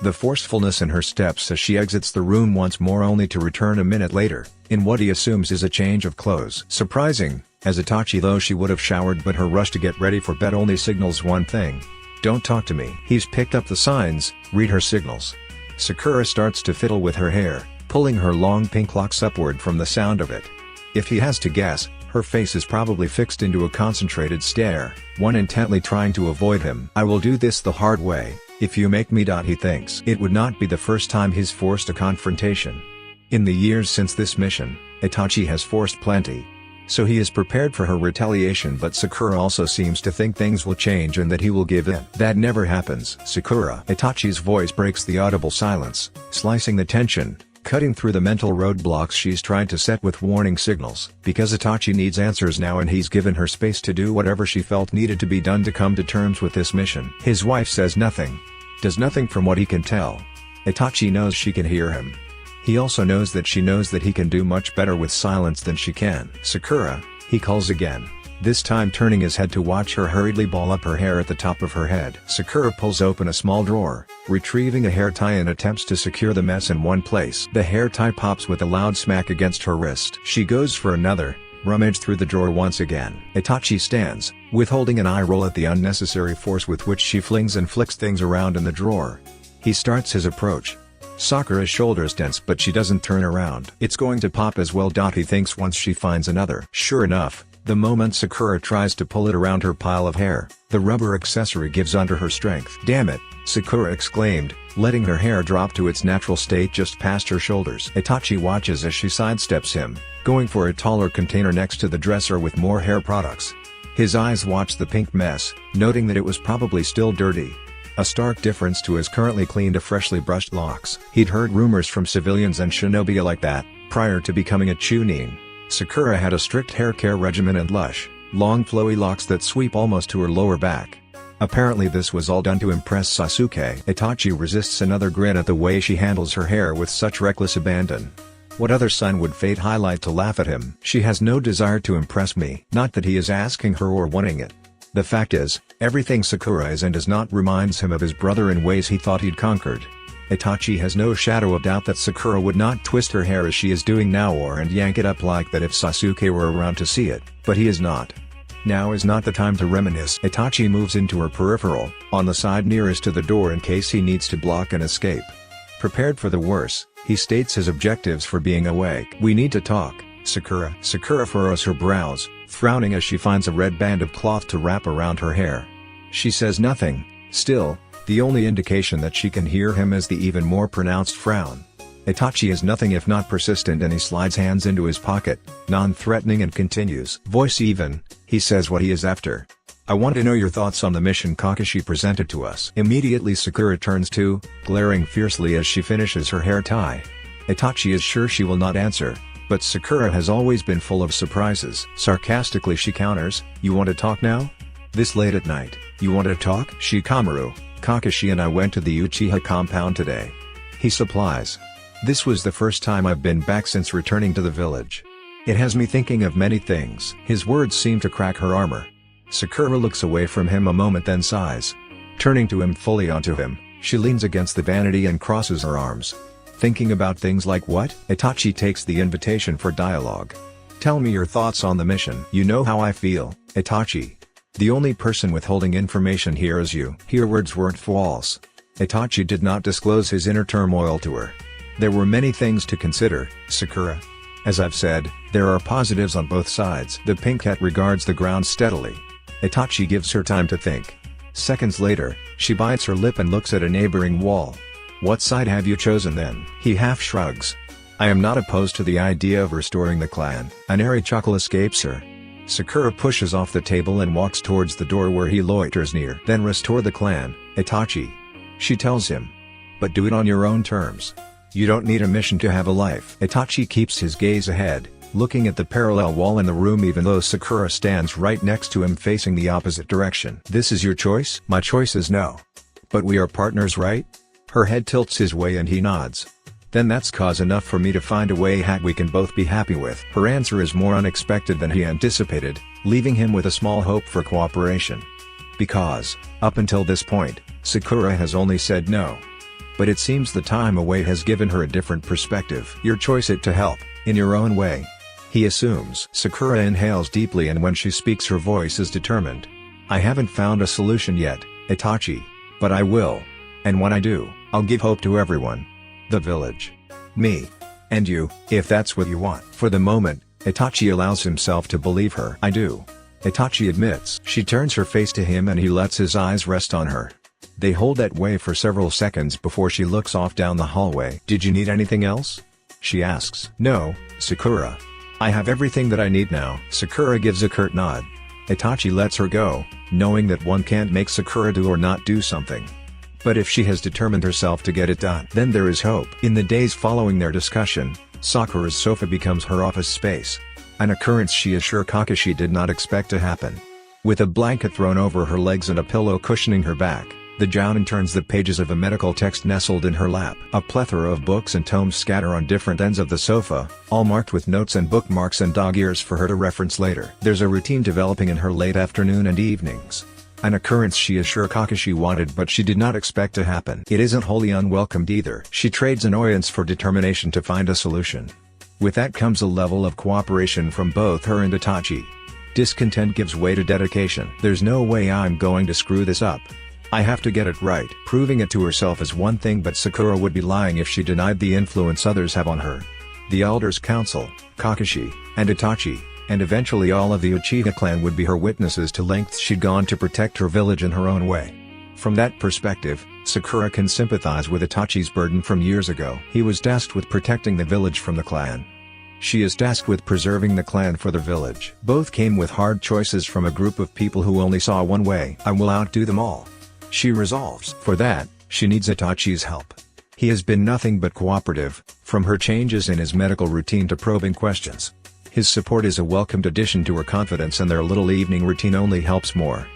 The forcefulness in her steps as she exits the room once more, only to return a minute later, in what he assumes is a change of clothes. Surprising, as Itachi though she would have showered, but her rush to get ready for bed only signals one thing. Don't talk to me. He's picked up the signs, read her signals. Sakura starts to fiddle with her hair, pulling her long pink locks upward from the sound of it. If he has to guess, her face is probably fixed into a concentrated stare, one intently trying to avoid him. I will do this the hard way, if you make me. He thinks. It would not be the first time he's forced a confrontation. In the years since this mission, Itachi has forced plenty. So he is prepared for her retaliation, but Sakura also seems to think things will change and that he will give in. That never happens. Sakura. Itachi's voice breaks the audible silence, slicing the tension, cutting through the mental roadblocks she's tried to set with warning signals. Because Itachi needs answers now, and he's given her space to do whatever she felt needed to be done to come to terms with this mission. His wife says nothing. Does nothing from what he can tell. Itachi knows she can hear him. He also knows that she knows that he can do much better with silence than she can. Sakura, he calls again, this time turning his head to watch her hurriedly ball up her hair at the top of her head. Sakura pulls open a small drawer, retrieving a hair tie, and attempts to secure the mess in one place. The hair tie pops with a loud smack against her wrist. She goes for another, rummage through the drawer once again. Itachi stands, withholding an eye roll at the unnecessary force with which she flings and flicks things around in the drawer. He starts his approach. Sakura's shoulders tense, but she doesn't turn around. It's going to pop as well. He thinks once she finds another. Sure enough, the moment Sakura tries to pull it around her pile of hair, the rubber accessory gives under her strength. Damn it, Sakura exclaimed, letting her hair drop to its natural state just past her shoulders. Itachi watches as she sidesteps him, going for a taller container next to the dresser with more hair products. His eyes watched the pink mess, noting that it was probably still dirty. A stark difference to his currently clean to freshly brushed locks. He'd heard rumors from civilians and shinobi like that, prior to becoming a chunin. Sakura had a strict hair care regimen and lush, long flowy locks that sweep almost to her lower back. Apparently this was all done to impress Sasuke. Itachi resists another grin at the way she handles her hair with such reckless abandon. What other son would fate highlight to laugh at him? She has no desire to impress me. Not that he is asking her or wanting it. The fact is, everything Sakura is and does not reminds him of his brother in ways he thought he'd conquered. Itachi has no shadow of doubt that Sakura would not twist her hair as she is doing now and yank it up like that if Sasuke were around to see it, but he is not. Now is not the time to reminisce. Itachi moves into her peripheral, on the side nearest to the door in case he needs to block an escape. Prepared for the worst, he states his objectives for being awake. We need to talk, Sakura. Sakura furrows her brows, frowning as she finds a red band of cloth to wrap around her hair. She says nothing, still, the only indication that she can hear him is the even more pronounced frown. Itachi is nothing if not persistent and he slides hands into his pocket, non-threatening and continues. Voice even, he says what he is after. I want to know your thoughts on the mission Kakashi presented to us. Immediately Sakura turns to, glaring fiercely as she finishes her hair tie. Itachi is sure she will not answer, but Sakura has always been full of surprises. Sarcastically she counters, you want to talk now? This late at night, you want to talk? Shikamaru, Kakashi and I went to the Uchiha compound today. He supplies. This was the first time I've been back since returning to the village. It has me thinking of many things. His words seem to crack her armor. Sakura looks away from him a moment then sighs. Turning to him fully onto him, she leans against the vanity and crosses her arms. Thinking about things like what? Itachi takes the invitation for dialogue. Tell me your thoughts on the mission. You know how I feel, Itachi. The only person withholding information here is you. Her words weren't false. Itachi did not disclose his inner turmoil to her. There were many things to consider, Sakura. As I've said, there are positives on both sides. The pink cat regards the ground steadily. Itachi gives her time to think. Seconds later, she bites her lip and looks at a neighboring wall. What side have you chosen then? He half shrugs. I am not opposed to the idea of restoring the clan. An airy chuckle escapes her. Sakura pushes off the table and walks towards the door where he loiters near. Then restore the clan, Itachi. She tells him. But do it on your own terms. You don't need a mission to have a life. Itachi keeps his gaze ahead, looking at the parallel wall in the room even though Sakura stands right next to him facing the opposite direction. This is your choice? My choice is no. But we are partners, right? Her head tilts his way and he nods. Then that's cause enough for me to find a way we can both be happy with. Her answer is more unexpected than he anticipated, leaving him with a small hope for cooperation. Because, up until this point, Sakura has only said no. But it seems the time away has given her a different perspective. Your choice it to help, in your own way. He assumes. Sakura inhales deeply and when she speaks her voice is determined. I haven't found a solution yet, Itachi. But I will. And when I do, I'll give hope to everyone. The village. Me. And you, if that's what you want. For the moment, Itachi allows himself to believe her. I do. Itachi admits. She turns her face to him and he lets his eyes rest on her. They hold that way for several seconds before she looks off down the hallway. Did you need anything else? She asks. No, Sakura. I have everything that I need now. Sakura gives a curt nod. Itachi lets her go, knowing that one can't make Sakura do or not do something. But if she has determined herself to get it done, then there is hope. In the days following their discussion, Sakura's sofa becomes her office space. An occurrence she is sure Kakashi did not expect to happen. With a blanket thrown over her legs and a pillow cushioning her back, the jounin turns the pages of a medical text nestled in her lap. A plethora of books and tomes scatter on different ends of the sofa, all marked with notes and bookmarks and dog ears for her to reference later. There's a routine developing in her late afternoon and evenings. An occurrence she is sure Kakashi wanted but she did not expect to happen. It isn't wholly unwelcomed either. She trades annoyance for determination to find a solution. With that comes a level of cooperation from both her and Itachi. Discontent gives way to dedication. There's no way I'm going to screw this up. I have to get it right. Proving it to herself is one thing but Sakura would be lying if she denied the influence others have on her. The Elders Council, Kakashi, and Itachi, and eventually all of the Uchiha clan would be her witnesses to lengths she'd gone to protect her village in her own way. From that perspective, Sakura can sympathize with Itachi's burden from years ago. He was tasked with protecting the village from the clan. She is tasked with preserving the clan for the village. Both came with hard choices from a group of people who only saw one way. I will outdo them all. She resolves. For that, she needs Itachi's help. He has been nothing but cooperative, from her changes in his medical routine to probing questions. His support is a welcomed addition to her confidence, and their little evening routine only helps more.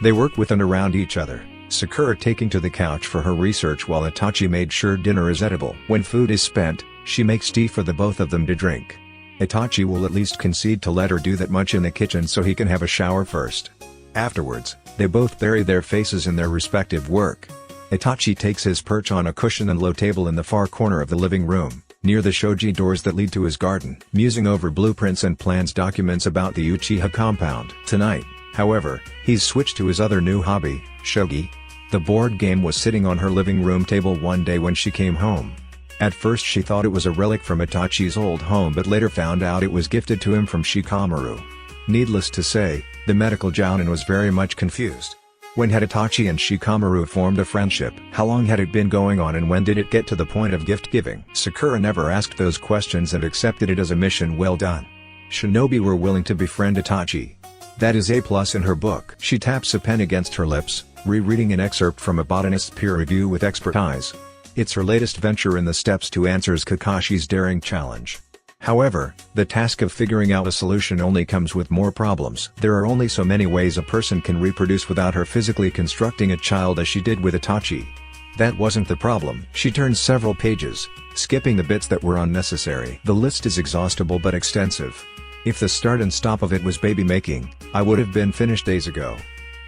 They work with and around each other, Sakura taking to the couch for her research while Itachi made sure dinner is edible. When food is spent, she makes tea for the both of them to drink. Itachi will at least concede to let her do that much in the kitchen so he can have a shower first. Afterwards, they both bury their faces in their respective work. Itachi takes his perch on a cushion and low table in the far corner of the living room, near the shoji doors that lead to his garden, musing over blueprints and plans documents about the Uchiha compound. Tonight, however, he's switched to his other new hobby, shogi. The board game was sitting on her living room table one day when she came home. At first she thought it was a relic from Itachi's old home, but later found out it was gifted to him from Shikamaru. Needless to say, the medical jounin was very much confused. When had Itachi and Shikamaru formed a friendship? How long had it been going on, and when did it get to the point of gift-giving? Sakura never asked those questions and accepted it as a mission well done. Shinobi were willing to befriend Itachi. That is A+ in her book. She taps a pen against her lips, rereading an excerpt from a botanist's peer review with expert eyes. It's her latest venture in the steps to answers Kakashi's daring challenge. However, the task of figuring out a solution only comes with more problems. There are only so many ways a person can reproduce without her physically constructing a child, as she did with Itachi. That wasn't the problem. She turned several pages, skipping the bits that were unnecessary. The list is exhaustible but extensive. If the start and stop of it was baby making, I would have been finished days ago.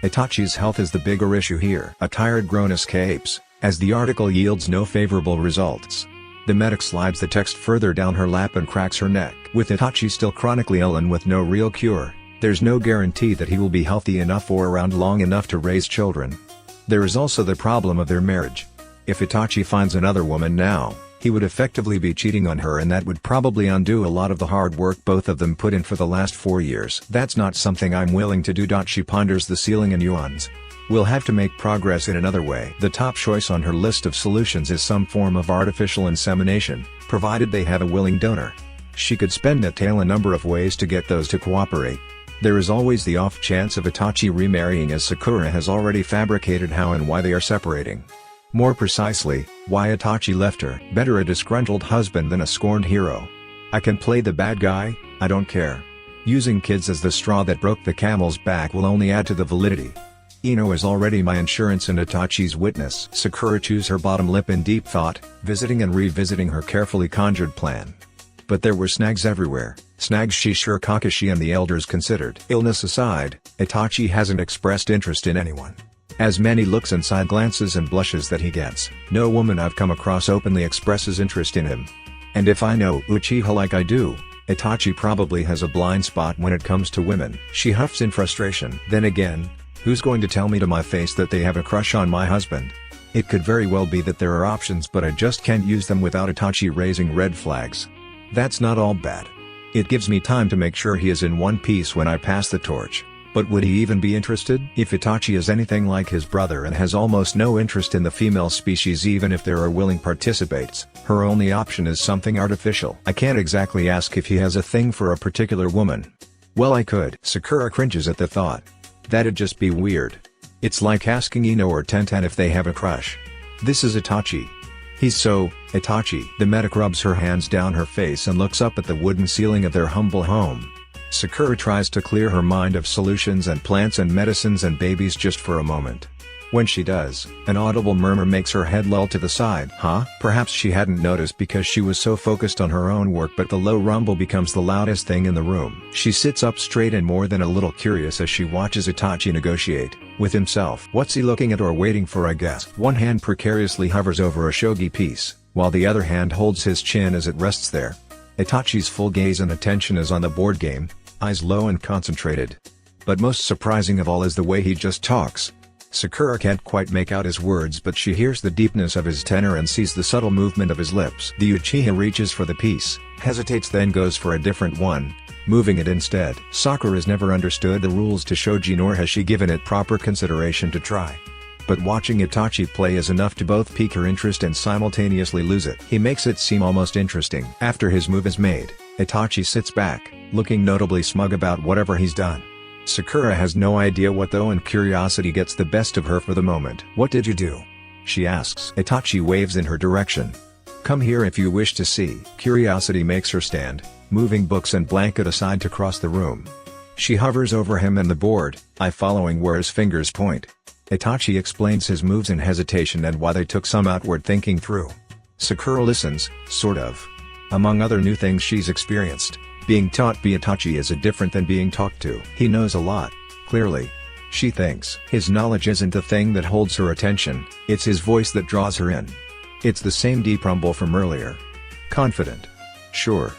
Itachi's health is the bigger issue here. A tired groan escapes, as the article yields no favorable results. The medic slides the text further down her lap and cracks her neck. With Itachi still chronically ill and with no real cure, there's no guarantee that he will be healthy enough or around long enough to raise children. There is also the problem of their marriage. If Itachi finds another woman now, he would effectively be cheating on her, and that would probably undo a lot of the hard work both of them put in for the last 4 years. That's not something I'm willing to do. She ponders the ceiling and yawns. We'll have to make progress in another way. The top choice on her list of solutions is some form of artificial insemination, provided they have a willing donor. She could spend a number of ways to get those to cooperate. There is always the off chance of Itachi remarrying, as Sakura has already fabricated how and why they are separating. More precisely, why Itachi left her. Better a disgruntled husband than a scorned hero. I can play the bad guy, I don't care. Using kids as the straw that broke the camel's back will only add to the validity. Ino is already my insurance and Itachi's witness. Sakura chews her bottom lip in deep thought, visiting and revisiting her carefully conjured plan. But there were snags everywhere, snags she sure Kakashi and the elders considered. Illness aside, Itachi hasn't expressed interest in anyone. As many looks and side glances and blushes that he gets, no woman I've come across openly expresses interest in him. And if I know Uchiha like I do, Itachi probably has a blind spot when it comes to women. She huffs in frustration. Then again, who's going to tell me to my face that they have a crush on my husband? It could very well be that there are options, but I just can't use them without Itachi raising red flags. That's not all bad. It gives me time to make sure he is in one piece when I pass the torch. But would he even be interested? If Itachi is anything like his brother and has almost no interest in the female species, even if there are willing participants, her only option is something artificial. I can't exactly ask if he has a thing for a particular woman. Well, I could. Sakura cringes at the thought. That'd just be weird. It's like asking Ino or Tenten if they have a crush. This is Itachi. He's so Itachi. The medic rubs her hands down her face and looks up at the wooden ceiling of their humble home. Sakura tries to clear her mind of solutions and plants and medicines and babies just for a moment. When she does, an audible murmur makes her head loll to the side. Huh? Perhaps she hadn't noticed because she was so focused on her own work, but the low rumble becomes the loudest thing in the room. She sits up straight and more than a little curious as she watches Itachi negotiate with himself. What's he looking at or waiting for, I guess? One hand precariously hovers over a shogi piece, while the other hand holds his chin as it rests there. Itachi's full gaze and attention is on the board game, eyes low and concentrated. But most surprising of all is the way he just talks. Sakura can't quite make out his words, but she hears the deepness of his tenor and sees the subtle movement of his lips. The Uchiha reaches for the piece, hesitates, then goes for a different one, moving it instead. Sakura's never understood the rules to shogi, nor has she given it proper consideration to try. but watching Itachi play is enough to both pique her interest and simultaneously lose it. He makes it seem almost interesting. After his move is made, Itachi sits back, looking notably smug about whatever he's done. Sakura has no idea what though, and curiosity gets the best of her for the moment. "What did you do?" she asks. Itachi waves in her direction. "Come here if you wish to see." Curiosity makes her stand, moving books and blanket aside to cross the room. She hovers over him and the board, eye following where his fingers point. Itachi explains his moves in hesitation and why they took some outward thinking through. Sakura listens, sort of. Among other new things she's experienced, being taught by Itachi is different than being talked to. He knows a lot, clearly. She thinks his knowledge isn't the thing that holds her attention, it's his voice that draws her in. It's the same deep rumble from earlier. Confident. Sure.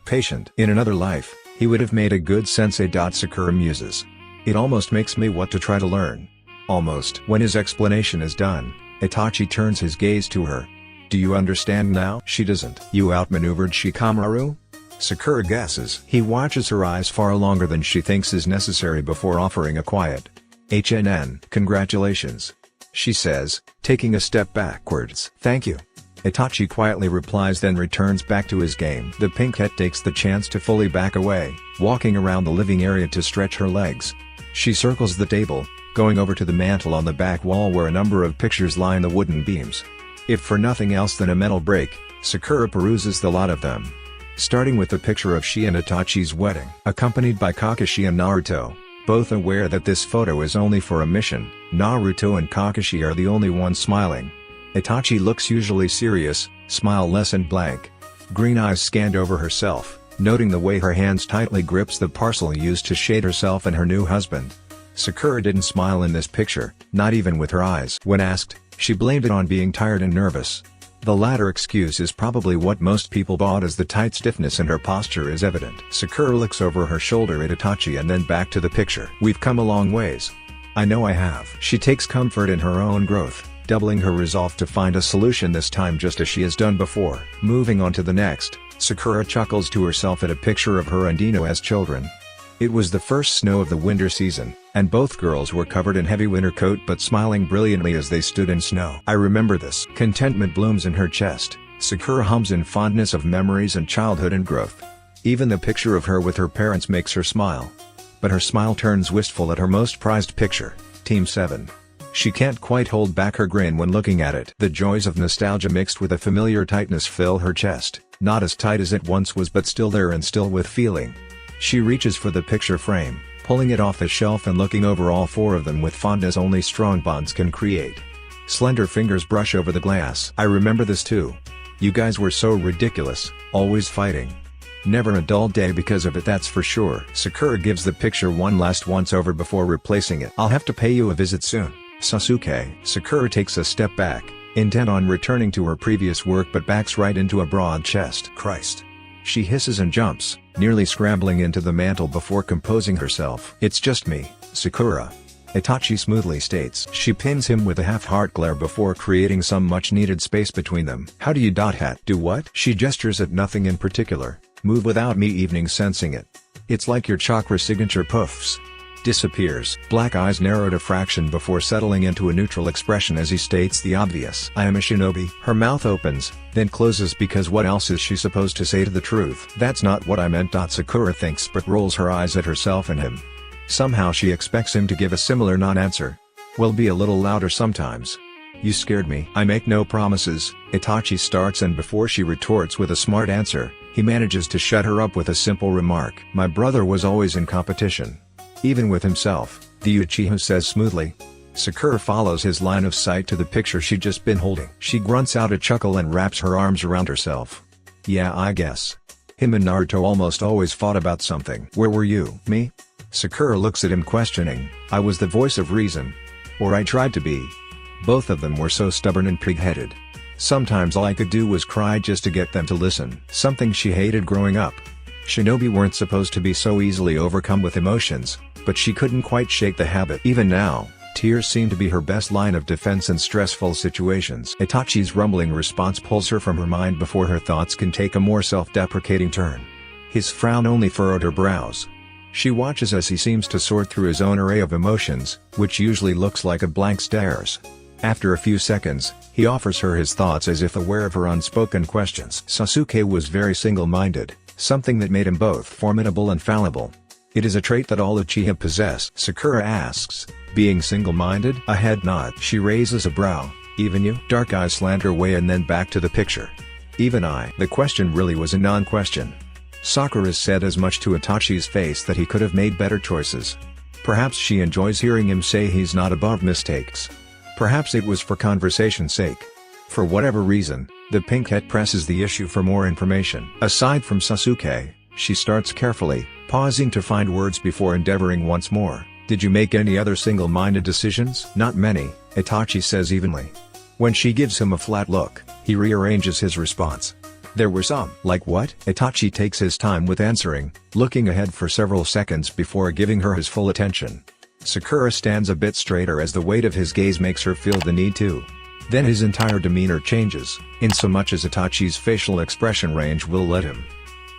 Patient. In another life, he would have made a good sensei. Sakura muses. It almost makes me want to try to learn. Almost. When his explanation is done, Itachi turns his gaze to her. "Do you understand now?" She doesn't. "You outmaneuvered Shikamaru?" Sakura guesses. He watches her eyes far longer than she thinks is necessary before offering a quiet "HNN. Congratulations," she says, taking a step backwards. "Thank you." Itachi quietly replies, then returns back to his game. The pinkette takes the chance to fully back away, walking around the living area to stretch her legs. She circles the table, going over to the mantel on the back wall where a number of pictures line the wooden beams. If for nothing else than a mental break, Sakura peruses the lot of them. Starting with the picture of she and Itachi's wedding, accompanied by Kakashi and Naruto, both aware that this photo is only for a mission. Naruto and Kakashi are the only ones smiling. Itachi looks usually serious, smile less and blank. Green eyes scanned over herself, noting the way her hands tightly grips the parcel used to shade herself and her new husband. Sakura didn't smile in this picture, not even with her eyes. When asked, she blamed it on being tired and nervous. The latter excuse is probably what most people bought, as the tight stiffness in her posture is evident. Sakura looks over her shoulder at Itachi and then back to the picture. "We've come a long ways." "I know I have." She takes comfort in her own growth, doubling her resolve to find a solution this time, just as she has done before. Moving on to the next, Sakura chuckles to herself at a picture of her and Ino as children. It was the first snow of the winter season, and both girls were covered in heavy winter coat but smiling brilliantly as they stood in snow. "I remember this." Contentment blooms in her chest. Sakura hums in fondness of memories and childhood and growth. Even the picture of her with her parents makes her smile. But her smile turns wistful at her most prized picture, Team 7. She can't quite hold back her grin when looking at it. The joys of nostalgia mixed with a familiar tightness fill her chest, not as tight as it once was but still there and still with feeling. She reaches for the picture frame, pulling it off the shelf and looking over all four of them with fondness only strong bonds can create. Slender fingers brush over the glass. "I remember this too. You guys were so ridiculous, always fighting. Never a dull day because of it, that's for sure." Sakura gives the picture one last once over before replacing it. "I'll have to pay you a visit soon, Sasuke." Sakura takes a step back, intent on returning to her previous work, but backs right into a broad chest. "Christ." She hisses and jumps, nearly scrambling into the mantle before composing herself. "It's just me, Sakura," Itachi smoothly states. She pins him with a half-heart glare before creating some much-needed space between them. "How do you do what?" She gestures at nothing in particular. "Move without me evening sensing it. It's like your chakra signature puffs." Disappears. Black eyes narrowed a fraction before settling into a neutral expression as he states the obvious. "I am a shinobi." Her mouth opens, then closes because what else is she supposed to say to the truth? "That's not what I meant." Sakura thinks but rolls her eyes at herself and him. Somehow she expects him to give a similar non-answer. "Well, be a little louder sometimes." "You scared me." "I make no promises," Itachi starts, and before she retorts with a smart answer, he manages to shut her up with a simple remark. "My brother was always in competition. Even with himself," the Uchiha says smoothly. Sakura follows his line of sight to the picture she'd just been holding. She grunts out a chuckle and wraps her arms around herself. "Yeah, I guess. Him and Naruto almost always fought about something." "Where were you?" "Me?" Sakura looks at him questioning. "I was the voice of reason. Or I tried to be. Both of them were so stubborn and pig-headed. Sometimes all I could do was cry just to get them to listen." Something she hated growing up. Shinobi weren't supposed to be so easily overcome with emotions, but she couldn't quite shake the habit. Even now, tears seem to be her best line of defense in stressful situations. Itachi's rumbling response pulls her from her mind before her thoughts can take a more self-deprecating turn. His frown only furrowed her brows. She watches as he seems to sort through his own array of emotions, which usually looks like a blank stares. After a few seconds, he offers her his thoughts as if aware of her unspoken questions. Sasuke was very single-minded, something that made him both formidable and fallible. It is a trait that all Uchiha possess. Sakura asks, being single-minded? A head nod. She raises a brow. Even you? Dark eyes slant her way and then back to the picture. Even I. The question really was a non-question. Sakura said as much to Itachi's face that he could have made better choices. Perhaps she enjoys hearing him say he's not above mistakes. Perhaps it was for conversation's sake. For whatever reason, the pinkette presses the issue for more information. Aside from Sasuke, she starts carefully, pausing to find words before endeavoring once more. Did you make any other single-minded decisions? Not many, Itachi says evenly. When she gives him a flat look, he rearranges his response. There were some. Like what? Itachi takes his time with answering, looking ahead for several seconds before giving her his full attention. Sakura stands a bit straighter as the weight of his gaze makes her feel the need to. Then his entire demeanor changes, insomuch as Itachi's facial expression range will let him.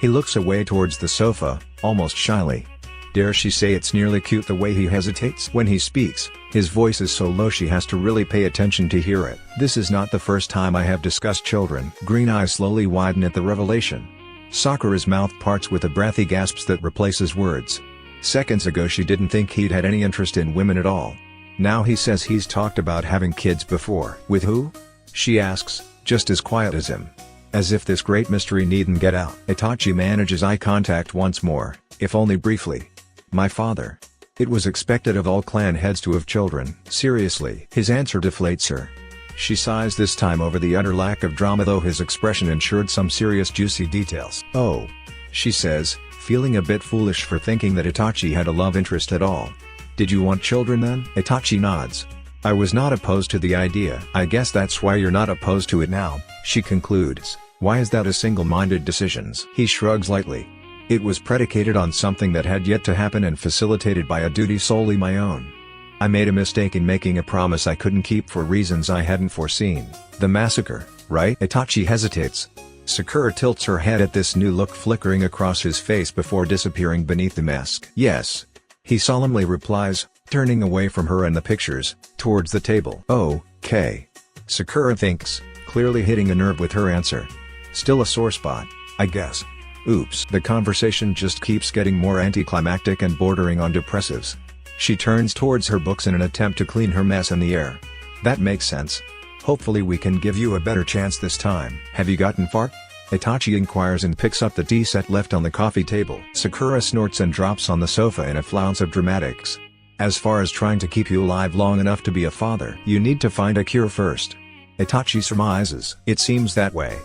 He looks away towards the sofa, almost shyly. Dare she say it's nearly cute the way he hesitates? When he speaks, his voice is so low she has to really pay attention to hear it. This is not the first time I have discussed children. Green eyes slowly widen at the revelation. Sakura's mouth parts with a breath he gasps that replaces words. Seconds ago she didn't think he'd had any interest in women at all. Now he says he's talked about having kids before. With who? She asks, just as quiet as him. As if this great mystery needn't get out. Itachi manages eye contact once more, if only briefly. My father. It was expected of all clan heads to have children. Seriously. His answer deflates her. She sighs this time over the utter lack of drama, though his expression ensured some serious juicy details. Oh. She says, feeling a bit foolish for thinking that Itachi had a love interest at all. Did you want children then? Itachi nods. I was not opposed to the idea. I guess that's why you're not opposed to it now, she concludes. Why is that a single-minded decision? He shrugs lightly. It was predicated on something that had yet to happen and facilitated by a duty solely my own. I made a mistake in making a promise I couldn't keep for reasons I hadn't foreseen. The massacre, right? Itachi hesitates. Sakura tilts her head at this new look flickering across his face before disappearing beneath the mask. Yes. He solemnly replies, turning away from her and the pictures, towards the table. Okay. Sakura thinks, clearly hitting a nerve with her answer. Still a sore spot, I guess. Oops. The conversation just keeps getting more anticlimactic and bordering on depressives. She turns towards her books in an attempt to clean her mess in the air. That makes sense. Hopefully we can give you a better chance this time. Have you gotten far? Itachi inquires and picks up the tea set left on the coffee table. Sakura snorts and drops on the sofa in a flounce of dramatics. As far as trying to keep you alive long enough to be a father, you need to find a cure first. Itachi surmises. It seems that way.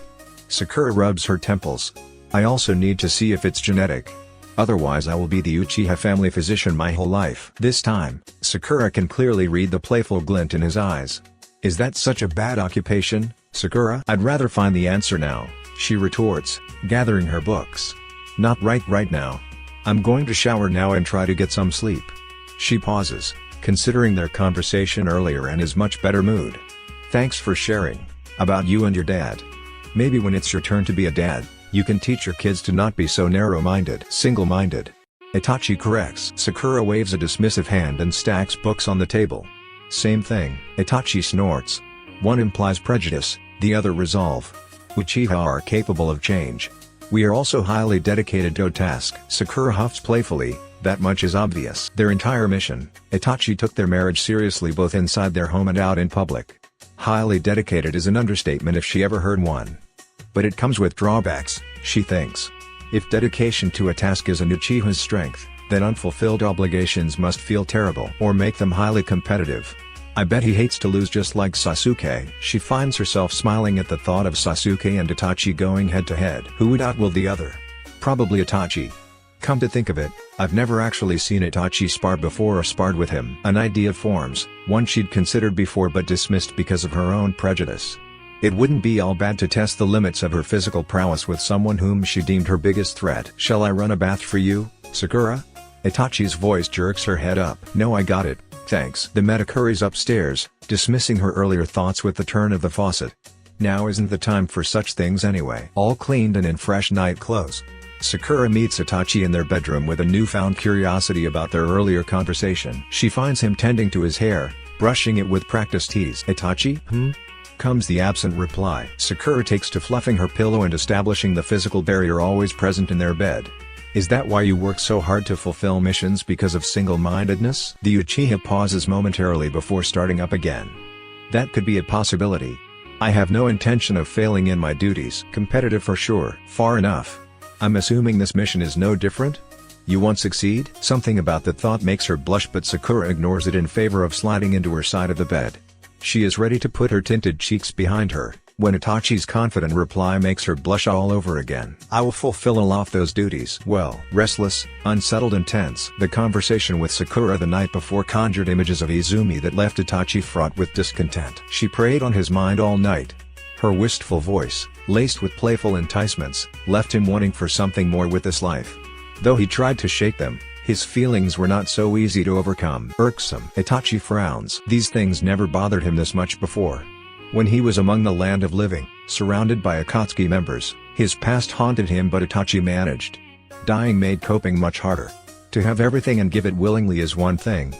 Sakura rubs her temples. I also need to see if it's genetic. Otherwise I will be the Uchiha family physician my whole life. This time, Sakura can clearly read the playful glint in his eyes. Is that such a bad occupation, Sakura? I'd rather find the answer now, she retorts, gathering her books. Not right now. I'm going to shower now and try to get some sleep. She pauses, considering their conversation earlier and is much better mood. Thanks for sharing. About you and your dad. Maybe when it's your turn to be a dad, you can teach your kids to not be so narrow-minded. Single-minded. Itachi corrects. Sakura waves a dismissive hand and stacks books on the table. Same thing. Itachi snorts. One implies prejudice, the other resolve. Uchiha are capable of change. We are also highly dedicated to a task. Sakura huffs playfully, that much is obvious. Their entire mission, Itachi took their marriage seriously both inside their home and out in public. Highly dedicated is an understatement if she ever heard one. But it comes with drawbacks, she thinks. If dedication to a task is an Uchiha's strength, then unfulfilled obligations must feel terrible or make them highly competitive. I bet he hates to lose just like Sasuke. She finds herself smiling at the thought of Sasuke and Itachi going head to head. Who would outwill the other? Probably Itachi. Come to think of it, I've never actually seen Itachi spar before or sparred with him. An idea forms, one she'd considered before but dismissed because of her own prejudice. It wouldn't be all bad to test the limits of her physical prowess with someone whom she deemed her biggest threat. Shall I run a bath for you, Sakura? Itachi's voice jerks her head up. No, I got it, thanks. The meta hurries upstairs, dismissing her earlier thoughts with the turn of the faucet. Now isn't the time for such things anyway. All cleaned and in fresh night clothes. Sakura meets Itachi in their bedroom with a newfound curiosity about their earlier conversation. She finds him tending to his hair, brushing it with practiced ease. "Itachi, comes the absent reply. Sakura takes to fluffing her pillow and establishing the physical barrier always present in their bed. "Is that why you work so hard to fulfill missions, because of single-mindedness?" The Uchiha pauses momentarily before starting up again. "That could be a possibility. I have no intention of failing in my duties." "Competitive for sure." "Far enough. I'm assuming this mission is no different? You won't succeed?" Something about the thought makes her blush, but Sakura ignores it in favor of sliding into her side of the bed. She is ready to put her tinted cheeks behind her, when Itachi's confident reply makes her blush all over again. "I will fulfill all of those duties." Well, restless, unsettled and tense. The conversation with Sakura the night before conjured images of Izumi that left Itachi fraught with discontent. She preyed on his mind all night. Her wistful voice, laced with playful enticements, left him wanting for something more with this life. Though he tried to shake them, his feelings were not so easy to overcome. Irksome. Itachi frowns. These things never bothered him this much before. When he was among the land of living, surrounded by Akatsuki members, his past haunted him, but Itachi managed. Dying made coping much harder. To have everything and give it willingly is one thing.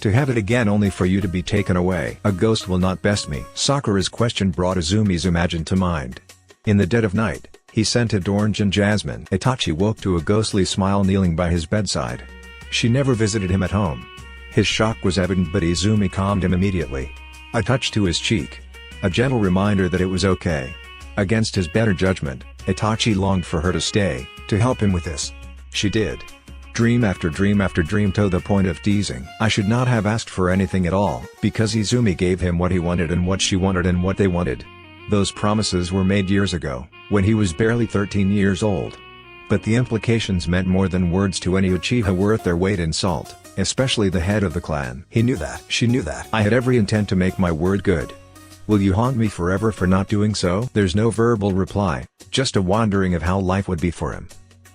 To have it again only for you to be taken away. "A ghost will not best me." Sakura's question brought Izumi's imagine to mind. In the dead of night, he scented orange and jasmine. Itachi woke to a ghostly smile kneeling by his bedside. She never visited him at home. His shock was evident, but Izumi calmed him immediately. A touch to his cheek. A gentle reminder that it was okay. Against his better judgment, Itachi longed for her to stay, to help him with this. She did. Dream after dream after dream, to the point of teasing. I should not have asked for anything at all, because Izumi gave him what he wanted and what she wanted and what they wanted. Those promises were made years ago, when he was barely 13 years old. But the implications meant more than words to any Uchiha worth their weight in salt, especially the head of the clan. He knew that. She knew that. I had every intent to make my word good. Will you haunt me forever for not doing so? There's no verbal reply, just a wondering of how life would be for him.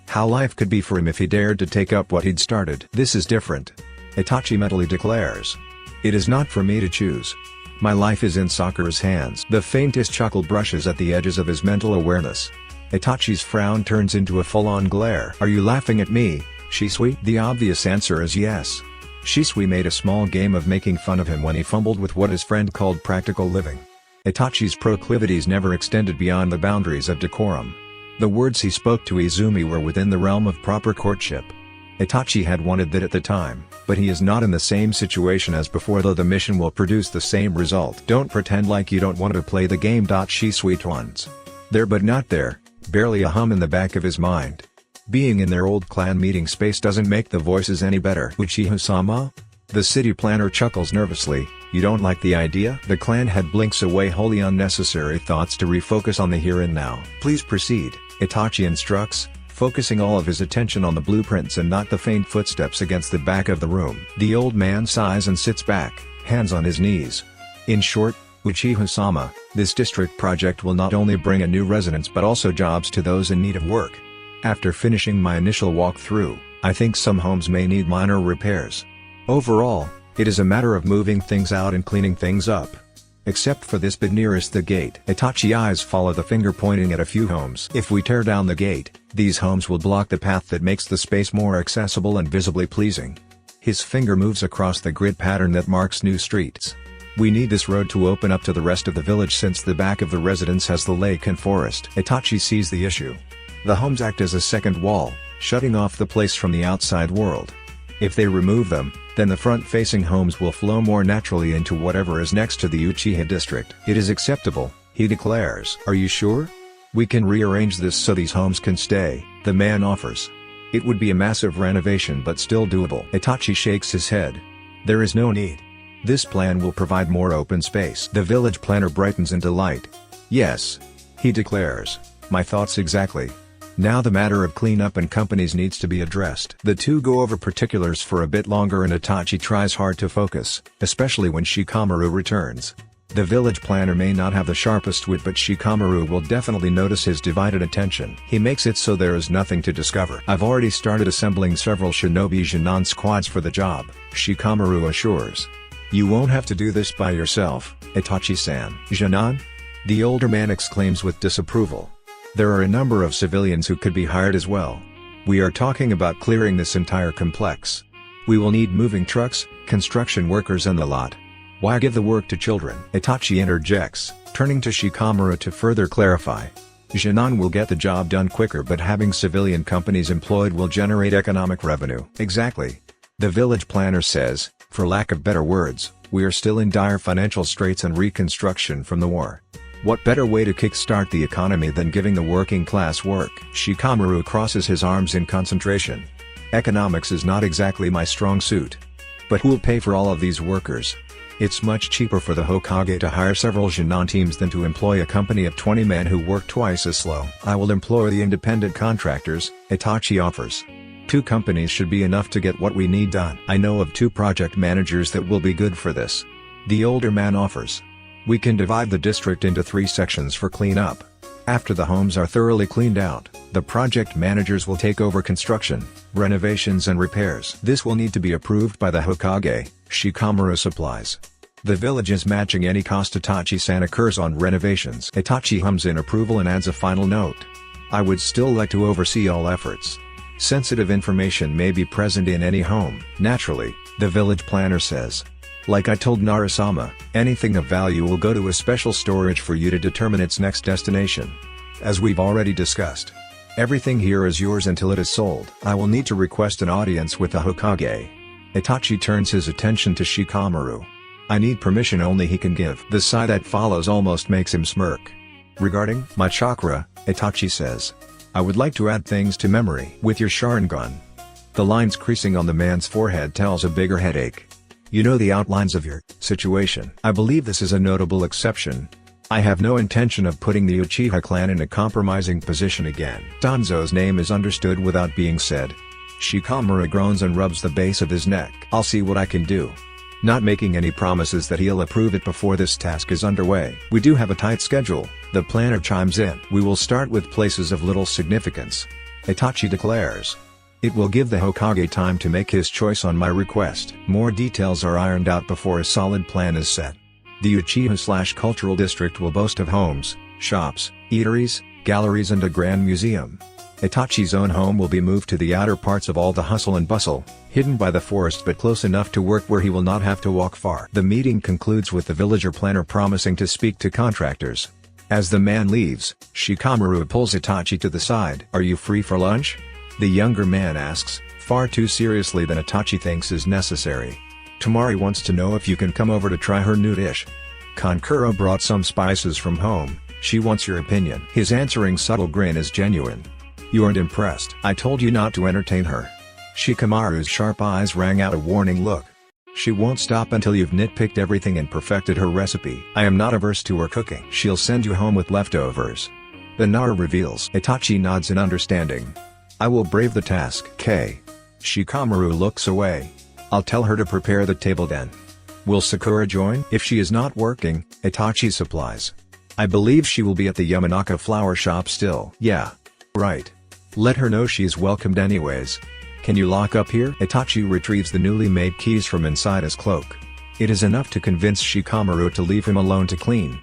How life could be for him if he dared to take up what he'd started. "This is different," Itachi mentally declares. "It is not for me to choose. My life is in Sakura's hands." The faintest chuckle brushes at the edges of his mental awareness. Itachi's frown turns into a full-on glare. "Are you laughing at me, Shisui?" The obvious answer is yes. Shisui made a small game of making fun of him when he fumbled with what his friend called practical living. Itachi's proclivities never extended beyond the boundaries of decorum. The words he spoke to Izumi were within the realm of proper courtship. Itachi had wanted that at the time, but he is not in the same situation as before, though the mission will produce the same result. "Don't pretend like you don't want to play the game." Shisui twins. There but not there, barely a hum in the back of his mind. Being in their old clan meeting space doesn't make the voices any better. "Uchiha-sama?" The city planner chuckles nervously. "You don't like the idea?" The clan head blinks away wholly unnecessary thoughts to refocus on the here and now. "Please proceed," Itachi instructs, focusing all of his attention on the blueprints and not the faint footsteps against the back of the room. The old man sighs and sits back, hands on his knees. "In short, Uchiha-sama, this district project will not only bring a new residence but also jobs to those in need of work. After finishing my initial walkthrough, I think some homes may need minor repairs. Overall, it is a matter of moving things out and cleaning things up. Except for this bit nearest the gate." Itachi's eyes follow the finger pointing at a few homes. "If we tear down the gate, these homes will block the path that makes the space more accessible and visibly pleasing." His finger moves across the grid pattern that marks new streets. "We need this road to open up to the rest of the village, since the back of the residence has the lake and forest." Itachi sees the issue. The homes act as a second wall, shutting off the place from the outside world. If they remove them, then the front-facing homes will flow more naturally into whatever is next to the Uchiha district. "It is acceptable," he declares. "Are you sure? We can rearrange this so these homes can stay," the man offers. "It would be a massive renovation but still doable." Itachi shakes his head. "There is no need. This plan will provide more open space." The village planner brightens in delight. "Yes," he declares, "my thoughts exactly. Now the matter of cleanup and companies needs to be addressed." The two go over particulars for a bit longer and Itachi tries hard to focus, especially when Shikamaru returns. The village planner may not have the sharpest wit, but Shikamaru will definitely notice his divided attention. He makes it so there is nothing to discover. "I've already started assembling several shinobi Jinan squads for the job," Shikamaru assures. "You won't have to do this by yourself, Itachi-san." "Jinan?" the older man exclaims with disapproval. "There are a number of civilians who could be hired as well. We are talking about clearing this entire complex. We will need moving trucks, construction workers and the lot. Why give the work to children? Itachi interjects, turning to Shikamaru to further clarify. Jinan will get the job done quicker, but having civilian companies employed will generate economic revenue. Exactly. The village planner says, for lack of better words, we are still in dire financial straits and reconstruction from the war. What better way to kickstart the economy than giving the working class work? Shikamaru crosses his arms in concentration. Economics is not exactly my strong suit. But who'll pay for all of these workers? It's much cheaper for the Hokage to hire several Jinan teams than to employ a company of 20 men who work twice as slow. I will employ the independent contractors, Itachi offers. 2 companies should be enough to get what we need done. I know of 2 project managers that will be good for this. The older man offers. We can divide the district into 3 sections for cleanup. After the homes are thoroughly cleaned out, the project managers will take over construction, renovations and repairs. This will need to be approved by the Hokage, Shikamaru supplies. The village is matching any cost Itachi-san occurs on renovations. Itachi hums in approval and adds a final note. I would still like to oversee all efforts. Sensitive information may be present in any home. Naturally, the village planner says. Like I told Narasama, anything of value will go to a special storage for you to determine its next destination. As we've already discussed. Everything here is yours until it is sold. I will need to request an audience with the Hokage. Itachi turns his attention to Shikamaru. I need permission only he can give. The sigh that follows almost makes him smirk. Regarding my chakra, Itachi says. I would like to add things to memory. With your Sharingan. The lines creasing on the man's forehead tells a bigger headache. You know the outlines of your situation. I believe this is a notable exception. I have no intention of putting the Uchiha Clan in a compromising position again. Danzo's name is understood without being said. Shikamaru groans and rubs the base of his neck. I'll see what I can do. Not making any promises that he'll approve it before this task is underway. We do have a tight schedule, the planner chimes in. We will start with places of little significance. Itachi declares. It will give the Hokage time to make his choice on my request. More details are ironed out before a solid plan is set. The Uchiha/Cultural District will boast of homes, shops, eateries, galleries and a grand museum. Itachi's own home will be moved to the outer parts of all the hustle and bustle, hidden by the forest but close enough to work where he will not have to walk far. The meeting concludes with the villager planner promising to speak to contractors. As the man leaves, Shikamaru pulls Itachi to the side. Are you free for lunch? The younger man asks, far too seriously than Itachi thinks is necessary. Tamari wants to know if you can come over to try her new dish. Kankuro brought some spices from home, she wants your opinion. His answering subtle grin is genuine. You aren't impressed. I told you not to entertain her. Shikamaru's sharp eyes rang out a warning look. She won't stop until you've nitpicked everything and perfected her recipe. I am not averse to her cooking. She'll send you home with leftovers. The Naru reveals. Itachi nods in understanding. I will brave the task. Shikamaru looks away. I'll tell her to prepare the table then. Will Sakura join? If she is not working, Itachi supplies. I believe she will be at the Yamanaka flower shop still. Yeah. Right. Let her know she's welcomed anyways. Can you lock up here? Itachi retrieves the newly made keys from inside his cloak. It is enough to convince Shikamaru to leave him alone to clean.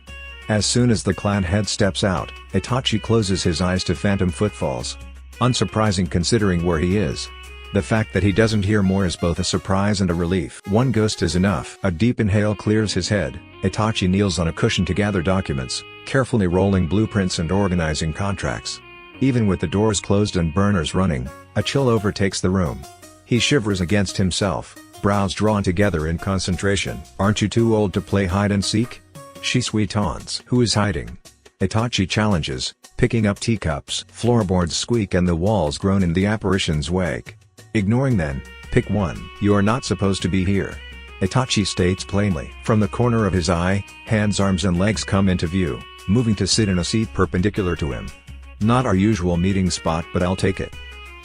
As soon as the clan head steps out, Itachi closes his eyes to phantom footfalls. Unsurprising considering where he is. The fact that he doesn't hear more is both a surprise and a relief. One ghost is enough. A deep inhale clears his head. Itachi kneels on a cushion to gather documents, carefully rolling blueprints and organizing contracts. Even with the doors closed and burners running, a chill overtakes the room. He shivers against himself, brows drawn together in concentration. Aren't you too old to play hide and seek? Shisui taunts. Who is hiding? Itachi challenges, picking up teacups. Floorboards squeak and the walls groan in the apparition's wake. Ignoring them, pick one. You are not supposed to be here. Itachi states plainly. From the corner of his eye, hands, arms and legs come into view, moving to sit in a seat perpendicular to him. Not our usual meeting spot, but I'll take it.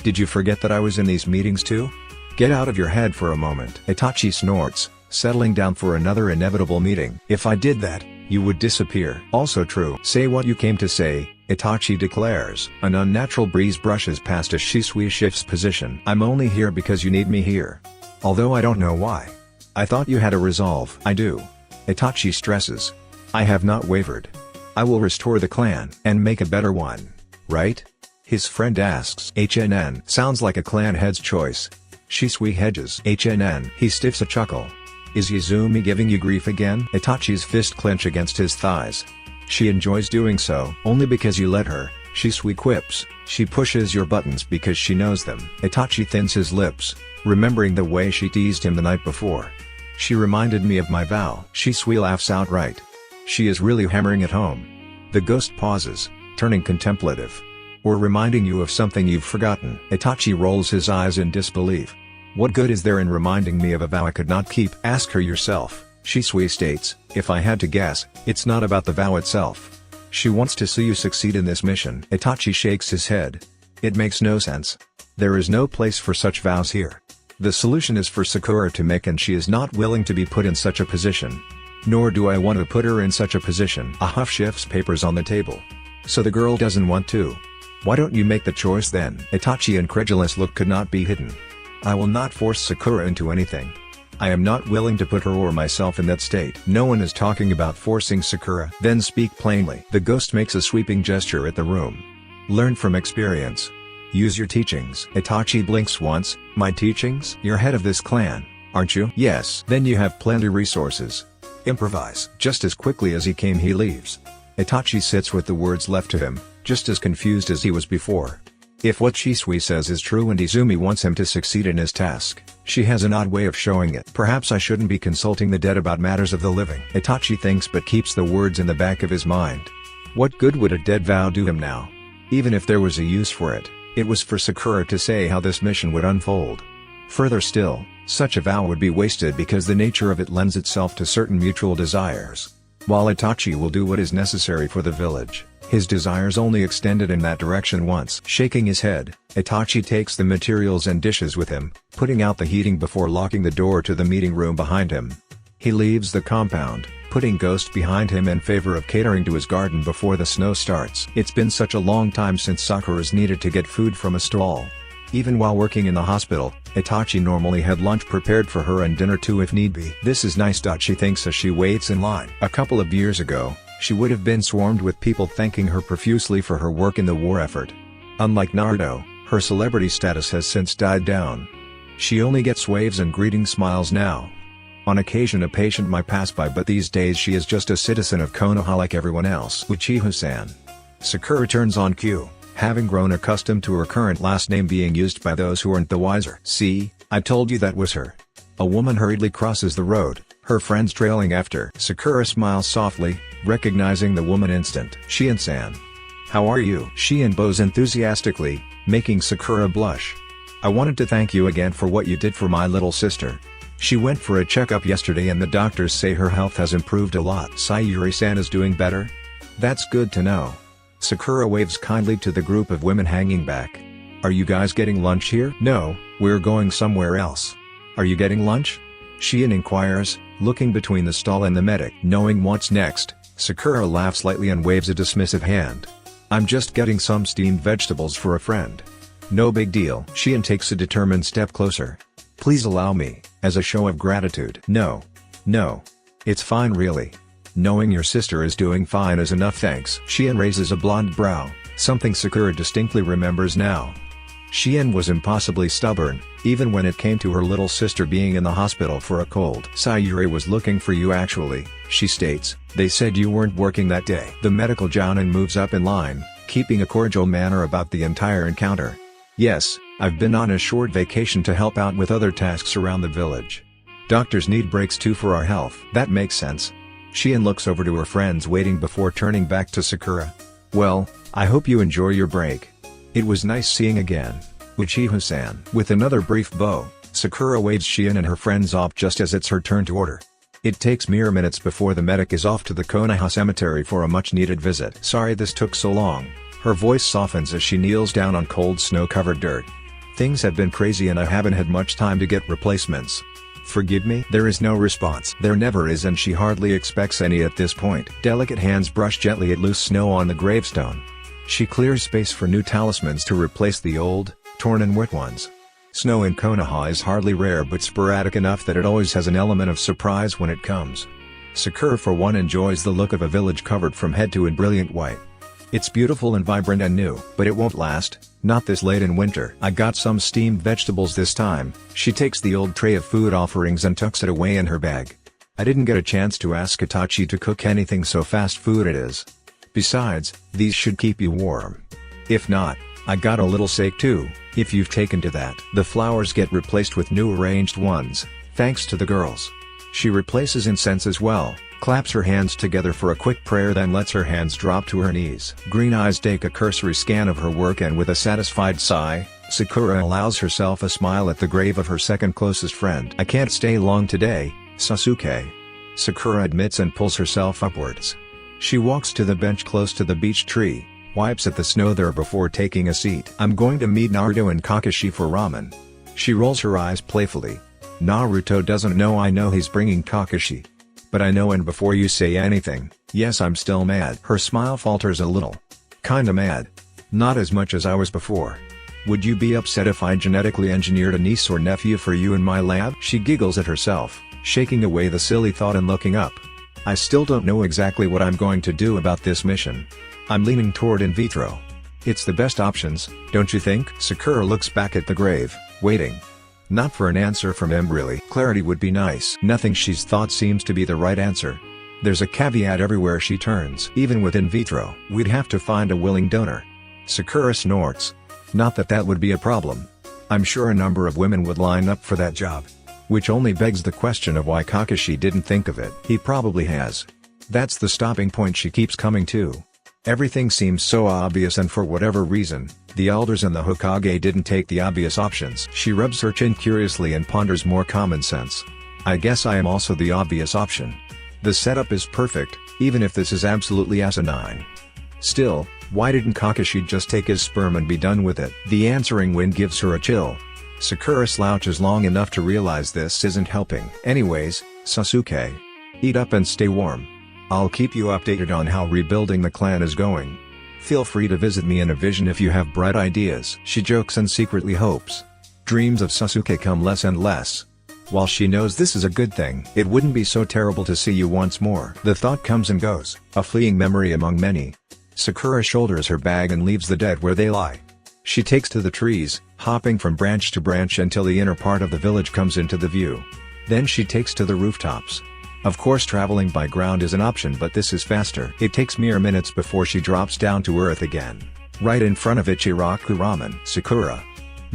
Did you forget that I was in these meetings too? Get out of your head for a moment. Itachi snorts, settling down for another inevitable meeting. If I did that, you would disappear. Also true. Say what you came to say, Itachi declares. An unnatural breeze brushes past as Shisui shifts position. I'm only here because you need me here. Although I don't know why. I thought you had a resolve. I do. Itachi stresses. I have not wavered. I will restore the clan and make a better one. Right? His friend asks. HNN. Sounds like a clan head's choice. Shisui hedges. HNN. He stiffs a chuckle. Is Izumi giving you grief again? Itachi's fist clench against his thighs. She enjoys doing so, only because you let her, Shisui quips. She pushes your buttons because she knows them. Itachi thins his lips, remembering the way she teased him the night before. She reminded me of my vow. Shisui laughs outright. She is really hammering it home. The ghost pauses, turning contemplative. Or reminding you of something you've forgotten. Itachi rolls his eyes in disbelief. What good is there in reminding me of a vow I could not keep? Ask her yourself, Shisui states. If I had to guess, it's not about the vow itself. She wants to see you succeed in this mission. Itachi shakes his head. It makes no sense. There is no place for such vows here. The solution is for Sakura to make, and she is not willing to be put in such a position. Nor do I want to put her in such a position. A huff shifts papers on the table. So the girl doesn't want to. Why don't you make the choice then? Itachi's incredulous look could not be hidden. I will not force Sakura into anything. I am not willing to put her or myself in that state. No one is talking about forcing Sakura. Then speak plainly. The ghost makes a sweeping gesture at the room. Learn from experience. Use your teachings. Itachi blinks once. My teachings? You're head of this clan, aren't you? Yes. Then you have plenty resources. Improvise. Just as quickly as he came he leaves. Itachi sits with the words left to him, just as confused as he was before. If what Shisui says is true and Izumi wants him to succeed in his task, she has an odd way of showing it. Perhaps I shouldn't be consulting the dead about matters of the living. Itachi thinks but keeps the words in the back of his mind. What good would a dead vow do him now? Even if there was a use for it, it was for Sakura to say how this mission would unfold. Further still, such a vow would be wasted because the nature of it lends itself to certain mutual desires. While Itachi will do what is necessary for the village, his desires only extended in that direction once. Shaking his head, Itachi takes the materials and dishes with him, putting out the heating before locking the door to the meeting room behind him. He leaves the compound, putting Ghost behind him in favor of catering to his garden before the snow starts. It's been such a long time since Sakura's needed to get food from a stall. Even while working in the hospital, Itachi normally had lunch prepared for her and dinner too if need be. This is nice, she thinks as she waits in line. A couple of years ago, she would have been swarmed with people thanking her profusely for her work in the war effort. Unlike Naruto, her celebrity status has since died down. She only gets waves and greeting smiles now. On occasion a patient might pass by, but these days she is just a citizen of Konoha like everyone else. Uchiha-san. Sakura turns on cue, having grown accustomed to her current last name being used by those who aren't the wiser. See, I told you that was her. A woman hurriedly crosses the road, her friends trailing after. Sakura smiles softly, recognizing the woman instant. Shien-san. How are you? Shien bows enthusiastically, making Sakura blush. I wanted to thank you again for what you did for my little sister. She went for a checkup yesterday and the doctors say her health has improved a lot. Sayuri-san is doing better? That's good to know. Sakura waves kindly to the group of women hanging back. Are you guys getting lunch here? No, we're going somewhere else. Are you getting lunch? Shien inquires, looking between the stall and the medic. Knowing what's next, Sakura laughs slightly and waves a dismissive hand. I'm just getting some steamed vegetables for a friend. No big deal. Shien takes a determined step closer. Please allow me, as a show of gratitude. No. It's fine really. Knowing your sister is doing fine is enough, thanks. Shien raises a blonde brow, something Sakura distinctly remembers now. Shien was impossibly stubborn, even when it came to her little sister being in the hospital for a cold. Sayuri was looking for you actually, she states. They said you weren't working that day. The medical jounin moves up in line, keeping a cordial manner about the entire encounter. Yes, I've been on a short vacation to help out with other tasks around the village. Doctors need breaks too for our health. That makes sense. Shien looks over to her friends waiting before turning back to Sakura. Well, I hope you enjoy your break. It was nice seeing again, Uchiha-san. With another brief bow, Sakura waves Shien and her friends off just as it's her turn to order. It takes mere minutes before the medic is off to the Konoha cemetery for a much-needed visit. Sorry this took so long. Her voice softens as she kneels down on cold snow-covered dirt. Things have been crazy and I haven't had much time to get replacements. Forgive me? There is no response. There never is, and she hardly expects any at this point. Delicate hands brush gently at loose snow on the gravestone. She clears space for new talismans to replace the old, torn and wet ones. Snow in Konoha is hardly rare but sporadic enough that it always has an element of surprise when it comes. Sakura for one enjoys the look of a village covered from head to in brilliant white. It's beautiful and vibrant and new, but it won't last, not this late in winter. I got some steamed vegetables this time. She takes the old tray of food offerings and tucks it away in her bag. I didn't get a chance to ask Itachi to cook anything, so fast food it is. Besides, these should keep you warm. If not, I got a little sake too, if you've taken to that. The flowers get replaced with new arranged ones, thanks to the girls. She replaces incense as well, claps her hands together for a quick prayer, then lets her hands drop to her knees. Green eyes take a cursory scan of her work, and with a satisfied sigh, Sakura allows herself a smile at the grave of her second closest friend. I can't stay long today, Sasuke. Sakura admits and pulls herself upwards. She walks to the bench close to the beech tree, wipes at the snow there before taking a seat. I'm going to meet Naruto and Kakashi for ramen. She rolls her eyes playfully. Naruto doesn't know I know he's bringing Kakashi. But I know, and before you say anything, yes, I'm still mad. Her smile falters a little. Kinda mad. Not as much as I was before. Would you be upset if I genetically engineered a niece or nephew for you in my lab? She giggles at herself, shaking away the silly thought and looking up. I still don't know exactly what I'm going to do about this mission. I'm leaning toward in vitro. It's the best options, don't you think? Sakura looks back at the grave, waiting. Not for an answer from him really. Clarity would be nice. Nothing she's thought seems to be the right answer. There's a caveat everywhere she turns. Even with in vitro, we'd have to find a willing donor. Sakura snorts. Not that that would be a problem. I'm sure a number of women would line up for that job. Which only begs the question of why Kakashi didn't think of it. He probably has. That's the stopping point she keeps coming to. Everything seems so obvious, and for whatever reason, the elders and the Hokage didn't take the obvious options. She rubs her chin curiously and ponders more common sense. I guess I am also the obvious option. The setup is perfect, even if this is absolutely asinine. Still, why didn't Kakashi just take his sperm and be done with it? The answering wind gives her a chill. Sakura slouches long enough to realize this isn't helping. Anyways, Sasuke. Eat up and stay warm. I'll keep you updated on how rebuilding the clan is going. Feel free to visit me in a vision if you have bright ideas. She jokes and secretly hopes. Dreams of Sasuke come less and less. While she knows this is a good thing, it wouldn't be so terrible to see you once more. The thought comes and goes, a fleeting memory among many. Sakura shoulders her bag and leaves the dead where they lie. She takes to the trees, hopping from branch to branch until the inner part of the village comes into the view. Then she takes to the rooftops. Of course, traveling by ground is an option, but this is faster. It takes mere minutes before she drops down to earth again. Right in front of Ichiraku Ramen. Sakura.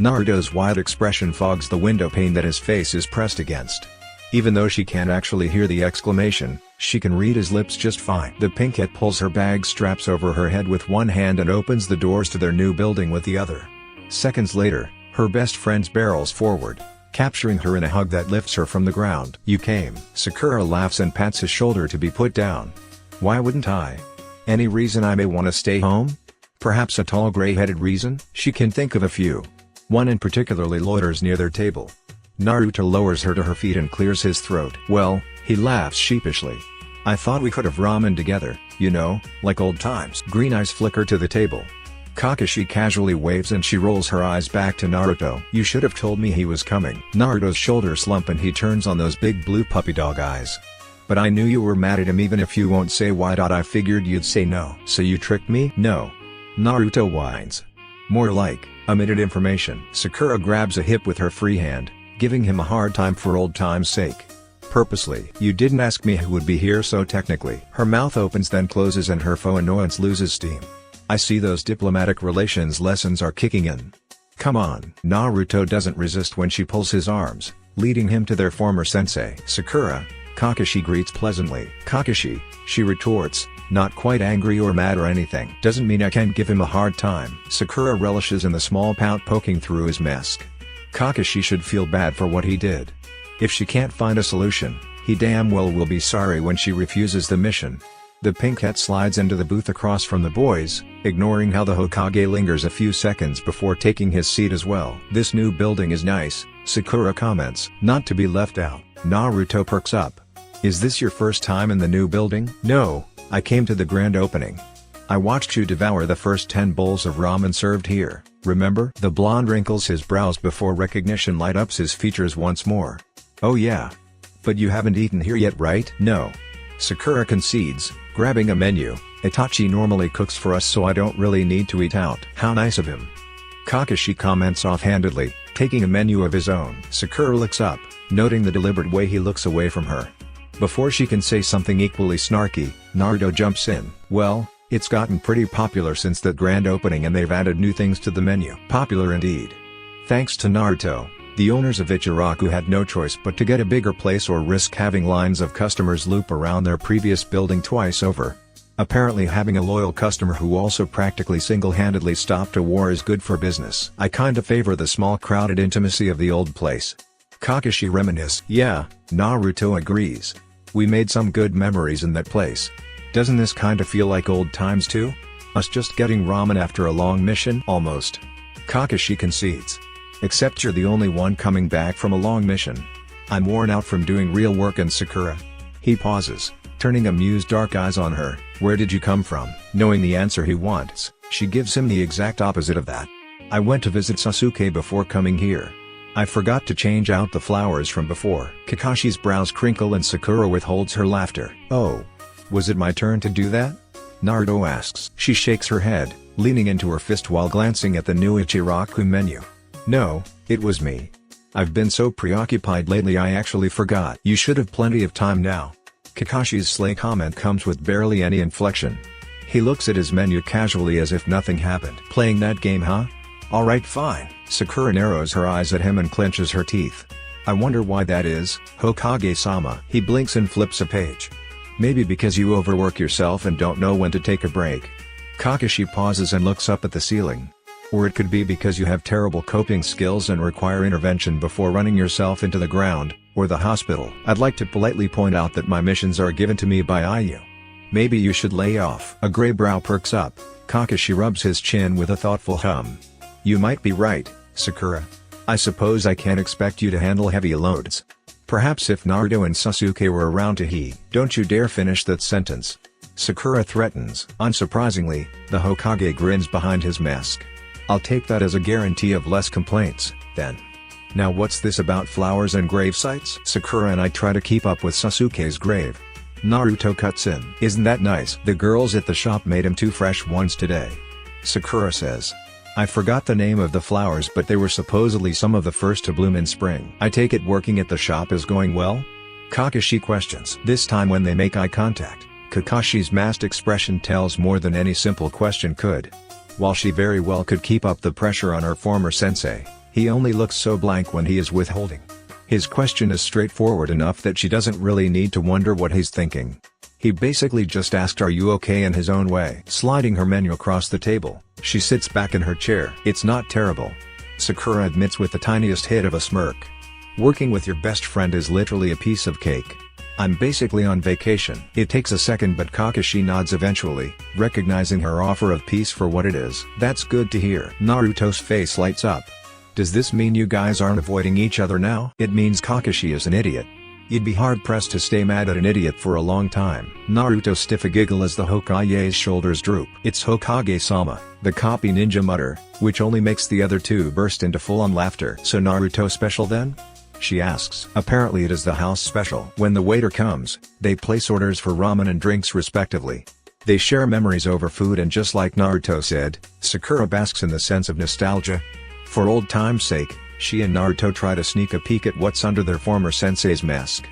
Naruto's wide expression fogs the window pane that his face is pressed against. Even though she can't actually hear the exclamation, she can read his lips just fine. The pinkette pulls her bag straps over her head with one hand and opens the doors to their new building with the other. Seconds later, her best friend barrels forward, capturing her in a hug that lifts her from the ground. You came. Sakura laughs and pats his shoulder to be put down. Why wouldn't I? Any reason I may want to stay home? Perhaps a tall gray-headed reason? She can think of a few. One in particularly loiters near their table. Naruto lowers her to her feet and clears his throat. Well, he laughs sheepishly. I thought we could have ramen together, you know, like old times. Green eyes flicker to the table. Kakashi casually waves and she rolls her eyes back to Naruto. You should have told me he was coming. Naruto's shoulders slump and he turns on those big blue puppy dog eyes. But I knew you were mad at him even if you won't say why. I figured you'd say no. So you tricked me? No. Naruto whines. More like, omitted information. Sakura grabs a hip with her free hand, giving him a hard time for old time's sake. Purposely. You didn't ask me who would be here, so technically. Her mouth opens then closes and her faux annoyance loses steam. I see those diplomatic relations lessons are kicking in. Come on. Naruto doesn't resist when she pulls his arms, leading him to their former sensei. Sakura, Kakashi greets pleasantly. Kakashi, she retorts, not quite angry or mad or anything. Doesn't mean I can't give him a hard time. Sakura relishes in the small pout poking through his mask. Kakashi should feel bad for what he did. If she can't find a solution, he damn well will be sorry when she refuses the mission. The pinkette slides into the booth across from the boys, ignoring how the Hokage lingers a few seconds before taking his seat as well. This new building is nice, Sakura comments. Not to be left out. Naruto perks up. Is this your first time in the new building? No, I came to the grand opening. I watched you devour the first 10 bowls of ramen served here, remember? The blonde wrinkles his brows before recognition light ups his features once more. Oh yeah. But you haven't eaten here yet, right? No. Sakura concedes, grabbing a menu. "Itachi normally cooks for us, so I don't really need to eat out." "How nice of him." Kakashi comments offhandedly, taking a menu of his own. Sakura looks up, noting the deliberate way he looks away from her. Before she can say something equally snarky, Naruto jumps in. "Well, it's gotten pretty popular since that grand opening and they've added new things to the menu." Popular indeed. Thanks to Naruto, the owners of Ichiraku had no choice but to get a bigger place or risk having lines of customers loop around their previous building twice over. Apparently having a loyal customer who also practically single-handedly stopped a war is good for business. "I kinda favor the small crowded intimacy of the old place." Kakashi reminisces. "Yeah," Naruto agrees. "We made some good memories in that place. Doesn't this kinda feel like old times too? Us just getting ramen after a long mission?" "Almost." Kakashi concedes. "Except you're the only one coming back from a long mission. I'm worn out from doing real work." And Sakura. He pauses, turning amused dark eyes on her. "Where did you come from?" Knowing the answer he wants, she gives him the exact opposite of that. "I went to visit Sasuke before coming here. I forgot to change out the flowers from before." Kakashi's brows crinkle and Sakura withholds her laughter. "Oh. Was it my turn to do that?" Naruto asks. She shakes her head, leaning into her fist while glancing at the new Ichiraku menu. "No, it was me. I've been so preoccupied lately I actually forgot." "You should have plenty of time now." Kakashi's slay comment comes with barely any inflection. He looks at his menu casually as if nothing happened. "Playing that game, huh? Alright, fine." Sakura narrows her eyes at him and clenches her teeth. "I wonder why that is, Hokage-sama." He blinks and flips a page. "Maybe because you overwork yourself and don't know when to take a break." Kakashi pauses and looks up at the ceiling. "Or it could be because you have terrible coping skills and require intervention before running yourself into the ground, or the hospital. I'd like to politely point out that my missions are given to me by IU. Maybe you should lay off." A gray brow perks up. Kakashi rubs his chin with a thoughtful hum. "You might be right, Sakura. I suppose I can't expect you to handle heavy loads." Perhaps if Naruto and Sasuke were around to "Don't you dare finish that sentence," Sakura threatens. Unsurprisingly, the Hokage grins behind his mask. "I'll take that as a guarantee of less complaints, then." "Now what's this about flowers and grave sites?" "Sakura and I try to keep up with Sasuke's grave." Naruto cuts in. "Isn't that nice?" "The girls at the shop made him 2 fresh ones today," Sakura says. "I forgot the name of the flowers, but they were supposedly some of the first to bloom in spring." "I take it working at the shop is going well?" Kakashi questions. This time when they make eye contact, Kakashi's masked expression tells more than any simple question could. While she very well could keep up the pressure on her former sensei, he only looks so blank when he is withholding. His question is straightforward enough that she doesn't really need to wonder what he's thinking. He basically just asked "Are you okay?" in his own way. Sliding her menu across the table, she sits back in her chair. "It's not terrible," Sakura admits with the tiniest hint of a smirk. "Working with your best friend is literally a piece of cake. I'm basically on vacation." It takes a second but Kakashi nods eventually, recognizing her offer of peace for what it is. "That's good to hear." Naruto's face lights up. "Does this mean you guys aren't avoiding each other now?" "It means Kakashi is an idiot. You'd be hard-pressed to stay mad at an idiot for a long time." Naruto stiff a giggle as the Hokage's shoulders droop. "It's Hokage-sama," the copy ninja mutter, which only makes the other two burst into full-on laughter. "So Naruto special then?" she asks. "Apparently it is the house special." When the waiter comes, they place orders for ramen and drinks respectively. They share memories over food and just like Naruto said, Sakura basks in the sense of nostalgia. For old time's sake, she and Naruto try to sneak a peek at what's under their former sensei's mask.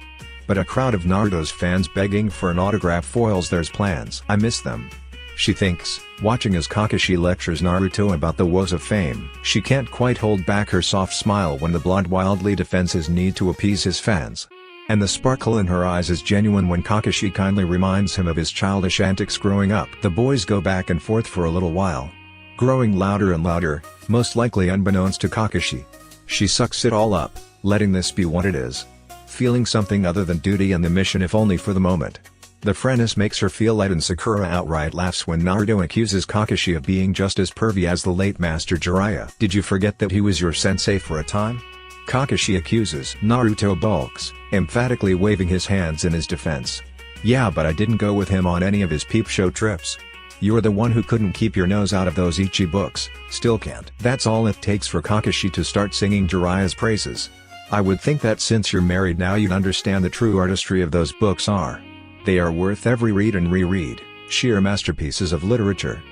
But a crowd of Naruto's fans begging for an autograph foils their plans. "I miss them," she thinks, watching as Kakashi lectures Naruto about the woes of fame. She can't quite hold back her soft smile when the blonde wildly defends his need to appease his fans. And the sparkle in her eyes is genuine when Kakashi kindly reminds him of his childish antics growing up. The boys go back and forth for a little while, growing louder and louder, most likely unbeknownst to Kakashi. She sucks it all up, letting this be what it is. Feeling something other than duty and the mission if only for the moment. The friendness makes her feel light and Sakura outright laughs when Naruto accuses Kakashi of being just as pervy as the late Master Jiraiya. "Did you forget that he was your sensei for a time?" Kakashi accuses. Naruto balks, emphatically waving his hands in his defense. "Yeah, but I didn't go with him on any of his peep show trips. You're the one who couldn't keep your nose out of those Ichi books, still can't." That's all it takes for Kakashi to start singing Jiraiya's praises. "I would think that since you're married now you'd understand the true artistry of those books are." They are worth every read and reread, sheer masterpieces of literature.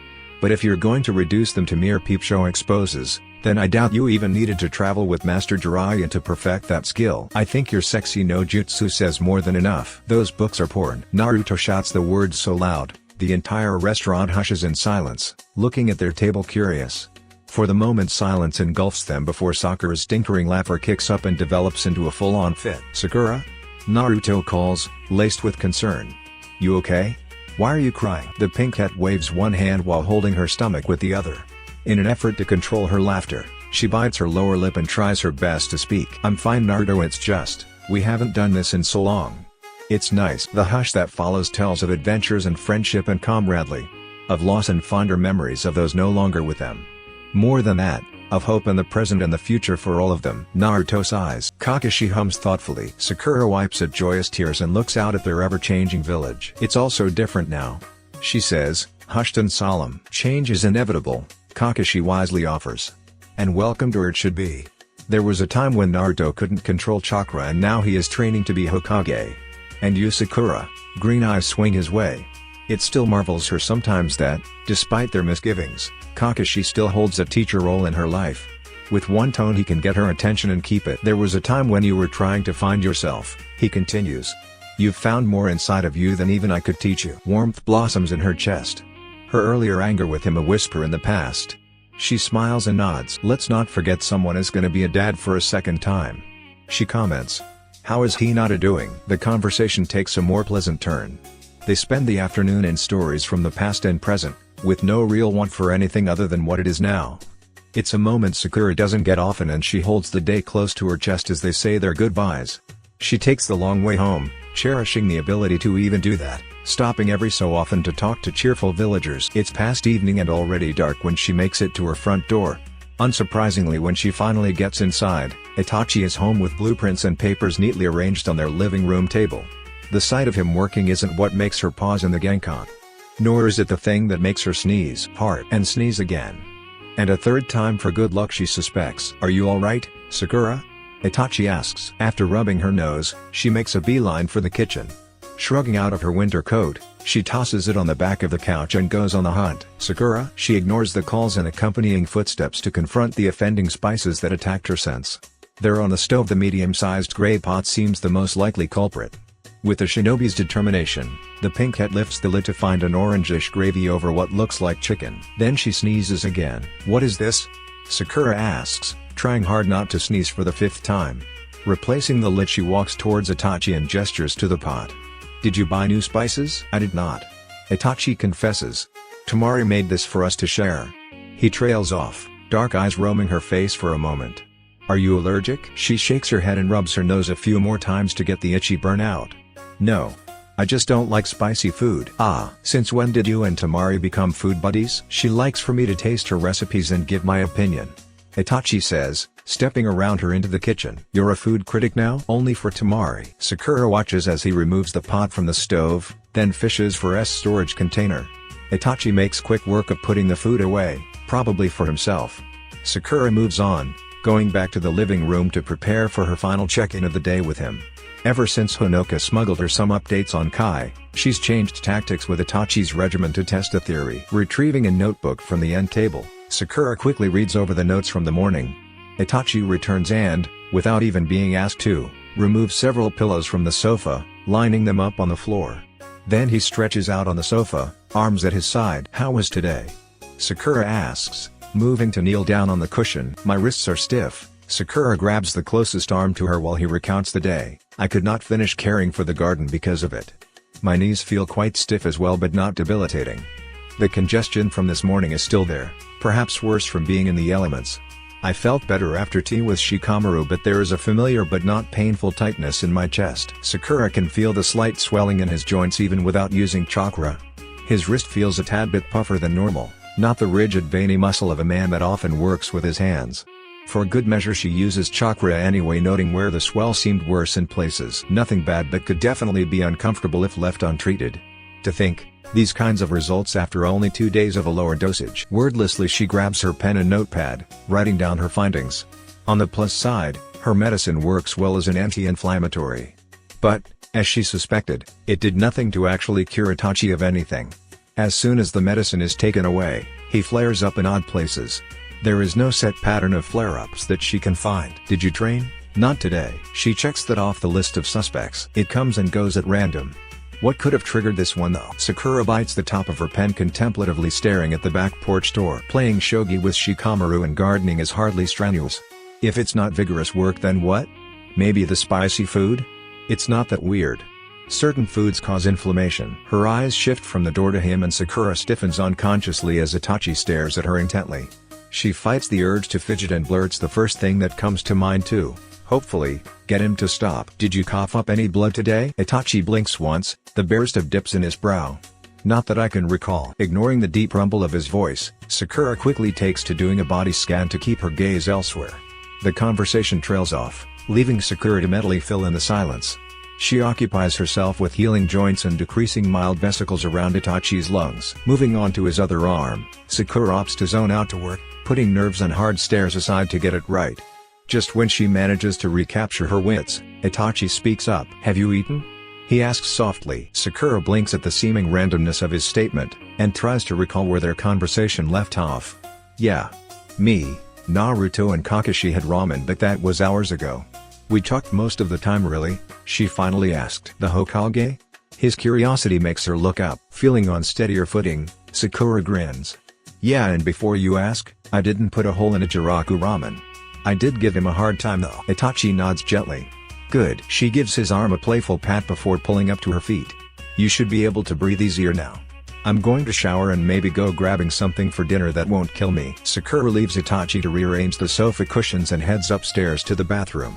But if you're going to reduce them to mere peep show exposes, then I doubt you even needed to travel with Master Jiraiya to perfect that skill. I think your sexy no jutsu says more than enough. Those books are porn. Naruto shouts the words so loud, the entire restaurant hushes in silence, looking at their table curious. For the moment silence engulfs them before Sakura's tinkering laughter kicks up and develops into a full-on fit. "Sakura?" Naruto calls, laced with concern. "You okay? Why are you crying?" The pink cat waves one hand while holding her stomach with the other. In an effort to control her laughter, she bites her lower lip and tries her best to speak. "I'm fine Naruto, it's just, we haven't done this in so long. It's nice." The hush that follows tells of adventures and friendship and camaraderie. Of loss and fonder memories of those no longer with them. More than that, of hope in the present and the future for all of them. Naruto sighs. Kakashi hums thoughtfully. Sakura wipes at joyous tears and looks out at their ever-changing village. "It's all so different now," she says, hushed and solemn. "Change is inevitable," Kakashi wisely offers. "And welcome to where it should be. There was a time when Naruto couldn't control chakra and now he is training to be Hokage. And you Sakura?" Green eyes swing his way. It still marvels her sometimes that, despite their misgivings, Kakashi still holds a teacher role in her life. With one tone he can get her attention and keep it. "There was a time when you were trying to find yourself," he continues. "You've found more inside of you than even I could teach you." Warmth blossoms in her chest. Her earlier anger with him a whisper in the past. She smiles and nods. "Let's not forget someone is gonna be a dad for a second time," she comments. "How is Hinata doing?" The conversation takes a more pleasant turn. They spend the afternoon in stories from the past and present, with no real want for anything other than what it is now. It's a moment Sakura doesn't get often and she holds the day close to her chest as they say their goodbyes. She takes the long way home, cherishing the ability to even do that, stopping every so often to talk to cheerful villagers. It's past evening and already dark when she makes it to her front door. Unsurprisingly, when she finally gets inside, Itachi is home with blueprints and papers neatly arranged on their living room table. The sight of him working isn't what makes her pause in the Genkan. Nor is it the thing that makes her sneeze hard and sneeze again. And a third time for good luck, she suspects. "Are you alright, Sakura?" Itachi asks. After rubbing her nose, she makes a beeline for the kitchen. Shrugging out of her winter coat, she tosses it on the back of the couch and goes on the hunt. "Sakura?" She ignores the calls and accompanying footsteps to confront the offending spices that attacked her sense. There on the stove the medium-sized gray pot seems the most likely culprit. With a shinobi's determination, the pink cat lifts the lid to find an orangish gravy over what looks like chicken. Then she sneezes again. "What is this?" Sakura asks, trying hard not to sneeze for the 5th time. Replacing the lid, she walks towards Itachi and gestures to the pot. "Did you buy new spices?" "I did not," Itachi confesses. "Tamari made this for us to share." He trails off, dark eyes roaming her face for a moment. "Are you allergic?" She shakes her head and rubs her nose a few more times to get the itchy burn out. "No. I just don't like spicy food." "Ah, since when did you and Tamari become food buddies?" "She likes for me to taste her recipes and give my opinion," Itachi says, stepping around her into the kitchen. "You're a food critic now?" "Only for Tamari." Sakura watches as he removes the pot from the stove, then fishes for S storage container. Itachi makes quick work of putting the food away, probably for himself. Sakura moves on, going back to the living room to prepare for her final check-in of the day with him. Ever since Honoka smuggled her some updates on Kai, she's changed tactics with Itachi's regiment to test a theory. Retrieving a notebook from the end table, Sakura quickly reads over the notes from the morning. Itachi returns and, without even being asked to, removes several pillows from the sofa, lining them up on the floor. Then he stretches out on the sofa, arms at his side. "How was today?" Sakura asks, moving to kneel down on the cushion. "My wrists are stiff." Sakura grabs the closest arm to her while he recounts the day. "I could not finish caring for the garden because of it. My knees feel quite stiff as well, but not debilitating. The congestion from this morning is still there, perhaps worse from being in the elements. I felt better after tea with Shikamaru, but there is a familiar but not painful tightness in my chest." Sakura can feel the slight swelling in his joints even without using chakra. His wrist feels a tad bit puffer than normal, not the rigid veiny muscle of a man that often works with his hands. For good measure she uses chakra anyway, noting where the swell seemed worse in places. Nothing bad, but could definitely be uncomfortable if left untreated. To think, these kinds of results after only 2 days of a lower dosage. Wordlessly she grabs her pen and notepad, writing down her findings. On the plus side, her medicine works well as an anti-inflammatory. But, As she suspected, it did nothing to actually cure Itachi of anything. As soon as the medicine is taken away, he flares up in odd places. There is no set pattern of flare-ups that she can find. Did you train? Not today. She checks that off the list of suspects. It comes and goes at random. What could have triggered this one though? Sakura bites the top of her pen, contemplatively staring at the back porch door. Playing shogi with Shikamaru and gardening is hardly strenuous. If it's not vigorous work, then what? Maybe the spicy food? It's not that weird. Certain foods cause inflammation. Her eyes shift from the door to him and Sakura stiffens unconsciously as Itachi stares at her intently. She fights the urge to fidget and blurts the first thing that comes to mind too. Hopefully, get him to stop. Did you cough up any blood today? Itachi blinks once, the burst of dips in his brow. Not that I can recall. Ignoring the deep rumble of his voice, Sakura quickly takes to doing a body scan to keep her gaze elsewhere. The conversation trails off, leaving Sakura to mentally fill in the silence. She occupies herself with healing joints and decreasing mild vesicles around Itachi's lungs. Moving on to his other arm, Sakura opts to zone out to work, putting nerves and hard stares aside to get it right. Just when she manages to recapture her wits, Itachi speaks up. Have you eaten? He asks softly. Sakura blinks at the seeming randomness of his statement, and tries to recall where their conversation left off. Yeah. Me, Naruto and Kakashi had ramen, but that was hours ago. We talked most of the time really, she finally asked. The Hokage? His curiosity makes her look up. Feeling on steadier footing, Sakura grins. Yeah, and before you ask, I didn't put a hole in a Jiraku ramen. I did give him a hard time though. Itachi nods gently. Good. She gives his arm a playful pat before pulling up to her feet. You should be able to breathe easier now. I'm going to shower and maybe go grabbing something for dinner that won't kill me. Sakura leaves Itachi to rearrange the sofa cushions and heads upstairs to the bathroom.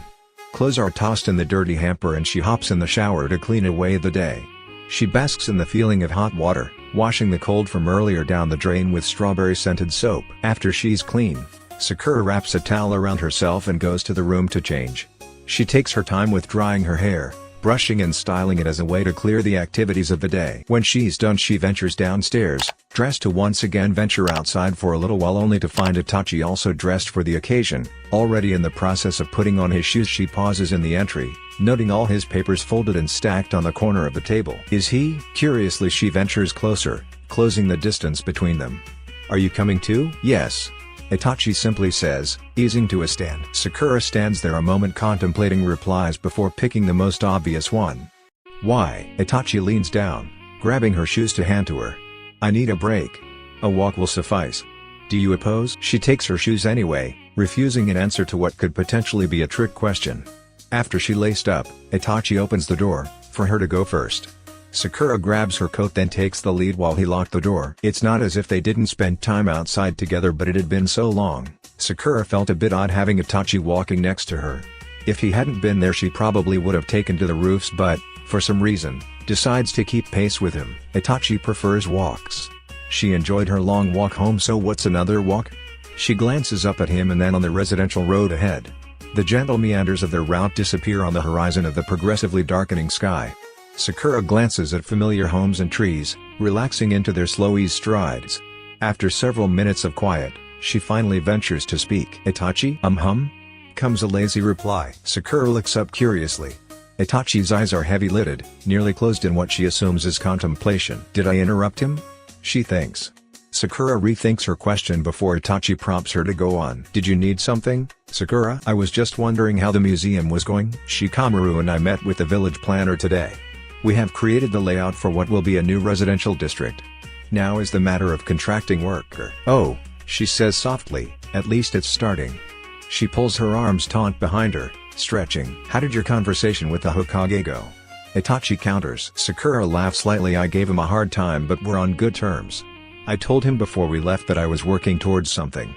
Clothes are tossed in the dirty hamper and she hops in the shower to clean away the day. She basks in the feeling of hot water, washing the cold from earlier down the drain with strawberry-scented soap. After she's clean, Sakura wraps a towel around herself and goes to the room to change. She takes her time with drying her hair, brushing and styling it as a way to clear the activities of the day. When she's done, she ventures downstairs, dressed to once again venture outside for a little while, only to find Itachi also dressed for the occasion. Already in the process of putting on his shoes, she pauses in the entry, noting all his papers folded and stacked on the corner of the table. Is he? Curiously she ventures closer, closing the distance between them. Are you coming too? Yes. Itachi simply says, easing to a stand. Sakura stands there a moment contemplating replies before picking the most obvious one. Why? Itachi leans down, grabbing her shoes to hand to her. I need a break. A walk will suffice. Do you oppose? She takes her shoes anyway, refusing an answer to what could potentially be a trick question. After she laced up, Itachi opens the door, for her to go first. Sakura grabs her coat then takes the lead while he locked the door. It's not as if they didn't spend time outside together, but it had been so long, Sakura felt a bit odd having Itachi walking next to her. If he hadn't been there she probably would have taken to the roofs, but, for some reason, decides to keep pace with him. Itachi prefers walks. She enjoyed her long walk home, so what's another walk? She glances up at him and then on the residential road ahead. The gentle meanders of their route disappear on the horizon of the progressively darkening sky. Sakura glances at familiar homes and trees, relaxing into their slow ease strides. After several minutes of quiet, she finally ventures to speak. Itachi? Comes a lazy reply. Sakura looks up curiously. Itachi's eyes are heavy-lidded, nearly closed in what she assumes is contemplation. Did I interrupt him? She thinks. Sakura rethinks her question before Itachi prompts her to go on. Did you need something, Sakura? I was just wondering how the museum was going. Shikamaru and I met with the village planner today. We have created the layout for what will be a new residential district. Now is the matter of contracting worker. Oh, she says softly, at least it's starting. She pulls her arms taut behind her, stretching. How did your conversation with the Hokage go? Itachi counters. Sakura laughs slightly. I gave him a hard time, but we're on good terms. I told him before we left that I was working towards something.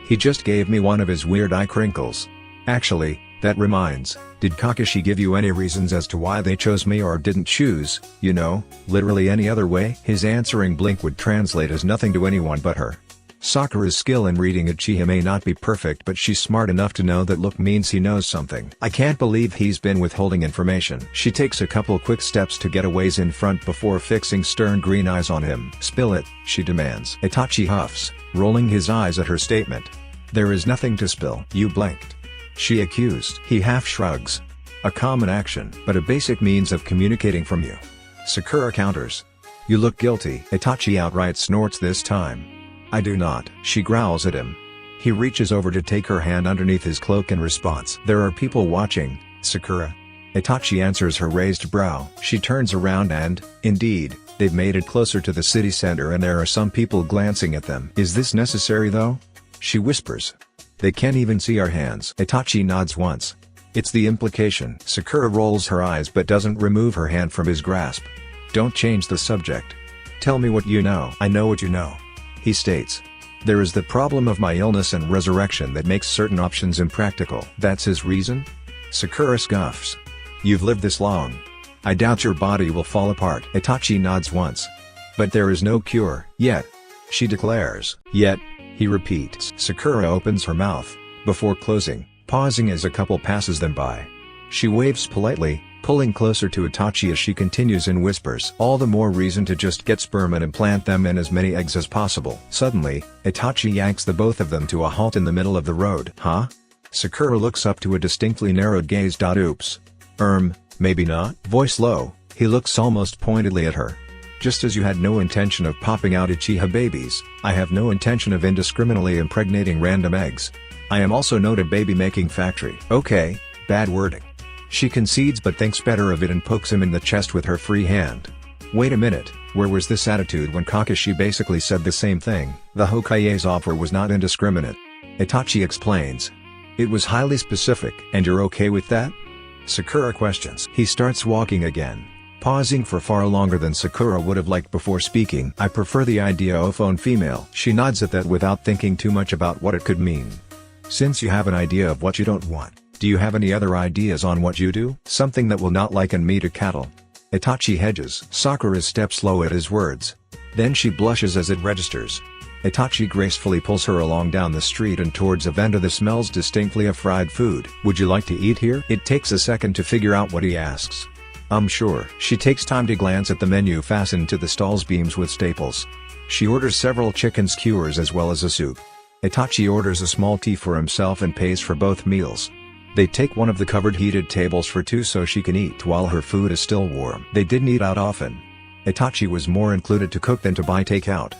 He just gave me one of his weird eye crinkles. Actually, that reminds, did Kakashi give you any reasons as to why they chose me or didn't choose, you know, literally any other way? His answering blink would translate as nothing to anyone but her. Sakura's skill in reading Uchiha may not be perfect, but she's smart enough to know that look means he knows something. I can't believe he's been withholding information. She takes a couple quick steps to get a ways in front before fixing stern green eyes on him. Spill it, she demands. Itachi huffs, rolling his eyes at her statement. There is nothing to spill. You blinked. She accused. He half shrugs. A common action, but a basic means of communicating from you. Sakura counters. You look guilty. Itachi outright snorts this time. I do not. She growls at him. He reaches over to take her hand underneath his cloak in response. There are people watching, Sakura. Itachi answers her raised brow. She turns around and, indeed, they've made it closer to the city center and there are some people glancing at them. Is this necessary though? She whispers. They can't even see our hands. Itachi nods once. It's the implication. Sakura rolls her eyes but doesn't remove her hand from his grasp. Don't change the subject. Tell me what you know. I know what you know. He states. There is the problem of my illness and resurrection that makes certain options impractical. That's his reason? Sakura scoffs. You've lived this long. I doubt your body will fall apart. Itachi nods once. But there is no cure, yet. She declares. Yet, he repeats. Sakura opens her mouth, before closing, pausing as a couple passes them by. She waves politely, pulling closer to Itachi as she continues and whispers. All the more reason to just get sperm and implant them in as many eggs as possible. Suddenly, Itachi yanks the both of them to a halt in the middle of the road. Huh? Sakura looks up to a distinctly narrowed gaze. Oops. Maybe not? Voice low, he looks almost pointedly at her. Just as you had no intention of popping out Uchiha babies, I have no intention of indiscriminately impregnating random eggs. I am also not a baby-making factory. Okay, bad wording. She concedes but thinks better of it and pokes him in the chest with her free hand. Wait a minute, where was this attitude when Kakashi basically said the same thing? The Hokage's offer was not indiscriminate. Itachi explains. It was highly specific. And you're okay with that? Sakura questions. He starts walking again, pausing for far longer than Sakura would have liked before speaking. I prefer the idea of own female. She nods at that without thinking too much about what it could mean. Since you have an idea of what you don't want, do you have any other ideas on what you do? Something that will not liken me to cattle. Itachi hedges. Sakura steps slow at his words. Then she blushes as it registers. Itachi gracefully pulls her along down the street and towards a vendor that smells distinctly of fried food. Would you like to eat here? It takes a second to figure out what he asks. Sure. She takes time to glance at the menu fastened to the stall's beams with staples. She orders several chicken skewers as well as a soup. Itachi orders a small tea for himself and pays for both meals. They take one of the covered heated tables for two so she can eat while her food is still warm. They didn't eat out often. Itachi was more included to cook than to buy takeout.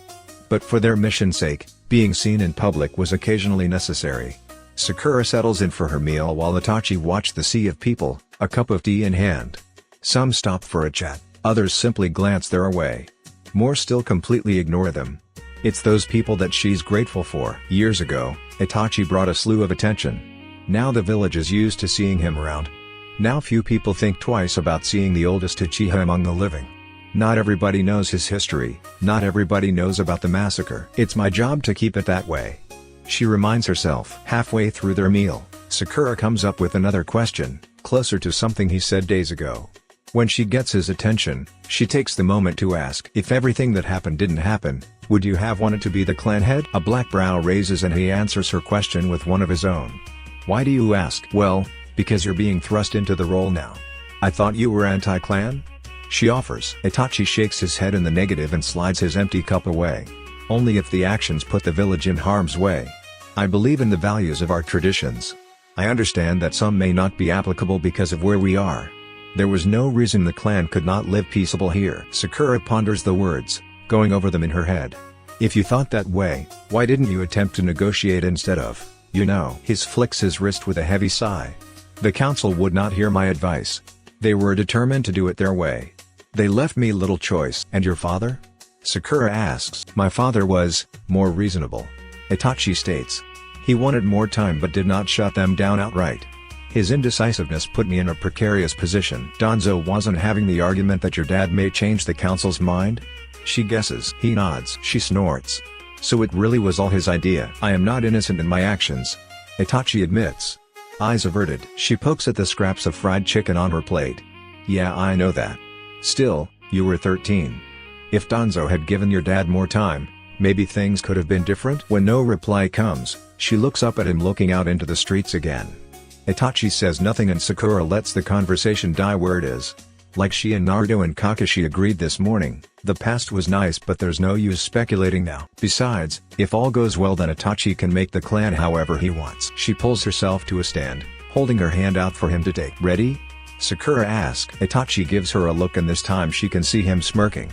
But for their mission's sake, being seen in public was occasionally necessary. Sakura settles in for her meal while Itachi watched the sea of people, a cup of tea in hand. Some stop for a chat, others simply glance their way. More still completely ignore them. It's those people that she's grateful for. Years ago, Itachi brought a slew of attention. Now the village is used to seeing him around. Now few people think twice about seeing the oldest Uchiha among the living. Not everybody knows his history, not everybody knows about the massacre. It's my job to keep it that way. She reminds herself. Halfway through their meal, Sakura comes up with another question, closer to something he said days ago. When she gets his attention, she takes the moment to ask. If everything that happened didn't happen, would you have wanted to be the clan head? A black brow raises and he answers her question with one of his own. Why do you ask? Well, because you're being thrust into the role now. I thought you were anti-clan? She offers. Itachi shakes his head in the negative and slides his empty cup away. Only if the actions put the village in harm's way. I believe in the values of our traditions. I understand that some may not be applicable because of where we are. There was no reason the clan could not live peaceable here. Sakura ponders the words, going over them in her head. If you thought that way, why didn't you attempt to negotiate instead of, you know? He flicks his wrist with a heavy sigh. The council would not hear my advice. They were determined to do it their way. They left me little choice. And your father? Sakura asks. My father was more reasonable. Itachi states. He wanted more time but did not shut them down outright. His indecisiveness put me in a precarious position. Danzo wasn't having the argument that your dad may change the council's mind? She guesses. He nods. She snorts. So it really was all his idea. I am not innocent in my actions. Itachi admits. Eyes averted. She pokes at the scraps of fried chicken on her plate. Yeah, I know that. Still, you were 13. If Danzo had given your dad more time, maybe things could have been different? When no reply comes, she looks up at him looking out into the streets again. Itachi says nothing and Sakura lets the conversation die where it is. Like she and Naruto and Kakashi agreed this morning, the past was nice but there's no use speculating now. Besides, if all goes well then Itachi can make the clan however he wants. She pulls herself to a stand, holding her hand out for him to take. Ready? Sakura asks. Itachi gives her a look and this time she can see him smirking.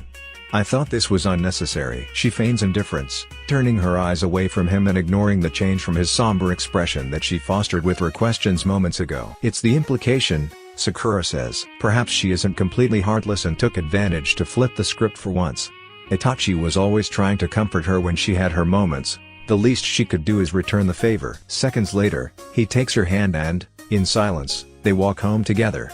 I thought this was unnecessary. She feigns indifference, turning her eyes away from him and ignoring the change from his somber expression that she fostered with her questions moments ago. It's the implication, Sakura says. Perhaps she isn't completely heartless and took advantage to flip the script for once. Itachi was always trying to comfort her when she had her moments. The least she could do is return the favor. Seconds later, he takes her hand and, in silence, they walk home together.